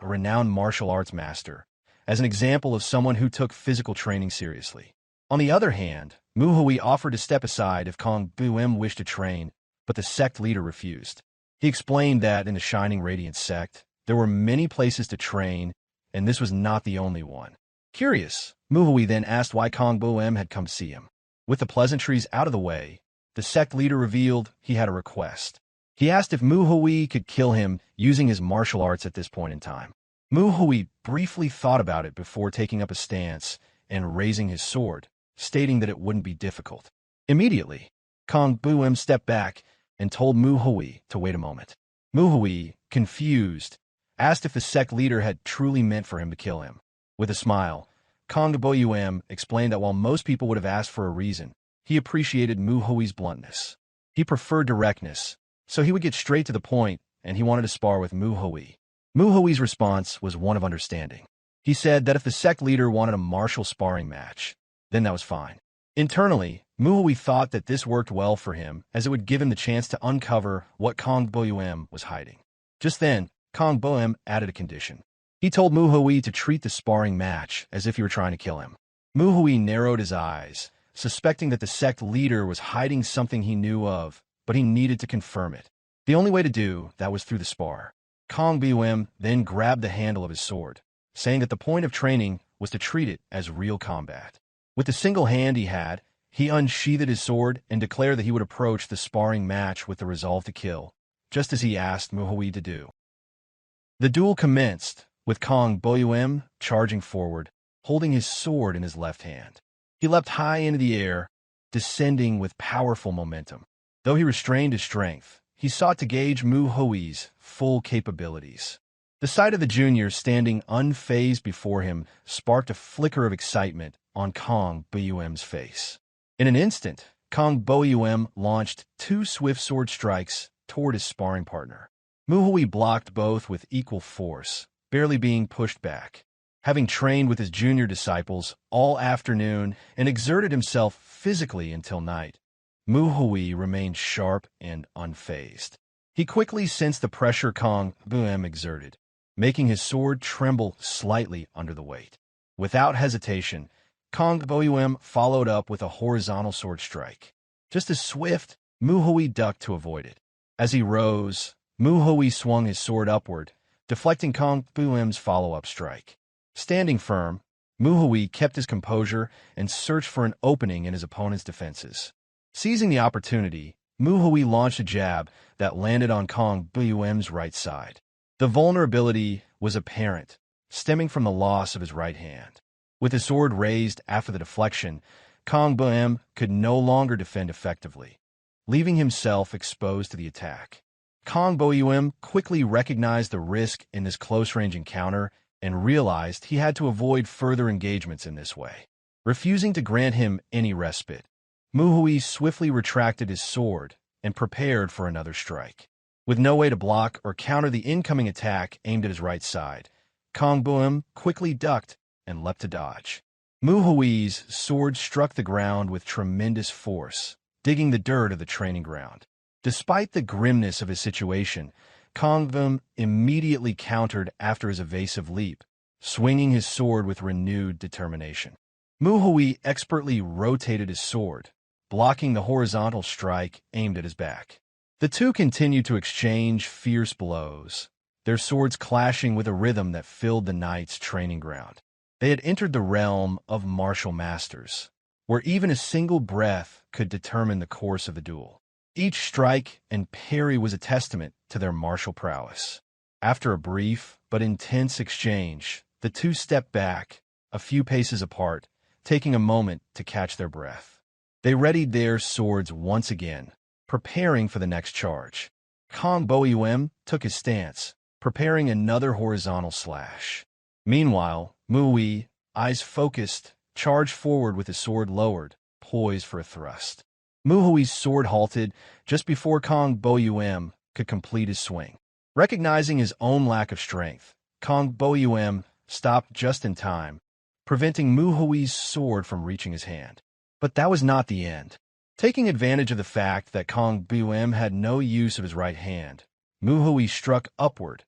a renowned martial arts master, as an example of someone who took physical training seriously. On the other hand, Muhui offered to step aside if Kong Bu-em wished to train, but the sect leader refused. He explained that in the Shining Radiance sect, there were many places to train, and this was not the only one. Curious, Muhui then asked why Kong Bu-em had come to see him. With the pleasantries out of the way, the sect leader revealed he had a request. He asked if Muhui could kill him using his martial arts at this point in time. Muhui briefly thought about it before taking up a stance and raising his sword, stating that it wouldn't be difficult. Immediately, Kong Bu-em stepped back and told Muhui to wait a moment. Muhui, confused, asked if the sect leader had truly meant for him to kill him. With a smile, Kong Bu-em explained that while most people would have asked for a reason, he appreciated Muhui's bluntness. He preferred directness, so he would get straight to the point, and he wanted to spar with Muhui. Muhui's response was one of understanding. He said that if the sect leader wanted a martial sparring match, then that was fine. Internally, Muhui thought that this worked well for him, as it would give him the chance to uncover what Kong Bu-em was hiding. Just then, Kong Bu-em added a condition. He told Muhui to treat the sparring match as if he were trying to kill him. Muhui narrowed his eyes, suspecting that the sect leader was hiding something he knew of, but he needed to confirm it. The only way to do that was through the spar. Kong Bu-em then grabbed the handle of his sword, saying that the point of training was to treat it as real combat. With the single hand he had, he unsheathed his sword and declared that he would approach the sparring match with the resolve to kill, just as he asked Muhui to do. The duel commenced, with Kong Bu-em charging forward, holding his sword in his left hand. He leapt high into the air, descending with powerful momentum. Though he restrained his strength, he sought to gauge Muhui's full capabilities. The sight of the junior standing unfazed before him sparked a flicker of excitement on Kong Bu-em's face. In an instant, Kong Bu-em launched 2 swift sword strikes toward his sparring partner. Muhui blocked both with equal force, barely being pushed back. Having trained with his junior disciples all afternoon and exerted himself physically until night, Muhui remained sharp and unfazed. He quickly sensed the pressure Kong Bu-em exerted, making his sword tremble slightly under the weight. Without hesitation, Kong Bu-em followed up with a horizontal sword strike. Just as swift, Muhui ducked to avoid it. As he rose, Muhui swung his sword upward, deflecting Kong Bu-em's follow-up strike. Standing firm, Muhui kept his composure and searched for an opening in his opponent's defenses. Seizing the opportunity, Muhui launched a jab that landed on Kong Bu-em's right side. The vulnerability was apparent, stemming from the loss of his right hand. With his sword raised after the deflection, Kong Bu-em could no longer defend effectively, leaving himself exposed to the attack. Kong Bu-em quickly recognized the risk in this close-range encounter and realized he had to avoid further engagements in this way. Refusing to grant him any respite, Muhui swiftly retracted his sword and prepared for another strike. With no way to block or counter the incoming attack aimed at his right side, Kong Bu-em quickly ducked and leapt to dodge. Muhui's sword struck the ground with tremendous force, digging the dirt of the training ground. Despite the grimness of his situation, Kong Bu-em immediately countered after his evasive leap, swinging his sword with renewed determination. Muhui expertly rotated his sword, blocking the horizontal strike aimed at his back. The two continued to exchange fierce blows, their swords clashing with a rhythm that filled the night's training ground. They had entered the realm of martial masters, where even a single breath could determine the course of the duel. Each strike and parry was a testament to their martial prowess. After a brief but intense exchange, the two stepped back, a few paces apart, taking a moment to catch their breath. They readied their swords once again, preparing for the next charge. Kong Bu-em took his stance, preparing another horizontal slash. Meanwhile, Muhui, eyes focused, charged forward with his sword lowered, poised for a thrust. Muhui's sword halted just before Kong Bu-em could complete his swing. Recognizing his own lack of strength, Kong Bu-em stopped just in time, preventing Muhui's sword from reaching his hand. But that was not the end. Taking advantage of the fact that Kong Bu-em had no use of his right hand, Muhui struck upward,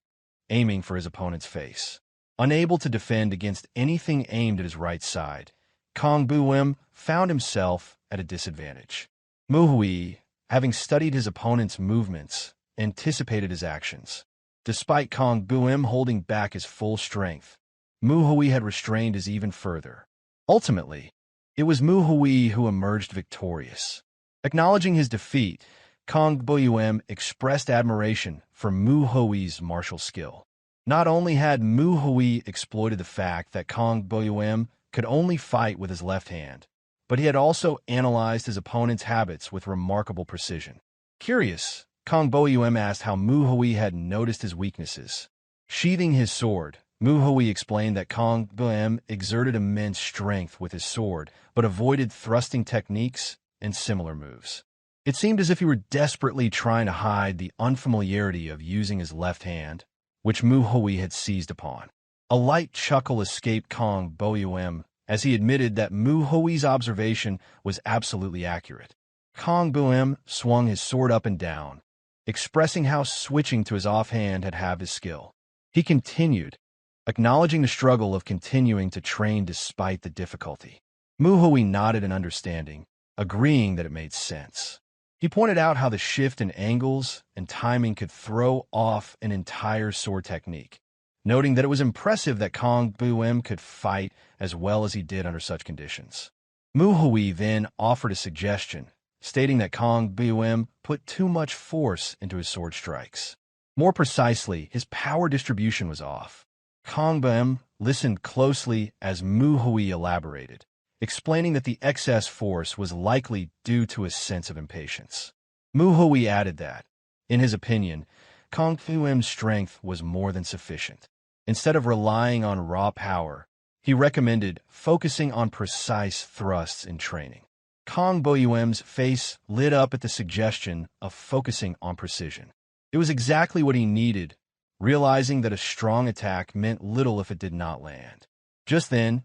aiming for his opponent's face. Unable to defend against anything aimed at his right side, Kong Buim found himself at a disadvantage. Muhui, having studied his opponent's movements, anticipated his actions. Despite Kong Buim holding back his full strength, Muhui had restrained his even further. Ultimately, it was Muhui who emerged victorious. Acknowledging his defeat, Kong Buim expressed admiration for Muhui's martial skill. Not only had Muhui exploited the fact that Kong Buim could only fight with his left hand, but he had also analyzed his opponent's habits with remarkable precision. Curious, Kong Buim asked how Muhui had noticed his weaknesses. Sheathing his sword, Muhui explained that Kong Buim exerted immense strength with his sword, but avoided thrusting techniques and similar moves. It seemed as if he were desperately trying to hide the unfamiliarity of using his left hand, which Muhui had seized upon. A light chuckle escaped Kong Buim as he admitted that Muhui's observation was absolutely accurate. Kong Buim swung his sword up and down, expressing how switching to his offhand had halved his skill. He continued, acknowledging the struggle of continuing to train despite the difficulty. Muhui nodded in understanding, agreeing that it made sense. He pointed out how the shift in angles and timing could throw off an entire sword technique, noting that it was impressive that Kong Buim could fight as well as he did under such conditions. Muhui then offered a suggestion, stating that Kong Buim put too much force into his sword strikes. More precisely, his power distribution was off. Kong Buim listened closely as Muhui elaborated, explaining that the excess force was likely due to his sense of impatience. Muhui added that, in his opinion, Kong Buim's strength was more than sufficient. Instead of relying on raw power, he recommended focusing on precise thrusts in training. Kong Buim's face lit up at the suggestion of focusing on precision. It was exactly what he needed, realizing that a strong attack meant little if it did not land. Just then,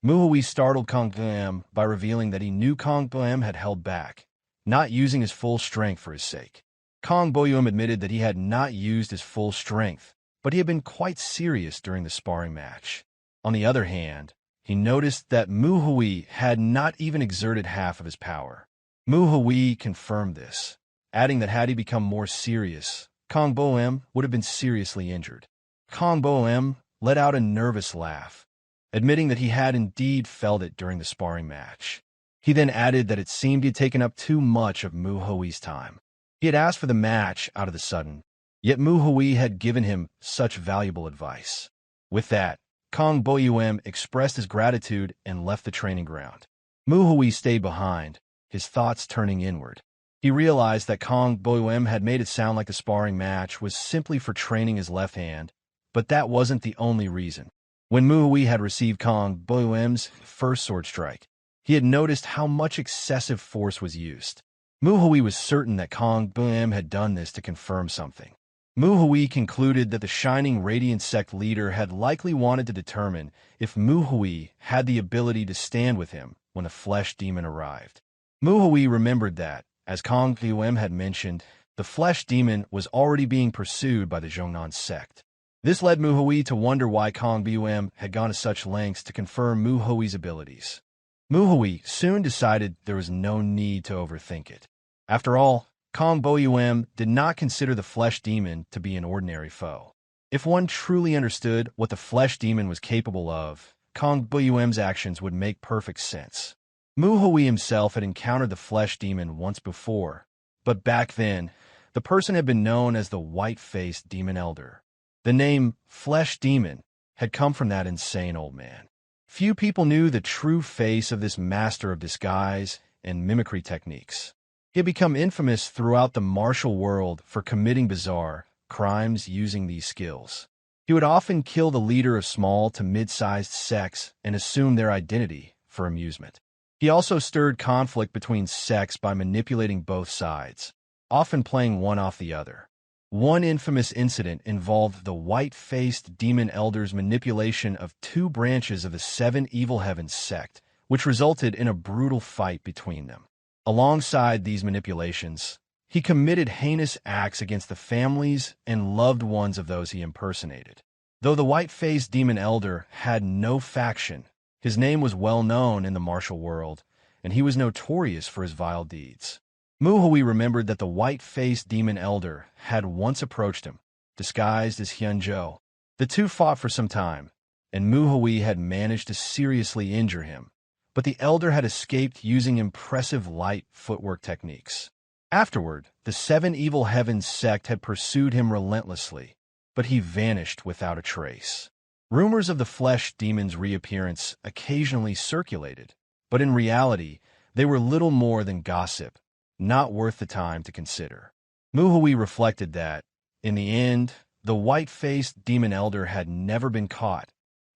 Muhui startled Kong Buim by revealing that he knew Kong Buim had held back, not using his full strength for his sake. Kong Buim admitted that he had not used his full strength, but he had been quite serious during the sparring match. On the other hand, he noticed that Muhui had not even exerted half of his power. Muhui confirmed this, adding that had he become more serious, Kong Buim would have been seriously injured. Kong Buim let out a nervous laugh, admitting that he had indeed felt it during the sparring match. He then added that it seemed he had taken up too much of Muhui's time. He had asked for the match out of the sudden, yet Muhui had given him such valuable advice. With that, Kong Buim expressed his gratitude and left the training ground. Muhui stayed behind, his thoughts turning inward. He realized that Kong Buim had made it sound like the sparring match was simply for training his left hand, but that wasn't the only reason. When Muhui had received Kong Buim's first sword strike, he had noticed how much excessive force was used. Muhui was certain that Kong Buim had done this to confirm something. Muhui concluded that the Shining Radiant Sect leader had likely wanted to determine if Muhui had the ability to stand with him when the flesh demon arrived. Muhui remembered that, as Kong Buim had mentioned, the flesh demon was already being pursued by the Zhongnan sect. This led Muhui to wonder why Kong Buim had gone to such lengths to confirm Muhui's abilities. Muhui soon decided there was no need to overthink it. After all, Kong Buim did not consider the flesh demon to be an ordinary foe. If one truly understood what the flesh demon was capable of, Kong Buim's actions would make perfect sense. Muhui himself had encountered the flesh demon once before, but back then, the person had been known as the white-faced demon elder. The name Flesh Demon had come from that insane old man. Few people knew the true face of this master of disguise and mimicry techniques. He had become infamous throughout the martial world for committing bizarre crimes using these skills. He would often kill the leader of small to mid-sized sects and assume their identity for amusement. He also stirred conflict between sects by manipulating both sides, often playing one off the other. One infamous incident involved the white-faced demon elder's manipulation of two branches of the Seven Evil Heavens sect, which resulted in a brutal fight between them. Alongside these manipulations, he committed heinous acts against the families and loved ones of those he impersonated. Though the white-faced demon elder had no faction, His name was well known in the martial world, and he was notorious for his vile deeds. Muhui remembered that the white-faced demon elder had once approached him, disguised as Hyunjo. The two fought for some time, and Muhui had managed to seriously injure him, but the elder had escaped using impressive light footwork techniques. Afterward, the Seven Evil Heavens sect had pursued him relentlessly, but he vanished without a trace. Rumors of the flesh demon's reappearance occasionally circulated, but in reality, they were little more than gossip, not worth the time to consider. Muhui reflected that, in the end, the white-faced demon elder had never been caught,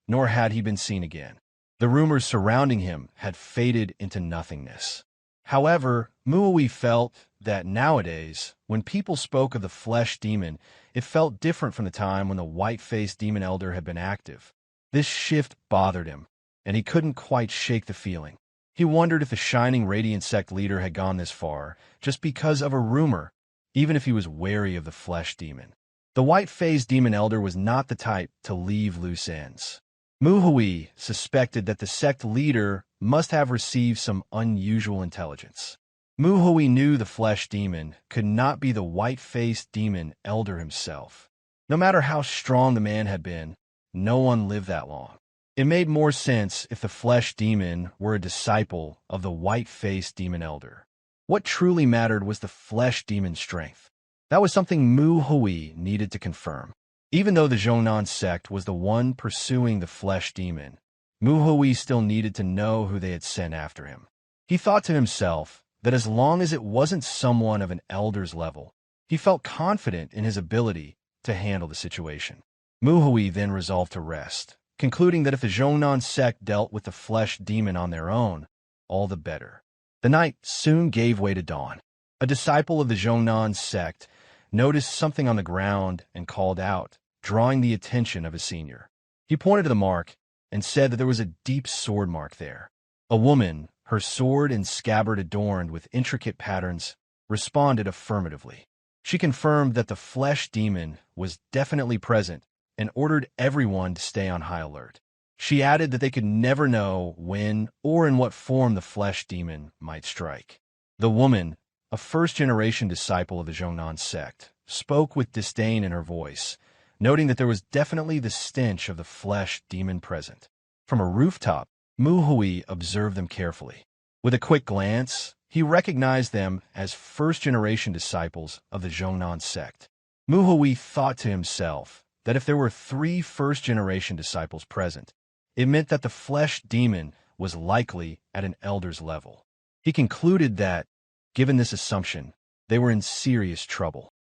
nor had he been seen again. The rumors surrounding him had faded into nothingness. However, Muhui felt that nowadays, when people spoke of the flesh demon, it felt different from the time when the white-faced demon elder had been active. This shift bothered him, and he couldn't quite shake the feeling. He wondered if the Shining Radiant sect leader had gone this far just because of a rumor, even if he was wary of the flesh demon. The white-faced demon elder was not the type to leave loose ends. Muhui suspected that the sect leader must have received some unusual intelligence. Muhui knew the flesh demon could not be the white-faced demon elder himself. No matter how strong the man had been, no one lived that long. It made more sense if the flesh demon were a disciple of the white-faced demon elder. What truly mattered was the flesh demon's strength. That was something Muhui needed to confirm. Even though the Zhongnan sect was the one pursuing the flesh demon, Muhui still needed to know who they had sent after him. He thought to himself that as long as it wasn't someone of an elder's level, he felt confident in his ability to handle the situation. Muhui then resolved to rest, concluding that if the Zhongnan sect dealt with the flesh demon on their own, all the better. The night soon gave way to dawn. A disciple of the Zhongnan sect noticed something on the ground and called out, drawing the attention of his senior. He pointed to the mark and said that there was a deep sword mark there. A woman, her sword and scabbard adorned with intricate patterns, responded affirmatively. She confirmed that the flesh demon was definitely present and ordered everyone to stay on high alert. She added that they could never know when or in what form the flesh demon might strike. The woman, a first-generation disciple of the Zhongnan sect, spoke with disdain in her voice, noting that there was definitely the stench of the flesh demon present. From a rooftop, Muhui observed them carefully. With a quick glance, he recognized them as first-generation disciples of the Zhongnan sect. Muhui thought to himself that if there were 3 first-generation disciples present, it meant that the flesh demon was likely at an elder's level. He concluded that, given this assumption, they were in serious trouble.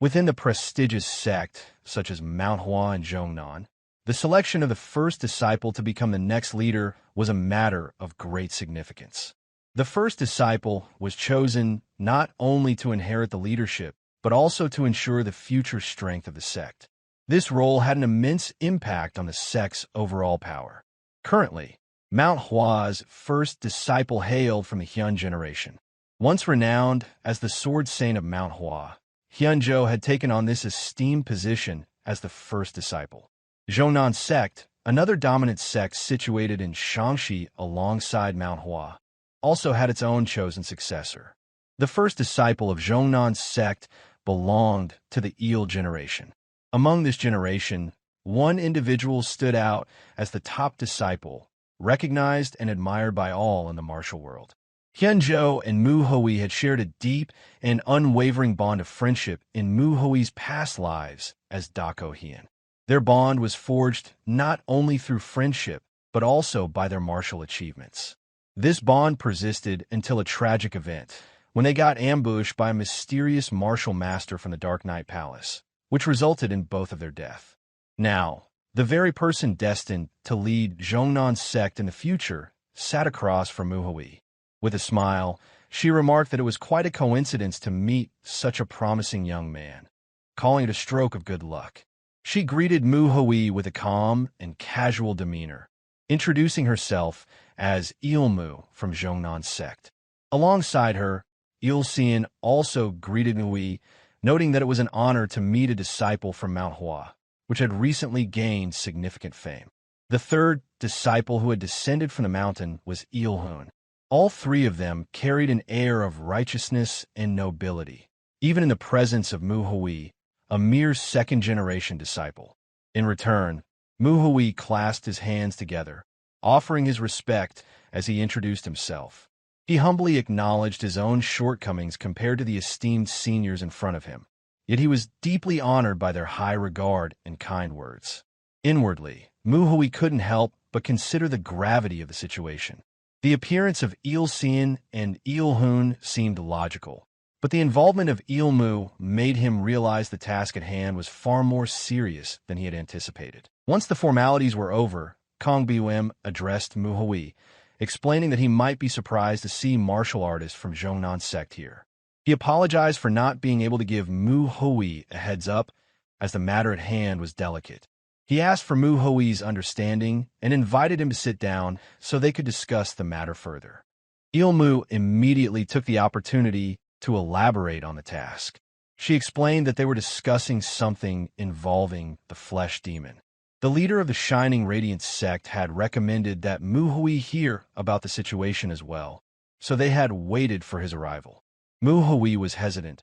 Within the prestigious sect, such as Manhwa and Zhongnan, the selection of the first disciple to become the next leader was a matter of great significance. The first disciple was chosen not only to inherit the leadership, but also to ensure the future strength of the sect. This role had an immense impact on the sect's overall power. Currently, Manhwa's first disciple hailed from the Hyun generation. Once renowned as the sword saint of Manhwa, Hyunjo had taken on this esteemed position as the first disciple. Zhongnan sect, another dominant sect situated in Shaanxi alongside Manhwa, also had its own chosen successor. The first disciple of Zhongnan's sect belonged to the Il generation. Among this generation, one individual stood out as the top disciple, recognized and admired by all in the martial world. Hyunjo and Muhui had shared a deep and unwavering bond of friendship in Muhui's past lives as Dako Hien. Their bond was forged not only through friendship, but also by their martial achievements. This bond persisted until a tragic event, when they got ambushed by a mysterious martial master from the Dark Knight Palace, which resulted in both of their death. Now, the very person destined to lead Zhongnan's sect in the future sat across from Muhui. With a smile, she remarked that it was quite a coincidence to meet such a promising young man, calling it a stroke of good luck. She greeted Muhui with a calm and casual demeanor, introducing herself as Ilmu from Zhongnan's sect. Alongside her, Ilsean also greeted Muhui, noting that it was an honor to meet a disciple from Manhua, which had recently gained significant fame. The third disciple who had descended from the mountain was Ilhun. All three of them carried an air of righteousness and nobility, even in the presence of Muhui, a mere second-generation disciple. In return, Muhui clasped his hands together, offering his respect as he introduced himself. He humbly acknowledged his own shortcomings compared to the esteemed seniors in front of him, yet he was deeply honored by their high regard and kind words. Inwardly, Muhui couldn't help but consider the gravity of the situation. The appearance of Ilsean and Ilhun seemed logical, but the involvement of Ilmu made him realize the task at hand was far more serious than he had anticipated. Once the formalities were over, Kong Biwem addressed Muhui, explaining that he might be surprised to see martial artists from Zhongnan Sect here. He apologized for not being able to give Muhui a heads up, as the matter at hand was delicate. He asked for Muhui's understanding and invited him to sit down so they could discuss the matter further. Ilmu immediately took the opportunity to elaborate on the task. She explained that they were discussing something involving the flesh demon. The leader of the Shining Radiance sect had recommended that Muhui hear about the situation as well, so they had waited for his arrival. Muhui was hesitant,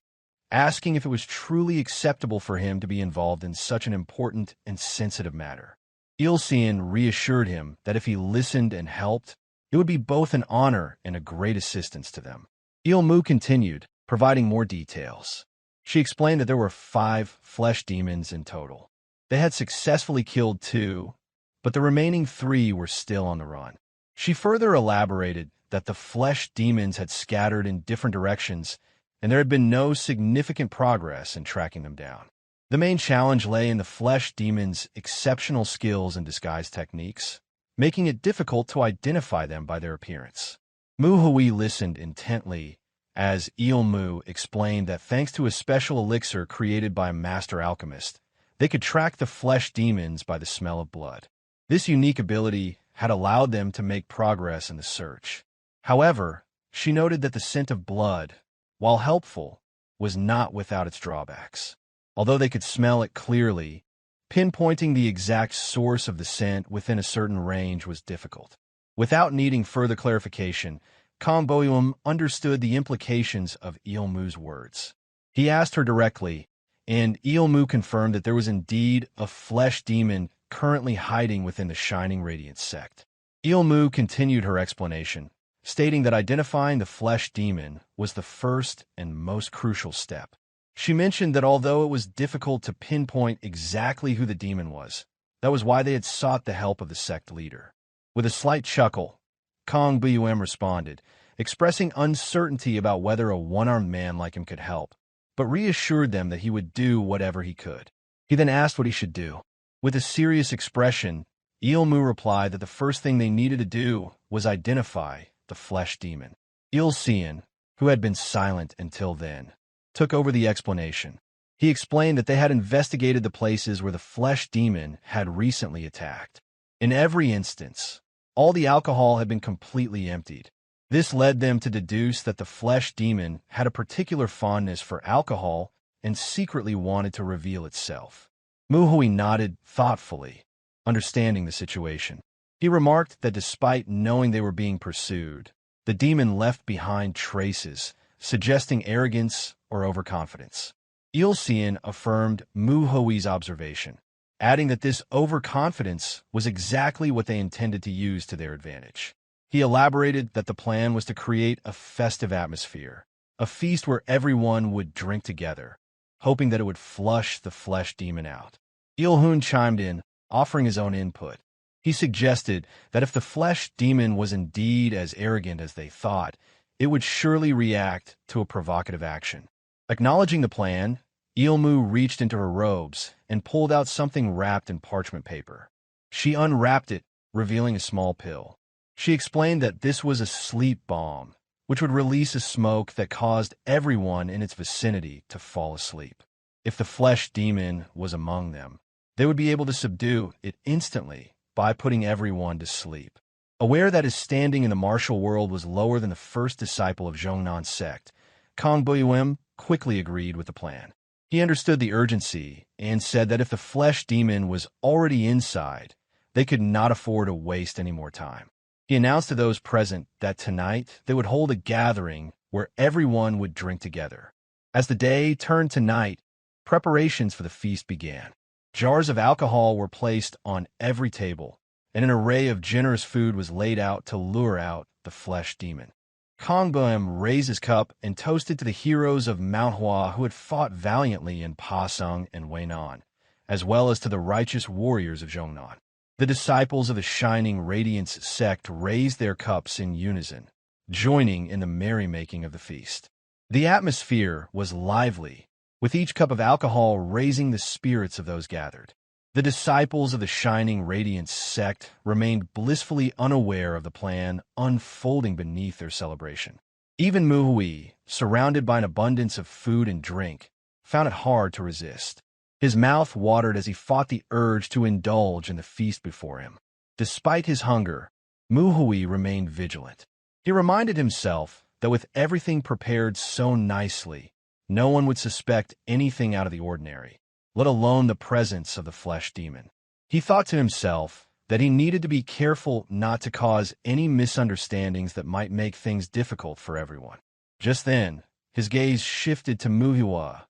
asking if it was truly acceptable for him to be involved in such an important and sensitive matter. Ilsean reassured him that if he listened and helped, it would be both an honor and a great assistance to them. Ilmu continued, providing more details. She explained that there were 5 flesh demons in total. They had successfully killed 2, but the remaining 3 were still on the run. She further elaborated that the flesh demons had scattered in different directions, and there had been no significant progress in tracking them down. The main challenge lay in the flesh demons' exceptional skills and disguise techniques, making it difficult to identify them by their appearance. Muhui listened intently as Ilmu explained that thanks to a special elixir created by a master alchemist, they could track the flesh demons by the smell of blood. This unique ability had allowed them to make progress in the search. However, she noted that the scent of blood, while helpful, was not without its drawbacks. Although they could smell it clearly, pinpointing the exact source of the scent within a certain range was difficult. Without needing further clarification, Kong Boyum understood the implications of Ilmu's words. He asked her directly, and Ilmu confirmed that there was indeed a flesh demon currently hiding within the Shining Radiance sect. Ilmu continued her explanation, stating that identifying the flesh demon was the first and most crucial step. She mentioned that although it was difficult to pinpoint exactly who the demon was, that was why they had sought the help of the sect leader. With a slight chuckle, Kong Bum responded, expressing uncertainty about whether a one-armed man like him could help, but reassured them that he would do whatever he could. He then asked what he should do. With a serious expression, Ilmu replied that the first thing they needed to do was identify the flesh demon. Ilsean, who had been silent until then, took over the explanation. He explained that they had investigated the places where the flesh demon had recently attacked. In every instance, all the alcohol had been completely emptied. This led them to deduce that the flesh demon had a particular fondness for alcohol and secretly wanted to reveal itself. Muhui nodded thoughtfully, understanding the situation. He remarked that despite knowing they were being pursued, the demon left behind traces, suggesting arrogance or overconfidence. Ilsean affirmed Muhui's observation, adding that this overconfidence was exactly what they intended to use to their advantage. He elaborated that the plan was to create a festive atmosphere, a feast where everyone would drink together, hoping that it would flush the flesh demon out. Ilhun chimed in, offering his own input. He suggested that if the flesh demon was indeed as arrogant as they thought, it would surely react to a provocative action. Acknowledging the plan, Ilmu reached into her robes and pulled out something wrapped in parchment paper. She unwrapped it, revealing a small pill. She explained that this was a sleep bomb, which would release a smoke that caused everyone in its vicinity to fall asleep. If the flesh demon was among them, they would be able to subdue it instantly by putting everyone to sleep. Aware that his standing in the martial world was lower than the first disciple of Zhongnan Sect, Kong Buyuem quickly agreed with the plan. He understood the urgency and said that if the flesh demon was already inside, They could not afford to waste any more time. He announced to those present that tonight they would hold a gathering where everyone would drink together. As the day turned to night, preparations for the feast began. Jars of alcohol were placed on every table, and an array of generous food was laid out to lure out the flesh demon. Kongbum raised his cup and toasted to the heroes of Manhwa who had fought valiantly in Pasung and Weinan, as well as to the righteous warriors of Zhongnan. The disciples of the Shining Radiance Sect raised their cups in unison, joining in the merrymaking of the feast. The atmosphere was lively, with each cup of alcohol raising the spirits of those gathered. The disciples of the Shining Radiance Sect remained blissfully unaware of the plan unfolding beneath their celebration. Even Muhui, surrounded by an abundance of food and drink, found it hard to resist. His mouth watered as he fought the urge to indulge in the feast before him. Despite his hunger, Muhui remained vigilant. He reminded himself that with everything prepared so nicely, no one would suspect anything out of the ordinary, let alone the presence of the flesh demon. He thought to himself that he needed to be careful not to cause any misunderstandings that might make things difficult for everyone. Just then, his gaze shifted to Manhwa,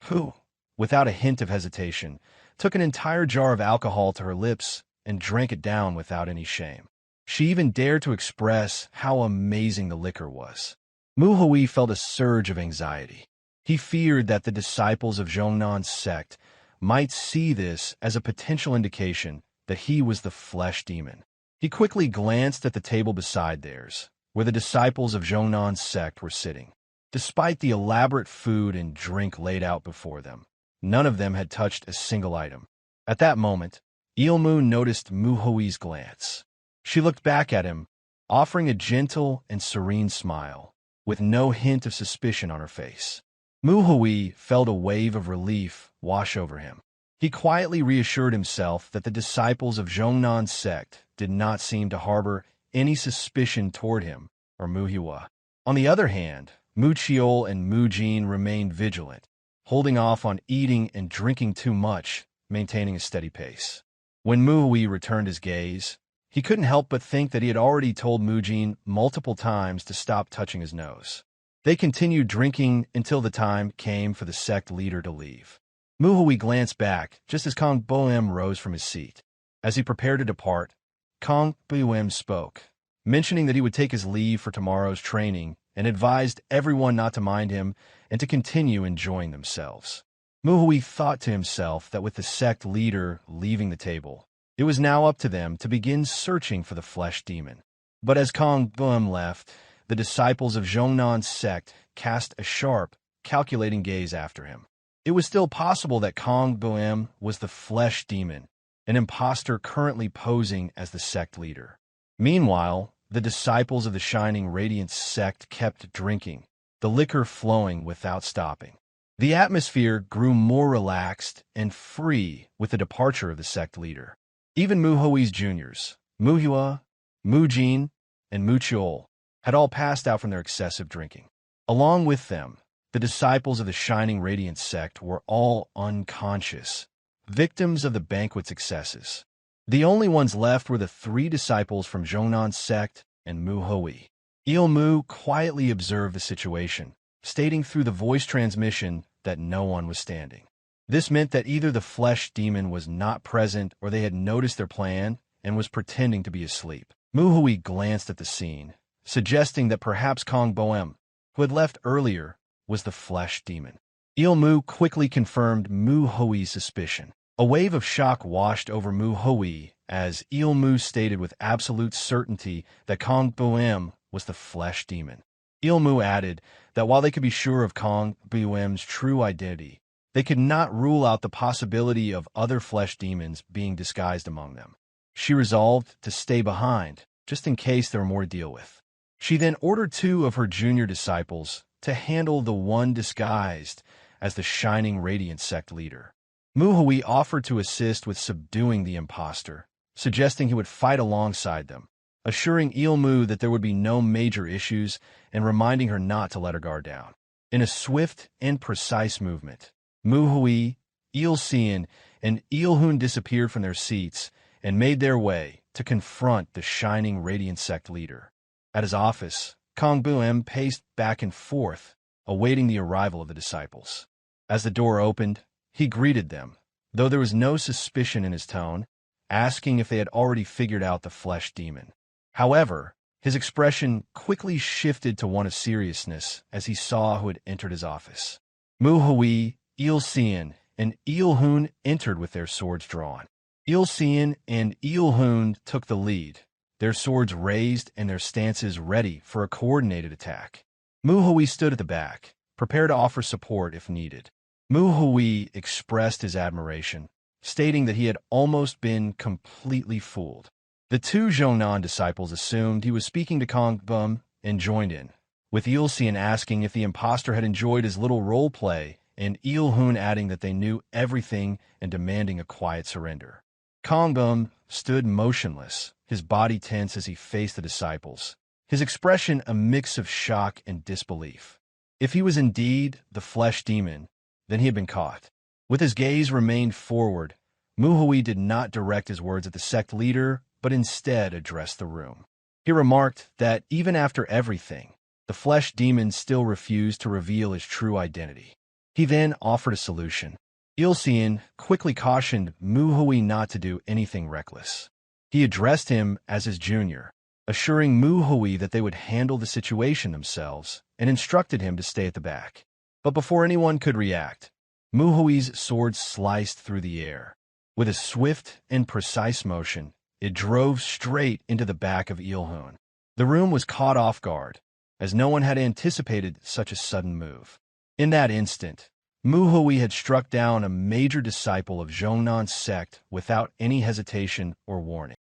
who, without a hint of hesitation, took an entire jar of alcohol to her lips and drank it down without any shame. She even dared to express how amazing the liquor was. Muhui felt a surge of anxiety. He feared that the disciples of Zhongnan's sect might see this as a potential indication that he was the flesh demon. He quickly glanced at the table beside theirs, where the disciples of Zhongnan's sect were sitting. Despite the elaborate food and drink laid out before them, none of them had touched a single item. At that moment, Ilmu noticed Muhui's glance. She looked back at him, offering a gentle and serene smile, with no hint of suspicion on her face. Muhui felt a wave of relief wash over him. He quietly reassured himself that the disciples of Zhongnan's sect did not seem to harbor any suspicion toward him or Manhwa. On the other hand, Muchiol and Mujin remained vigilant, holding off on eating and drinking too much, maintaining a steady pace. When Muhui returned his gaze, he couldn't help but think that he had already told Mujin multiple times to stop touching his nose. They continued drinking until the time came for the sect leader to leave. Muhui glanced back just as Kong Boem rose from his seat. As he prepared to depart, Kong Boem spoke, mentioning that he would take his leave for tomorrow's training and advised everyone not to mind him and to continue enjoying themselves. Muhui thought to himself that with the sect leader leaving the table, it was now up to them to begin searching for the flesh demon. But as Kong Boem left, the disciples of Zhongnan's sect cast a sharp, calculating gaze after him. It was still possible that Kong Boem was the flesh demon, an impostor currently posing as the sect leader. Meanwhile, the disciples of the Shining Radiance sect kept drinking, the liquor flowing without stopping. The atmosphere grew more relaxed and free with the departure of the sect leader. Even Muhui's juniors, Manhwa, Mujin, and Muchiol, had all passed out from their excessive drinking. Along with them, the disciples of the Shining Radiance sect were all unconscious, victims of the banquet's excesses. The only ones left were the 3 disciples from Zhongnan's sect and Muhui. Ilmu quietly observed the situation, stating through the voice transmission that no one was standing. This meant that either the flesh demon was not present or they had noticed their plan and was pretending to be asleep. Muhui glanced at the scene, suggesting that perhaps Kong Boem, who had left earlier, was the flesh demon. Ilmu quickly confirmed Muhui's suspicion. A wave of shock washed over Muhui as Ilmu stated with absolute certainty that Kong Boem was the flesh demon. Ilmu added that while they could be sure of Kong Boem's true identity, they could not rule out the possibility of other flesh demons being disguised among them. She resolved to stay behind, just in case there were more to deal with. She then ordered 2 of her junior disciples to handle the one disguised as the Shining Radiance sect leader. Muhui offered to assist with subduing the impostor, suggesting he would fight alongside them, assuring Ilmu that there would be no major issues and reminding her not to let her guard down. In a swift and precise movement, Muhui, Ilsean, and Ilhun disappeared from their seats and made their way to confront the shining radiant sect leader. At his office, Kong Bu-em paced back and forth, awaiting the arrival of the disciples. As the door opened, he greeted them, though there was no suspicion in his tone, asking if they had already figured out the flesh demon. However, his expression quickly shifted to one of seriousness as he saw who had entered his office. Mu Hui, Il Xian, and Il Hun entered with their swords drawn. Il Xian and Il Hun took the lead, their swords raised and their stances ready for a coordinated attack. Mu Hui stood at the back, prepared to offer support if needed. Mu Hui expressed his admiration, stating that he had almost been completely fooled. The two Zhongnan disciples assumed he was speaking to Kong Bu and joined in, with Il Xian asking if the impostor had enjoyed his little role play and Il Hun adding that they knew everything and demanding a quiet surrender. Kong Bu stood motionless, his body tense as he faced the disciples, his expression a mix of shock and disbelief. If he was indeed the flesh demon, then he had been caught. With his gaze remained forward, Mu Hui did not direct his words at the sect leader, but instead addressed the room. He remarked that even after everything, the flesh demon still refused to reveal his true identity. He then offered a solution. Il Xian quickly cautioned Mu Hui not to do anything reckless. He addressed him as his junior, assuring Mu Hui that they would handle the situation themselves, and instructed him to stay at the back. But before anyone could react, Mu Hui's sword sliced through the air. With a swift and precise motion, it drove straight into the back of Il Hun. The room was caught off guard, as no one had anticipated such a sudden move. In that instant, Mu Hui had struck down a major disciple of Zhongnan's sect without any hesitation or warning.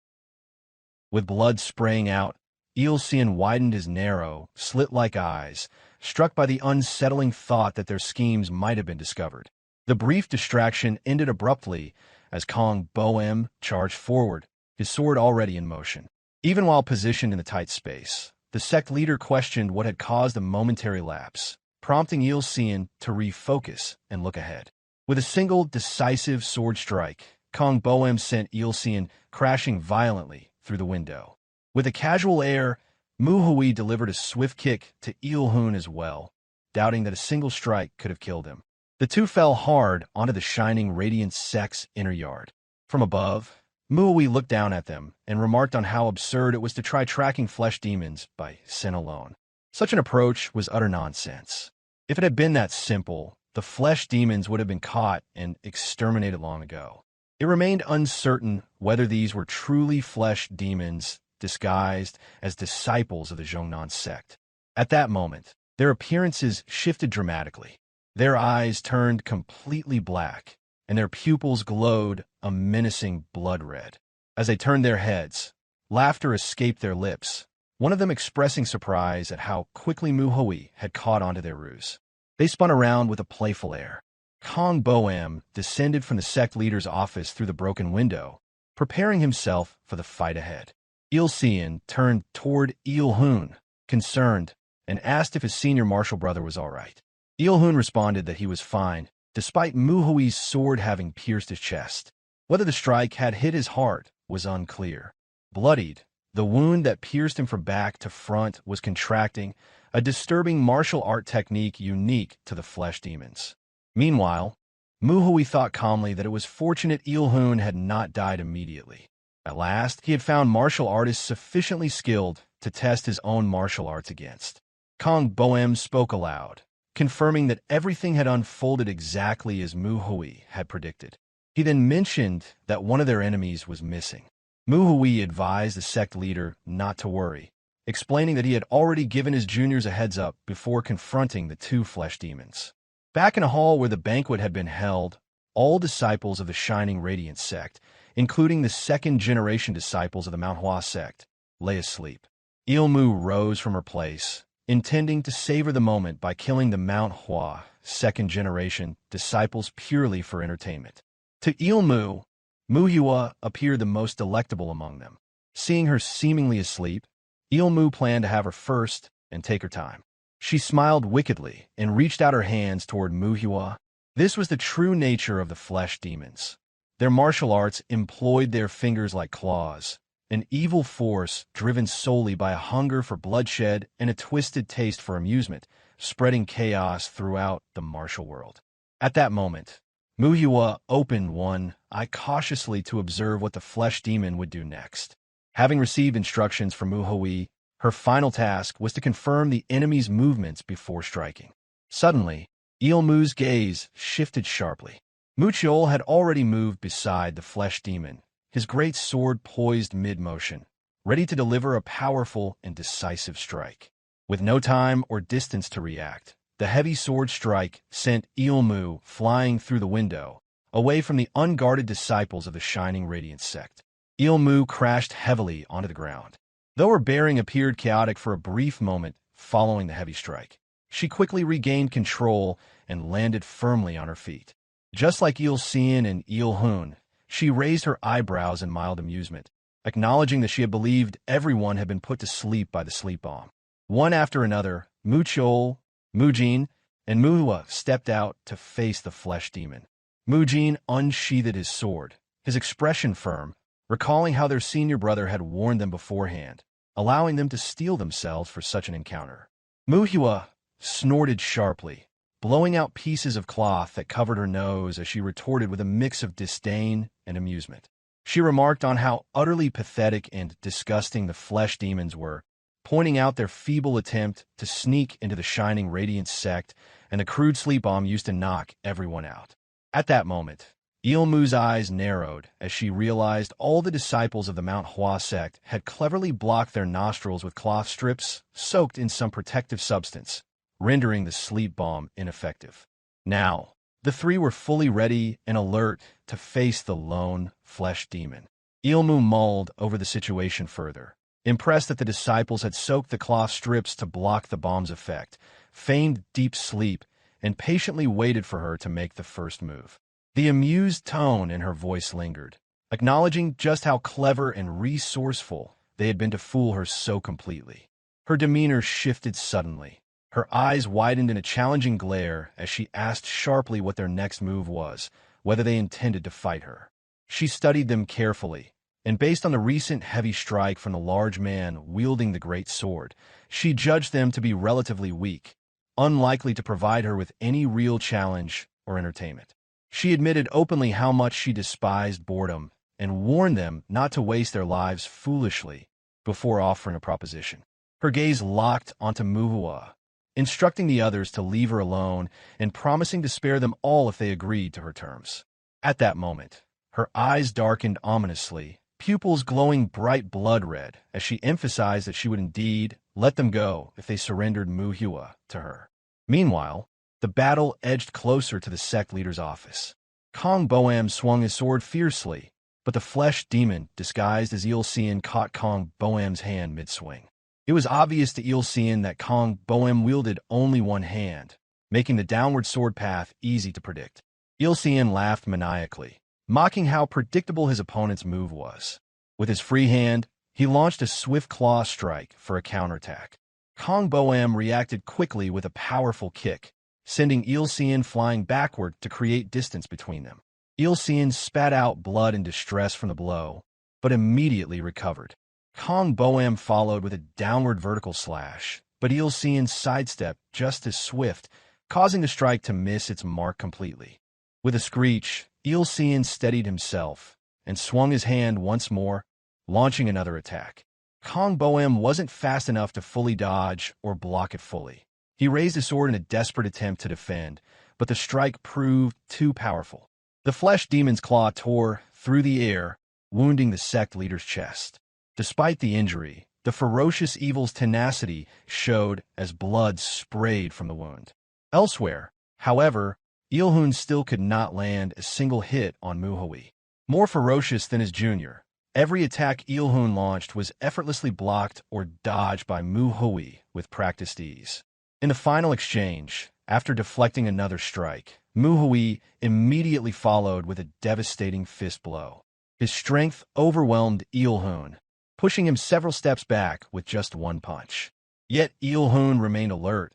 With blood spraying out, Il Xian widened his narrow, slit-like eyes, struck by the unsettling thought that their schemes might have been discovered. The brief distraction ended abruptly as Kong Bu-em charged forward, his sword already in motion. Even while positioned in the tight space, the sect leader questioned what had caused the momentary lapse, prompting Il Xian to refocus and look ahead. With a single decisive sword strike, Kong Bu-em sent Il Xian crashing violently through the window. With a casual air, Mu Hui delivered a swift kick to Il Hun as well, doubting that a single strike could have killed him. The two fell hard onto the shining radiant sect's inner yard. From above, Mu Hui looked down at them and remarked on how absurd it was to try tracking flesh demons by sin alone. Such an approach was utter nonsense. If it had been that simple, the flesh demons would have been caught and exterminated long ago. It remained uncertain whether these were truly flesh demons disguised as disciples of the Zhongnan sect. At that moment, their appearances shifted dramatically. Their eyes turned completely black, and their pupils glowed a menacing blood red. As they turned their heads, laughter escaped their lips, one of them expressing surprise at how quickly Mu Hui had caught onto their ruse. They spun around with a playful air. Kong Bu-em descended from the sect leader's office through the broken window, preparing himself for the fight ahead. Il Xian turned toward Il Hun, concerned, and asked if his senior martial brother was all right. Il Hun responded that he was fine, despite Mu Hui's sword having pierced his chest. Whether the strike had hit his heart was unclear. Bloodied, the wound that pierced him from back to front was contracting, a disturbing martial art technique unique to the flesh demons. Meanwhile, Mu Hui thought calmly that it was fortunate Il Hun had not died immediately. At last, he had found martial artists sufficiently skilled to test his own martial arts against. Kong Bu-em spoke aloud, confirming that everything had unfolded exactly as Mu Hui had predicted. He then mentioned that one of their enemies was missing. Mu Hui advised the sect leader not to worry, explaining that he had already given his juniors a heads-up before confronting the two flesh demons. Back in a hall where the banquet had been held, all disciples of the Shining Radiant sect, including the second-generation disciples of the Manhwa sect, lay asleep. Il Mu rose from her place, intending to savor the moment by killing the Manhwa second-generation disciples purely for entertainment. To Il Mu, Manhua appeared the most delectable among them. Seeing her seemingly asleep, Il Mu planned to have her first and take her time. She smiled wickedly and reached out her hands toward Manhua. This was the true nature of the flesh demons. Their martial arts employed their fingers like claws, an evil force driven solely by a hunger for bloodshed and a twisted taste for amusement, spreading chaos throughout the martial world. At that moment, Manhwa opened one eye cautiously to observe what the flesh demon would do next. Having received instructions from Manhwa, her final task was to confirm the enemy's movements before striking. Suddenly, Ilmu's gaze shifted sharply. Mucheol had already moved beside the flesh demon, his great sword poised mid-motion, ready to deliver a powerful and decisive strike. With no time or distance to react, the heavy sword strike sent Ilmu flying through the window, away from the unguarded disciples of the Shining Radiance Sect. Ilmu crashed heavily onto the ground. Though her bearing appeared chaotic for a brief moment following the heavy strike, she quickly regained control and landed firmly on her feet. Just like Ilsean and Ilhun, she raised her eyebrows in mild amusement, acknowledging that she had believed everyone had been put to sleep by the sleep bomb. One after another, Mucheol, Mujin, and Manhwa stepped out to face the flesh demon. Mujin unsheathed his sword, his expression firm, recalling how their senior brother had warned them beforehand, allowing them to steel themselves for such an encounter. Manhwa snorted sharply, blowing out pieces of cloth that covered her nose as she retorted with a mix of disdain and amusement. She remarked on how utterly pathetic and disgusting the flesh demons were, pointing out their feeble attempt to sneak into the Shining Radiance Sect and the crude sleep bomb used to knock everyone out. At that moment, Ilmu's eyes narrowed as she realized all the disciples of the Manhwa sect had cleverly blocked their nostrils with cloth strips soaked in some protective substance, rendering the sleep bomb ineffective. Now, the three were fully ready and alert to face the lone flesh demon. Ilmu mulled over the situation further, impressed that the disciples had soaked the cloth strips to block the bomb's effect, feigned deep sleep, and patiently waited for her to make the first move. The amused tone in her voice lingered, acknowledging just how clever and resourceful they had been to fool her so completely. Her demeanor shifted suddenly. Her eyes widened in a challenging glare as she asked sharply what their next move was, whether they intended to fight her. She studied them carefully, and based on the recent heavy strike from the large man wielding the great sword, she judged them to be relatively weak, unlikely to provide her with any real challenge or entertainment. She admitted openly how much she despised boredom and warned them not to waste their lives foolishly before offering a proposition. Her gaze locked onto Manhwa, instructing the others to leave her alone and promising to spare them all if they agreed to her terms. At that moment, her eyes darkened ominously, pupils glowing bright blood red, as she emphasized that she would indeed let them go if they surrendered Manhwa to her. Meanwhile, the battle edged closer to the sect leader's office. Kong Boam swung his sword fiercely, but the flesh demon, disguised as Ilsean, caught Kong Boam's hand mid-swing. It was obvious to Ilsean that Kong Boam wielded only one hand, making the downward sword path easy to predict. Ilsean laughed maniacally, mocking how predictable his opponent's move was. With his free hand, he launched a swift claw strike for a counterattack. Kong Boam reacted quickly with a powerful kick, sending Ilsean flying backward to create distance between them. Ilsean spat out blood in distress from the blow, but immediately recovered. Kong Boam followed with a downward vertical slash, but Ilsean sidestepped just as swift, causing the strike to miss its mark completely. With a screech, Ilsean steadied himself and swung his hand once more, launching another attack. Kong Boam wasn't fast enough to fully dodge or block it fully. He raised his sword in a desperate attempt to defend, but the strike proved too powerful. The flesh demon's claw tore through the air, wounding the sect leader's chest. Despite the injury, the ferocious evil's tenacity showed as blood sprayed from the wound. Elsewhere, however, Ilhun still could not land a single hit on Manhwa. More ferocious than his junior, every attack Ilhun launched was effortlessly blocked or dodged by Manhwa with practiced ease. In the final exchange, after deflecting another strike, Manhwa immediately followed with a devastating fist blow. His strength overwhelmed Ilhun, pushing him several steps back with just one punch. Yet Ilhun remained alert,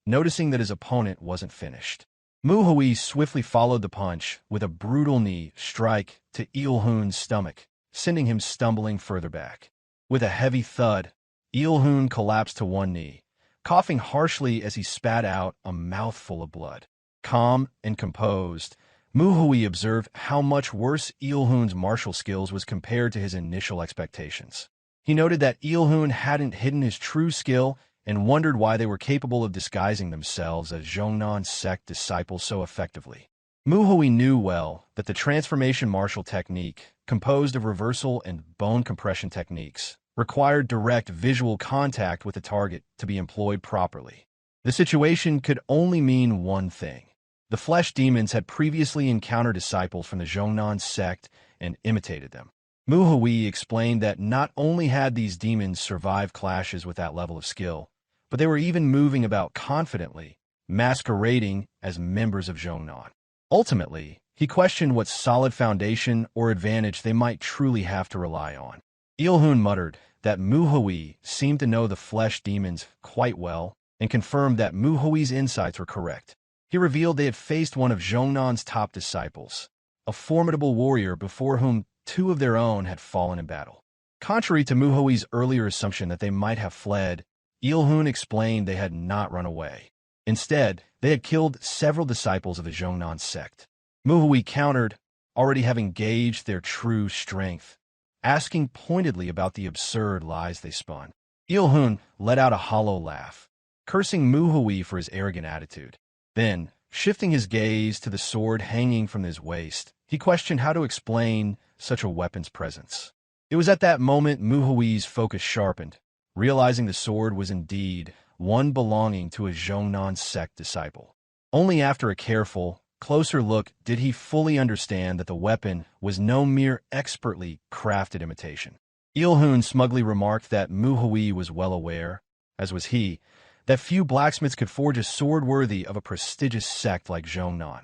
noticing that his opponent wasn't finished. Muhui swiftly followed the punch with a brutal knee strike to Ilhun's stomach, sending him stumbling further back. With a heavy thud, Ilhun collapsed to one knee, coughing harshly as he spat out a mouthful of blood. Calm and composed, Muhui observed how much worse Ilhun's martial skills was compared to his initial expectations. He noted that Ilhun hadn't hidden his true skill and wondered why they were capable of disguising themselves as Zhongnan's Sect disciples so effectively. Muhui knew well that the transformation martial technique, composed of reversal and bone compression techniques, required direct visual contact with the target to be employed properly. The situation could only mean one thing. The flesh demons had previously encountered disciples from the Zhongnan Sect and imitated them. Muhui explained that not only had these demons survived clashes with that level of skill, but they were even moving about confidently, masquerading as members of Zhongnan. Ultimately, he questioned what solid foundation or advantage they might truly have to rely on. Ilhun muttered that Muhui seemed to know the flesh demons quite well and confirmed that Muhui's insights were correct. He revealed they had faced one of Zhongnan's top disciples, a formidable warrior before whom two of their own had fallen in battle. Contrary to Muhui's earlier assumption that they might have fled, Ilhun explained they had not run away. Instead, they had killed several disciples of the Zhongnan Sect. Muhui countered, already having gauged their true strength, asking pointedly about the absurd lies they spun. Ilhun let out a hollow laugh, cursing Muhui for his arrogant attitude. Then, shifting his gaze to the sword hanging from his waist, he questioned how to explain such a weapon's presence. It was at that moment Muhui's focus sharpened, realizing the sword was indeed one belonging to a Zhongnan Sect disciple. Only after a careful, closer look did he fully understand that the weapon was no mere expertly crafted imitation. Ilhun smugly remarked that Muhui was well aware, as was he, that few blacksmiths could forge a sword worthy of a prestigious sect like Zhongnan,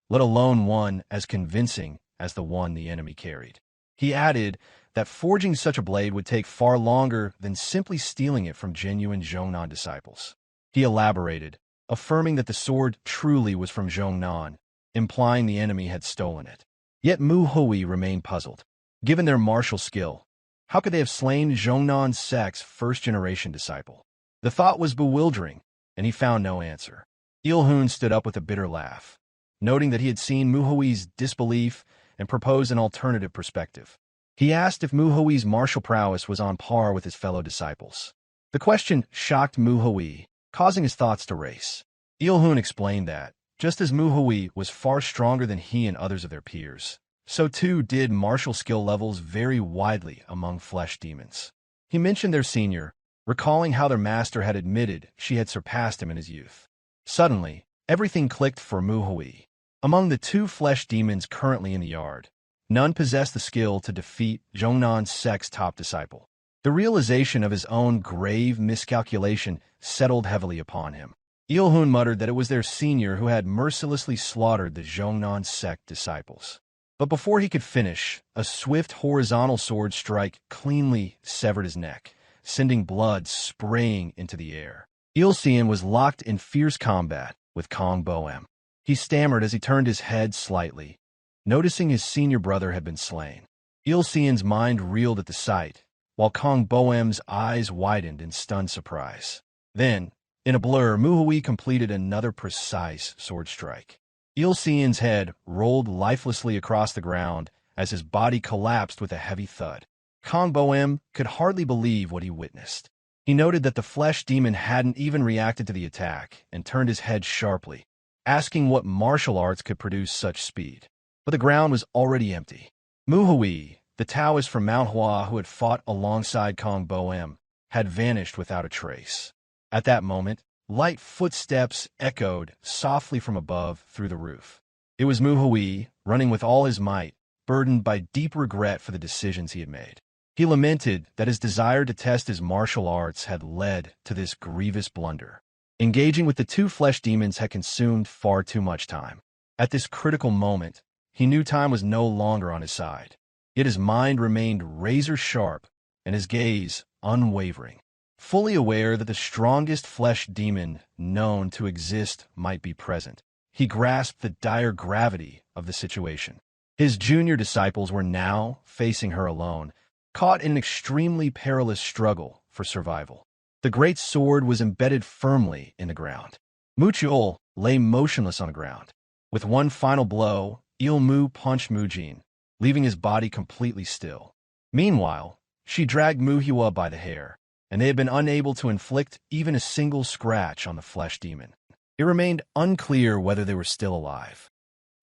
let alone one as convincing as the one the enemy carried. He added that forging such a blade would take far longer than simply stealing it from genuine Zhongnan disciples. He elaborated, affirming that the sword truly was from Zhongnan, implying the enemy had stolen it. Yet Muhui remained puzzled. Given their martial skill, how could they have slain Zhongnan Sect's first-generation disciple? The thought was bewildering, and he found no answer. Ilhun stood up with a bitter laugh, noting that he had seen Muhui's disbelief and proposed an alternative perspective. He asked if Muhui's martial prowess was on par with his fellow disciples. The question shocked Muhui, causing his thoughts to race. Ilhun explained that, just as Muhui was far stronger than he and others of their peers, so too did martial skill levels vary widely among flesh demons. He mentioned their senior, recalling how their master had admitted she had surpassed him in his youth. Suddenly, everything clicked for Muhui. Among the two flesh demons currently in the yard, none possessed the skill to defeat Zhongnan Sect's top disciple. The realization of his own grave miscalculation settled heavily upon him. Ilhun muttered that it was their senior who had mercilessly slaughtered the Zhongnan Sect disciples. But before he could finish, a swift horizontal sword strike cleanly severed his neck, sending blood spraying into the air. Ilsean was locked in fierce combat with Kong Boem. He stammered as he turned his head slightly, noticing his senior brother had been slain. Ilsean's mind reeled at the sight, while Kong Boem's eyes widened in stunned surprise. Then, in a blur, Muhui completed another precise sword strike. Ilsean's head rolled lifelessly across the ground as his body collapsed with a heavy thud. Kong Boem could hardly believe what he witnessed. He noted that the flesh demon hadn't even reacted to the attack and turned his head sharply, asking what martial arts could produce such speed. But the ground was already empty. Muhui, the Taoist from Manhwa who had fought alongside Kong Boem, had vanished without a trace. At that moment, light footsteps echoed softly from above through the roof. It was Muhui, running with all his might, burdened by deep regret for the decisions he had made. He lamented that his desire to test his martial arts had led to this grievous blunder. Engaging with the two flesh demons had consumed far too much time. At this critical moment, he knew time was no longer on his side. Yet his mind remained razor-sharp and his gaze unwavering. Fully aware that the strongest flesh demon known to exist might be present, he grasped the dire gravity of the situation. His junior disciples were now facing her alone, caught in an extremely perilous struggle for survival. The great sword was embedded firmly in the ground. Mutuol lay motionless on the ground. With one final blow, Ilmu punched Mujin, leaving his body completely still. Meanwhile, she dragged Muhua by the hair, and they had been unable to inflict even a single scratch on the flesh demon. It remained unclear whether they were still alive.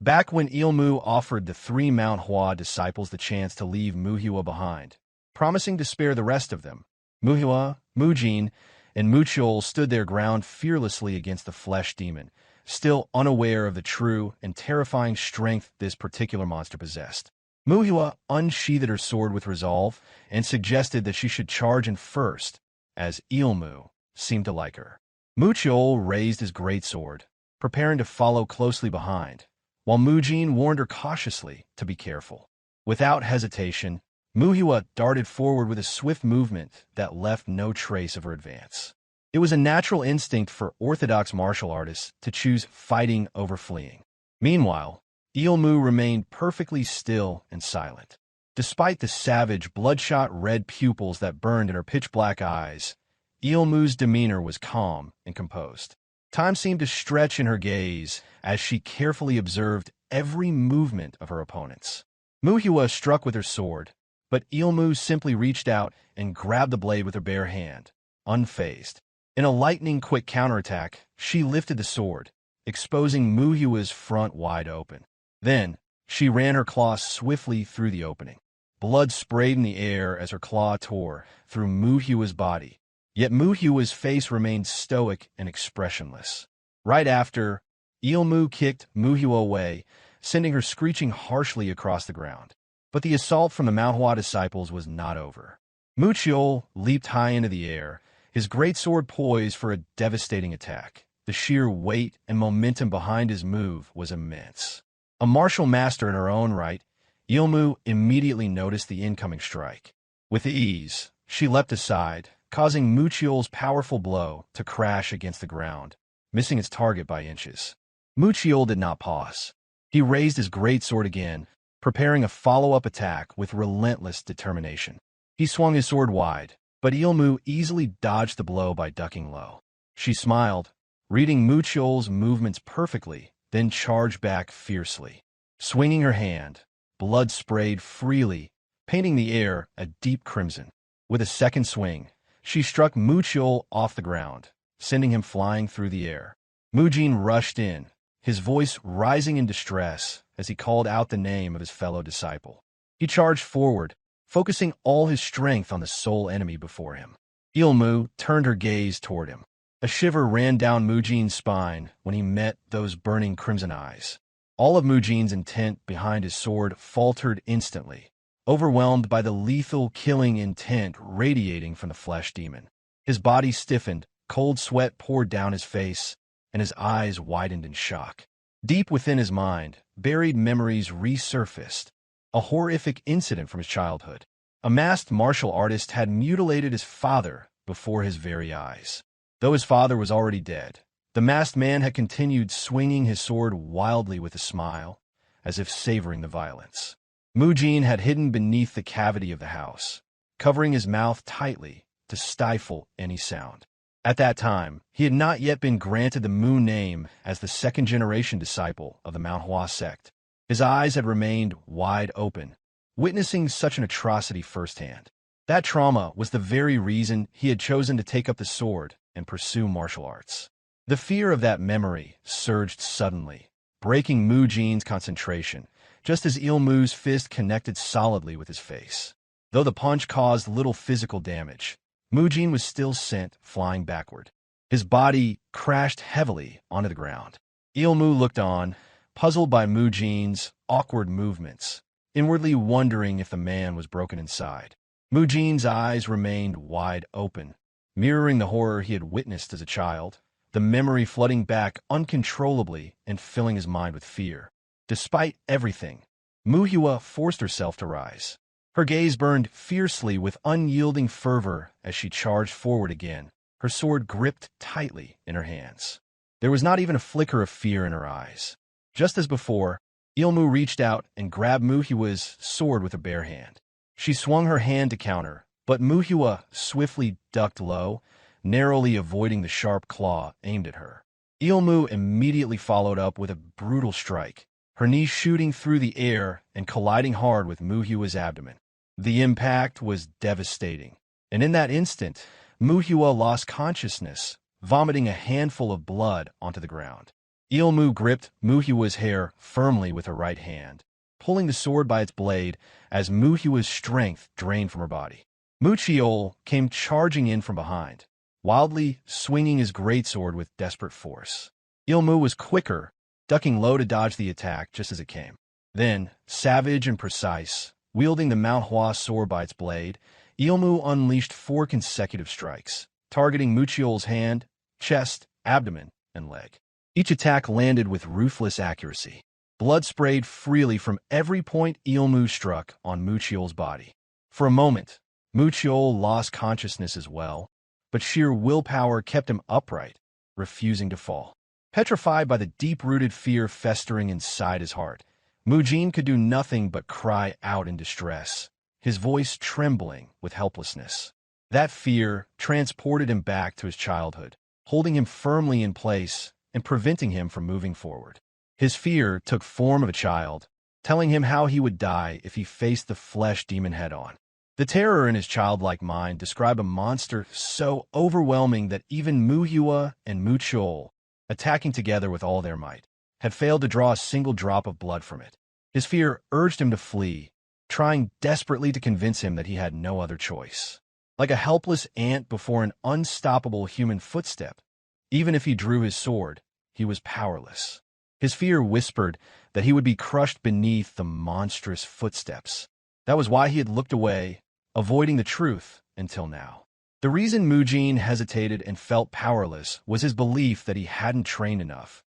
Back when Ilmu offered the 3 manhua disciples the chance to leave Muhua behind, promising to spare the rest of them, Muhua, Mujin, and Mutuol stood their ground fearlessly against the flesh demon, still unaware of the true and terrifying strength this particular monster possessed. Muhua unsheathed her sword with resolve and suggested that she should charge in first, as Ilmu seemed to like her. Mutuol raised his greatsword, preparing to follow closely behind, while Mujin warned her cautiously to be careful. Without hesitation, Muhua darted forward with a swift movement that left no trace of her advance. It was a natural instinct for orthodox martial artists to choose fighting over fleeing. Meanwhile, Ilmu remained perfectly still and silent. Despite the savage, bloodshot red pupils that burned in her pitch-black eyes, Ilmu's demeanor was calm and composed. Time seemed to stretch in her gaze as she carefully observed every movement of her opponents. Muhua struck with her sword, but Ilmu simply reached out and grabbed the blade with her bare hand, unfazed. In a lightning-quick counterattack, she lifted the sword, exposing Muhua's front wide open. Then, she ran her claw swiftly through the opening. Blood sprayed in the air as her claw tore through Muhua's body, yet Muhua's face remained stoic and expressionless. Right after, Ilmu kicked Muhua away, sending her screeching harshly across the ground. But the assault from the manhua disciples was not over. Mutuol leaped high into the air, his greatsword poised for a devastating attack. The sheer weight and momentum behind his move was immense. A martial master in her own right, Ilmu immediately noticed the incoming strike. With ease, she leapt aside, causing Mutuol's powerful blow to crash against the ground, missing its target by inches. Mutuol did not pause. He raised his greatsword again, preparing a follow-up attack with relentless determination. He swung his sword wide, but Ilmu easily dodged the blow by ducking low. She smiled, reading Mutuol's movements perfectly, then charged back fiercely. Swinging her hand, blood sprayed freely, painting the air a deep crimson. With a second swing, she struck Mutuol off the ground, sending him flying through the air. Mujin rushed in, his voice rising in distress as he called out the name of his fellow disciple. He charged forward, focusing all his strength on the sole enemy before him. Ilmu turned her gaze toward him. A shiver ran down Mujin's spine when he met those burning crimson eyes. All of Mujin's intent behind his sword faltered instantly, overwhelmed by the lethal killing intent radiating from the flesh demon. His body stiffened, cold sweat poured down his face, and his eyes widened in shock. Deep within his mind, buried memories resurfaced. A horrific incident from his childhood. A masked martial artist had mutilated his father before his very eyes. Though his father was already dead, the masked man had continued swinging his sword wildly with a smile, as if savoring the violence. Mujin had hidden beneath the cavity of the house, covering his mouth tightly to stifle any sound. At that time, he had not yet been granted the Mu name as the second-generation disciple of the Manhwa Sect. His eyes had remained wide open, witnessing such an atrocity firsthand. That trauma was the very reason he had chosen to take up the sword and pursue martial arts. The fear of that memory surged suddenly, breaking Mujin's concentration, just as Ilmu's fist connected solidly with his face. Though the punch caused little physical damage, Mujin was still sent flying backward. His body crashed heavily onto the ground. Ilmu looked on, puzzled by Mujin's awkward movements, inwardly wondering if the man was broken inside. Mujin's eyes remained wide open, mirroring the horror he had witnessed as a child, the memory flooding back uncontrollably and filling his mind with fear. Despite everything, Muhua forced herself to rise. Her gaze burned fiercely with unyielding fervor as she charged forward again, her sword gripped tightly in her hands. There was not even a flicker of fear in her eyes. Just as before, Ilmu reached out and grabbed Muhua's sword with a bare hand. She swung her hand to counter, but Manhwa swiftly ducked low, narrowly avoiding the sharp claw aimed at her. Ilmu immediately followed up with a brutal strike, her knee shooting through the air and colliding hard with Manhwa's abdomen. The impact was devastating, and in that instant, Manhwa lost consciousness, vomiting a handful of blood onto the ground. Ilmu gripped Manhwa's hair firmly with her right hand, pulling the sword by its blade as Manhwa's strength drained from her body. Muchiol came charging in from behind, wildly swinging his greatsword with desperate force. Ilmu was quicker, ducking low to dodge the attack just as it came. Then, savage and precise, wielding the manhua sword by its blade, Ilmu unleashed 4 consecutive strikes, targeting Muchiol's hand, chest, abdomen, and leg. Each attack landed with ruthless accuracy. Blood sprayed freely from every point Ilmu struck on Muchiol's body. For a moment, Muchiol lost consciousness as well, but sheer willpower kept him upright, refusing to fall. Petrified by the deep-rooted fear festering inside his heart, Mujin could do nothing but cry out in distress, his voice trembling with helplessness. That fear transported him back to his childhood, holding him firmly in place and preventing him from moving forward. His fear took form of a child, telling him how he would die if he faced the flesh demon head-on. The terror in his childlike mind described a monster so overwhelming that even Manhwa and Muchiol, attacking together with all their might, had failed to draw a single drop of blood from it. His fear urged him to flee, trying desperately to convince him that he had no other choice. Like a helpless ant before an unstoppable human footstep, even if he drew his sword, he was powerless. His fear whispered that he would be crushed beneath the monstrous footsteps. That was why he had looked away, avoiding the truth until now. The reason Mujin hesitated and felt powerless was his belief that he hadn't trained enough,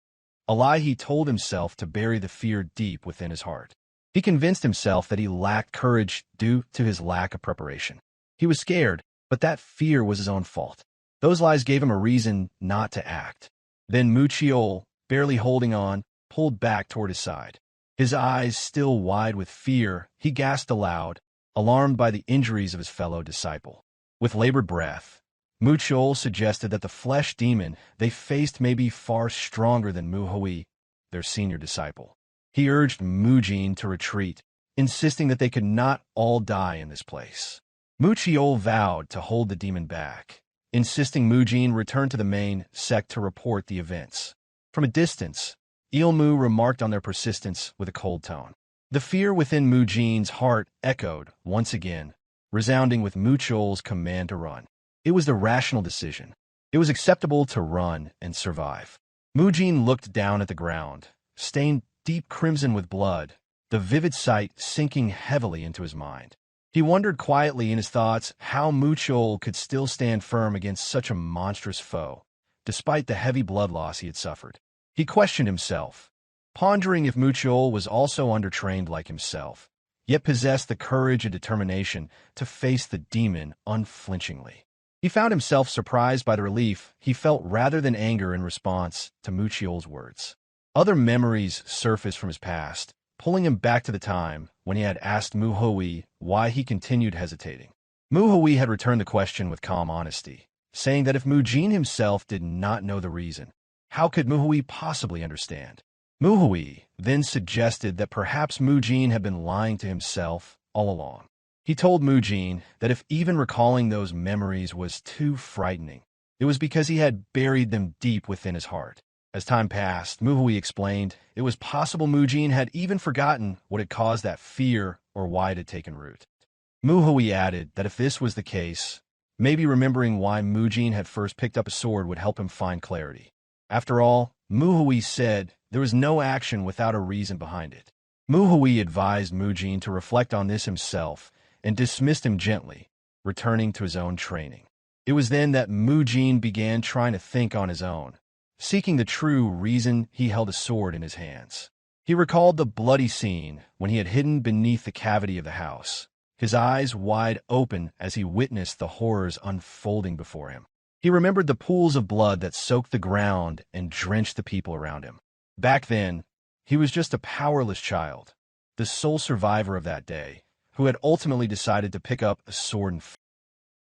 a lie he told himself to bury the fear deep within his heart. He convinced himself that he lacked courage due to his lack of preparation. He was scared, but that fear was his own fault. Those lies gave him a reason not to act. Then Muchiol, barely holding on, pulled back toward his side. His eyes still wide with fear, he gasped aloud, alarmed by the injuries of his fellow disciple. With labored breath, Muchiol suggested that the flesh demon they faced may be far stronger than Manhwa, their senior disciple. He urged Mujin to retreat, insisting that they could not all die in this place. Muchiol vowed to hold the demon back, insisting Mujin return to the main sect to report the events. From a distance, Ilmu remarked on their persistence with a cold tone. The fear within Mujin's heart echoed once again, resounding with Muchiol's command to run. It was the rational decision. It was acceptable to run and survive. Mujin looked down at the ground, stained deep crimson with blood, the vivid sight sinking heavily into his mind. He wondered quietly in his thoughts how Muchiol could still stand firm against such a monstrous foe, despite the heavy blood loss he had suffered. He questioned himself, pondering if Muchiol was also undertrained like himself, yet possessed the courage and determination to face the demon unflinchingly. He found himself surprised by the relief he felt rather than anger in response to Muchiol's words. Other memories surfaced from his past, pulling him back to the time when he had asked Manhwa why he continued hesitating. Manhwa had returned the question with calm honesty, saying that if Mujin himself did not know the reason, how could Manhwa possibly understand? Manhwa then suggested that perhaps Mujin had been lying to himself all along. He told Mujin that if even recalling those memories was too frightening, it was because he had buried them deep within his heart. As time passed, Manhwa explained it was possible Mujin had even forgotten what had caused that fear or why it had taken root. Manhwa added that if this was the case, maybe remembering why Mujin had first picked up a sword would help him find clarity. After all, Manhwa said there was no action without a reason behind it. Manhwa advised Mujin to reflect on this himself and dismissed him gently, returning to his own training. It was then that Mujin began trying to think on his own, seeking the true reason he held a sword in his hands. He recalled the bloody scene when he had hidden beneath the cavity of the house, his eyes wide open as he witnessed the horrors unfolding before him. He remembered the pools of blood that soaked the ground and drenched the people around him. Back then, he was just a powerless child, the sole survivor of that day, who had ultimately decided to pick up a sword and